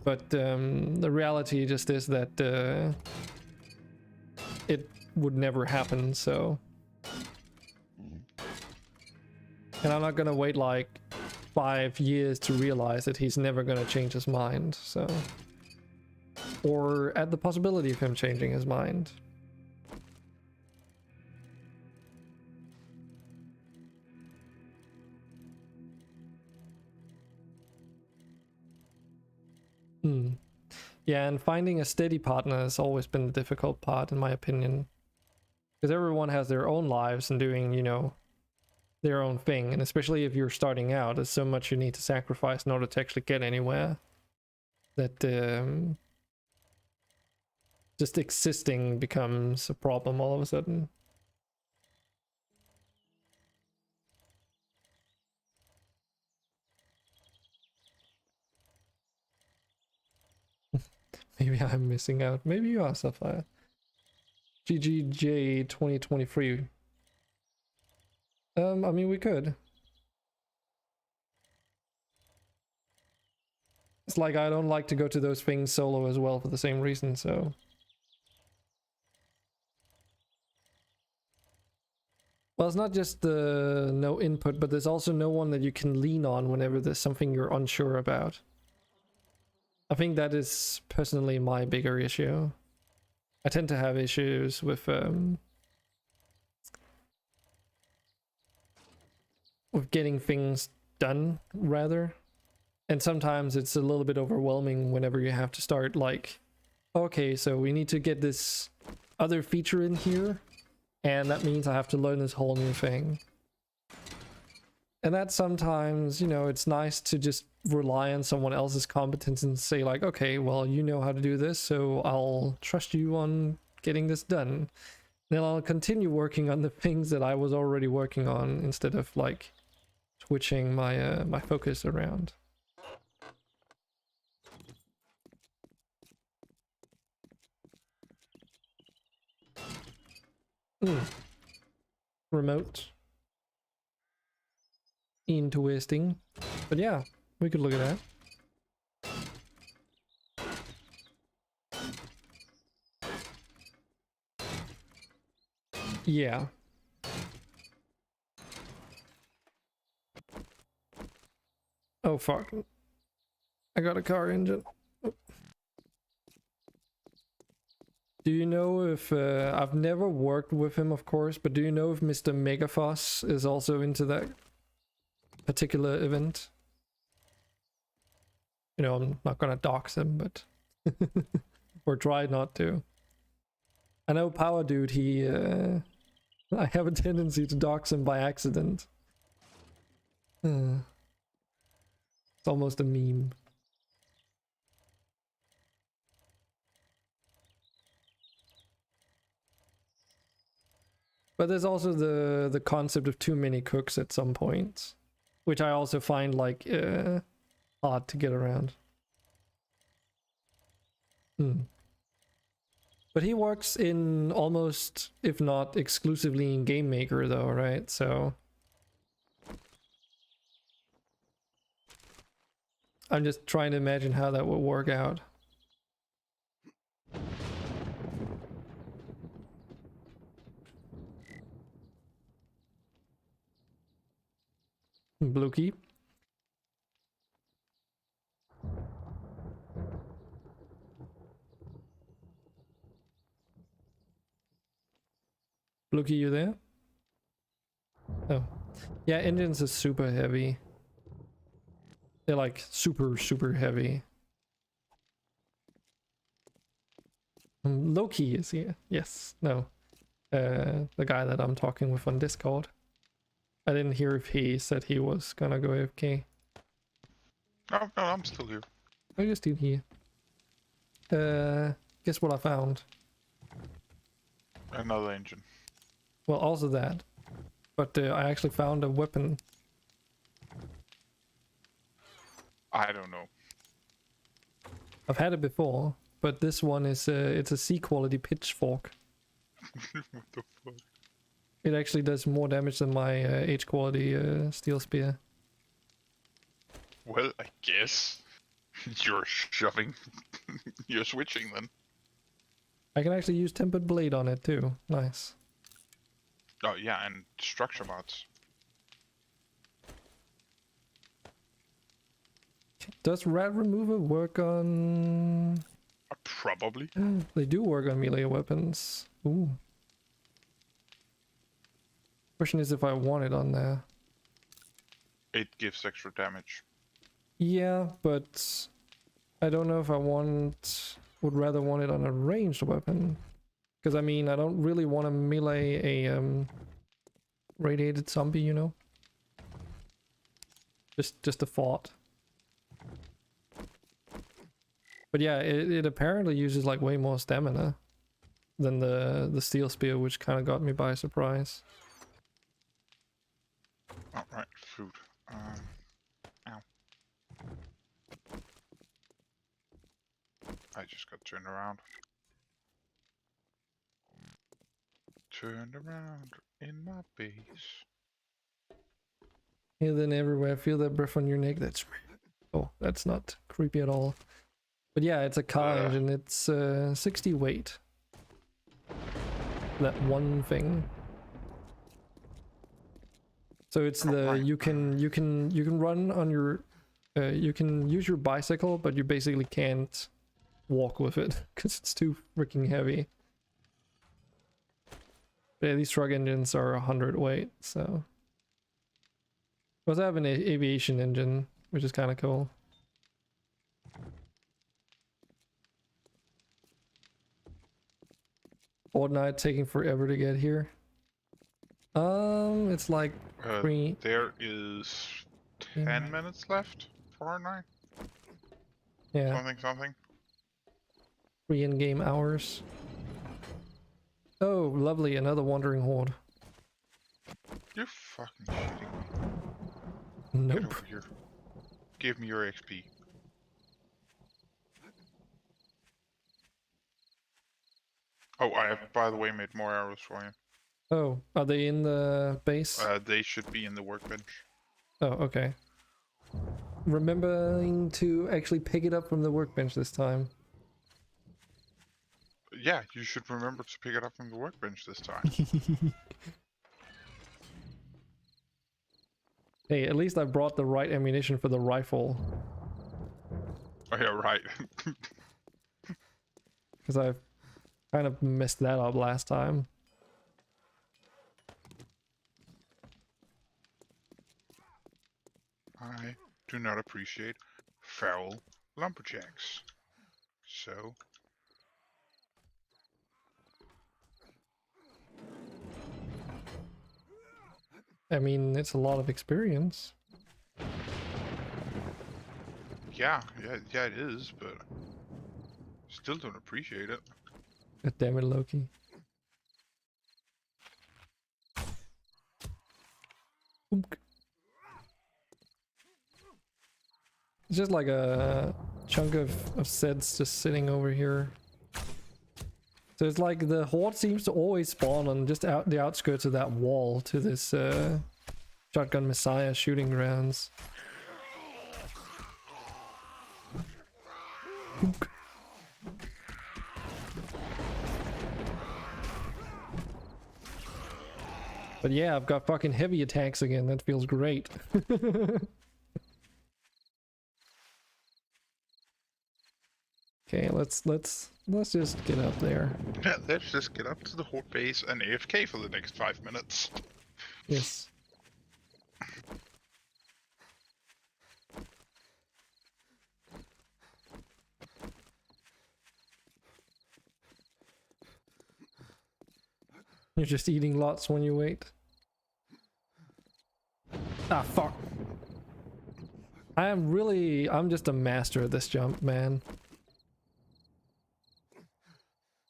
[SPEAKER 1] But the reality just is that it would never happen, so. And I'm not gonna wait like 5 years to realize that he's never gonna change his mind, so. Or at the possibility of him changing his mind. Yeah, and finding a steady partner has always been the difficult part, in my opinion. Because everyone has their own lives and doing, you know, their own thing. And especially if you're starting out, there's so much you need to sacrifice in order to actually get anywhere. That just existing becomes a problem all of a sudden. Maybe I'm missing out. Maybe you are, Sapphire. GGJ 2023. I mean, we could. It's like I don't like to go to those things solo as well for the same reason, so. Well, it's not just the no input, but there's also no one that you can lean on whenever there's something you're unsure about. I think that is personally my bigger issue. I tend to have issues with getting things done, rather. And sometimes it's a little bit overwhelming whenever you have to start like, okay, so we need to get this other feature in here, and that means I have to learn this whole new thing. And that sometimes, you know, it's nice to just rely on someone else's competence and say like, okay, well, you know how to do this, so I'll trust you on getting this done. Then I'll continue working on the things that I was already working on instead of like switching my my focus around. Remote. Interesting. But yeah, we could look at that. Yeah. Oh fuck. I got a car engine. Oh. Do you know if I've never worked with him, of course, but do you know if Mr. Megafoss is also into that particular event? You know, I'm not gonna dox him, but or try not to. I know Power Dude, he I have a tendency to dox him by accident. It's almost a meme. But there's also the concept of too many cooks at some point, which I also find like hard to get around. But he works in almost, if not exclusively in Game Maker though, right? So I'm just trying to imagine how that would work out. Blue key. Loki, you there? Oh. Yeah, engines are super heavy. They're like super heavy. Loki is here. Yes. No. The guy that I'm talking with on Discord. I didn't hear if he said he was gonna go AFK.
[SPEAKER 4] No, I'm still here.
[SPEAKER 1] Oh, you're still here. Guess what I found?
[SPEAKER 4] Another engine.
[SPEAKER 1] Well, also that. But I actually found a weapon.
[SPEAKER 4] I don't know.
[SPEAKER 1] I've had it before, but this one is it's a C quality pitchfork.
[SPEAKER 4] What the fuck?
[SPEAKER 1] It actually does more damage than my H quality steel spear.
[SPEAKER 4] Well, I guess you're shoving. You're switching then.
[SPEAKER 1] I can actually use tempered blade on it too. Nice.
[SPEAKER 4] Oh yeah, and structure mods.
[SPEAKER 1] Does rat remover work on...
[SPEAKER 4] Probably.
[SPEAKER 1] They do work on melee weapons. Ooh. Question is if I want it on there.
[SPEAKER 4] It gives extra damage.
[SPEAKER 1] Yeah, but I don't know if I would rather want it on a ranged weapon. Because I mean, I don't really want to melee a radiated zombie, you know? Just a thought. But yeah, it apparently uses like way more stamina than the steel spear, which kind of got me by surprise.
[SPEAKER 4] Oh, right, food. Ow. I just got turned around. Turned around in my base.
[SPEAKER 1] Here then everywhere, feel that breath on your neck. That's... Oh, that's not creepy at all. But yeah, it's a car engine. It's 60 weight. That one thing. So it's you can run on your you can use your bicycle, but you basically can't walk with it because it's too freaking heavy. But yeah, these truck engines are 100 weight, so. We also have an aviation engine, which is kind of cool. Fortnite taking forever to get here. It's like
[SPEAKER 4] there is 10 minutes left for Fortnite.
[SPEAKER 1] Yeah.
[SPEAKER 4] Something.
[SPEAKER 1] 3 in-game hours. Oh, lovely! Another wandering horde.
[SPEAKER 4] You're fucking shitting me.
[SPEAKER 1] Nope.
[SPEAKER 4] Get over here. Give me your XP. Oh, I have, by the way, made more arrows for you.
[SPEAKER 1] Oh, are they in the base?
[SPEAKER 4] They should be in the workbench.
[SPEAKER 1] Oh, okay. Remembering to actually pick it up from the workbench this time.
[SPEAKER 4] Yeah, you should remember to pick it up from the workbench this time.
[SPEAKER 1] Hey, at least I brought the right ammunition for the rifle.
[SPEAKER 4] Oh yeah, right.
[SPEAKER 1] Because I kind of messed that up last time.
[SPEAKER 4] I do not appreciate feral lumberjacks. So...
[SPEAKER 1] I mean, it's a lot of experience.
[SPEAKER 4] Yeah, it is, but still don't appreciate it.
[SPEAKER 1] God damn it, Loki. Oomk. It's just like a chunk of sets just sitting over here. So it's like the horde seems to always spawn on just the outskirts of that wall to this shotgun messiah shooting grounds. Oomk. But yeah, I've got fucking heavy attacks again. That feels great. Okay, let's just get up there.
[SPEAKER 4] Yeah, let's just get up to the Horde base and AFK for the next 5 minutes.
[SPEAKER 1] Yes. You're just eating lots when you wait. Ah, fuck. I'm just a master at this jump, man.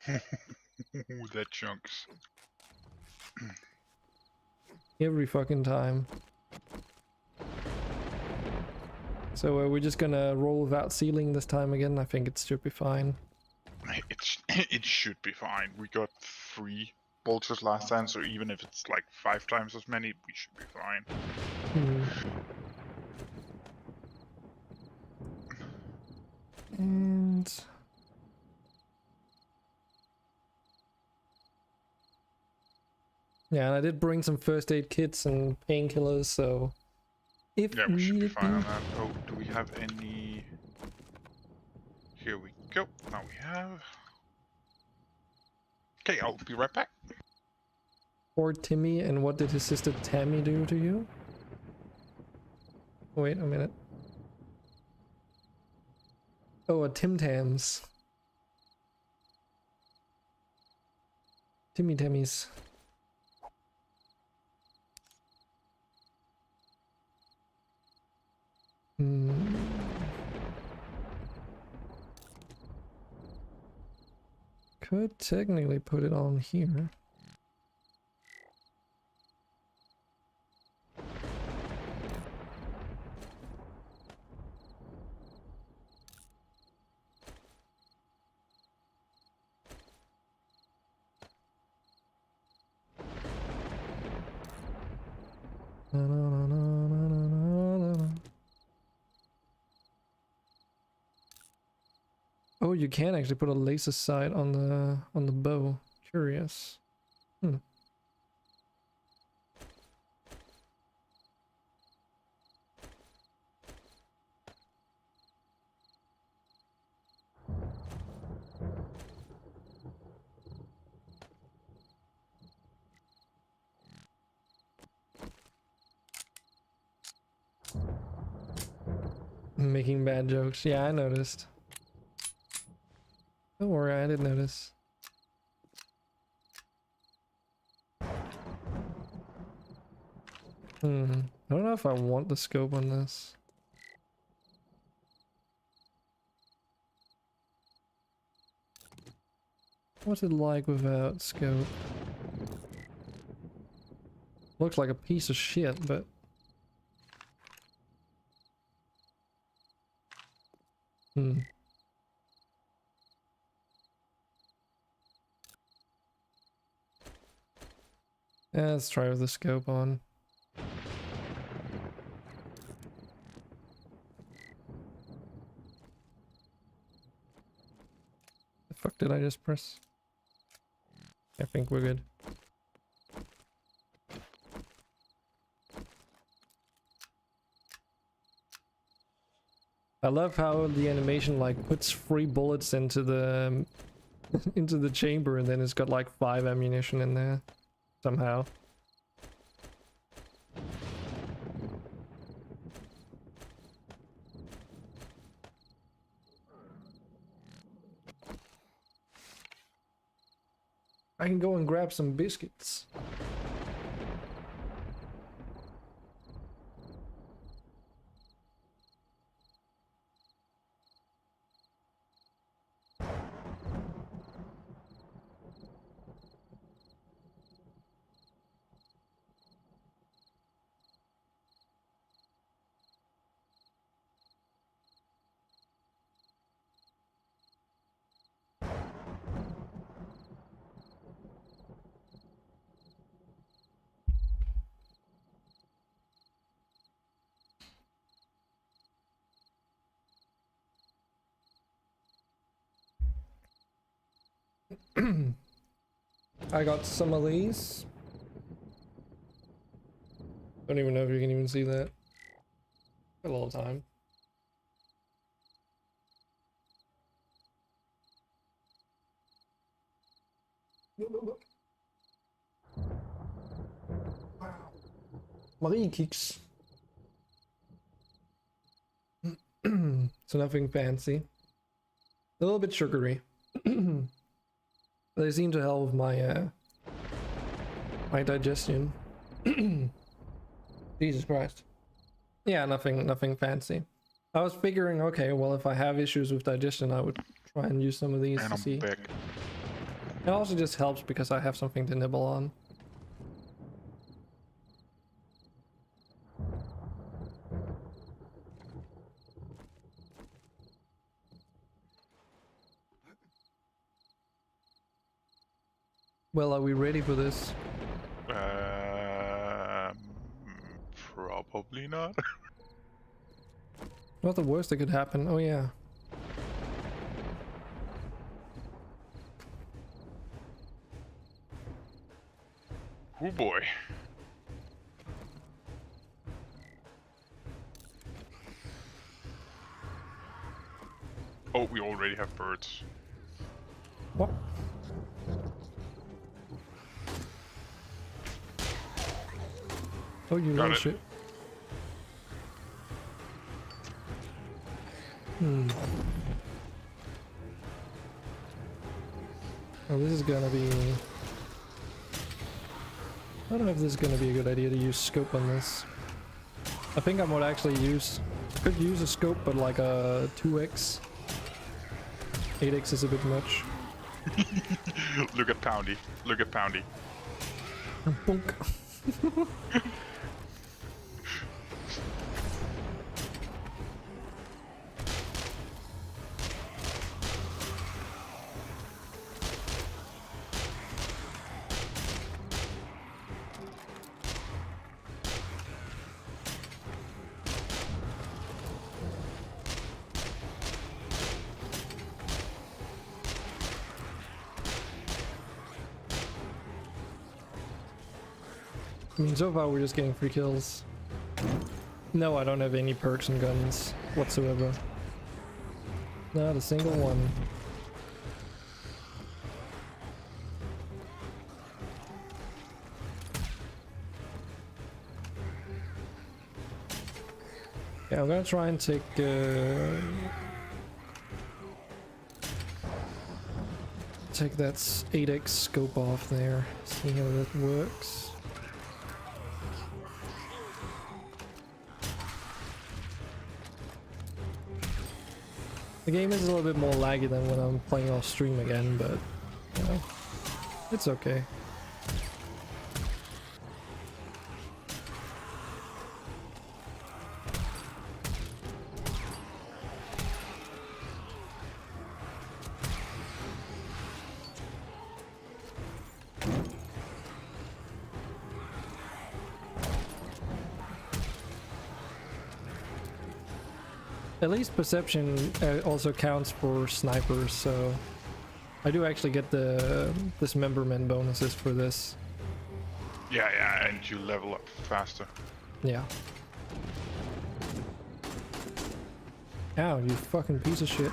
[SPEAKER 4] Ooh, that chunks.
[SPEAKER 1] Every fucking time. So we're just gonna roll without sealing this time again. I think it should be fine.
[SPEAKER 4] It should be fine. We got 3 bolters last time, so even if it's like 5 times as many, we should be fine.
[SPEAKER 1] And yeah, and I did bring some first aid kits and painkillers, so if
[SPEAKER 4] Yeah, we should be
[SPEAKER 1] needed
[SPEAKER 4] fine on
[SPEAKER 1] be.
[SPEAKER 4] that. Oh, do we have any? Here we go. Now we have. Okay, I'll be right back.
[SPEAKER 1] Poor Timmy, and what did his sister Tammy do to you? Wait a minute. Oh, a Tim Tams. Timmy Tammys. Could technically put it on here. Na, na, na, na, na, na, na, na. Oh, you can actually put a laser sight on the bow. Curious. Making bad jokes. Yeah, I noticed. Don't worry, I did notice. I don't know if I want the scope on this. What's it like without scope? Looks like a piece of shit, but... Yeah, let's try with the scope on. The fuck did I just press? I think we're good. I love how the animation like puts 3 bullets into the into the chamber, and then it's got like 5 ammunition in there somehow. I can go and grab some biscuits. I got some of these. Don't even know if you can even see that. A little time. Marie Kicks. So nothing fancy. A little bit sugary. They seem to help with my my digestion. Jesus Christ. Yeah, nothing fancy. I was figuring, okay, well, if I have issues with digestion, I would try and use some of these
[SPEAKER 4] And
[SPEAKER 1] to
[SPEAKER 4] I'm
[SPEAKER 1] see.
[SPEAKER 4] back.
[SPEAKER 1] It also just helps because I have something to nibble on. Well, are we ready for this?
[SPEAKER 4] Probably not.
[SPEAKER 1] What's the worst that could happen? Oh yeah.
[SPEAKER 4] Oh boy. Oh, we already have birds.
[SPEAKER 1] What? Oh, you
[SPEAKER 4] Got
[SPEAKER 1] little
[SPEAKER 4] it.
[SPEAKER 1] shit. Hmm. Oh, this is gonna be... I don't know if this is gonna be a good idea to use scope on this. I think I might actually use... Could use a scope, but like a 2x. 8x is a bit much.
[SPEAKER 4] Look at Poundy. Look at Poundy.
[SPEAKER 1] Bonk. I mean, so far we're just getting free kills. No, I don't have any perks and guns whatsoever. Not a single one. Yeah, I'm gonna try and take take that 8x scope off there. See how that works. The game is a little bit more laggy than when I'm playing off stream again, but you know, it's okay. At least perception also counts for snipers, so I do actually get the dismemberment bonuses for this.
[SPEAKER 4] Yeah, yeah, and you level up faster.
[SPEAKER 1] Yeah. Ow, you fucking piece of shit.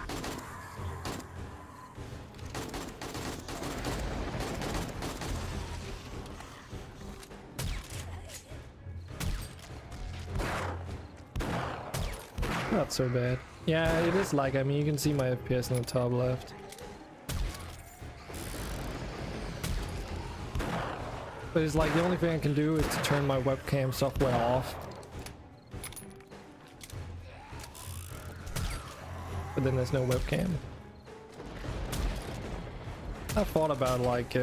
[SPEAKER 1] Not so bad. Yeah, it is like, I mean, you can see my FPS in the top left. But it's like the only thing I can do is to turn my webcam software off. But then there's no webcam. I thought about like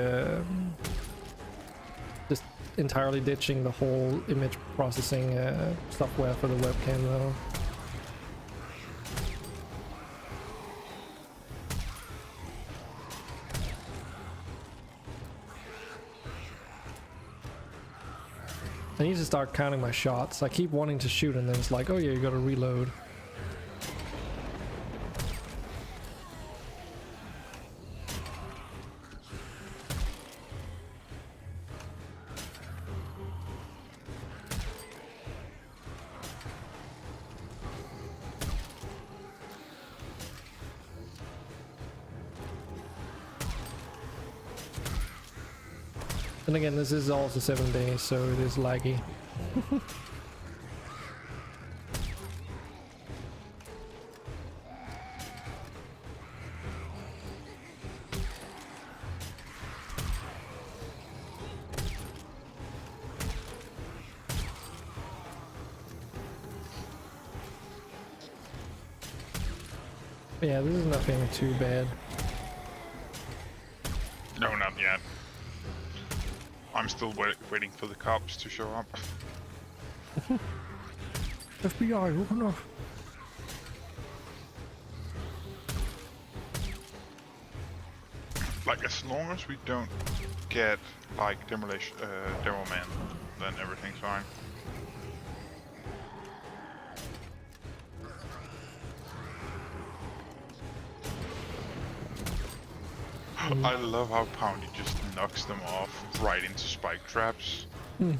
[SPEAKER 1] just entirely ditching the whole image processing software for the webcam though. I need to start counting my shots. I keep wanting to shoot and then it's like, oh yeah, you gotta reload. And again, this is also 7 days, so it is laggy. Yeah, this is nothing too bad.
[SPEAKER 4] No, not yet. I'm still waiting for the cops to show up.
[SPEAKER 1] FBI, open up.
[SPEAKER 4] Like, as long as we don't get, like, demolition, demo man, then everything's fine. I love how Poundy just knocks them off right into spike traps. I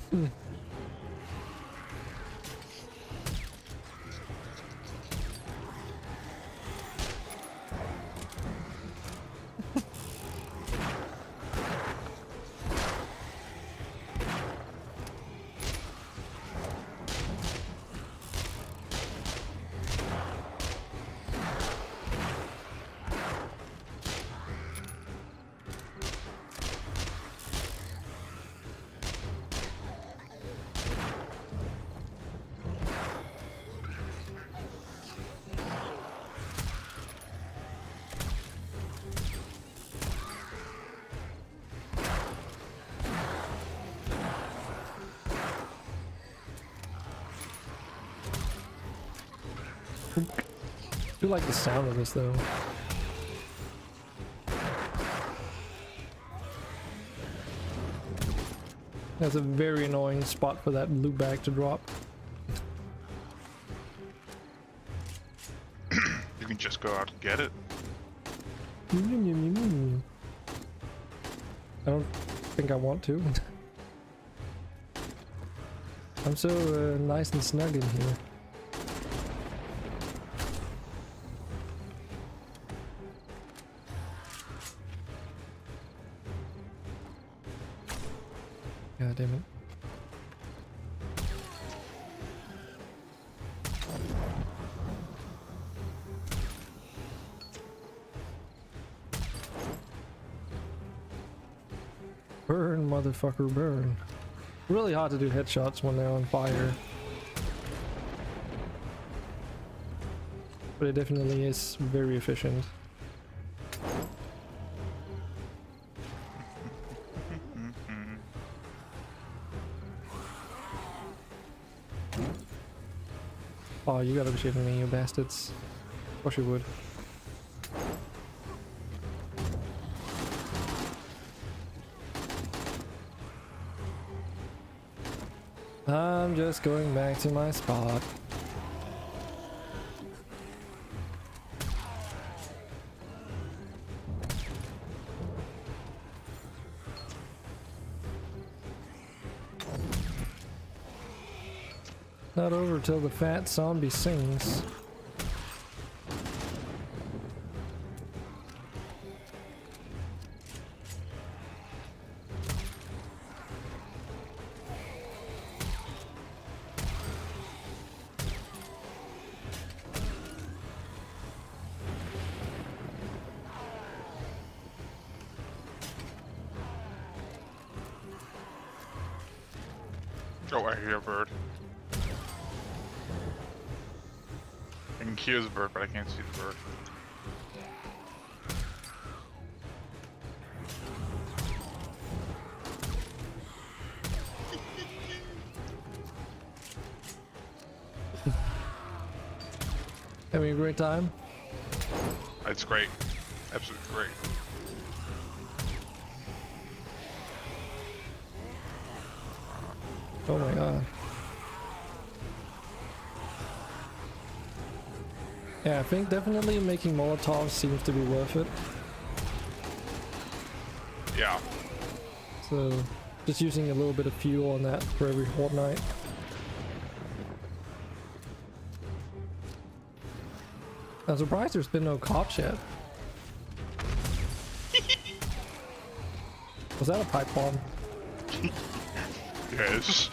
[SPEAKER 4] do like the sound of this though. That's a very annoying spot for that blue bag to drop. You can just go out and get it.
[SPEAKER 1] I don't think I want to. I'm so nice and snug in here. God damn it. Burn, motherfucker, burn. Really hard to do headshots when they're on fire. But it definitely is very efficient. Oh, you gotta be shitting me, you bastards. Of course you would. I'm just going back to my spot. Not over till the fat zombie sings.
[SPEAKER 4] Oh, I hear a bird. I can hear the bird, but I can't see the bird.
[SPEAKER 1] Having a great time?
[SPEAKER 4] It's great. Absolutely great.
[SPEAKER 1] Oh my god. Yeah, I think definitely making Molotovs seems to be worth it.
[SPEAKER 4] Yeah.
[SPEAKER 1] So, just using a little bit of fuel on that for every fortnight. I'm surprised there's been no cops yet. Was that a pipe bomb?
[SPEAKER 4] Yes.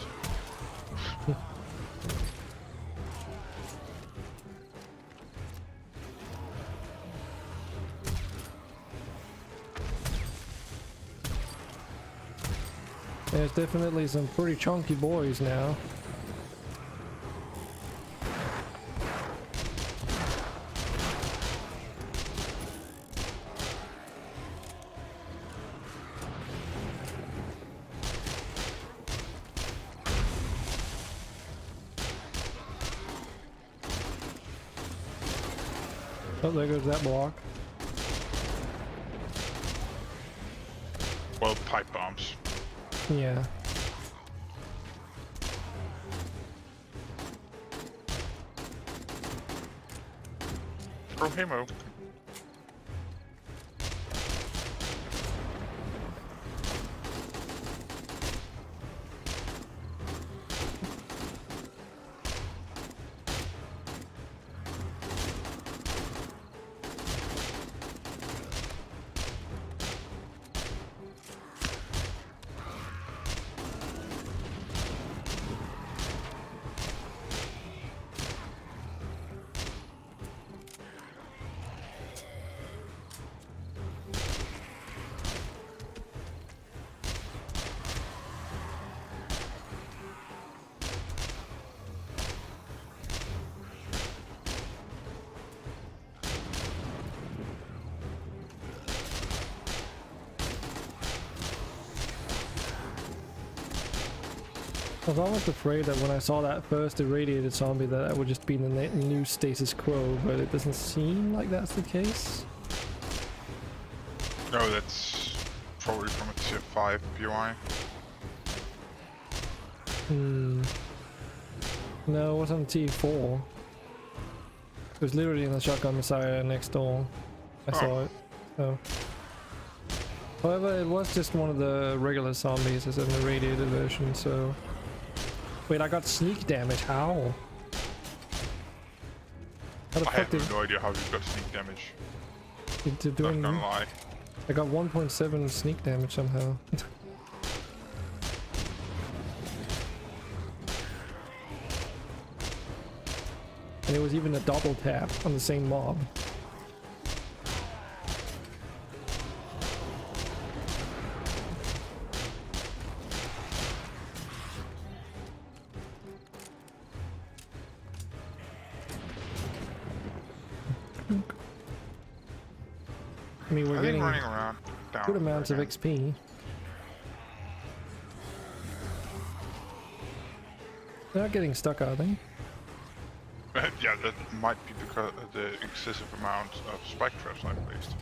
[SPEAKER 1] There's definitely some pretty chunky boys now. Oh, there goes that block.
[SPEAKER 4] Well, pipe bombs.
[SPEAKER 1] Yeah.
[SPEAKER 4] Pro Hemo.
[SPEAKER 1] I was almost afraid that when I saw that first irradiated zombie that would just be the new status quo, but it doesn't seem like that's the case.
[SPEAKER 4] No, that's probably from a tier 5 POI.
[SPEAKER 1] No, it wasn't T4. It was literally in the shotgun messiah next door. I saw it. So. However, it was just one of the regular zombies as an irradiated version, so... Wait, I got sneak damage, how? How the
[SPEAKER 4] I
[SPEAKER 1] fuck
[SPEAKER 4] have no idea how you got sneak damage.
[SPEAKER 1] did
[SPEAKER 4] Not gonna lie.
[SPEAKER 1] I got 1.7 sneak damage somehow. And it was even a double tap on the same mob. I mean, we're getting
[SPEAKER 4] running around down
[SPEAKER 1] good amounts of XP. They're not getting stuck, are they?
[SPEAKER 4] Yeah, that might be because of the excessive amount of spike traps I placed.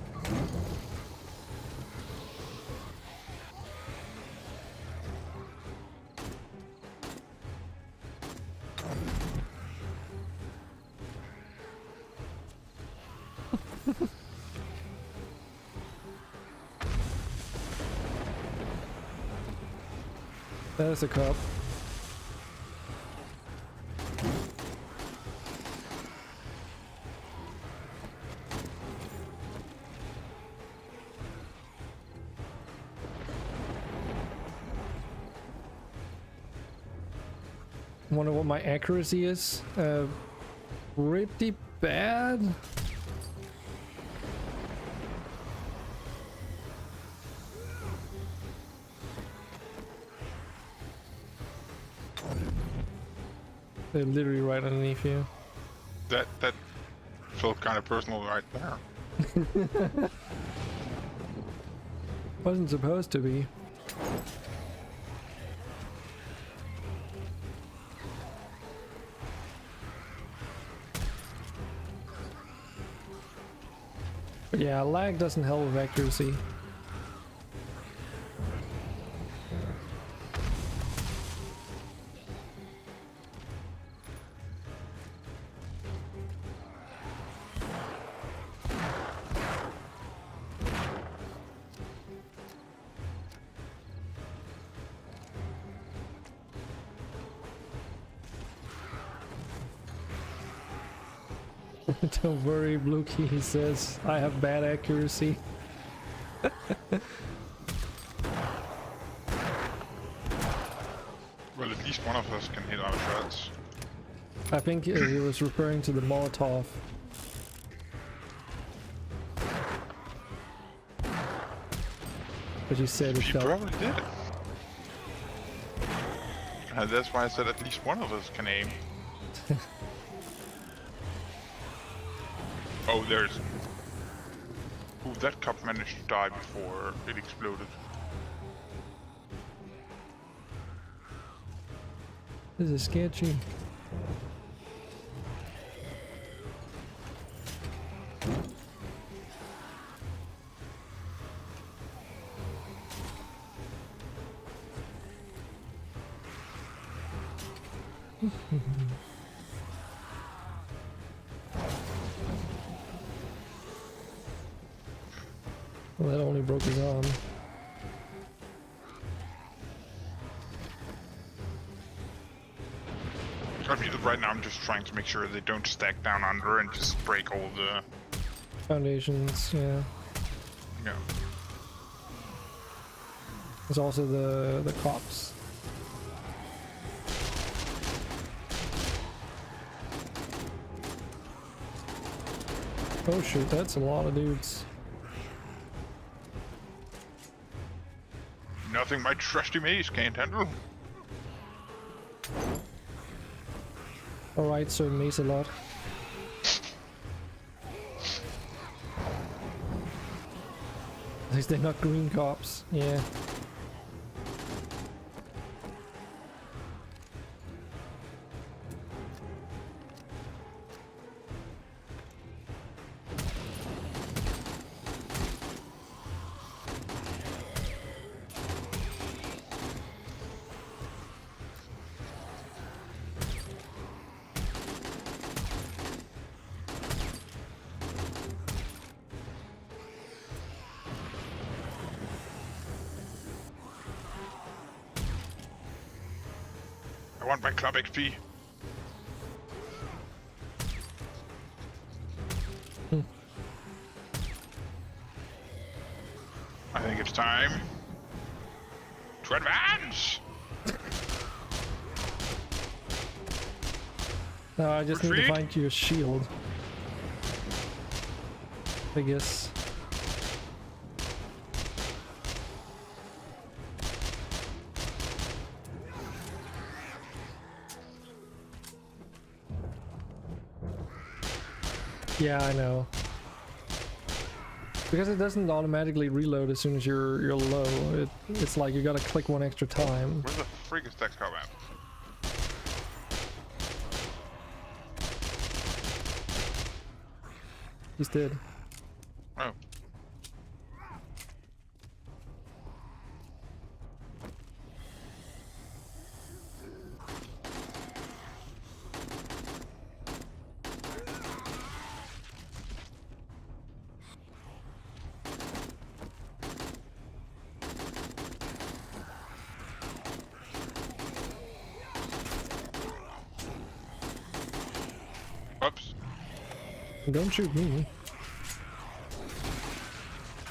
[SPEAKER 1] There's a cup. Wonder what my accuracy is. Pretty bad. They're literally right underneath you.
[SPEAKER 4] That felt kind of personal right there.
[SPEAKER 1] Wasn't supposed to be. But yeah, lag doesn't help with accuracy. Don't worry, Blue Key, he says. I have bad accuracy.
[SPEAKER 4] Well, at least one of us can hit our shots.
[SPEAKER 1] I think he was referring to the Molotov. But you said it
[SPEAKER 4] She
[SPEAKER 1] felt...
[SPEAKER 4] probably did it. And that's why I said at least one of us can aim. Oh, there's... Ooh, that cop managed to die before it exploded.
[SPEAKER 1] This is sketchy. Well, that only broke his arm.
[SPEAKER 4] I mean, right now I'm just trying to make sure they don't stack down under and just break all the...
[SPEAKER 1] Foundations, yeah.
[SPEAKER 4] Yeah.
[SPEAKER 1] There's also the cops. Oh shoot, that's a lot of dudes.
[SPEAKER 4] Nothing my trusty mace can't handle.
[SPEAKER 1] Alright, so mace a lot. At least they're not green cops, yeah.
[SPEAKER 4] I want my club XP. I think it's time to advance.
[SPEAKER 1] No, I just need to
[SPEAKER 4] Retreat.
[SPEAKER 1] find your shield. I guess. Yeah, I know. Because it doesn't automatically reload as soon as you're low. It's like you gotta click one extra time.
[SPEAKER 4] Where the frig is that cop at?
[SPEAKER 1] He's dead.
[SPEAKER 4] Oh. Oops.
[SPEAKER 1] Don't shoot me.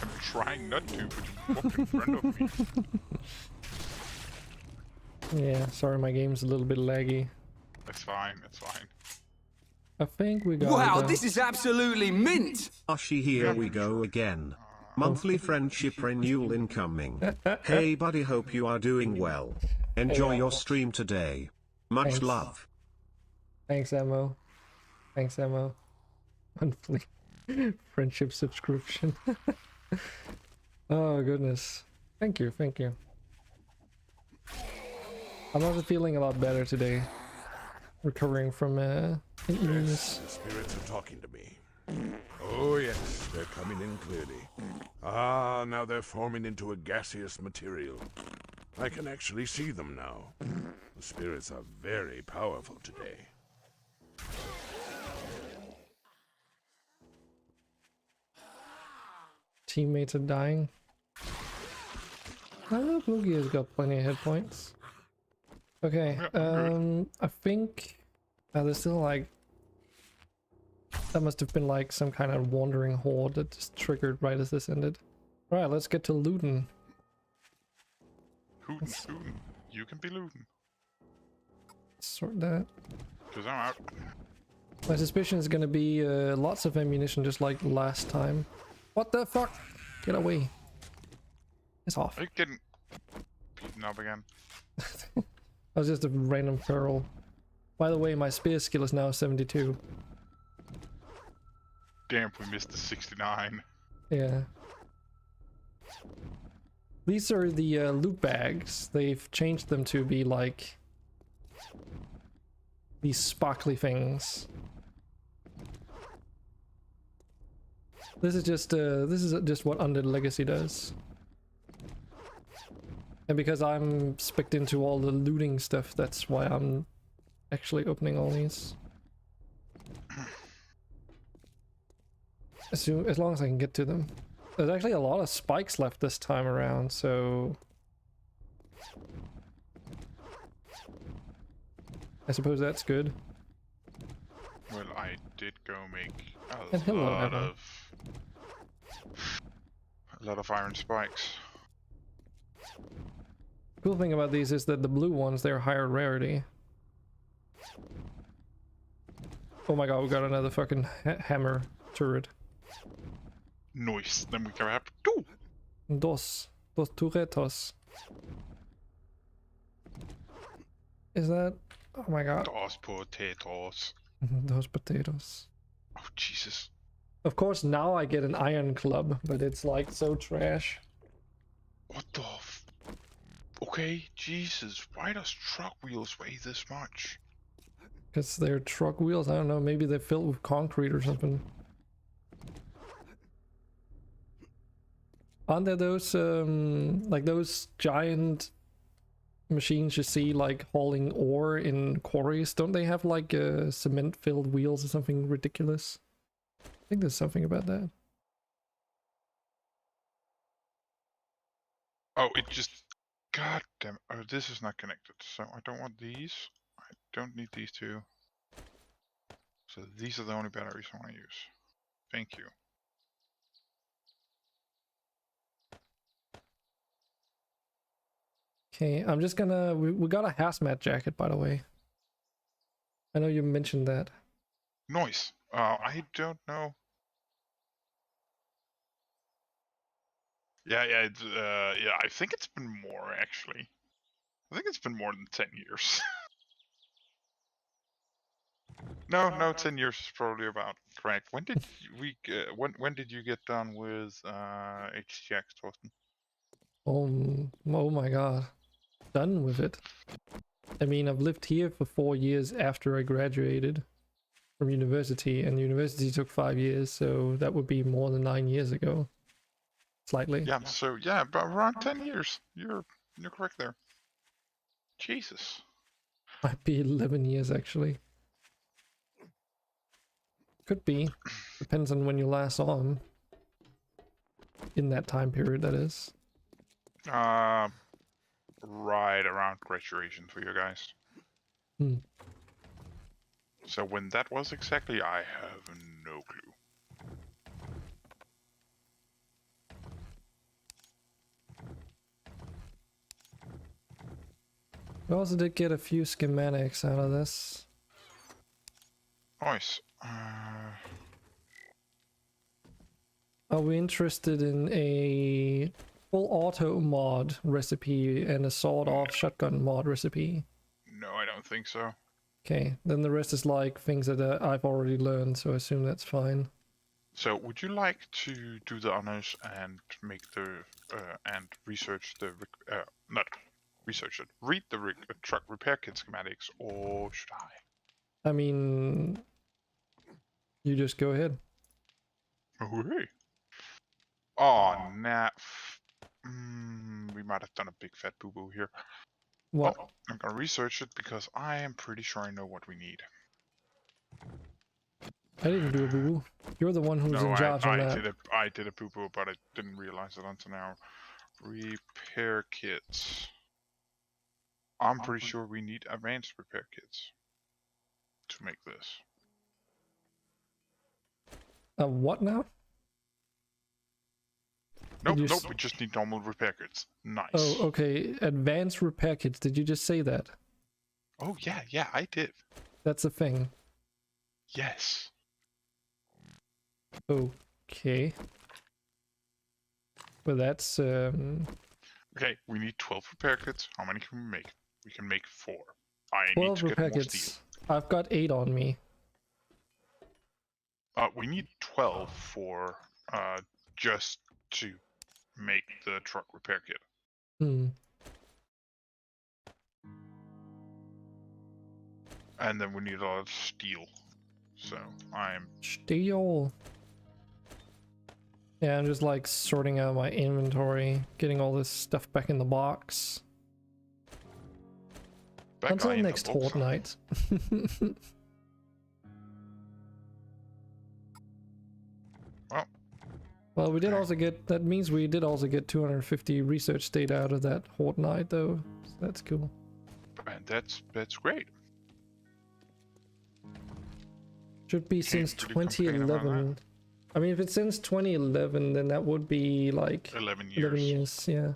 [SPEAKER 4] I'm trying not to, but you walked in front of me.
[SPEAKER 1] Yeah, sorry, my game's a little bit laggy.
[SPEAKER 4] That's fine, that's fine.
[SPEAKER 1] I think we got
[SPEAKER 6] Wow,
[SPEAKER 1] it,
[SPEAKER 6] this is absolutely mint!
[SPEAKER 7] Ashi, here we go again. Monthly friendship renewal incoming. Hey buddy, hope you are doing well. Enjoy your stream today. Much
[SPEAKER 1] Thanks.
[SPEAKER 7] love.
[SPEAKER 1] Thanks, Ammo. Thanks, Ammo. Monthly friendship subscription. Oh, goodness. Thank you, thank you. I'm also feeling a lot better today. Recovering from an illness.
[SPEAKER 5] The spirits are talking to me. Oh yes, they're coming in clearly. Ah, now they're forming into a gaseous material. I can actually see them now. The spirits are very powerful today.
[SPEAKER 1] Teammates are dying. Oh, Boogie has got plenty of hit points. Okay, I think there's still like... That must have been like some kind of wandering horde that just triggered right as this ended. Alright, let's get to looting.
[SPEAKER 4] Hootin', hootin'. You can be looting.
[SPEAKER 1] Sort that.
[SPEAKER 4] Because I'm out.
[SPEAKER 1] My suspicion is gonna be lots of ammunition, just like last time. What the fuck? Get away. It's off.
[SPEAKER 4] Are you getting beaten up again?
[SPEAKER 1] That was just a random curl. By the way, my spear skill is now 72.
[SPEAKER 4] Damn, we missed the 69.
[SPEAKER 1] Yeah. These are the loot bags. They've changed them to be like these sparkly things. This is just what Undead Legacy does. And because I'm specced into all the looting stuff, that's why I'm actually opening all these. As long as I can get to them. There's actually a lot of spikes left this time around, so I suppose that's good.
[SPEAKER 4] Well, I did go make
[SPEAKER 1] And
[SPEAKER 4] a
[SPEAKER 1] hello,
[SPEAKER 4] lot
[SPEAKER 1] Evan.
[SPEAKER 4] of iron spikes.
[SPEAKER 1] Cool thing about these is that the blue ones, they're higher rarity. Oh my god, we got another fucking hammer turret.
[SPEAKER 4] Nice. Then we grab two.
[SPEAKER 1] Dos turretos. Is that? Oh my god.
[SPEAKER 4] Dos potatoes.
[SPEAKER 1] Those potatoes.
[SPEAKER 4] Oh Jesus.
[SPEAKER 1] Of course, now I get an iron club, but it's like so trash.
[SPEAKER 4] What the? Okay, Jesus. Why does truck wheels weigh this much?
[SPEAKER 1] Because they're truck wheels. I don't know. Maybe they're filled with concrete or something. Aren't there those like those giant machines you see like hauling ore in quarries? Don't they have like cement filled wheels or something ridiculous? I think there's something about that.
[SPEAKER 4] Oh, it just. God damn it. Oh, this is not connected. So I don't want these. I don't need these two. So these are the only batteries I want to use. Thank you.
[SPEAKER 1] Okay, I'm just gonna. We got a hazmat jacket, by the way. I know you mentioned that.
[SPEAKER 4] Noise. I don't know. Yeah, I think it's been more actually. I think it's been more than 10 years. No, 10 years is probably about correct. When did when did you get done with HTX, Torsten?
[SPEAKER 1] Oh my god. Done with it. I mean, I've lived here for 4 years after I graduated from university, and university took 5 years, so that would be more than 9 years ago. Slightly.
[SPEAKER 4] Yeah, so yeah, about around 10 years. You're correct there. Jesus.
[SPEAKER 1] Might be 11 years actually. Could be. Depends on when you last saw him. In that time period, that is.
[SPEAKER 4] Right around graduation for you guys.
[SPEAKER 1] Hmm.
[SPEAKER 4] So when that was exactly, I have no clue.
[SPEAKER 1] We also did get a few schematics out of this.
[SPEAKER 4] Nice.
[SPEAKER 1] Are we interested in a full auto mod recipe and a sawed-off shotgun mod recipe?
[SPEAKER 4] No, I don't think so.
[SPEAKER 1] Okay, then the rest is like things that I've already learned, so I assume that's fine.
[SPEAKER 4] So, would you like to do the honors and make the and research the not research it, read the truck repair kit schematics, or should I?
[SPEAKER 1] I mean, you just go ahead.
[SPEAKER 4] Oh, hey. Oh, nah. We might have done a big fat boo-boo here.
[SPEAKER 1] What?
[SPEAKER 4] Oh, I'm gonna research it because I am pretty sure I know what we need.
[SPEAKER 1] I didn't do a boo-boo. You're the one who's
[SPEAKER 4] No,
[SPEAKER 1] in charge on that.
[SPEAKER 4] I did a boo-boo, but I didn't realize it until now. Repair kits. I'm pretty sure we need advanced repair kits to make this.
[SPEAKER 1] What now?
[SPEAKER 4] Nope,
[SPEAKER 1] you
[SPEAKER 4] we just need normal repair kits. Nice.
[SPEAKER 1] Oh, okay. Advanced repair kits. Did you just say that?
[SPEAKER 4] Oh yeah, yeah, I did.
[SPEAKER 1] That's a thing.
[SPEAKER 4] Yes.
[SPEAKER 1] Okay. Well, that's
[SPEAKER 4] Okay, we need 12 repair kits. How many can we make? We can make 4. I need
[SPEAKER 1] 12
[SPEAKER 4] to get
[SPEAKER 1] repair
[SPEAKER 4] more steel.
[SPEAKER 1] kits. I've got 8 on me.
[SPEAKER 4] We need 12 for just to make the truck repair kit.
[SPEAKER 1] Hmm.
[SPEAKER 4] And then we need a lot of steel. So I'm
[SPEAKER 1] Steel. Yeah, I'm just like sorting out my inventory, getting all this stuff back in the box.
[SPEAKER 4] back
[SPEAKER 1] Until
[SPEAKER 4] in the
[SPEAKER 1] next
[SPEAKER 4] box.
[SPEAKER 1] fortnight. Well, we did
[SPEAKER 4] Okay.
[SPEAKER 1] also get, that means we did also get 250 research data out of that fortnight though. So that's cool.
[SPEAKER 4] And that's great.
[SPEAKER 1] Should be
[SPEAKER 4] Can't
[SPEAKER 1] since
[SPEAKER 4] really complain about
[SPEAKER 1] 2011. I mean, if it's since 2011, then that would be like
[SPEAKER 4] 11 years.
[SPEAKER 1] 11 years, yeah.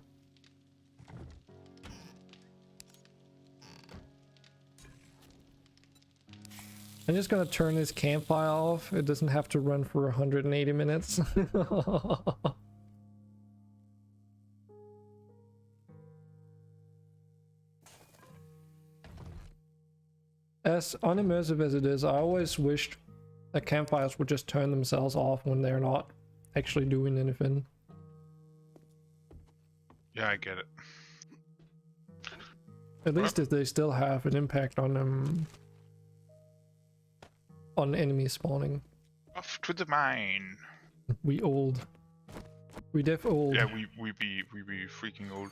[SPEAKER 1] I'm just gonna turn this campfire off. It doesn't have to run for 180 minutes. As unimmersive as it is, I always wished that campfires would just turn themselves off when they're not actually doing anything.
[SPEAKER 4] Yeah, I get it.
[SPEAKER 1] At least if they still have an impact on enemy spawning.
[SPEAKER 4] Off to the mine.
[SPEAKER 1] We old. We def old.
[SPEAKER 4] Yeah, we be freaking old.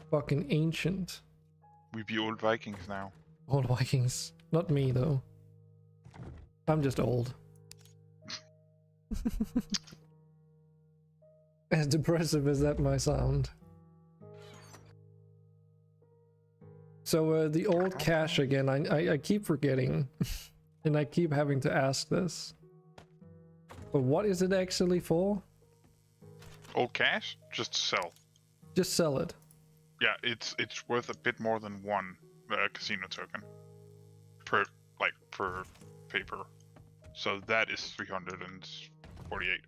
[SPEAKER 1] Fucking ancient.
[SPEAKER 4] We be old Vikings now.
[SPEAKER 1] Old Vikings. Not me though. I'm just old. As depressive as that might sound. So the old cache again, I keep forgetting. And I keep having to ask this. But what is it actually for?
[SPEAKER 4] Old cash? Just to sell.
[SPEAKER 1] Just sell it.
[SPEAKER 4] Yeah, it's worth a bit more than one casino token per paper. So that is 348.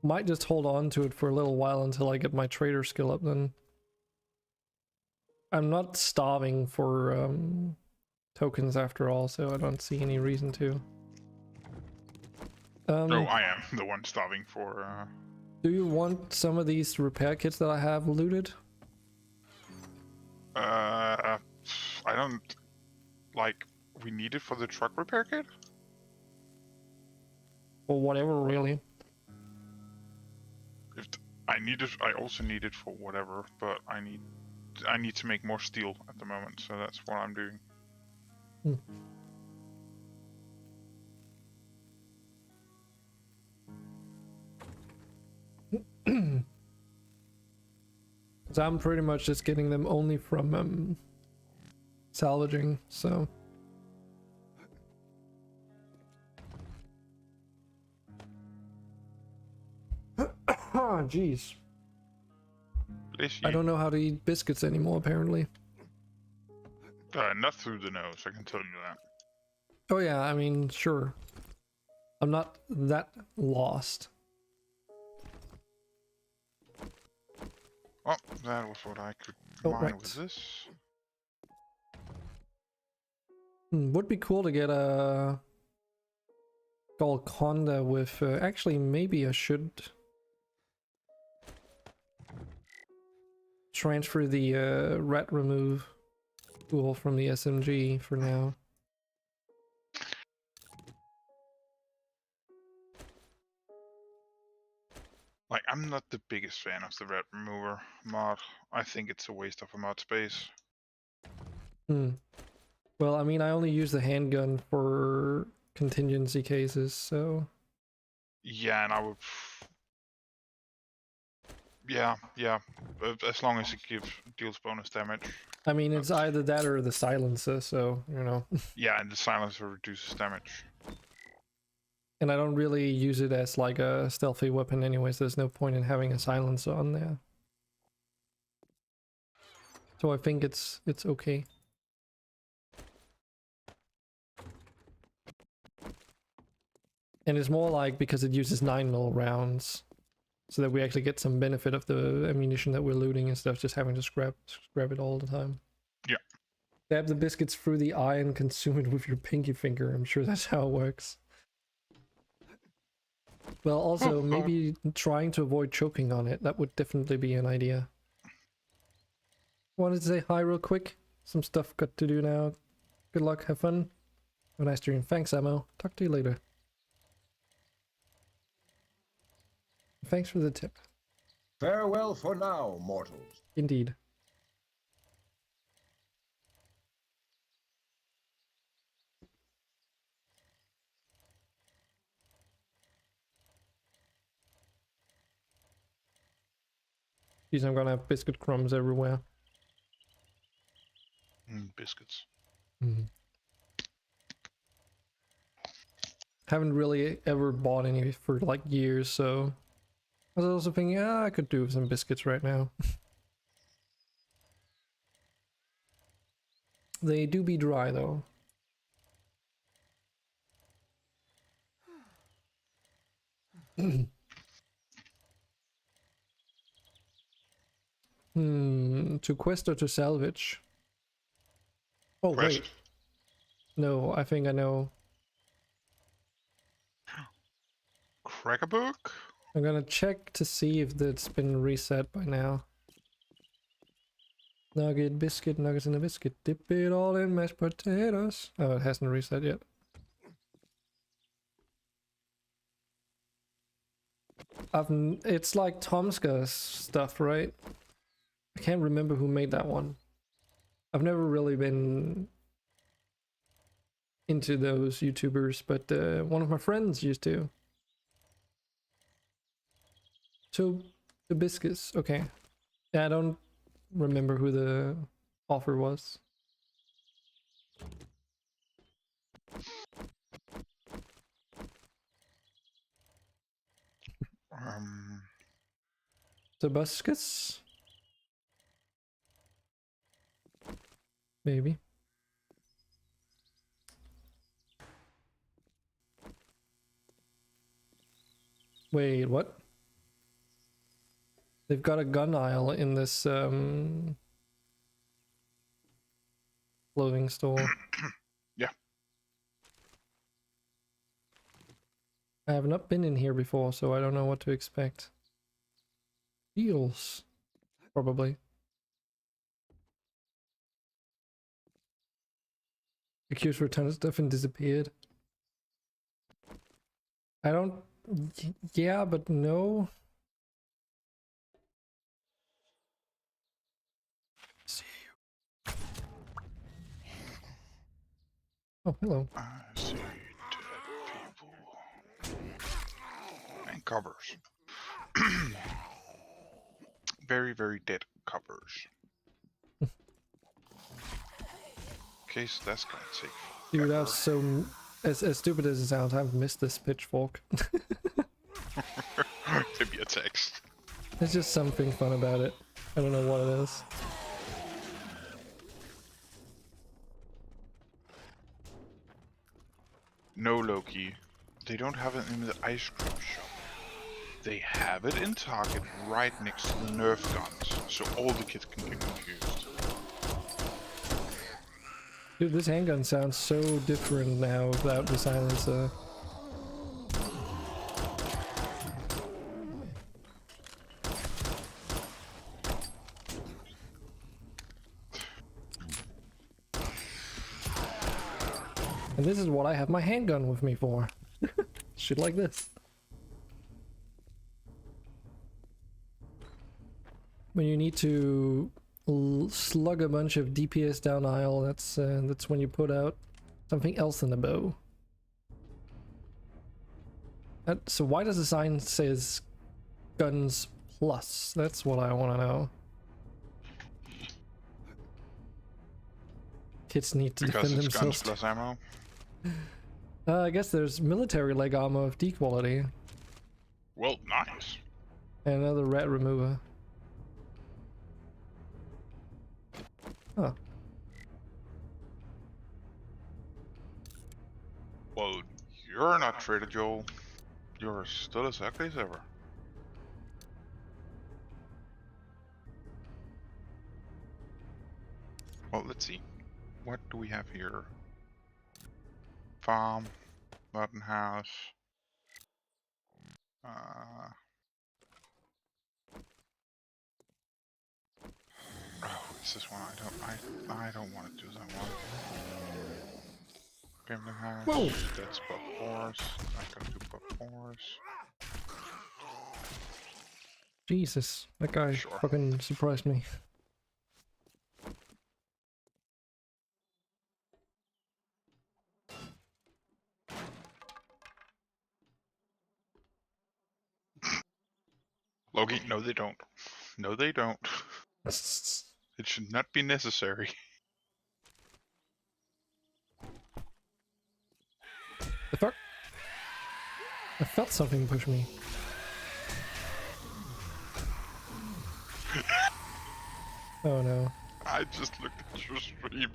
[SPEAKER 1] Might just hold on to it for a little while until I get my trader skill up then. I'm not starving for tokens after all, so I don't see any reason to.
[SPEAKER 4] No, I am the one starving for.
[SPEAKER 1] Do you want some of these repair kits that I have looted?
[SPEAKER 4] I don't like. We need it for the truck repair kit.
[SPEAKER 1] Or whatever, really.
[SPEAKER 4] If I need it, I also need it for whatever. But I need to make more steel at the moment, so that's what I'm doing.
[SPEAKER 1] So I'm pretty much just getting them only from salvaging, so. Oh, jeez.
[SPEAKER 4] Bless
[SPEAKER 1] I
[SPEAKER 4] you.
[SPEAKER 1] don't know how to eat biscuits anymore, apparently.
[SPEAKER 4] Not through the nose, I can tell you that.
[SPEAKER 1] Oh yeah, I mean, sure. I'm not that lost.
[SPEAKER 4] Oh, that was what I could
[SPEAKER 1] Oh,
[SPEAKER 4] mine
[SPEAKER 1] right.
[SPEAKER 4] with this.
[SPEAKER 1] Would be cool to get a Golconda with. Actually, maybe I should transfer the rat remove tool from the SMG for now.
[SPEAKER 4] Like, I'm not the biggest fan of the red remover mod. I think it's a waste of a mod space.
[SPEAKER 1] Well, I mean, I only use the handgun for contingency cases, so.
[SPEAKER 4] Yeah, and I would. Yeah. As long as it deals bonus damage.
[SPEAKER 1] I mean, it's either that or the silencer, so, you know.
[SPEAKER 4] Yeah, and the silencer reduces damage.
[SPEAKER 1] And I don't really use it as like a stealthy weapon anyways, there's no point in having a silencer on there. So I think it's okay. And it's more like because it uses 9mm rounds, so that we actually get some benefit of the ammunition that we're looting instead of just having to scrap it all the time.
[SPEAKER 4] Yeah.
[SPEAKER 1] Stab the biscuits through the eye and consume it with your pinky finger. I'm sure that's how it works. Well, also, maybe trying to avoid choking on it. That would definitely be an idea. Wanted to say hi real quick. Some stuff got to do now. Good luck, have fun. Have a nice stream. Thanks, Ammo. Talk to you later. Thanks for the tip.
[SPEAKER 8] Farewell for now, mortals.
[SPEAKER 1] Indeed. Jeez, I'm gonna have biscuit crumbs everywhere.
[SPEAKER 4] Biscuits.
[SPEAKER 1] Haven't really ever bought any for like years, so I was also thinking, I could do some biscuits right now. They do be dry though. To quest or to salvage? Oh,
[SPEAKER 4] Quest.
[SPEAKER 1] wait. No, I think I know.
[SPEAKER 4] Crack a book?
[SPEAKER 1] I'm gonna check to see if it's been reset by now. Nugget, biscuit, nuggets in a biscuit. Dip it all in mashed potatoes. Oh, it hasn't reset yet. It's like Tomska's stuff, right? I can't remember who made that one. I've never really been into those YouTubers, but one of my friends used to. So, the biscuits, okay. Yeah, I don't remember who the author was. The biscuits? Maybe. Wait, what? They've got a gun aisle in this clothing store.
[SPEAKER 4] Yeah.
[SPEAKER 1] I have not been in here before, so I don't know what to expect. Deals, probably. Accused for a ton of stuff and disappeared. I don't... Yeah, but no. See you. Oh, hello.
[SPEAKER 4] I see dead people. And covers. Very, very dead covers. Okay, so that's gonna take
[SPEAKER 1] Dude, that was so... As stupid as it sounds, I've missed this pitchfork.
[SPEAKER 4] maybe a text.
[SPEAKER 1] There's just something fun about it. I don't know what it is.
[SPEAKER 4] No, Loki. They don't have it in the ice cream shop. They have it in Target right next to the Nerf guns, so all the kids can get confused.
[SPEAKER 1] Dude, this handgun sounds so different now without the silencer. And this is what I have my handgun with me for. Shit like this. When you need to slug a bunch of DPS down aisle, that's when you put out something else in the bow. So why does the sign says guns plus? That's what I want to know. Kids need to
[SPEAKER 4] Because
[SPEAKER 1] defend
[SPEAKER 4] it's
[SPEAKER 1] themselves.
[SPEAKER 4] guns plus ammo.
[SPEAKER 1] I guess there's military leg armor of D quality.
[SPEAKER 4] Well, nice.
[SPEAKER 1] And another rat remover. Huh.
[SPEAKER 4] Well, you're not Trader Joel. You're still as ugly as ever. Well, let's see. What do we have here? Farm, mutton house. Oh, it's this one. I don't want to do that one. Gambling house.
[SPEAKER 1] Whoa.
[SPEAKER 4] That's buff horse. I gotta do buff horse.
[SPEAKER 1] Jesus, that guy
[SPEAKER 4] Sure.
[SPEAKER 1] fucking surprised me.
[SPEAKER 4] Loki, no they don't. No they don't. It should not be necessary.
[SPEAKER 1] The fuck? I felt something push me. Oh no.
[SPEAKER 4] I just looked at your stream.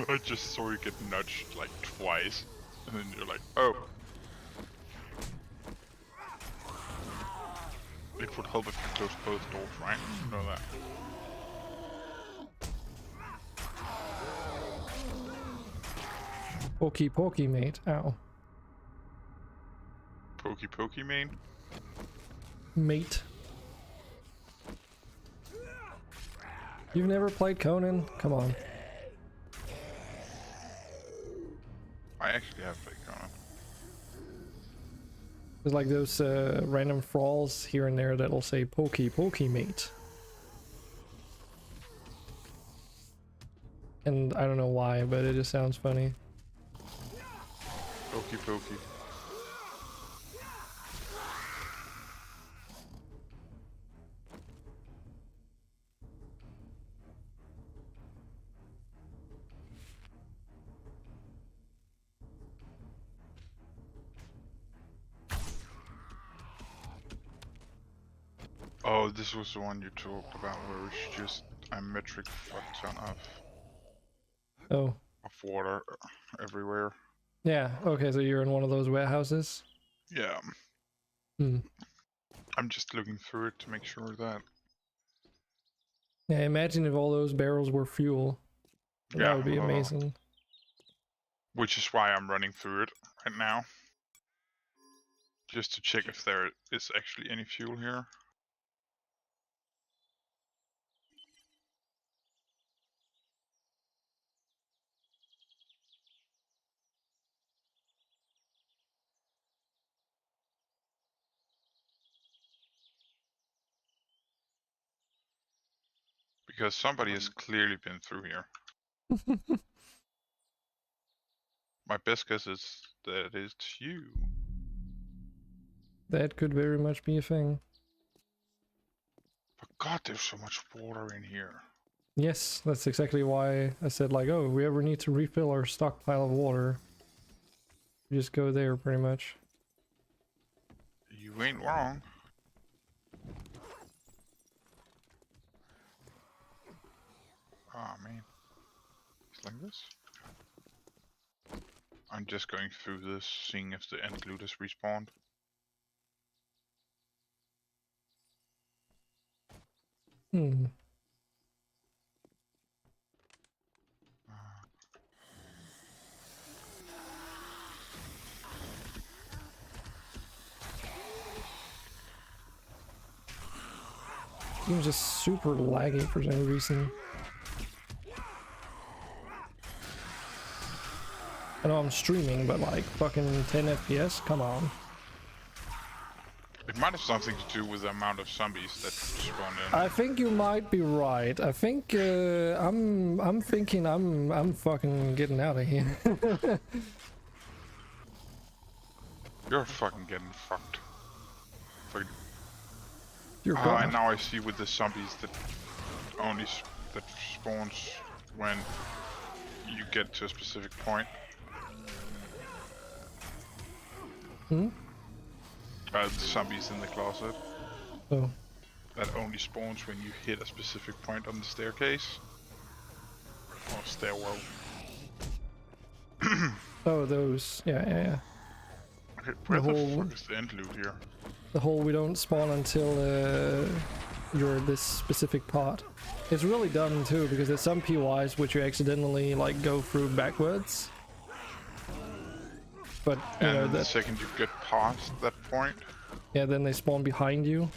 [SPEAKER 4] I just saw you get nudged like twice. And then you're like, oh. It would help if you close both doors, right? You know that.
[SPEAKER 1] Pokey pokey, mate. Ow.
[SPEAKER 4] Pokey main?
[SPEAKER 1] Mate. You've never played Conan? Come on.
[SPEAKER 4] I actually have played Conan.
[SPEAKER 1] There's like those random thralls here and there that'll say pokey pokey, mate. And I don't know why, but it just sounds funny.
[SPEAKER 4] Pokey. Oh, this was the one you talked about where it's just a metric fuck ton
[SPEAKER 1] Oh.
[SPEAKER 4] of water everywhere.
[SPEAKER 1] Yeah, okay, so you're in one of those warehouses?
[SPEAKER 4] Yeah.
[SPEAKER 1] Hmm.
[SPEAKER 4] I'm just looking through it to make sure that...
[SPEAKER 1] Yeah, imagine if all those barrels were fuel. That
[SPEAKER 4] Yeah,
[SPEAKER 1] would be amazing.
[SPEAKER 4] Which is why I'm running through it right now. Just to check if there is actually any fuel here. Because somebody has clearly been through here. My best guess is that it's you.
[SPEAKER 1] That could very much be a thing.
[SPEAKER 4] But God, there's so much water in here.
[SPEAKER 1] Yes, that's exactly why I said like, oh, if we ever need to refill our stockpile of water, we just go there pretty much.
[SPEAKER 4] You ain't wrong. Oh man. It's like this. I'm just going through this, seeing if the end loot has respawned.
[SPEAKER 1] Hmm. Game's just super laggy for some reason. I know I'm streaming, but like fucking 10 FPS, come on.
[SPEAKER 4] It might have something to do with the amount of zombies that spawn in.
[SPEAKER 1] I think you might be right. I think I'm thinking I'm fucking getting out of here.
[SPEAKER 4] You're fucking getting fucked. Fucking...
[SPEAKER 1] You're
[SPEAKER 4] Ah,
[SPEAKER 1] gone.
[SPEAKER 4] and now I see with the zombies that only that spawns when you get to a specific point.
[SPEAKER 1] Hmm?
[SPEAKER 4] The zombies in the closet.
[SPEAKER 1] Oh.
[SPEAKER 4] that only spawns when you hit a specific point on the staircase. Or stairwell.
[SPEAKER 1] Oh, those. Yeah.
[SPEAKER 4] Okay, where the
[SPEAKER 1] whole-
[SPEAKER 4] fuck is the end loot here?
[SPEAKER 1] The whole we don't spawn until you're this specific part. It's really dumb too, because there's some POIs which you accidentally like go through backwards. But you know
[SPEAKER 4] And the
[SPEAKER 1] that,
[SPEAKER 4] second you get past that point,
[SPEAKER 1] yeah, then they spawn behind you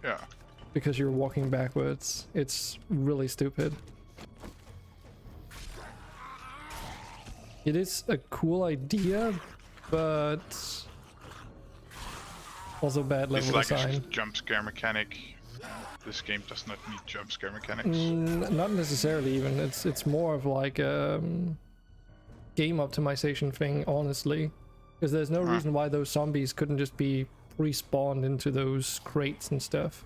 [SPEAKER 4] yeah.
[SPEAKER 1] because you're walking backwards. It's really stupid. It is a cool idea, but also bad
[SPEAKER 4] It's
[SPEAKER 1] level
[SPEAKER 4] like
[SPEAKER 1] design.
[SPEAKER 4] a jump scare mechanic. This game does not need jump scare mechanics.
[SPEAKER 1] Not necessarily even. It's more of like game optimization thing, honestly. Because there's no reason why those zombies couldn't just be respawned into those crates and stuff.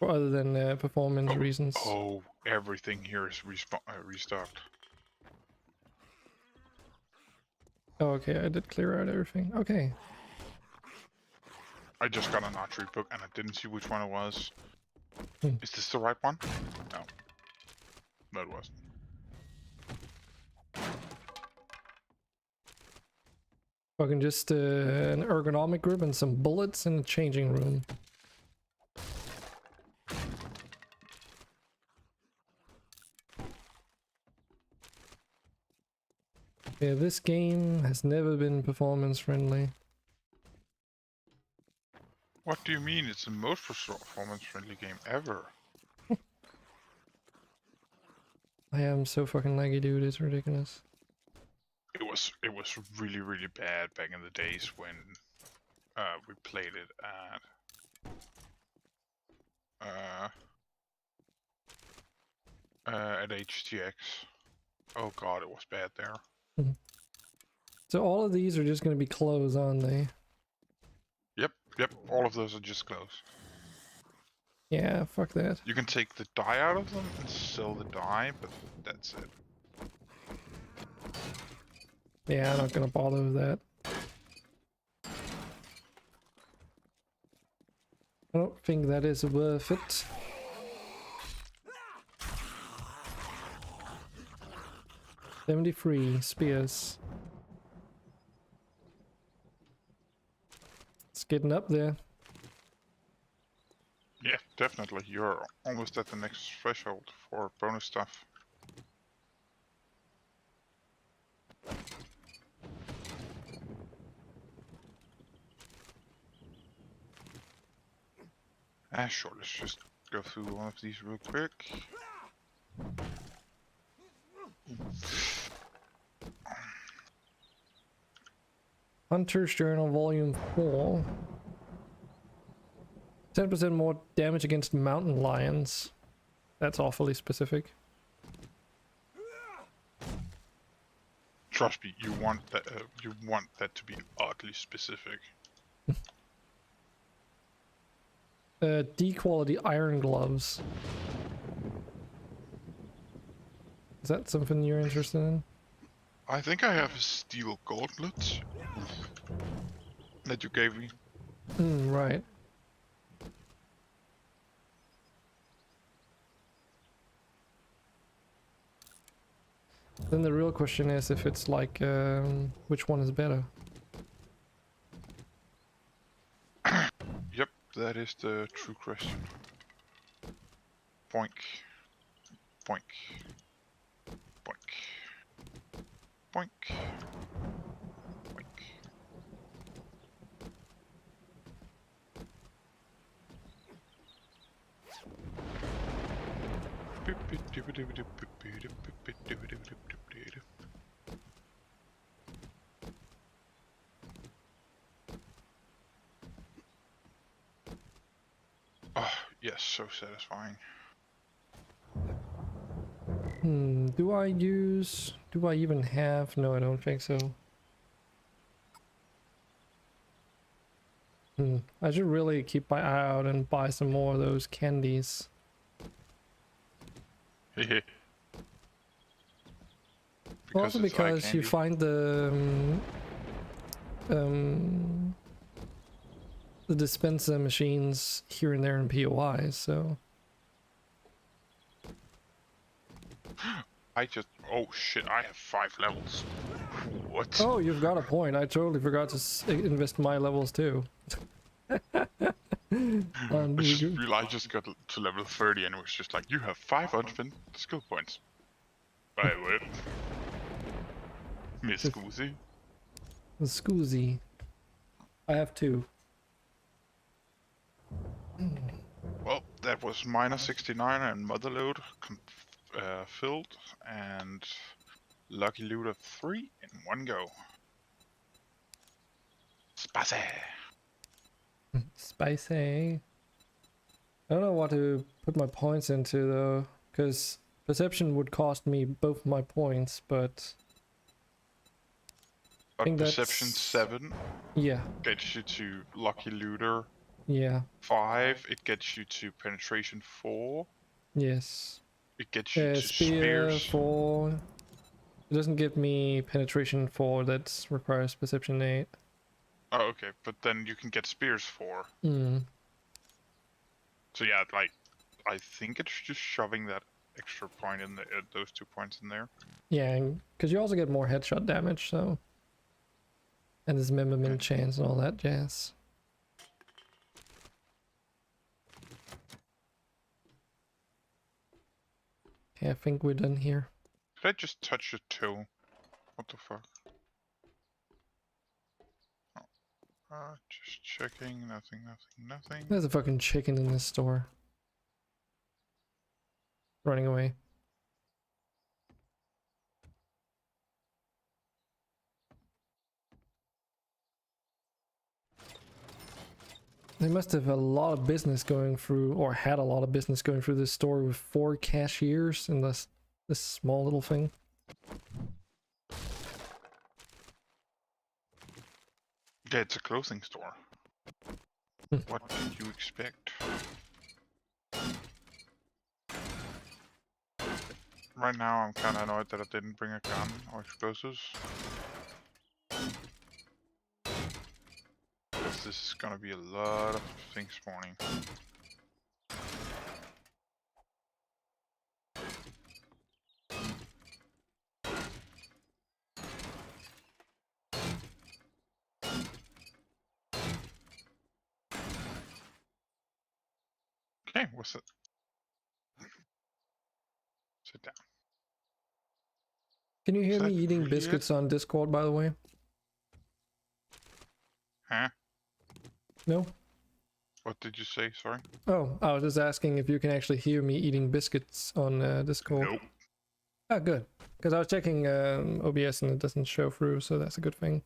[SPEAKER 1] For other than performance reasons.
[SPEAKER 4] Oh, everything here is restocked.
[SPEAKER 1] Oh, okay, I did clear out everything. Okay.
[SPEAKER 4] I just got an archery book and I didn't see which one it was.
[SPEAKER 1] Hmm.
[SPEAKER 4] Is this the right one? No. No, it wasn't.
[SPEAKER 1] Fucking just an ergonomic grip and some bullets in the changing room. Yeah, this game has never been performance friendly.
[SPEAKER 4] What do you mean? It's the most performance-friendly game ever.
[SPEAKER 1] I am so fucking laggy, dude. It's ridiculous.
[SPEAKER 4] It was really bad back in the days when we played it at HTX. Oh god, it was bad there.
[SPEAKER 1] So all of these are just gonna be closed, aren't they?
[SPEAKER 4] Yep, all of those are just close.
[SPEAKER 1] Yeah, fuck that.
[SPEAKER 4] You can take the dye out of them and sell the dye, but that's it.
[SPEAKER 1] Yeah, I'm not gonna bother with that. I don't think that is worth it. $73 spears. It's getting up there.
[SPEAKER 4] Yeah, definitely. You're almost at the next threshold for bonus stuff. Sure, let's just go through one of these real quick.
[SPEAKER 1] Hunter's Journal Volume 4. 10% more damage against mountain lions. That's awfully specific.
[SPEAKER 4] Trust me, you want that to be oddly specific.
[SPEAKER 1] D quality iron gloves. Is that something you're interested in?
[SPEAKER 4] I think I have a steel gauntlet that you gave me.
[SPEAKER 1] Right. Then the real question is if it's like, which one is better?
[SPEAKER 4] Yep, that is the true question. Boink. Boink. Boink. Boink. Boink. Oh, yes, so satisfying.
[SPEAKER 1] Do I even have? No, I don't think so. I should really keep my eye out and buy some more of those candies.
[SPEAKER 4] Because
[SPEAKER 1] Also
[SPEAKER 4] it's eye
[SPEAKER 1] because you
[SPEAKER 4] candy.
[SPEAKER 1] find the the dispenser machines here and there in POI, so
[SPEAKER 4] I just... Oh shit, I have 5 levels. What?
[SPEAKER 1] oh, you've got a point. I totally forgot to invest my levels too.
[SPEAKER 4] I just got to level 30 and it was just like, you have 5 unspent skill points. By the way. Miss Scusi.
[SPEAKER 1] Scoozy. I have 2.
[SPEAKER 4] Well, that was minus 69 and motherload filled, and lucky loot of 3 in one go. Spicy!
[SPEAKER 1] Spicy. I don't know what to put my points into though, because perception would cost me both my points, but
[SPEAKER 4] But
[SPEAKER 1] that's-
[SPEAKER 4] perception 7
[SPEAKER 1] yeah,
[SPEAKER 4] gets you to lucky looter
[SPEAKER 1] yeah,
[SPEAKER 4] 5, it gets you to penetration 4,
[SPEAKER 1] yes.
[SPEAKER 4] it gets you to
[SPEAKER 1] Spear
[SPEAKER 4] spears.
[SPEAKER 1] 4. It doesn't give me penetration 4, that requires perception 8.
[SPEAKER 4] Oh, okay, but then you can get spears 4.
[SPEAKER 1] Mm.
[SPEAKER 4] So yeah, like, I think it's just shoving that extra point in those 2 points in there.
[SPEAKER 1] Yeah, because you also get more headshot damage, so. And dismemberment chance and all that jazz. Okay, I think we're done here.
[SPEAKER 4] Did I just touch your toe? What the fuck? Oh. Just checking, nothing.
[SPEAKER 1] There's a fucking chicken in this store. Running away. They must have a lot of business going through, or had a lot of business going through this store with 4 cashiers in this small little thing.
[SPEAKER 4] Yeah, it's a clothing store. What did you expect? Right now I'm kinda annoyed that I didn't bring a gun or explosives. Because this is gonna be a lot of things spawning. Okay, what's it? Sit down.
[SPEAKER 1] Can you hear
[SPEAKER 4] Is
[SPEAKER 1] me
[SPEAKER 4] that
[SPEAKER 1] eating
[SPEAKER 4] really
[SPEAKER 1] biscuits on Discord, by the way?
[SPEAKER 4] Huh?
[SPEAKER 1] No?
[SPEAKER 4] What did you say? Sorry?
[SPEAKER 1] Oh, I was just asking if you can actually hear me eating biscuits on Discord.
[SPEAKER 4] Nope.
[SPEAKER 1] Ah, good. Because I was checking OBS and it doesn't show through, so that's a good thing.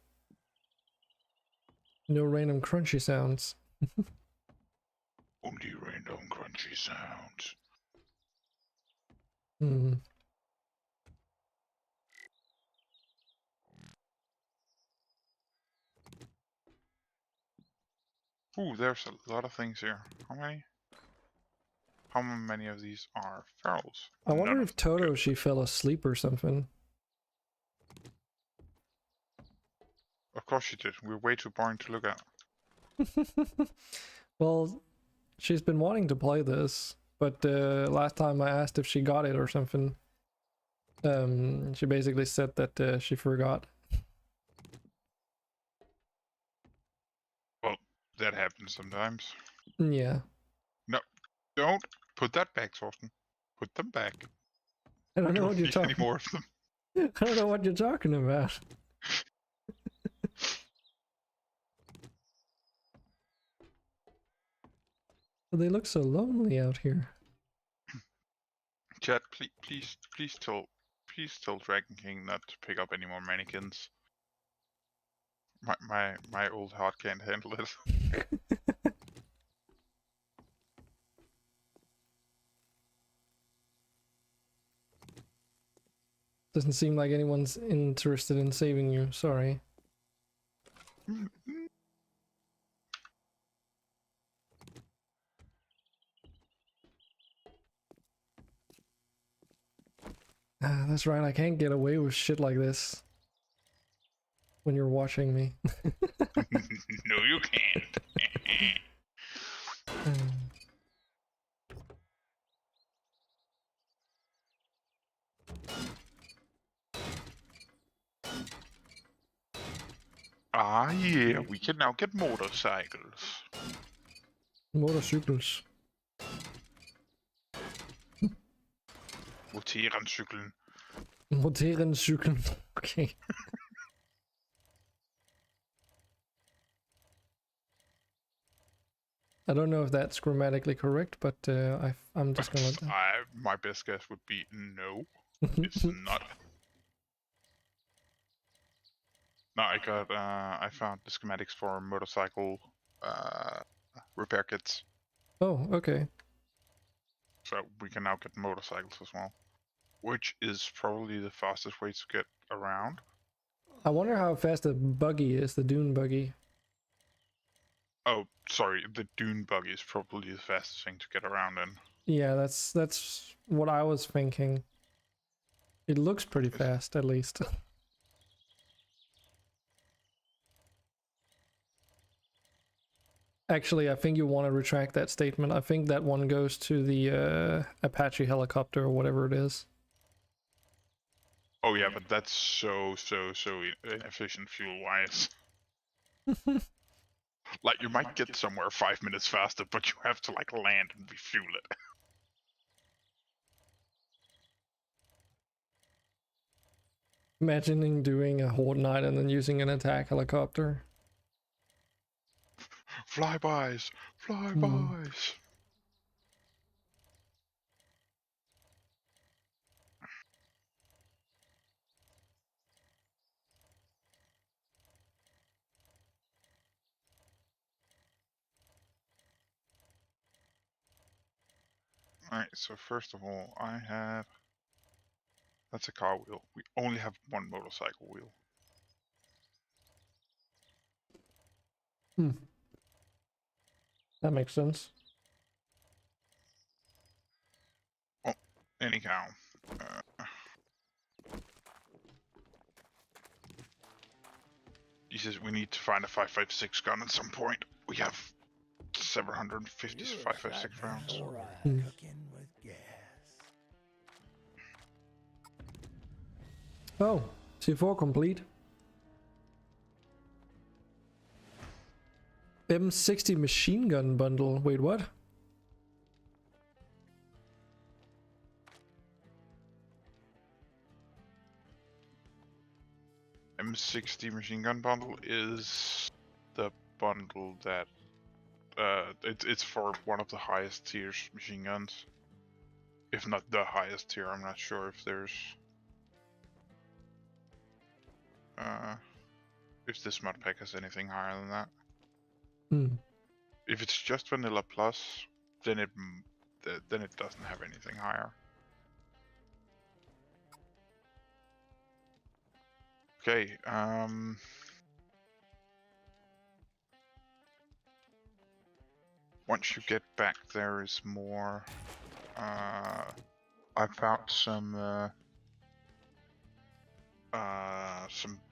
[SPEAKER 1] No random crunchy sounds.
[SPEAKER 4] Only random crunchy sounds.
[SPEAKER 1] Hmm.
[SPEAKER 4] Ooh, there's a lot of things here. How many? How many of these are ferals?
[SPEAKER 1] I wonder
[SPEAKER 4] None
[SPEAKER 1] if
[SPEAKER 4] of them.
[SPEAKER 1] Toto,
[SPEAKER 4] Good.
[SPEAKER 1] she fell asleep or something.
[SPEAKER 4] Of course she did. We're way too boring to look at.
[SPEAKER 1] Well, she's been wanting to play this, but last time I asked if she got it or something, she basically said that she forgot.
[SPEAKER 4] Well, that happens sometimes.
[SPEAKER 1] Yeah.
[SPEAKER 4] No, don't put that back, Thorsten. Put them back.
[SPEAKER 1] I don't know
[SPEAKER 4] Don't
[SPEAKER 1] what you're
[SPEAKER 4] need any
[SPEAKER 1] talking.
[SPEAKER 4] more of them.
[SPEAKER 1] I don't know what you're talking about. They look so lonely out here.
[SPEAKER 4] Chat, please tell Dragon King not to pick up any more mannequins. My old heart can't handle it.
[SPEAKER 1] Doesn't seem like anyone's interested in saving you, sorry. Ah, that's right, I can't get away with shit like this. when you're watching me.
[SPEAKER 4] No, you can't. Ah, yeah, we can now get motorcycles.
[SPEAKER 1] Motorcycles.
[SPEAKER 4] Motorcyklen.
[SPEAKER 1] Motorcyklen. Okay. I don't know if that's grammatically correct, but I'm just gonna let that.
[SPEAKER 4] My best guess would be no. It's not. No, I found the schematics for motorcycle repair kits,
[SPEAKER 1] Oh, okay.
[SPEAKER 4] so we can now get motorcycles as well, which is probably the fastest way to get around.
[SPEAKER 1] I wonder how fast the buggy is, the dune buggy.
[SPEAKER 4] Oh, sorry, the dune buggy is probably the fastest thing to get around in.
[SPEAKER 1] Yeah, that's what I was thinking. It looks pretty fast, at least. Actually, I think you want to retract that statement. I think that one goes to the Apache helicopter or whatever it is.
[SPEAKER 4] Oh yeah, but that's so inefficient fuel-wise. Like, you might get somewhere 5 minutes faster, but you have to, like, land and refuel it.
[SPEAKER 1] Imagining doing a horde night and then using an attack helicopter.
[SPEAKER 4] Flybys! Flybys! Alright, so first of all, I have... That's a car wheel. We only have one motorcycle wheel.
[SPEAKER 1] That makes sense.
[SPEAKER 4] Oh, anyhow. He says we need to find a 5.56 gun at some point. We have 750 5.56 rounds.
[SPEAKER 1] Oh, C4 complete. M60 machine gun bundle. Wait, what?
[SPEAKER 4] M60 machine gun bundle is the bundle that it's for one of the highest tiers machine guns. If not the highest tier, I'm not sure if there's if this mod pack has anything higher than that. If it's just vanilla plus, then it doesn't have anything higher. Okay, once you get back, there is more. I found some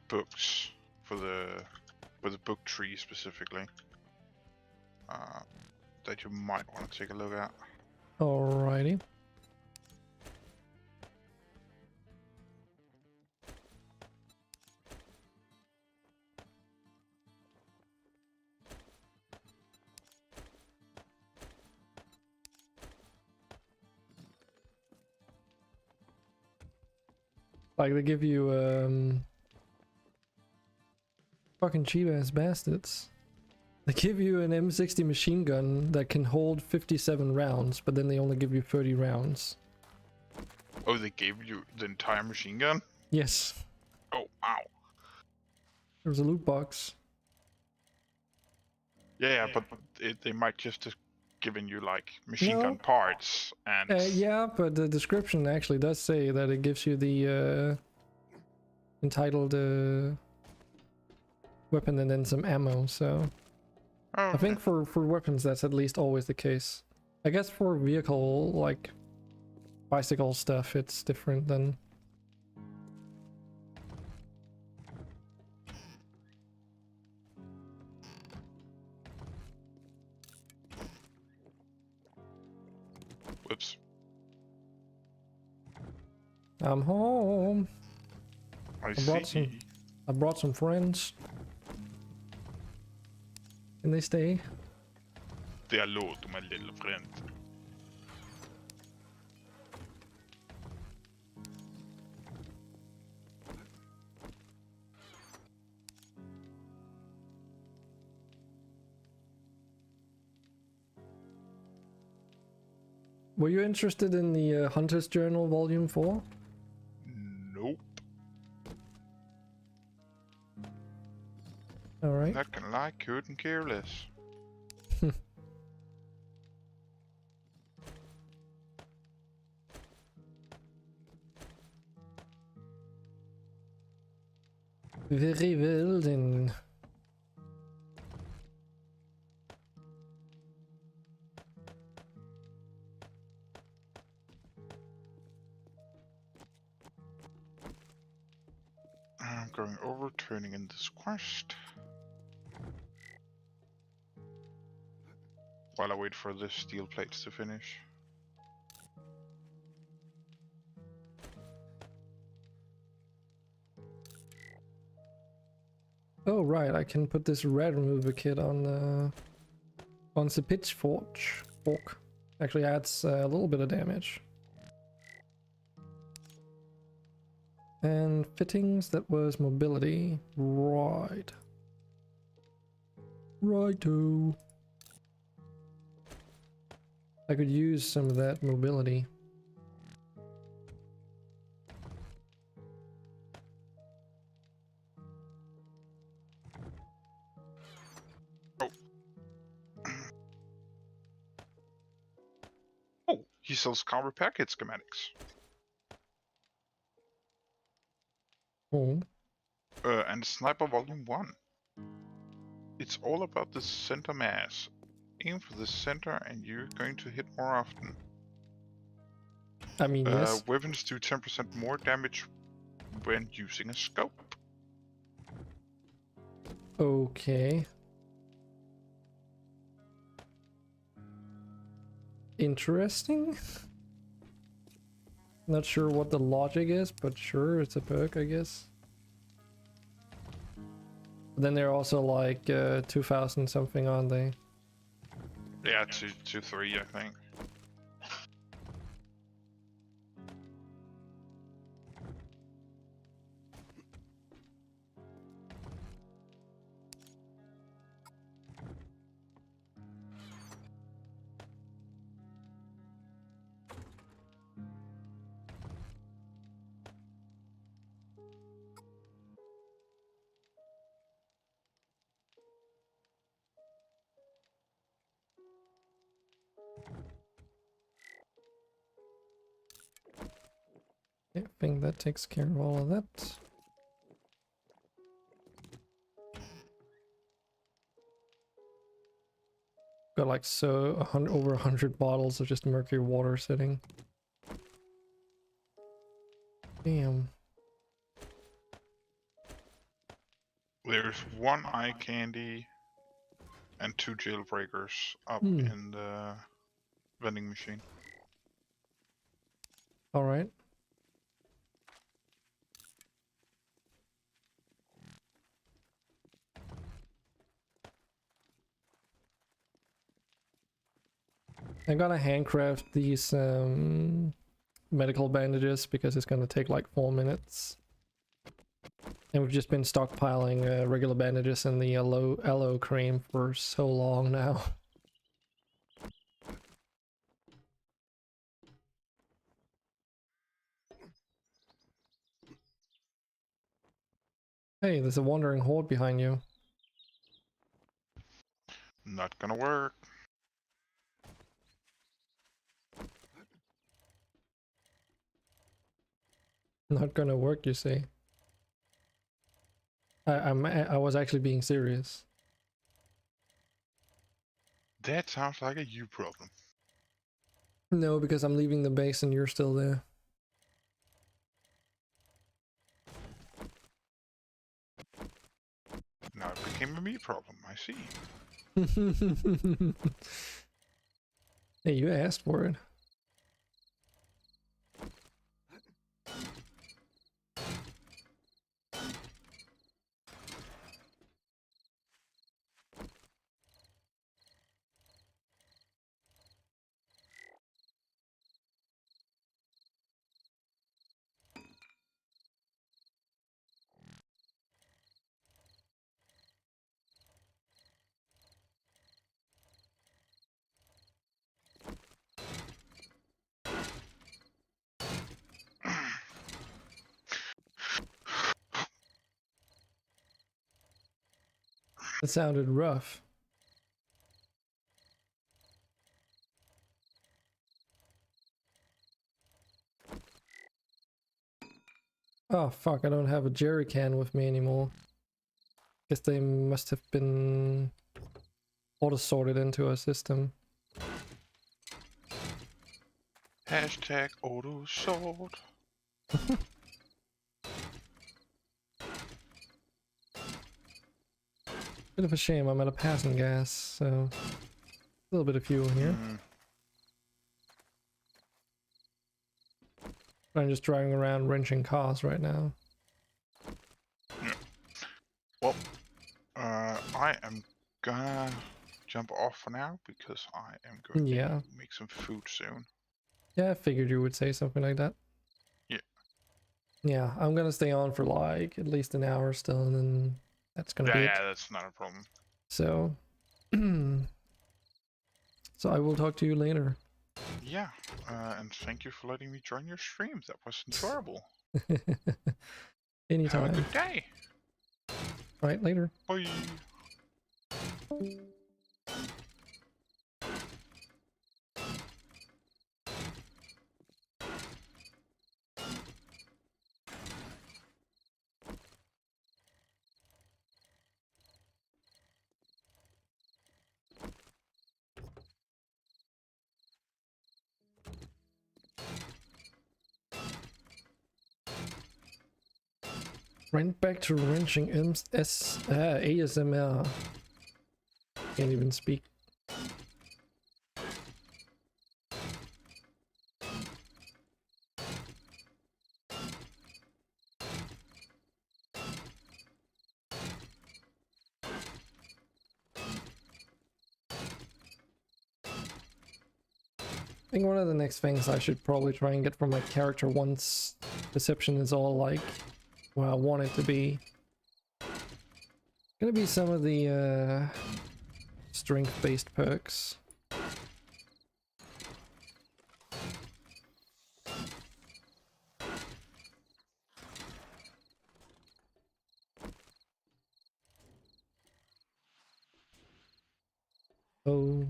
[SPEAKER 4] books for the book tree specifically that you might want to take a look at.
[SPEAKER 1] Alrighty. Like they give you fucking cheap ass bastards. They give you an M60 machine gun that can hold 57 rounds, but then they only give you 30 rounds.
[SPEAKER 4] Oh, they gave you the entire machine gun?
[SPEAKER 1] Yes.
[SPEAKER 4] Oh, ow.
[SPEAKER 1] There's a loot box.
[SPEAKER 4] Yeah, but they might just have given you like machine gun parts and.
[SPEAKER 1] Yeah, but the description actually does say that it gives you the entitled weapon and then some ammo. So I think for weapons that's at least always the case. I guess for vehicle like bicycle stuff it's different than.
[SPEAKER 4] Oops.
[SPEAKER 1] I'm home.
[SPEAKER 4] I
[SPEAKER 1] brought
[SPEAKER 4] see.
[SPEAKER 1] I brought some friends. Can they stay?
[SPEAKER 4] Say hello to my little friend.
[SPEAKER 1] Were you interested in the Hunter's Journal Volume 4?
[SPEAKER 4] Nope.
[SPEAKER 1] Alright.
[SPEAKER 4] Not gonna lie, couldn't care less.
[SPEAKER 1] Very well then.
[SPEAKER 4] I'm going over, turning in this quest. While I wait for the steel plates to finish.
[SPEAKER 1] Oh right, I can put this red remover kit on the pitchfork. Actually adds a little bit of damage. And fittings, that was mobility. Right. Righto. I could use some of that mobility.
[SPEAKER 4] Oh, he sells car repair kit schematics.
[SPEAKER 1] Oh.
[SPEAKER 4] And Sniper Volume 1. It's all about the center mass. Aim for the center and you're going to hit more often.
[SPEAKER 1] I mean, yes.
[SPEAKER 4] Weapons do 10% more damage when using a scope.
[SPEAKER 1] Okay. Interesting. Not sure what the logic is, but sure, it's a perk, I guess. But then they're also like 2000 something, aren't they?
[SPEAKER 4] Yeah, 3, I think.
[SPEAKER 1] I think that takes care of all of that. Got like over 100 bottles of just mercury water sitting. Damn.
[SPEAKER 4] There's 1 eye candy and 2 jailbreakers up
[SPEAKER 1] Hmm.
[SPEAKER 4] in the vending machine.
[SPEAKER 1] All right. I'm gonna handcraft these medical bandages because it's gonna take like 4 minutes. And we've just been stockpiling regular bandages and the aloe cream for so long now. Hey, there's a wandering horde behind you.
[SPEAKER 4] Not gonna work.
[SPEAKER 1] Not gonna work, you say? I was actually being serious.
[SPEAKER 4] That sounds like a you problem.
[SPEAKER 1] No, because I'm leaving the base and you're still there.
[SPEAKER 4] Now it became a me problem, I see.
[SPEAKER 1] Hey, you asked for it. It sounded rough. Oh fuck, I don't have a jerry can with me anymore. Guess they must have been auto-sorted into our system.
[SPEAKER 4] Hashtag auto sort.
[SPEAKER 1] Bit of a shame, I'm out of passing gas, so a little bit of fuel here. I'm just driving around wrenching cars right now.
[SPEAKER 4] Yeah. Well, I am gonna jump off for now because I am going to make some food soon.
[SPEAKER 1] Yeah, I figured you would say something like that.
[SPEAKER 4] Yeah.
[SPEAKER 1] Yeah, I'm gonna stay on for like at least an hour still, and then that's gonna be it.
[SPEAKER 4] Yeah, that's not a problem.
[SPEAKER 1] So, so I will talk to you later.
[SPEAKER 4] Yeah, and thank you for letting me join your stream. That was enjoyable.
[SPEAKER 1] Anytime.
[SPEAKER 4] Have a good day.
[SPEAKER 1] Right, later.
[SPEAKER 4] Bye.
[SPEAKER 1] Went back to wrenching ASMR. Can't even speak. I think one of the next things I should probably try and get from my character once perception is all like where I want it to be. Gonna be some of the strength-based perks. Oh.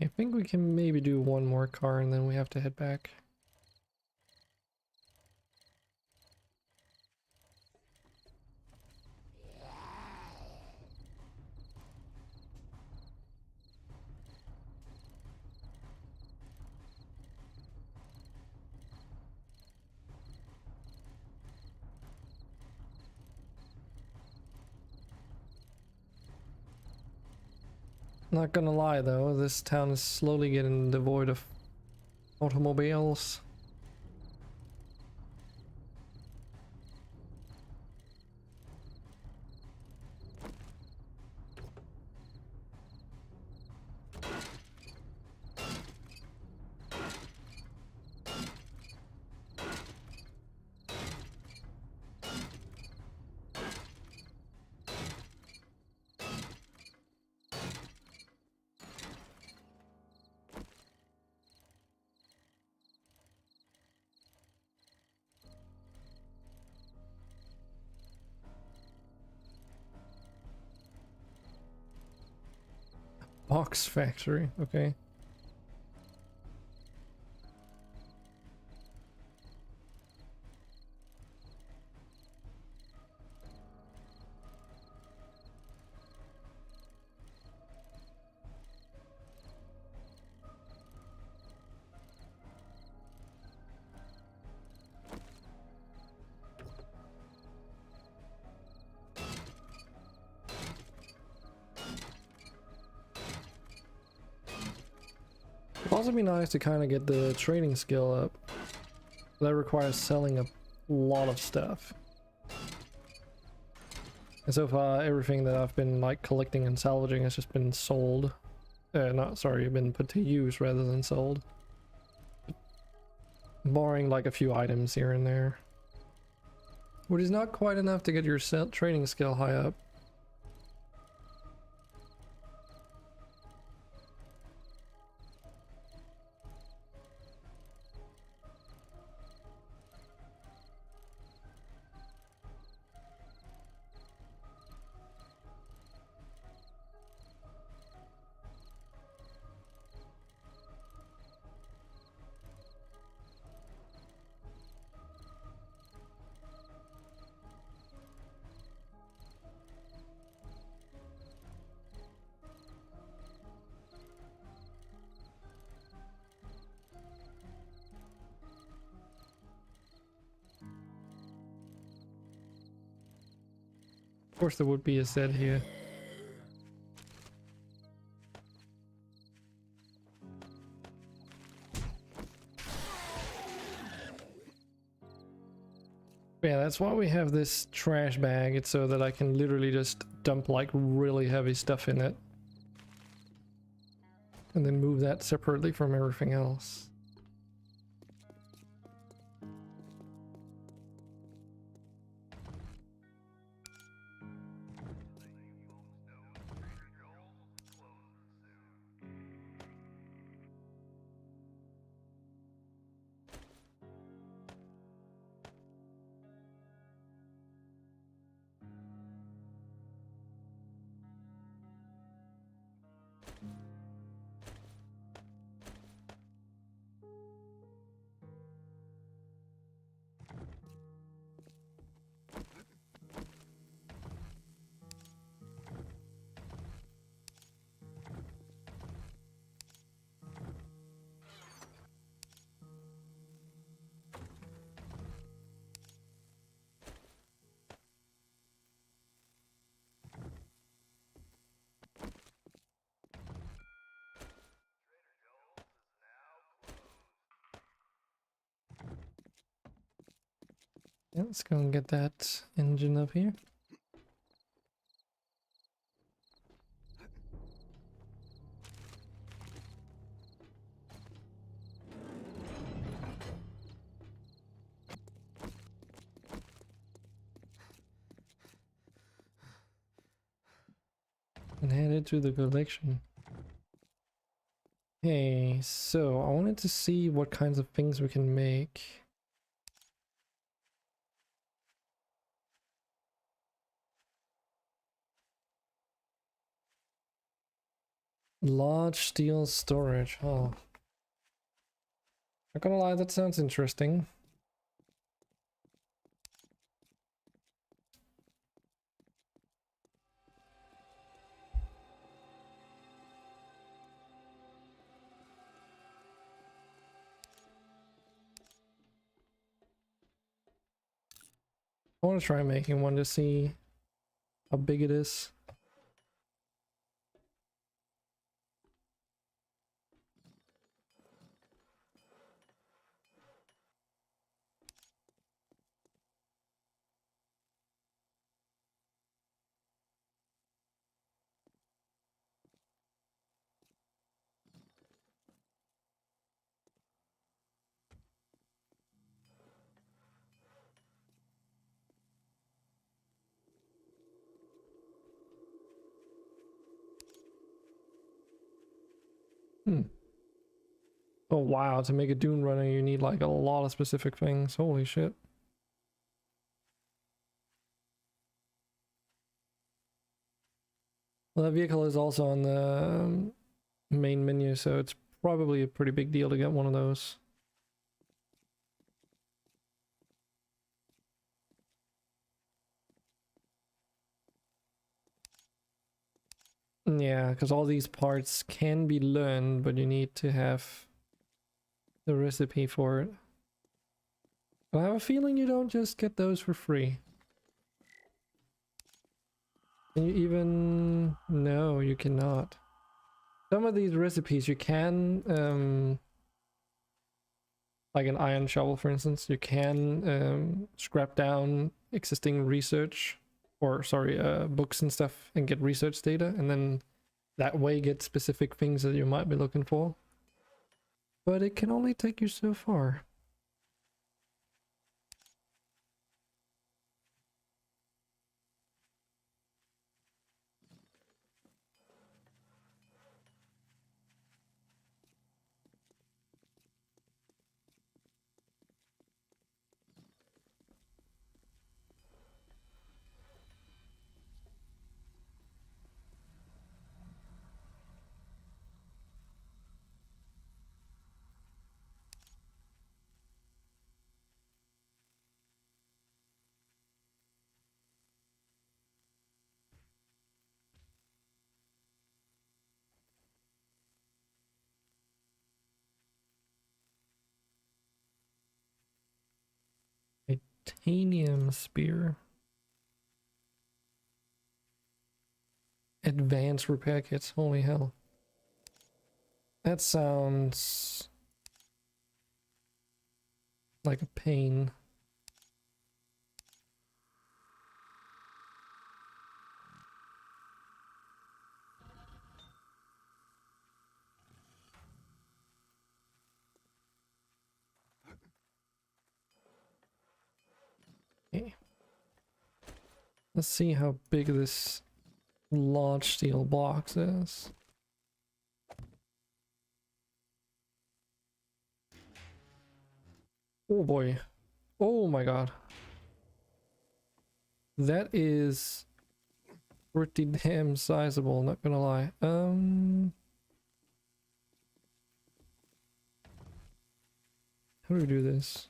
[SPEAKER 1] I think we can maybe do one more car and then we have to head back. Not gonna lie though, this town is slowly getting devoid of automobiles. Box factory, okay. Also be nice to kind of get the trading skill up. That requires selling a lot of stuff. And so far, everything that I've been like collecting and salvaging has just been sold. Not sorry, been put to use rather than sold. Barring like a few items here and there. Which is not quite enough to get your trading skill high up. Of course there would be a set here. Yeah, that's why we have this trash bag. It's so that I can literally just dump like really heavy stuff in it. And then move that separately from everything else. Yeah, let's go and get that engine up here. And headed to the collection. Okay, so I wanted to see what kinds of things we can make. Large steel storage. Oh, not gonna lie, that sounds interesting. I want to try making one to see how big it is. Oh wow, to make a dune runner you need like a lot of specific things. Holy shit. Well, that vehicle is also on the main menu, so it's probably a pretty big deal to get one of those. Yeah, because all these parts can be learned, but you need to have the recipe for it. But I have a feeling you don't just get those for free. Can you even... No, you cannot. some of these recipes you can, like an iron shovel, for instance, you can scrap down existing research, or sorry, books and stuff, and get research data, and then that way get specific things that you might be looking for. But it can only take you so far. Titanium spear. Advanced repair kits. Holy hell. That sounds like a pain. Okay. Let's see how big this large steel box is. Oh boy. Oh my god. That is pretty damn sizable, not gonna lie. How do we do this?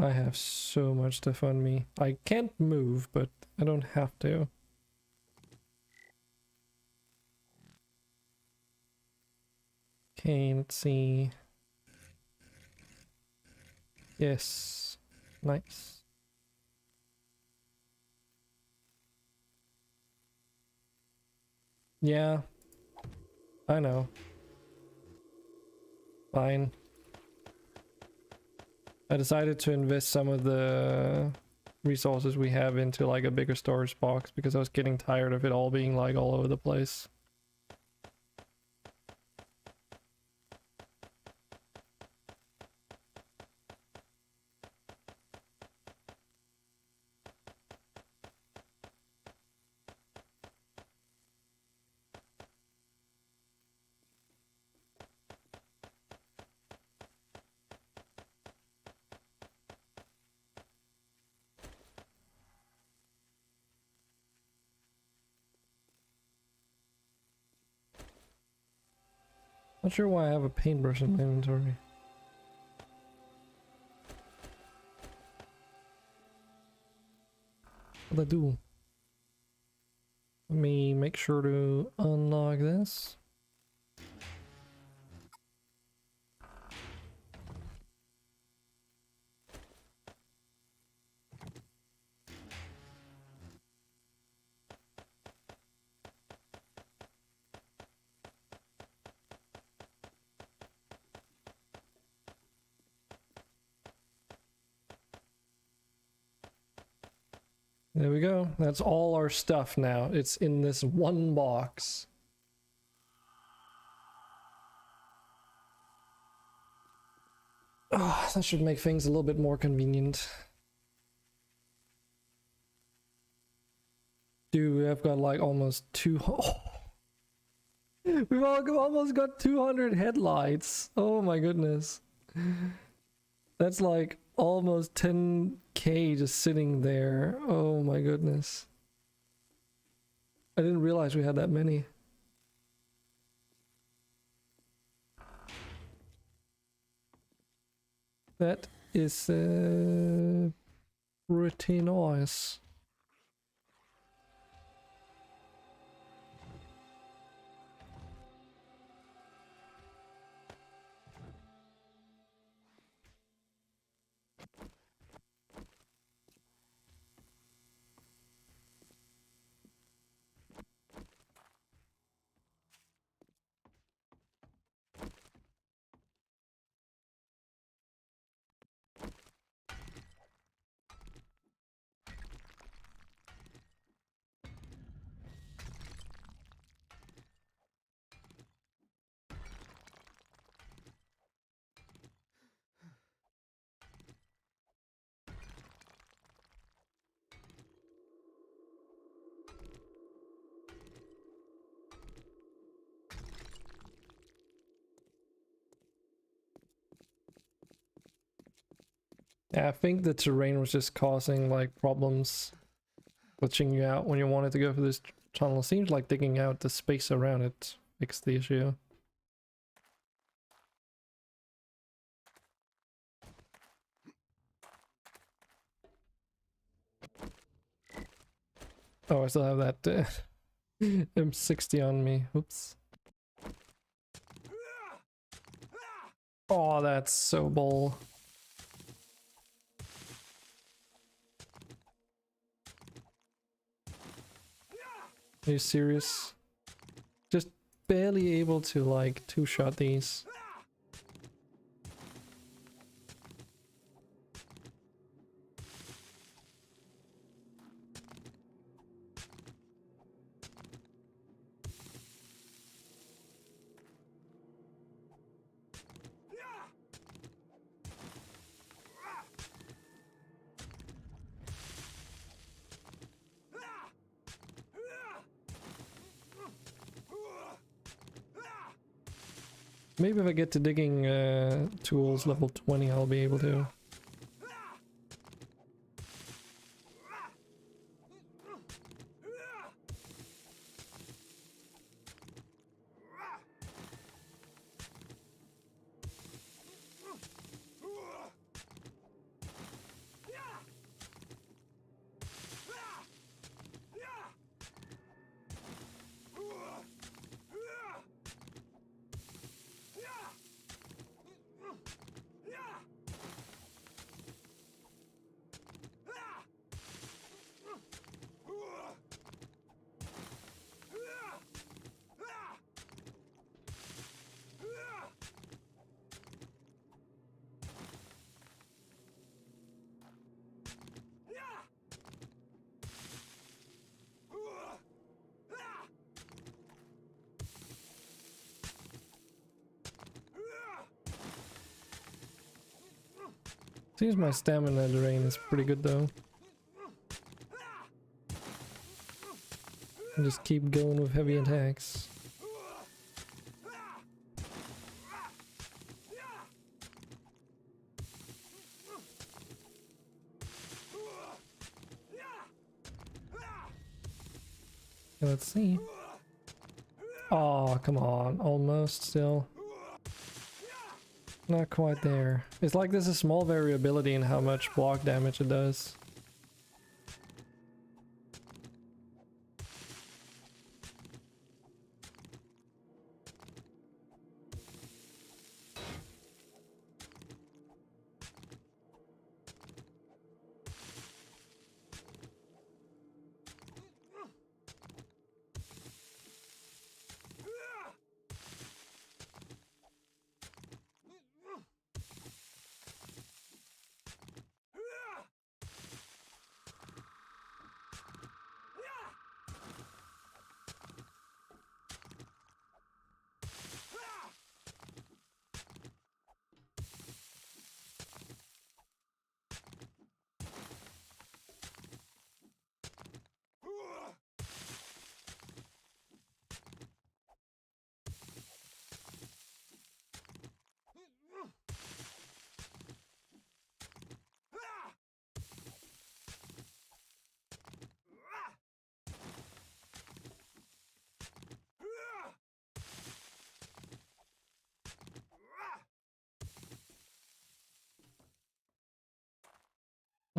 [SPEAKER 1] I have so much stuff on me. I can't move, but I don't have to. Okay, let's see. Yes. Nice. Yeah. I know. Fine. I decided to invest some of the resources we have into like a bigger storage box because I was getting tired of it all being like all over the place. Not sure why I have a paintbrush in my inventory. What'd I do? Let me make sure to unlock this. There we go. That's all our stuff now. It's in this one box. Oh, that should make things a little bit more convenient. Dude, I've got like almost we've almost got 200 headlights. Oh my goodness. That's like almost 10k just sitting there. Oh my goodness. I didn't realize we had that many. That is pretty nice. Yeah, I think the terrain was just causing like problems, glitching you out when you wanted to go for this tunnel. Seems like digging out the space around it fixed the issue. Oh, I still have that M60 on me. Oops. Oh, that's so bull. Are you serious? Just barely able to like two-shot these. Maybe if I get to digging tools level 20, I'll be able to. Seems my stamina drain is pretty good though. And just keep going with heavy attacks. Let's see. Oh, come on. Almost still. Not quite there. It's like there's a small variability in how much block damage it does.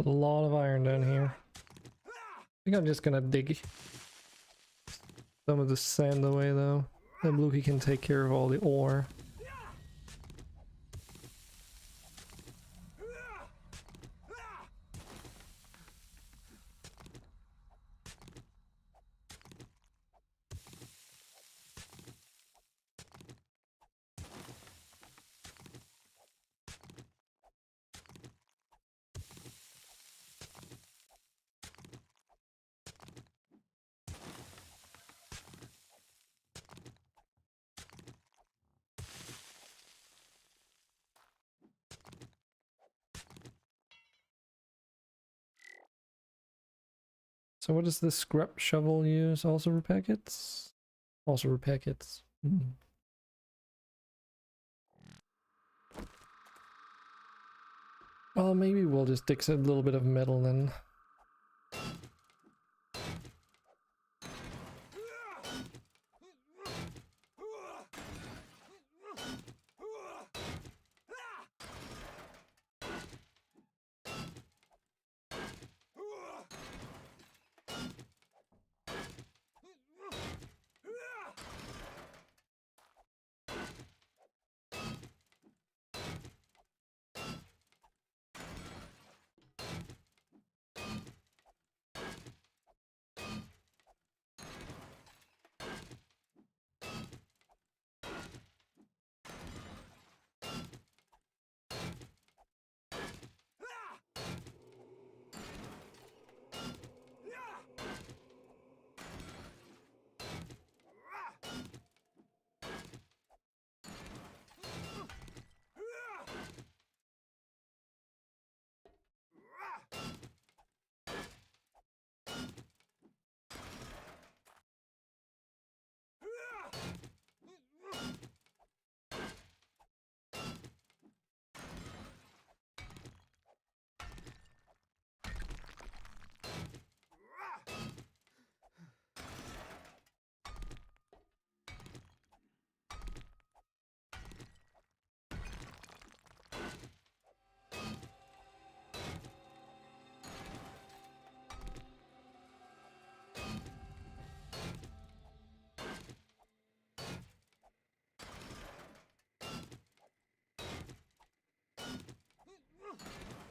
[SPEAKER 1] A lot of iron down here. I think I'm just gonna dig some of the sand away though. Then Bluey can take care of all the ore. So what does this scrap shovel use? Also repair kits? Also repair kits. Well, maybe we'll just dig a little bit of metal then.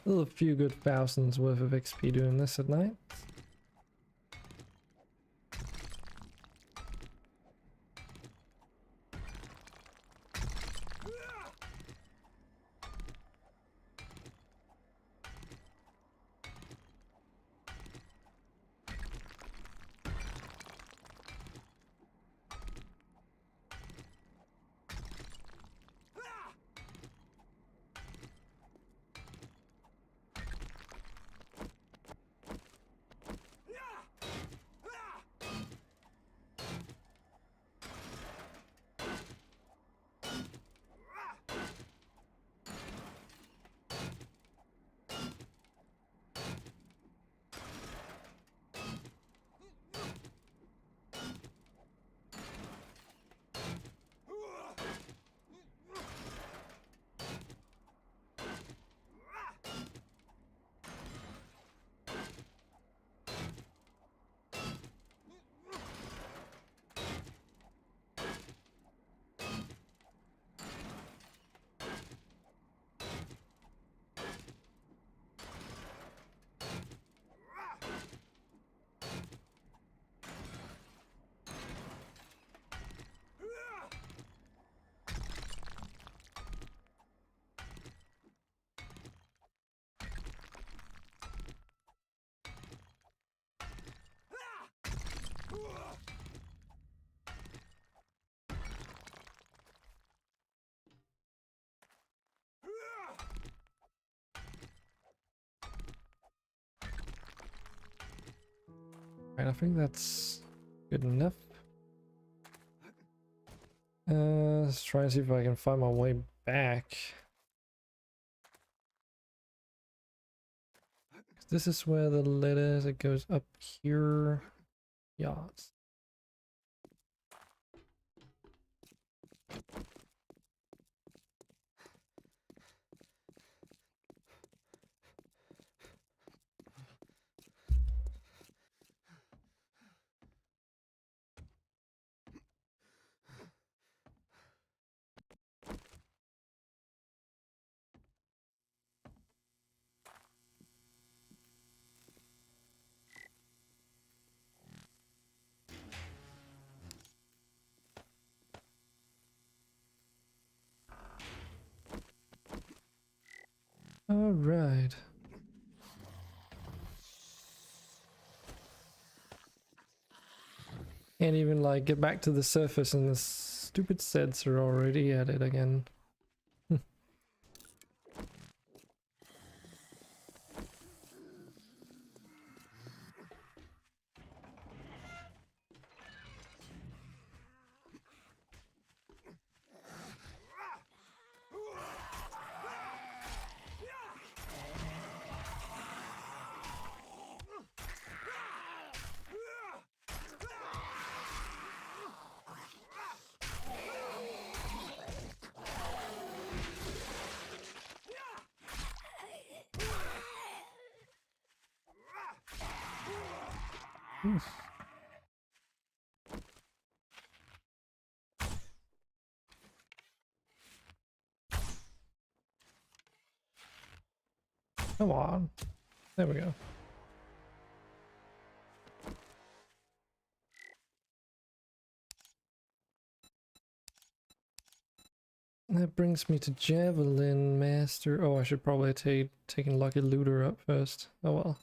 [SPEAKER 1] Still a few good thousands worth of XP doing this at night. Right, I think that's good enough. Let's try and see if I can find my way back. This is where the lid is. It goes up here. Yeah. All right. Can't even like get back to the surface and the stupid sets are already at it again. Oof. Come on. There we go. That brings me to Javelin Master. Oh, I should probably taken Lucky Looter up first. Oh well.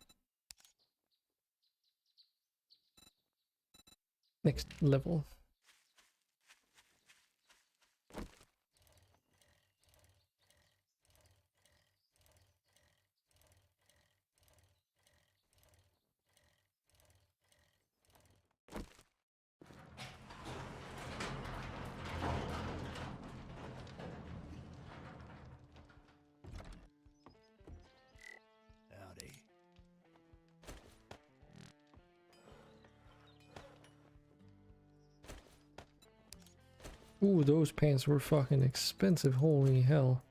[SPEAKER 1] Next level.
[SPEAKER 9] Howdy.
[SPEAKER 1] Ooh, those pants were fucking expensive. Holy hell.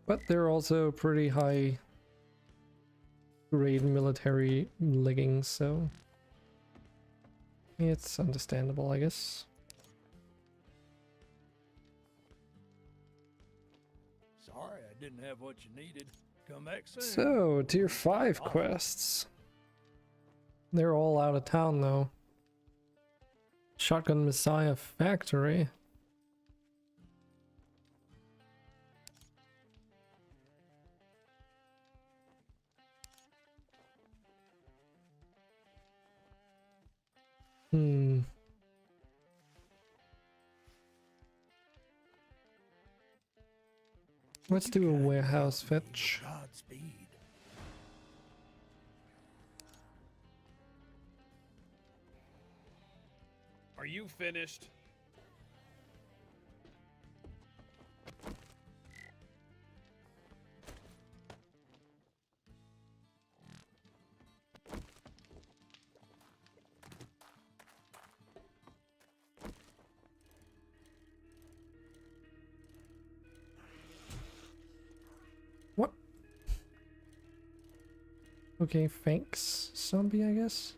[SPEAKER 1] But they're also pretty high grade military leggings, so it's understandable, I guess.
[SPEAKER 9] Sorry, I didn't have what you needed. Come back soon.
[SPEAKER 1] So, tier 5 quests. They're all out of town though. Shotgun Messiah Factory. Let's do a warehouse fetch.
[SPEAKER 9] Godspeed. Are you finished?
[SPEAKER 1] What? Okay, thanks, zombie, I guess.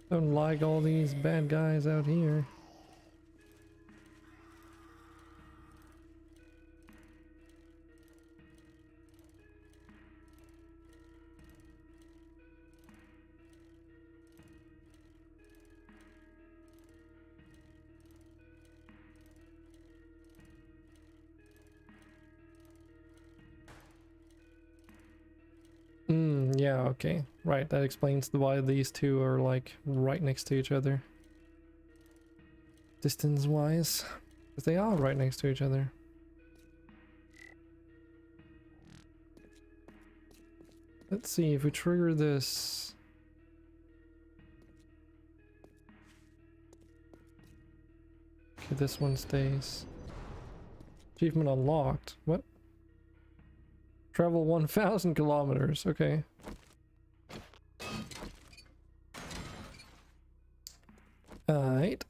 [SPEAKER 1] Don't like all these bad guys out here. Yeah, okay. Right, that explains why these two are like right next to each other. Distance-wise. Because they are right next to each other. Let's see, if we trigger this... Okay, this one stays. Achievement unlocked. What? Travel 1,000 kilometers. Okay. Alright.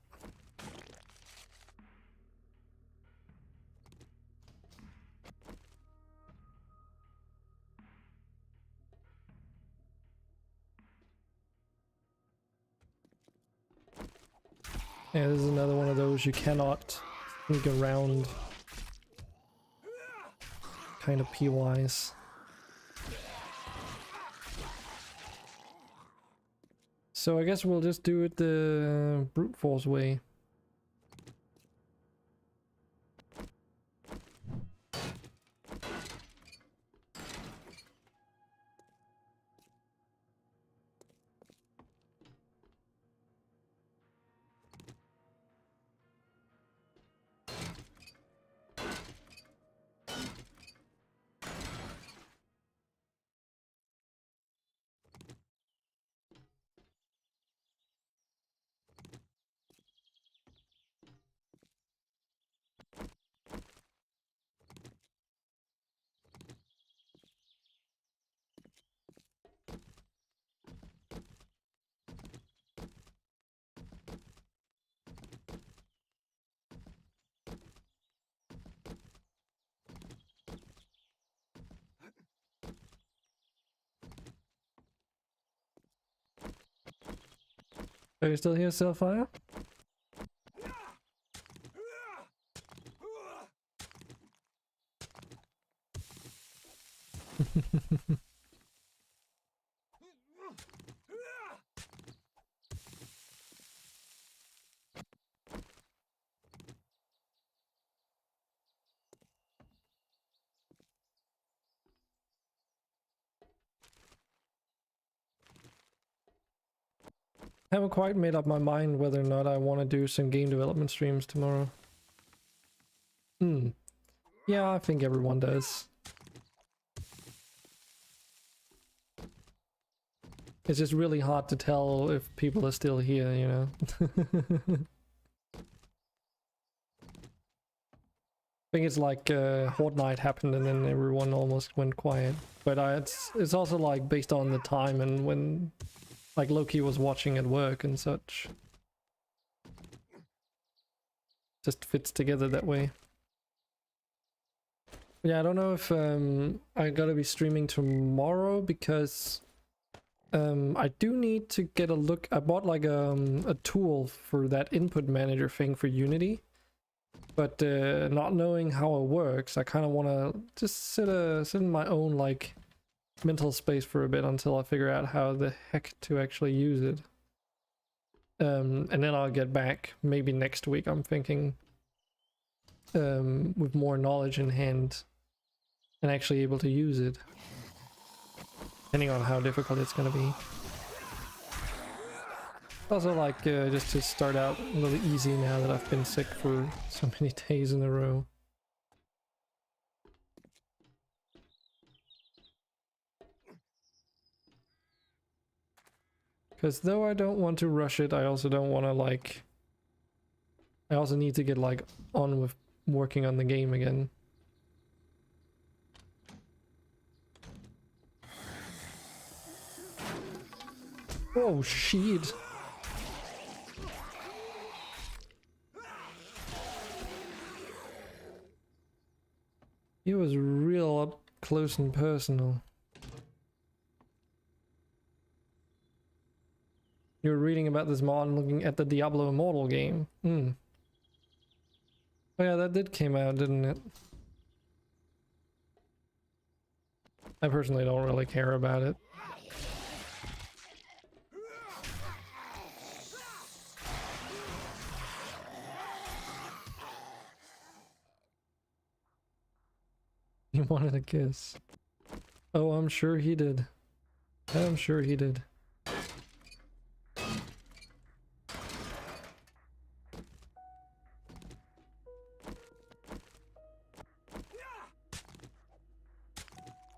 [SPEAKER 1] Yeah, this is another one of those you cannot sneak around. Kind of P-wise. So I guess we'll just do it the brute force way. Are you still here, Selfire? Haven't quite made up my mind whether or not I want to do some game development streams tomorrow. Yeah, I think everyone does. It's just really hard to tell if people are still here, you know? I think it's like Horde Night happened and then everyone almost went quiet. But it's also like based on the time and when like Loki was watching at work and such. Just fits together that way. Yeah, I don't know if I gotta be streaming tomorrow because I do need to get a look. I bought like a tool for that input manager thing for Unity, but not knowing how it works, I kind of want to just sit in my own like mental space for a bit until I figure out how the heck to actually use it. And then I'll get back maybe next week, I'm thinking, with more knowledge in hand and actually able to use it, depending on how difficult it's gonna be. Also like just to start out a little easy now that I've been sick for so many days in a row. Because though I don't want to rush it, I also don't want to like... I also need to get like on with working on the game again. Oh shit! It was real up close and personal. You were reading about this mod and looking at the Diablo Immortal game. Oh yeah, that did came out, didn't it? I personally don't really care about it. He wanted a kiss. Oh, I'm sure he did. I'm sure he did.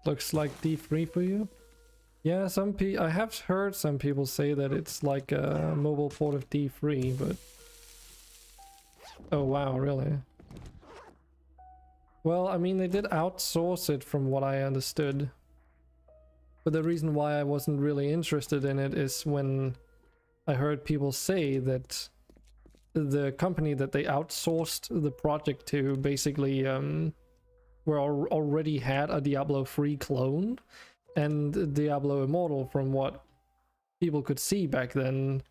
[SPEAKER 1] Looks like D3 for you? Yeah, I have heard some people say that it's like a mobile port of D3, but... Oh wow, really? Well, I mean, they did outsource it from what I understood. But the reason why I wasn't really interested in it is when I heard people say that the company that they outsourced the project to basically already had a Diablo 3 clone, and Diablo Immortal, from what people could see back then,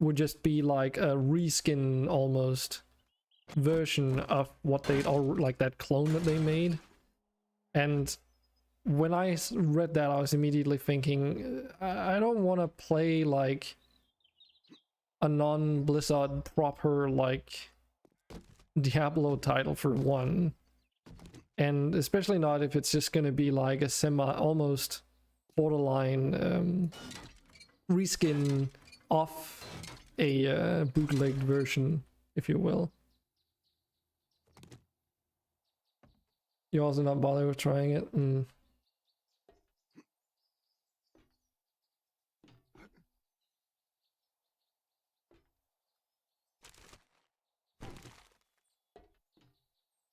[SPEAKER 1] would just be like a reskin almost version of what they like that clone that they made. And when I read that, I was immediately thinking, I don't want to play like a non-Blizzard proper like Diablo title for one, and especially not if it's just going to be like a almost borderline reskin off a bootlegged version, if you will. You also not bother with trying it?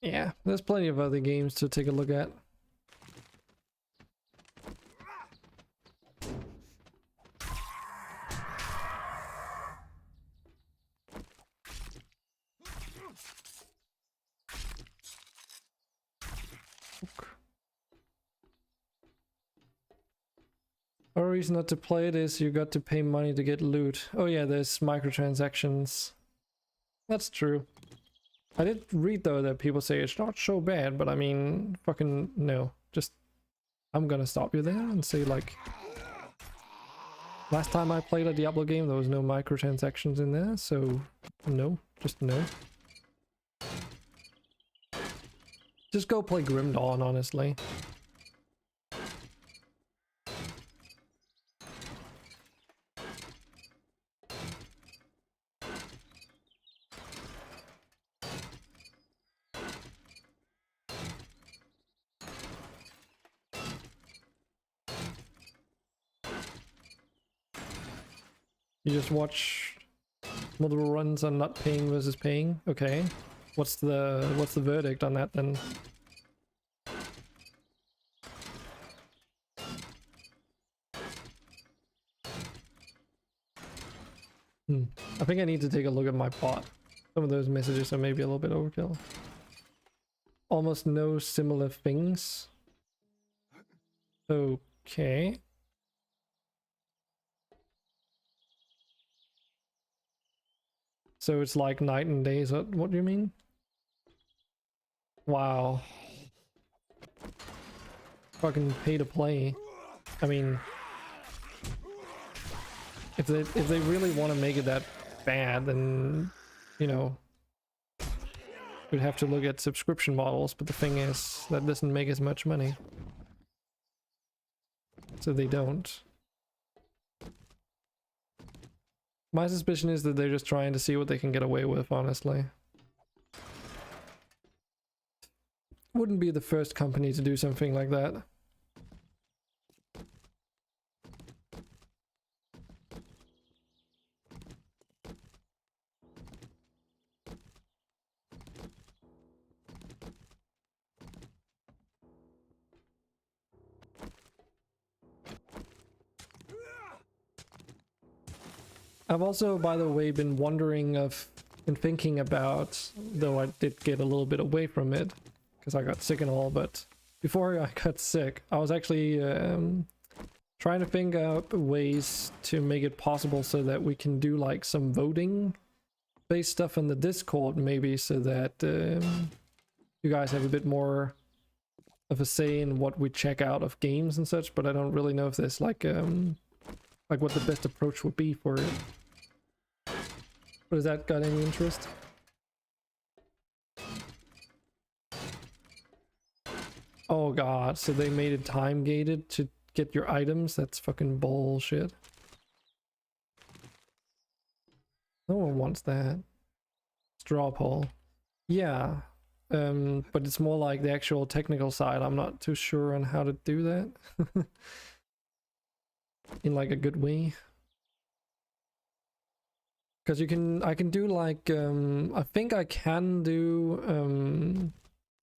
[SPEAKER 1] Yeah, there's plenty of other games to take a look at. A reason not to play it is you got to pay money to get loot. Oh yeah, there's microtransactions. That's true. I did read though that people say it's not so bad, but I mean, fucking no. Just, I'm gonna stop you there and say like, last time I played a Diablo game there was no microtransactions in there, so no, just no. Just go play Grim Dawn, honestly. You just watch multiple runs on not paying versus paying. Okay, what's the verdict on that then? I think I need to take a look at my bot. Some of those messages are maybe a little bit overkill. Almost no similar things. Okay. So it's like night and day, is that what do you mean? Wow. Fucking pay to play. I mean, if they really want to make it that bad, then, you know, we'd have to look at subscription models, but the thing is, that doesn't make as much money. So they don't. My suspicion is that they're just trying to see what they can get away with, honestly. Wouldn't be the first company to do something like that. I've also, by the way, been wondering and thinking about, though I did get a little bit away from it, because I got sick and all, but before I got sick, I was actually trying to think out ways to make it possible so that we can do like some voting based stuff in the Discord, maybe, so that you guys have a bit more of a say in what we check out of games and such, but I don't really know if there's like what the best approach would be for it. But has that got any interest? Oh god, so they made it time gated to get your items? That's fucking bullshit. No one wants that. Straw poll. Yeah, but it's more like the actual technical side. I'm not too sure on how to do that. In like a good way. Because I can do like, I think I can do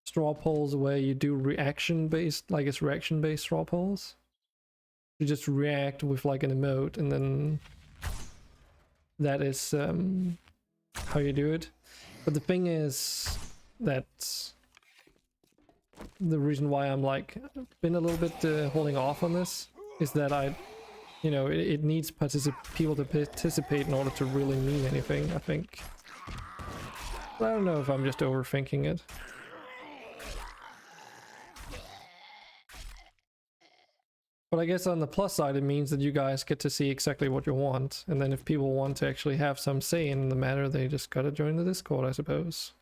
[SPEAKER 1] straw polls where you do reaction based, like it's reaction based straw polls. You just react with like an emote, and then that is how you do it. But the thing is that the reason why I'm like been a little bit holding off on this is that you know, it needs people to participate in order to really mean anything, I think. But I don't know if I'm just overthinking it. But I guess on the plus side, it means that you guys get to see exactly what you want. And then if people want to actually have some say in the matter, they just gotta join the Discord, I suppose.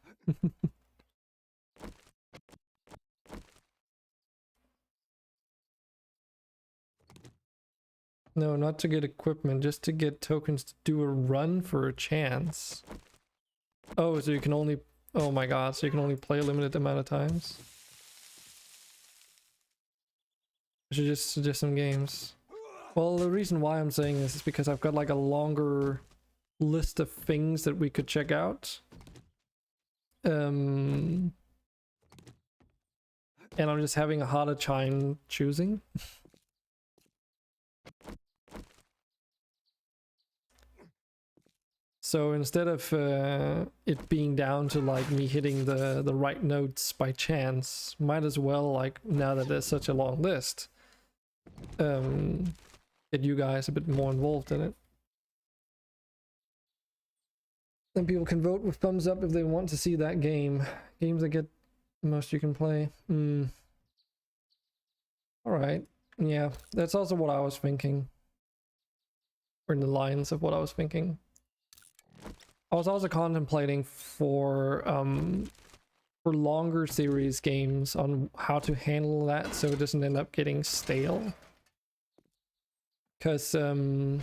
[SPEAKER 1] No, not to get equipment, just to get tokens to do a run for a chance. Oh, so you can only... Oh my god, so you can only play a limited amount of times? I should just suggest some games. Well, the reason why I'm saying this is because I've got like a longer list of things that we could check out. And I'm just having a harder time choosing. So instead of it being down to like me hitting the right notes by chance, might as well, like, now that there's such a long list, get you guys a bit more involved in it. Then people can vote with thumbs up if they want to see that game. Games that get the most you can play. Alright, yeah, that's also what I was thinking. Or in the lines of what I was thinking. I was also contemplating for longer series games on how to handle that so it doesn't end up getting stale. Because I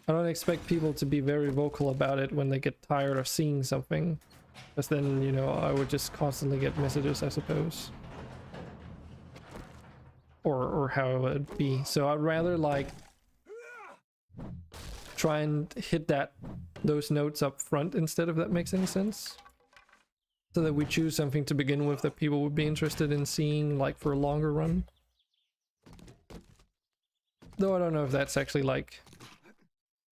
[SPEAKER 1] don't expect people to be very vocal about it when they get tired of seeing something. Because then, you know, I would just constantly get messages, I suppose. Or how it would be. So I'd rather, like, try and hit those notes up front instead, if that makes any sense. So that we choose something to begin with that people would be interested in seeing, like, for a longer run. Though I don't know if that's actually, like,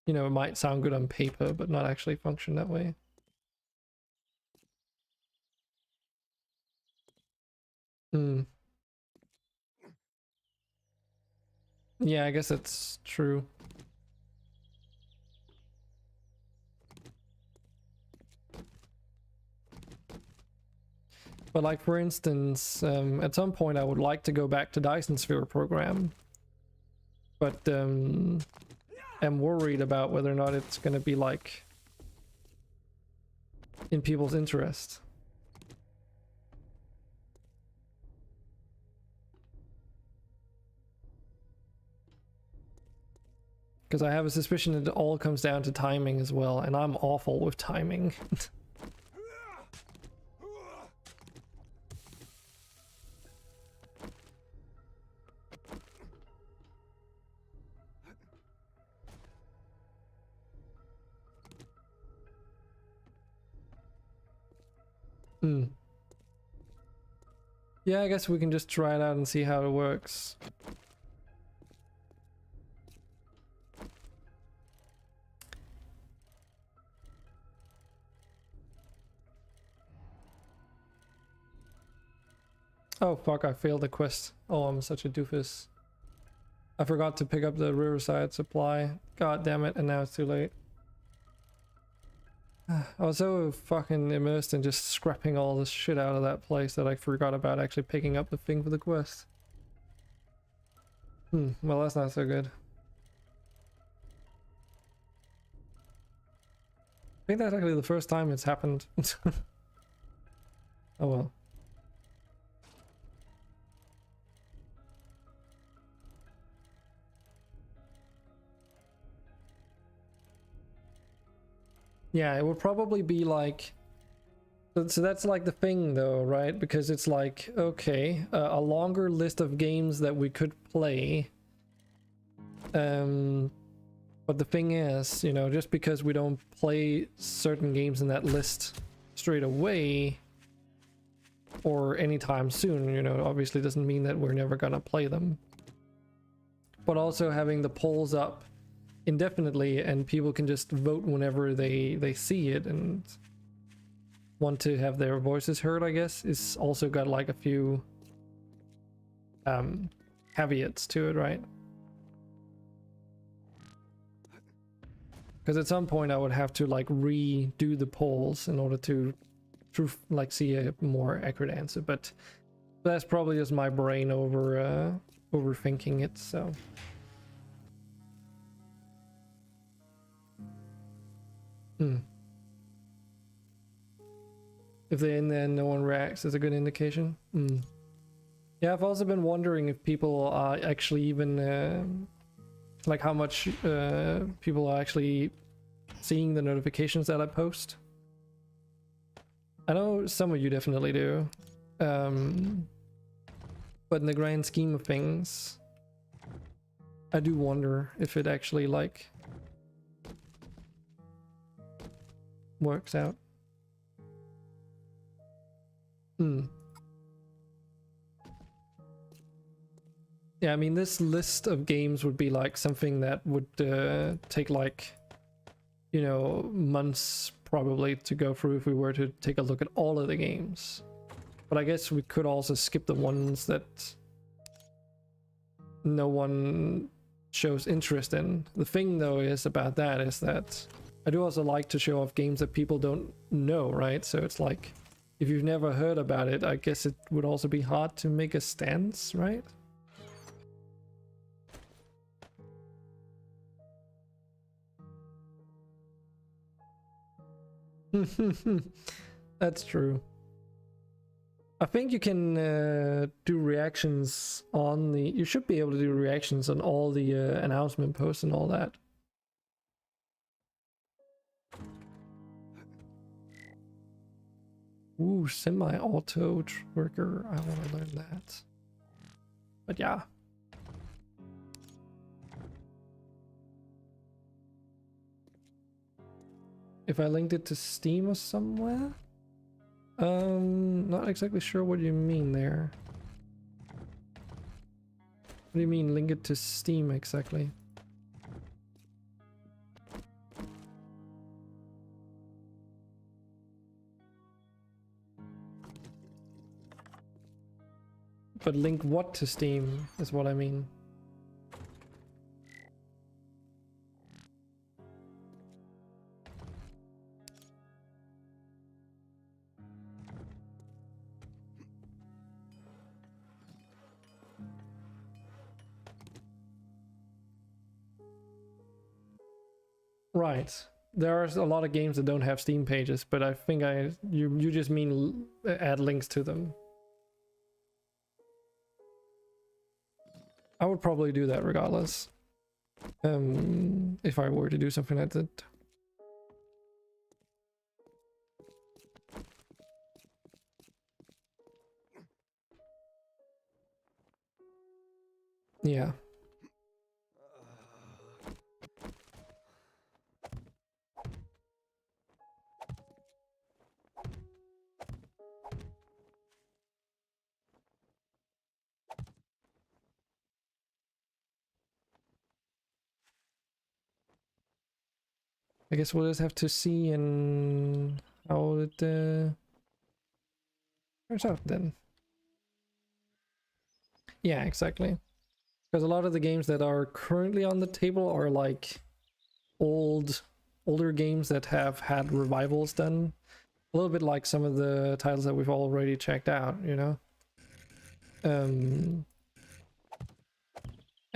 [SPEAKER 1] you know, it might sound good on paper, but not actually function that way. Yeah, I guess that's true. But like, for instance, at some point I would like to go back to Dyson Sphere program. But I'm worried about whether or not it's going to be, like, in people's interest. Because I have a suspicion that it all comes down to timing as well, and I'm awful with timing. Yeah, I guess we can just try it out and see how it works. Oh fuck, I failed the quest. Oh, I'm such a doofus. I forgot to pick up the Riverside supply. God damn it, and now it's too late. I was so fucking immersed in just scrapping all this shit out of that place that I forgot about actually picking up the thing for the quest. Well, that's not so good. I think that's actually the first time it's happened. Oh well. Yeah, it would probably be like... So that's like the thing though, right? Because it's like, okay, a longer list of games that we could play. But the thing is, you know, just because we don't play certain games in that list straight away or anytime soon, you know, obviously doesn't mean that we're never gonna play them. But also having the polls up indefinitely and people can just vote whenever they see it and want to have their voices heard, I guess, is also got like a few caveats to it, right? Because at some point I would have to like redo the polls in order to like see a more accurate answer, but that's probably just my brain overthinking it. So if they're in there and no one reacts, is a good indication. Yeah, I've also been wondering if people are actually even like how much people are actually seeing the notifications that I post. I know some of you definitely do, but in the grand scheme of things, I do wonder if it actually like works out. Yeah, I mean, this list of games would be like something that would take like, you know, months probably to go through if we were to take a look at all of the games. But I guess we could also skip the ones that no one shows interest in. The thing though is about that is that I do also like to show off games that people don't know, right? So it's like, if you've never heard about it, I guess it would also be hard to make a stance, right? That's true. I think you can do reactions on the... You should be able to do reactions on all the announcement posts and all that. Ooh, semi-auto trigger. I want to learn that. But yeah. If I linked it to Steam or somewhere? Not exactly sure what you mean there. What do you mean link it to Steam exactly? But link what to Steam is what I mean. Right. There are a lot of games that don't have Steam pages, but I think you just mean add links to them. I would probably do that regardless. If I were to do something like that. Yeah. I guess we'll just have to see and how it turns out then. Yeah, exactly. Because a lot of the games that are currently on the table are like older games that have had revivals done. A little bit like some of the titles that we've already checked out, you know? And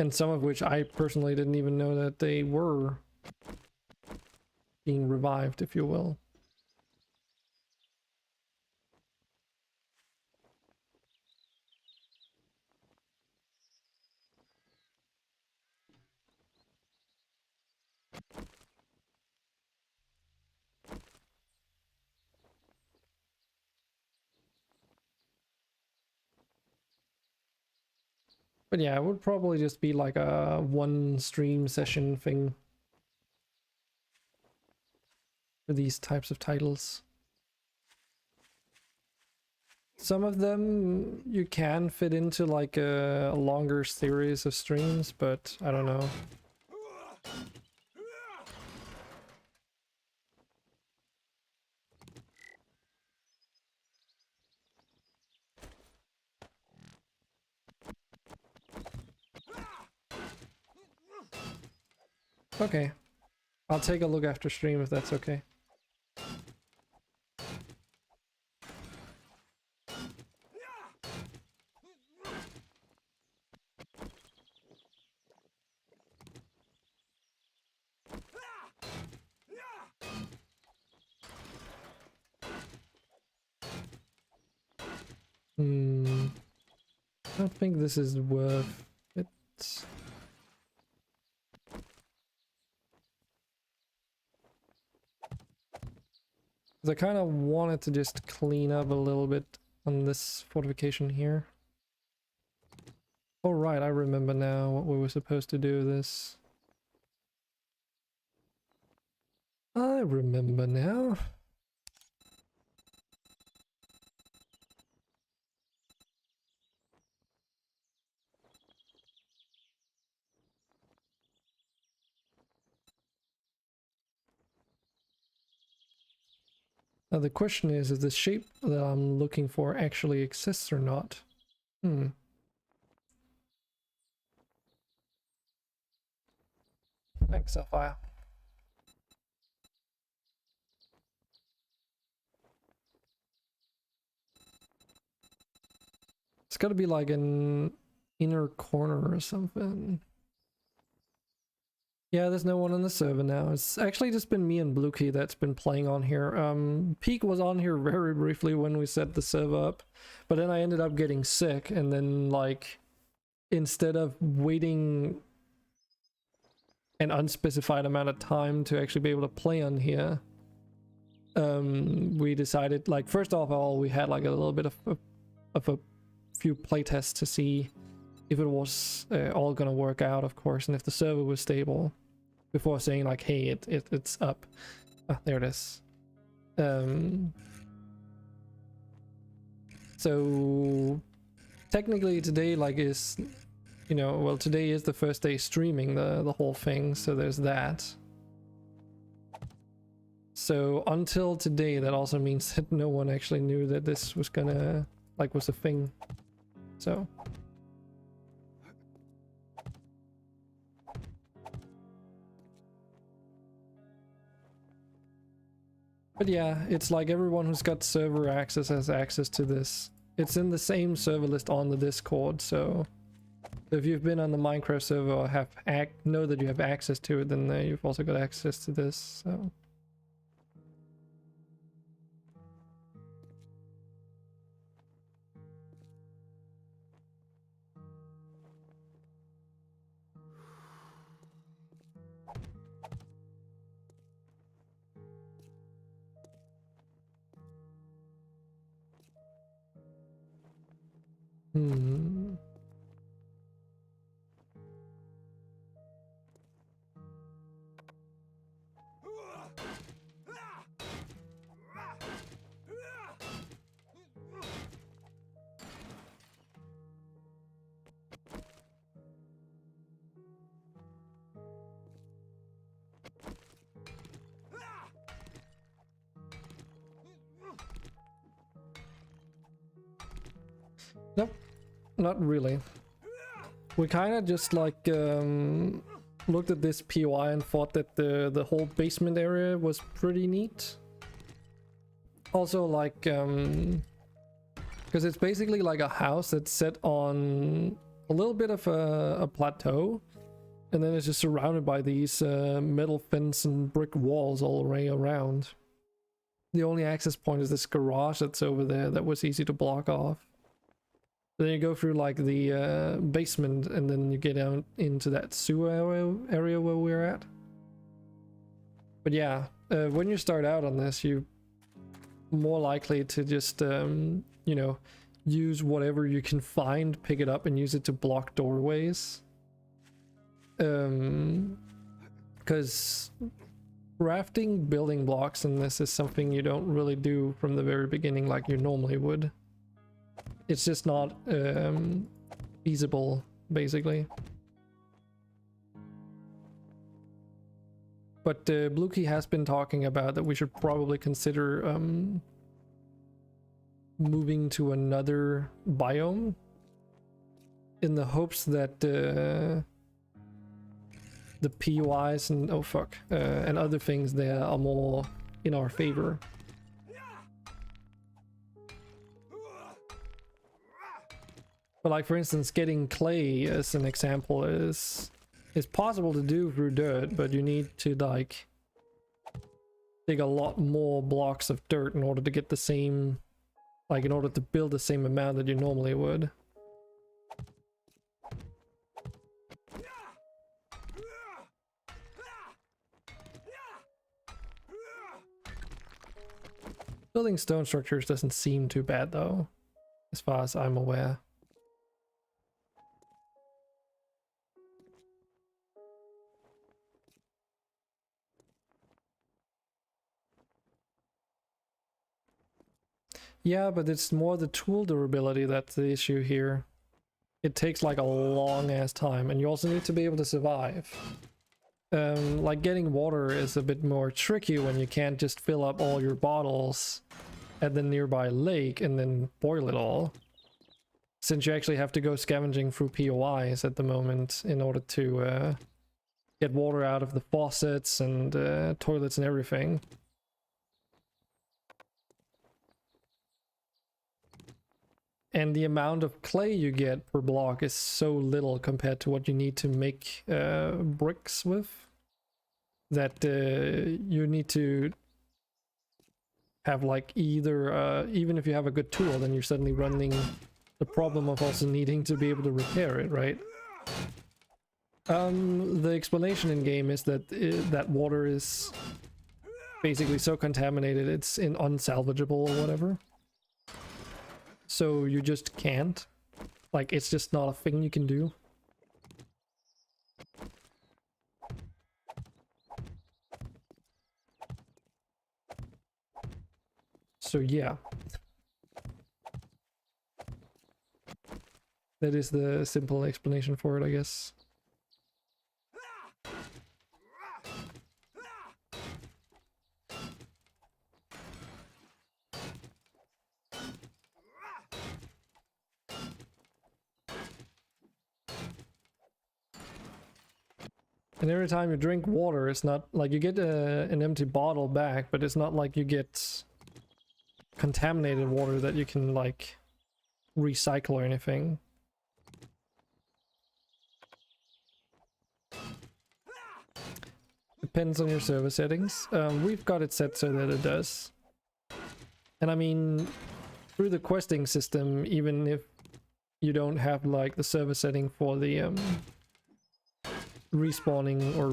[SPEAKER 1] some of which I personally didn't even know that they were being revived, if you will. But yeah, it would probably just be like a one stream session thing for these types of titles. Some of them you can fit into like a longer series of streams, but I don't know. Okay. I'll take a look after stream if that's okay. I don't think this is worth it. 'Cause I kind of wanted to just clean up a little bit on this fortification here. Oh right, I remember now what we were supposed to do this. I remember now. Now the question is the shape that I'm looking for actually exists or not? Thanks, Sapphire. It's gotta be like an inner corner or something. Yeah, there's no one on the server now. It's actually just been me and Bluekey that's been playing on here. Peak was on here very briefly when we set the server up, but then I ended up getting sick, and then like instead of waiting an unspecified amount of time to actually be able to play on here, we decided, like, first of all, we had like a little bit of a few playtests to see if it was all gonna work out, of course, and if the server was stable, before saying like, hey, it's up. Ah, there it is. So technically today, like, is, you know, well, today is the first day streaming the whole thing, so there's that. So until today, that also means that no one actually knew that this was gonna, like, was a thing. So but yeah, it's like everyone who's got server access has access to this. It's in the same server list on the Discord, so if you've been on the Minecraft server or know that you have access to it, then you've also got access to this, so. Nope, not really. We kind of just like looked at this POI and thought that the whole basement area was pretty neat. Also, like, because it's basically like a house that's set on a little bit of a plateau, and then it's just surrounded by these metal fence and brick walls all the way around. The only access point is this garage that's over there that was easy to block off. Then you go through like the basement, and then you get out into that sewer area where we're at. But yeah, when you start out on this, you're more likely to just, you know, use whatever you can find, pick it up, and use it to block doorways. Because crafting building blocks in this is something you don't really do from the very beginning like you normally would. It's just not feasible, basically. But Bluekey has been talking about that we should probably consider moving to another biome, in the hopes that the POIs and oh fuck, and other things there are more in our favor. But like for instance, getting clay as an example is possible to do through dirt, but you need to like dig a lot more blocks of dirt in order to get the same, like in order to build the same amount that you normally would. Building stone structures doesn't seem too bad though, as far as I'm aware. Yeah, but it's more the tool durability that's the issue here. It takes like a long ass time, and you also need to be able to survive. Like getting water is a bit more tricky when you can't just fill up all your bottles at the nearby lake and then boil it all. Since you actually have to go scavenging through POIs at the moment in order to get water out of the faucets and toilets and everything. And the amount of clay you get per block is so little compared to what you need to make bricks with, that you need to have like either, even if you have a good tool, then you're suddenly running the problem of also needing to be able to repair it, right? The explanation in game is that that water is basically so contaminated it's unsalvageable or whatever. So you just can't. Like, it's just not a thing you can do. So yeah. That is the simple explanation for it, I guess. And every time you drink water, it's not like you get an empty bottle back, but it's not like you get contaminated water that you can like recycle or anything. Depends on your server settings. We've got it set so that it does. And I mean, through the questing system, even if you don't have like the server setting for the respawning or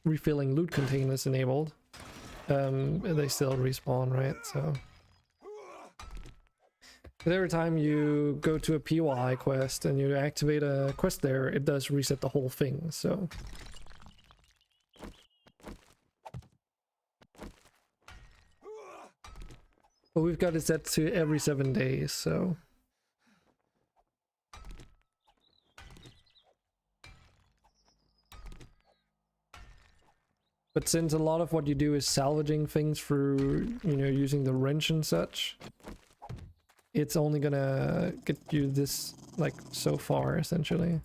[SPEAKER 1] refilling loot containers enabled, they still respawn, right? So but every time you go to a POI quest and you activate a quest there, it does reset the whole thing. So but we've got it set to every 7 days, so but since a lot of what you do is salvaging things through, you know, using the wrench and such, it's only gonna get you this, like, so far, essentially.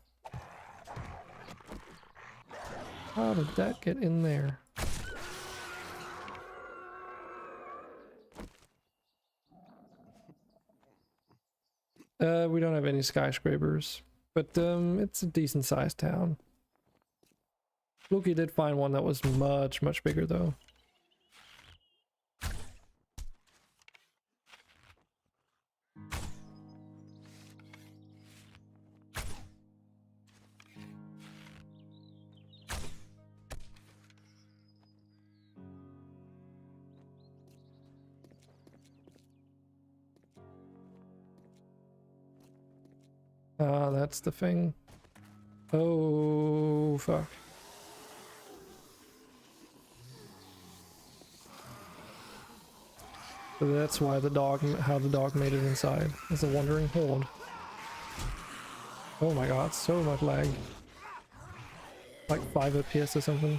[SPEAKER 1] How did that get in there? We don't have any skyscrapers, but it's a decent sized town. Loki did find one that was much, much bigger though. Ah, that's the thing. Oh, fuck. So that's why how the dog made it inside. It's a wandering horde. Oh my god, so much lag. Like 5 FPS or something.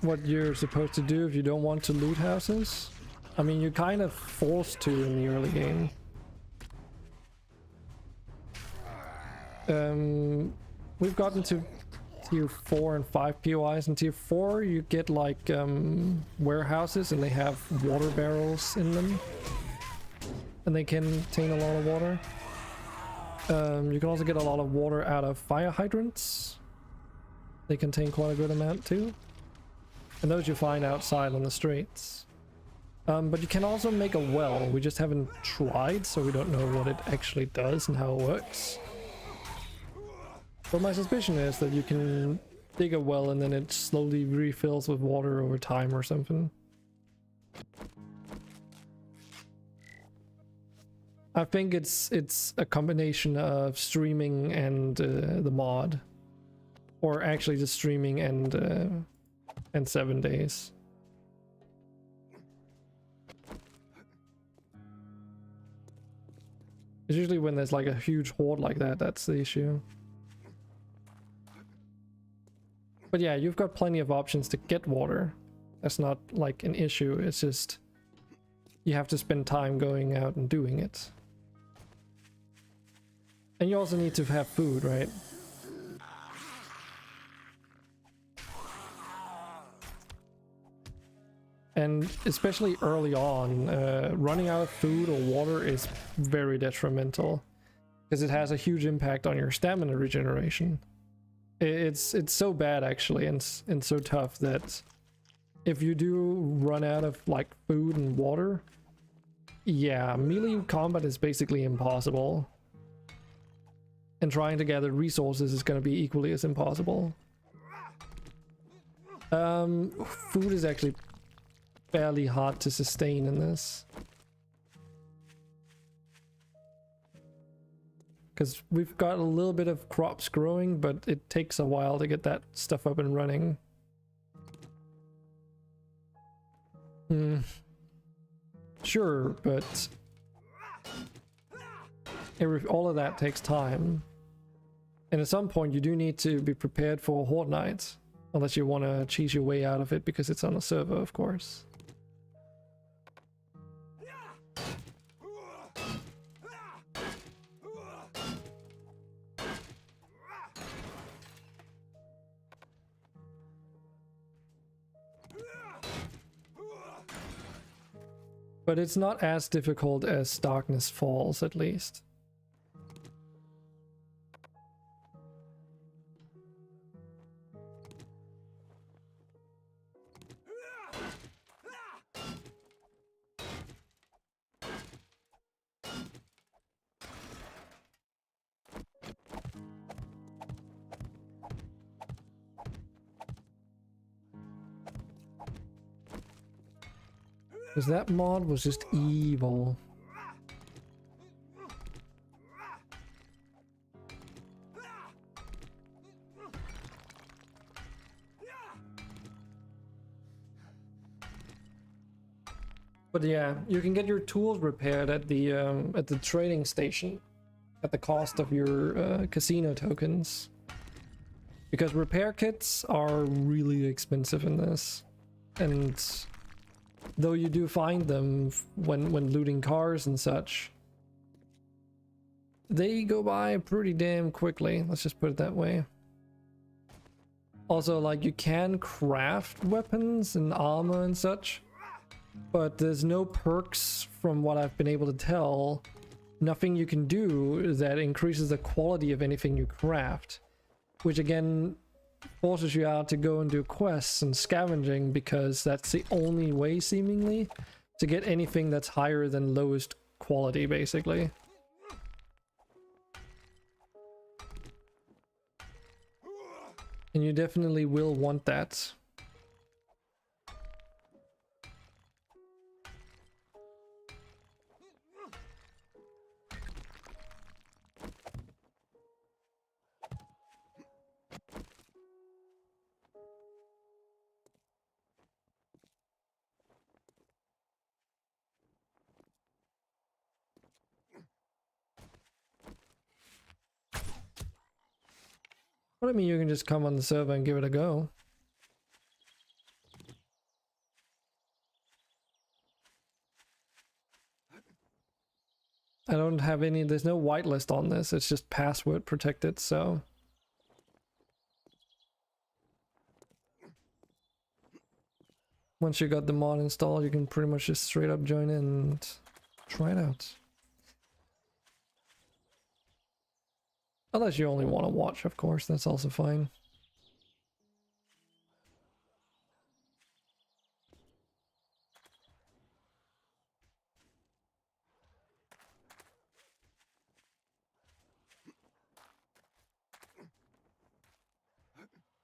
[SPEAKER 1] what you're supposed to do if you don't want to loot houses. I mean, you're kind of forced to in the early game. We've gotten to tier 4 and 5 POIs. In tier 4 you get like warehouses, and they have water barrels in them, and they contain a lot of water. You can also get a lot of water out of fire hydrants. They contain quite a good amount too, and those you find outside on the streets. But you can also make a well. We just haven't tried, so we don't know what it actually does and how it works. But my suspicion is that you can dig a well and then it slowly refills with water over time or something. I think it's a combination of streaming and the mod, or actually just streaming and 7 days. It's usually when there's like a huge horde like that, that's the issue. But yeah, you've got plenty of options to get water. That's not like an issue, it's just you have to spend time going out and doing it. And you also need to have food, right? And especially early on, running out of food or water is very detrimental, because it has a huge impact on your stamina regeneration. It's so bad actually, and so tough that if you do run out of like food and water, yeah, melee combat is basically impossible. And trying to gather resources is going to be equally as impossible. Food is actually fairly hard to sustain in this, because we've got a little bit of crops growing, but it takes a while to get that stuff up and running. Sure, but all of that takes time, and at some point you do need to be prepared for Horde Night, unless you want to cheese your way out of it because it's on a server, of course. But it's not as difficult as Darkness Falls, at least. Because that mod was just evil. But yeah, you can get your tools repaired at the trading station at the cost of your casino tokens. Because repair kits are really expensive in this, and though you do find them when looting cars and such, they go by pretty damn quickly, let's just put it that way. Also, like, you can craft weapons and armor and such, but there's no perks from what I've been able to tell. Nothing you can do that increases the quality of anything you craft, which again forces you out to go and do quests and scavenging, because that's the only way seemingly to get anything that's higher than lowest quality, basically. And you definitely will want that. Well, I mean, you can just come on the server and give it a go. have any, there's no whitelist on this, it's just password protected, so. Once you got the mod installed, you can pretty much just straight up join in and try it out. Unless you only want to watch, of course, that's also fine.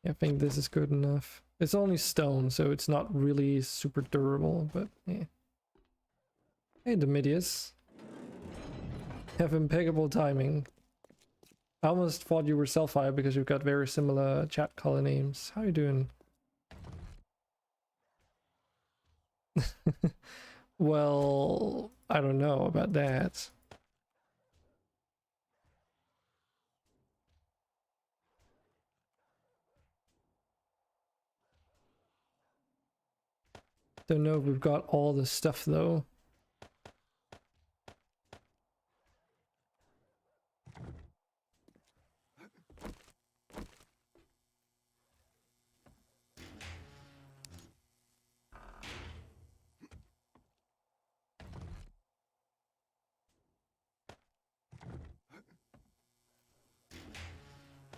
[SPEAKER 1] I think this is good enough. It's only stone, so it's not really super durable, but yeah. Hey, Domitius. Have impeccable timing. I almost thought you were Selfire because you've got very similar chat color names. How you doing? Well, I don't know about that. Don't know if we've got all the stuff though.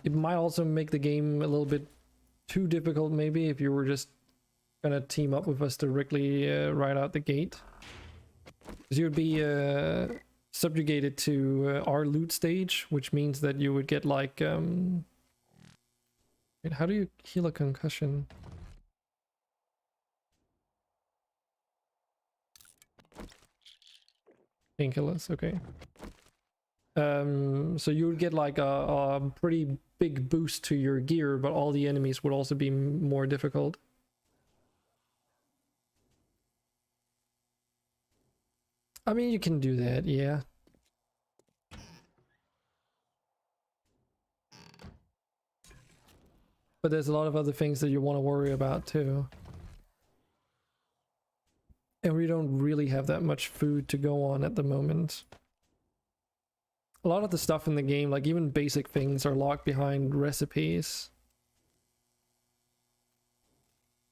[SPEAKER 1] It might also make the game a little bit too difficult maybe if you were just gonna team up with us directly right out the gate. Because you would be subjugated to our loot stage, which means that you would get like... Wait, how do you heal a concussion? Painkillers, okay. So you would get like a pretty big boost to your gear, but all the enemies would also be more difficult. I mean, you can do that, yeah. But there's a lot of other things that you want to worry about too. And we don't really have that much food to go on at the moment. A lot of the stuff in the game, like even basic things, are locked behind recipes.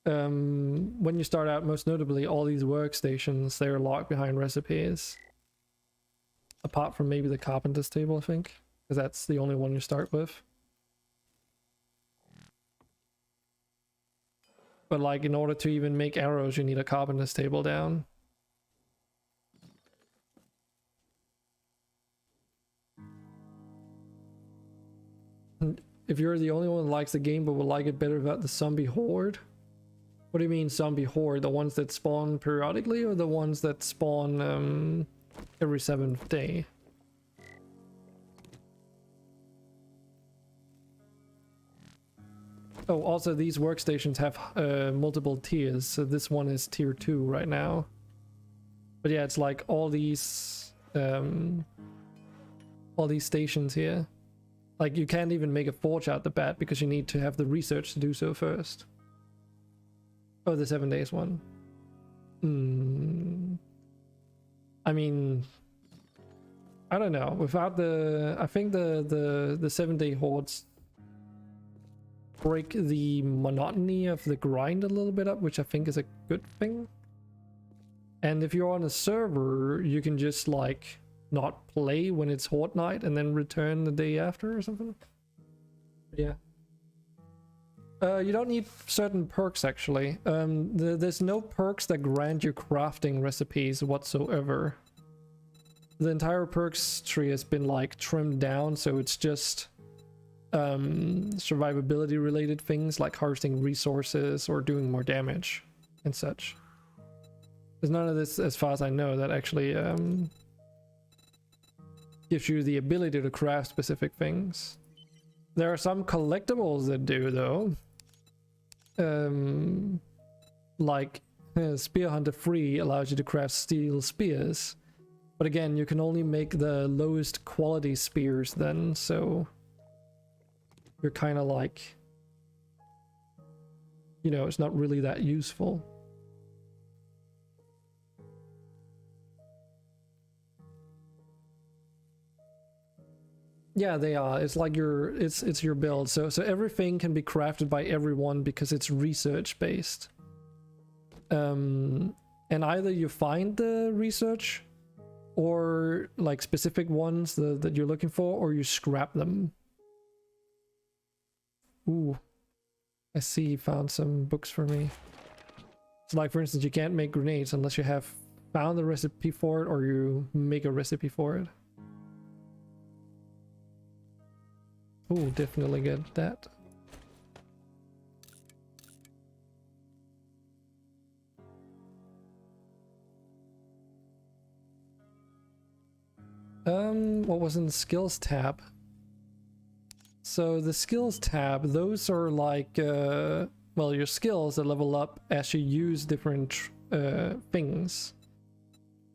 [SPEAKER 1] When you start out, most notably, all these workstations, they're locked behind recipes. Apart from maybe the carpenter's table, I think. Because that's the only one you start with. But like, in order to even make arrows, you need a carpenter's table down. If you're the only one that likes the game but would like it better without the zombie horde? What do you mean zombie horde? The ones that spawn periodically or the ones that spawn every 7th day? Oh, also these workstations have multiple tiers, so this one is tier 2 right now. But yeah, it's like all these stations here. Like, you can't even make a forge out the bat because you need to have the research to do so first. Oh, the 7 days one. I mean, I don't know. Without the... I think the 7-day hordes break the monotony of the grind a little bit up, which I think is a good thing. And if you're on a server, you can just, like... not play when it's horde night and then return the day after or something. Yeah. You don't need certain perks actually. There's no perks that grant you crafting recipes whatsoever. The entire perks tree has been like trimmed down, so it's just survivability related things like harvesting resources or doing more damage and such. There's none of this, as far as I know, that actually gives you the ability to craft specific things. There are some collectibles that do though. Like Spear Hunter Free allows you to craft steel spears. But again, you can only make the lowest quality spears then, so you're kind of like, you know, it's not really that useful. Yeah, they are. It's like it's your build. So everything can be crafted by everyone because it's research based. And either you find the research or like specific ones that you're looking for, or you scrap them. Ooh, I see you found some books for me. So like for instance, you can't make grenades unless you have found the recipe for it or you make a recipe for it. Ooh, definitely get that. What was in the skills tab? So the skills tab, those are like, well, your skills that level up as you use different things.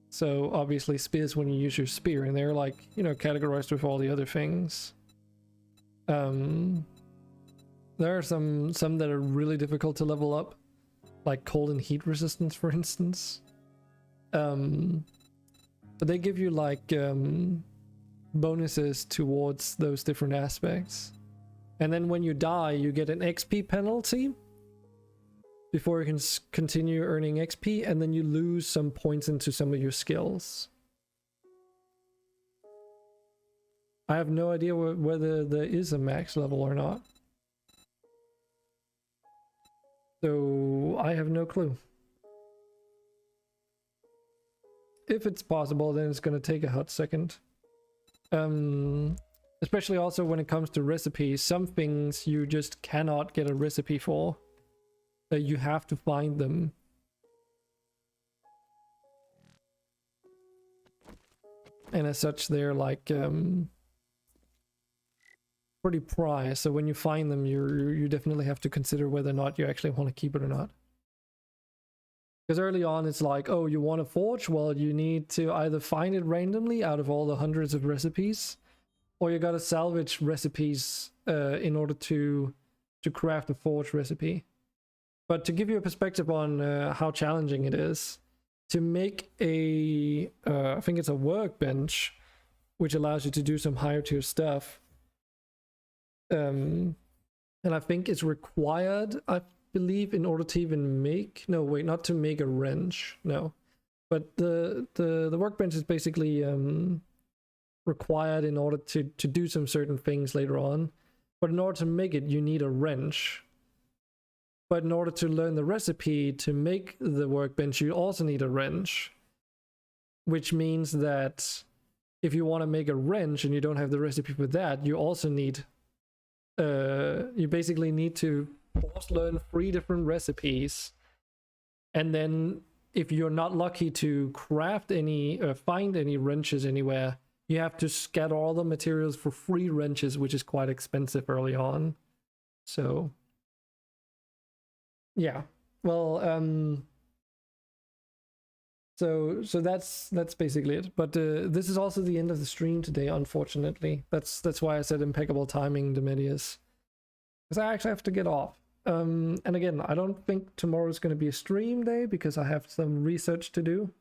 [SPEAKER 1] So obviously spears when you use your spear, and they're like, you know, categorized with all the other things. There are some that are really difficult to level up, like cold and heat resistance, for instance. But they give you like bonuses towards those different aspects. And then when you die, you get an XP penalty before you can continue earning XP, and then you lose some points into some of your skills. I have no idea whether there is a max level or not. So I have no clue. If it's possible, then it's going to take a hot second. Especially also when it comes to recipes. Some things you just cannot get a recipe for. You have to find them. And as such, they're like pretty prized. So when you find them, you definitely have to consider whether or not you actually want to keep it or not. Because early on it's like, oh, you want to forge? Well, you need to either find it randomly out of all the hundreds of recipes, or you gotta salvage recipes in order to craft a forge recipe. But to give you a perspective on how challenging it is, to make a, I think it's a workbench, which allows you to do some higher tier stuff. And I think it's required, I believe, in order to even make, no wait, not to make a wrench, no, but the workbench is basically required in order to do some certain things later on. But in order to make it, you need a wrench. But in order to learn the recipe to make the workbench, you also need a wrench, which means that if you want to make a wrench and you don't have the recipe for that, you also need you basically need to first learn 3 different recipes, and then if you're not lucky to craft any or find any wrenches anywhere, you have to scatter all the materials for 3 wrenches, which is quite expensive early on. So yeah, well, so that's basically it. But this is also the end of the stream today, unfortunately. That's why I said impeccable timing, Demedius, because I actually have to get off. And again, I don't think tomorrow is going to be a stream day because I have some research to do.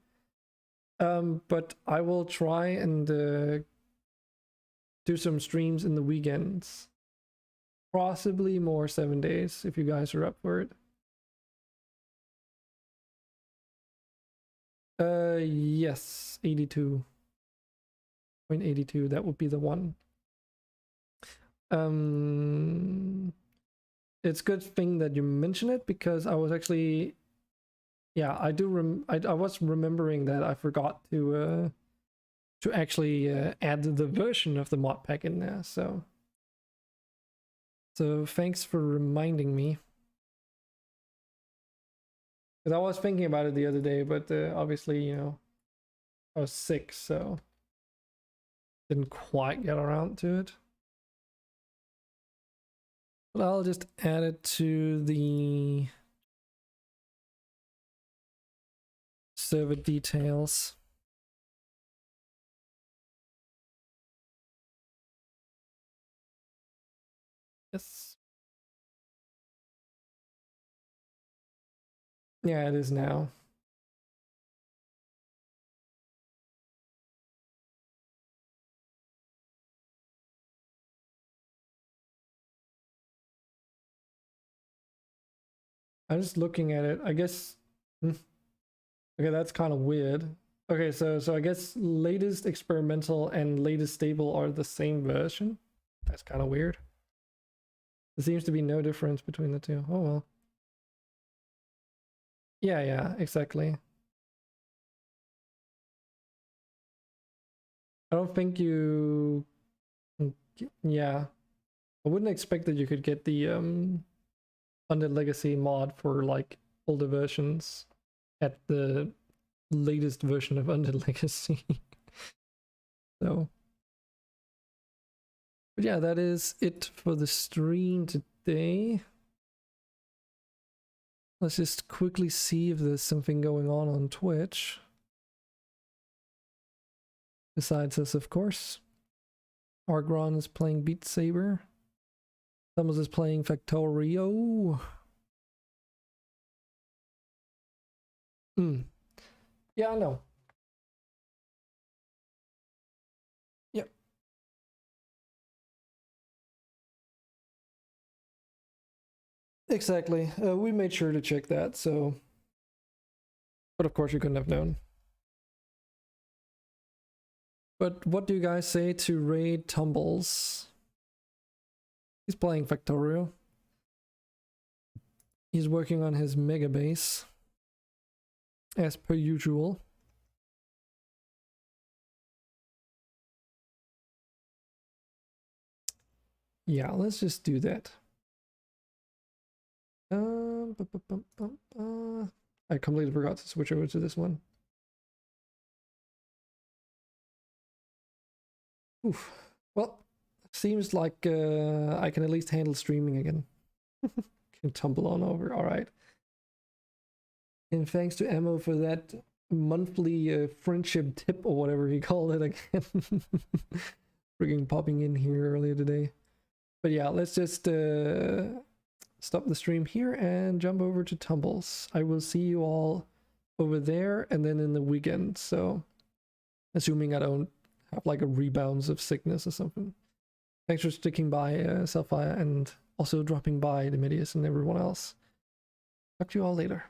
[SPEAKER 1] But I will try and do some streams in the weekends. Possibly more 7 days if you guys are up for it. Yes, 82.82, that would be the one. It's good thing that you mention it, because I was actually, yeah, I was remembering that I forgot to actually add the version of the mod pack in there, so thanks for reminding me. Because I was thinking about it the other day, but obviously, you know, I was sick, so didn't quite get around to it. But I'll just add it to the server details. Yes. Yeah, it is now. I'm just looking at it. I guess. Okay, that's kind of weird. Okay, so I guess latest experimental and latest stable are the same version. That's kind of weird. There seems to be no difference between the two. Oh well. Yeah, exactly. I don't think you... Yeah. I wouldn't expect that you could get the Undead Legacy mod for like older versions at the latest version of Undead Legacy. So... But yeah, that is it for the stream today. Let's just quickly see if there's something going on Twitch. Besides us, of course. Argron is playing Beat Saber. Thomas is playing Factorio. Yeah, I know. Yep. Exactly. We made sure to check that, so... But of course you couldn't have known. But what do you guys say to raid Tumbles? He's playing Factorio. He's working on his mega base. As per usual. Yeah, let's just do that. I completely forgot to switch over to this one. Oof. Well, seems like I can at least handle streaming again. Can tumble on over. All right. And thanks to Emmo for that monthly friendship tip or whatever he called it again. Frigging popping in here earlier today. But yeah, let's just stop the stream here and jump over to Tumbles. I will see you all over there and then in the weekend. So, assuming I don't have like a rebounds of sickness or something. Thanks for sticking by, Selfire, and also dropping by Demidius and everyone else. Talk to you all later.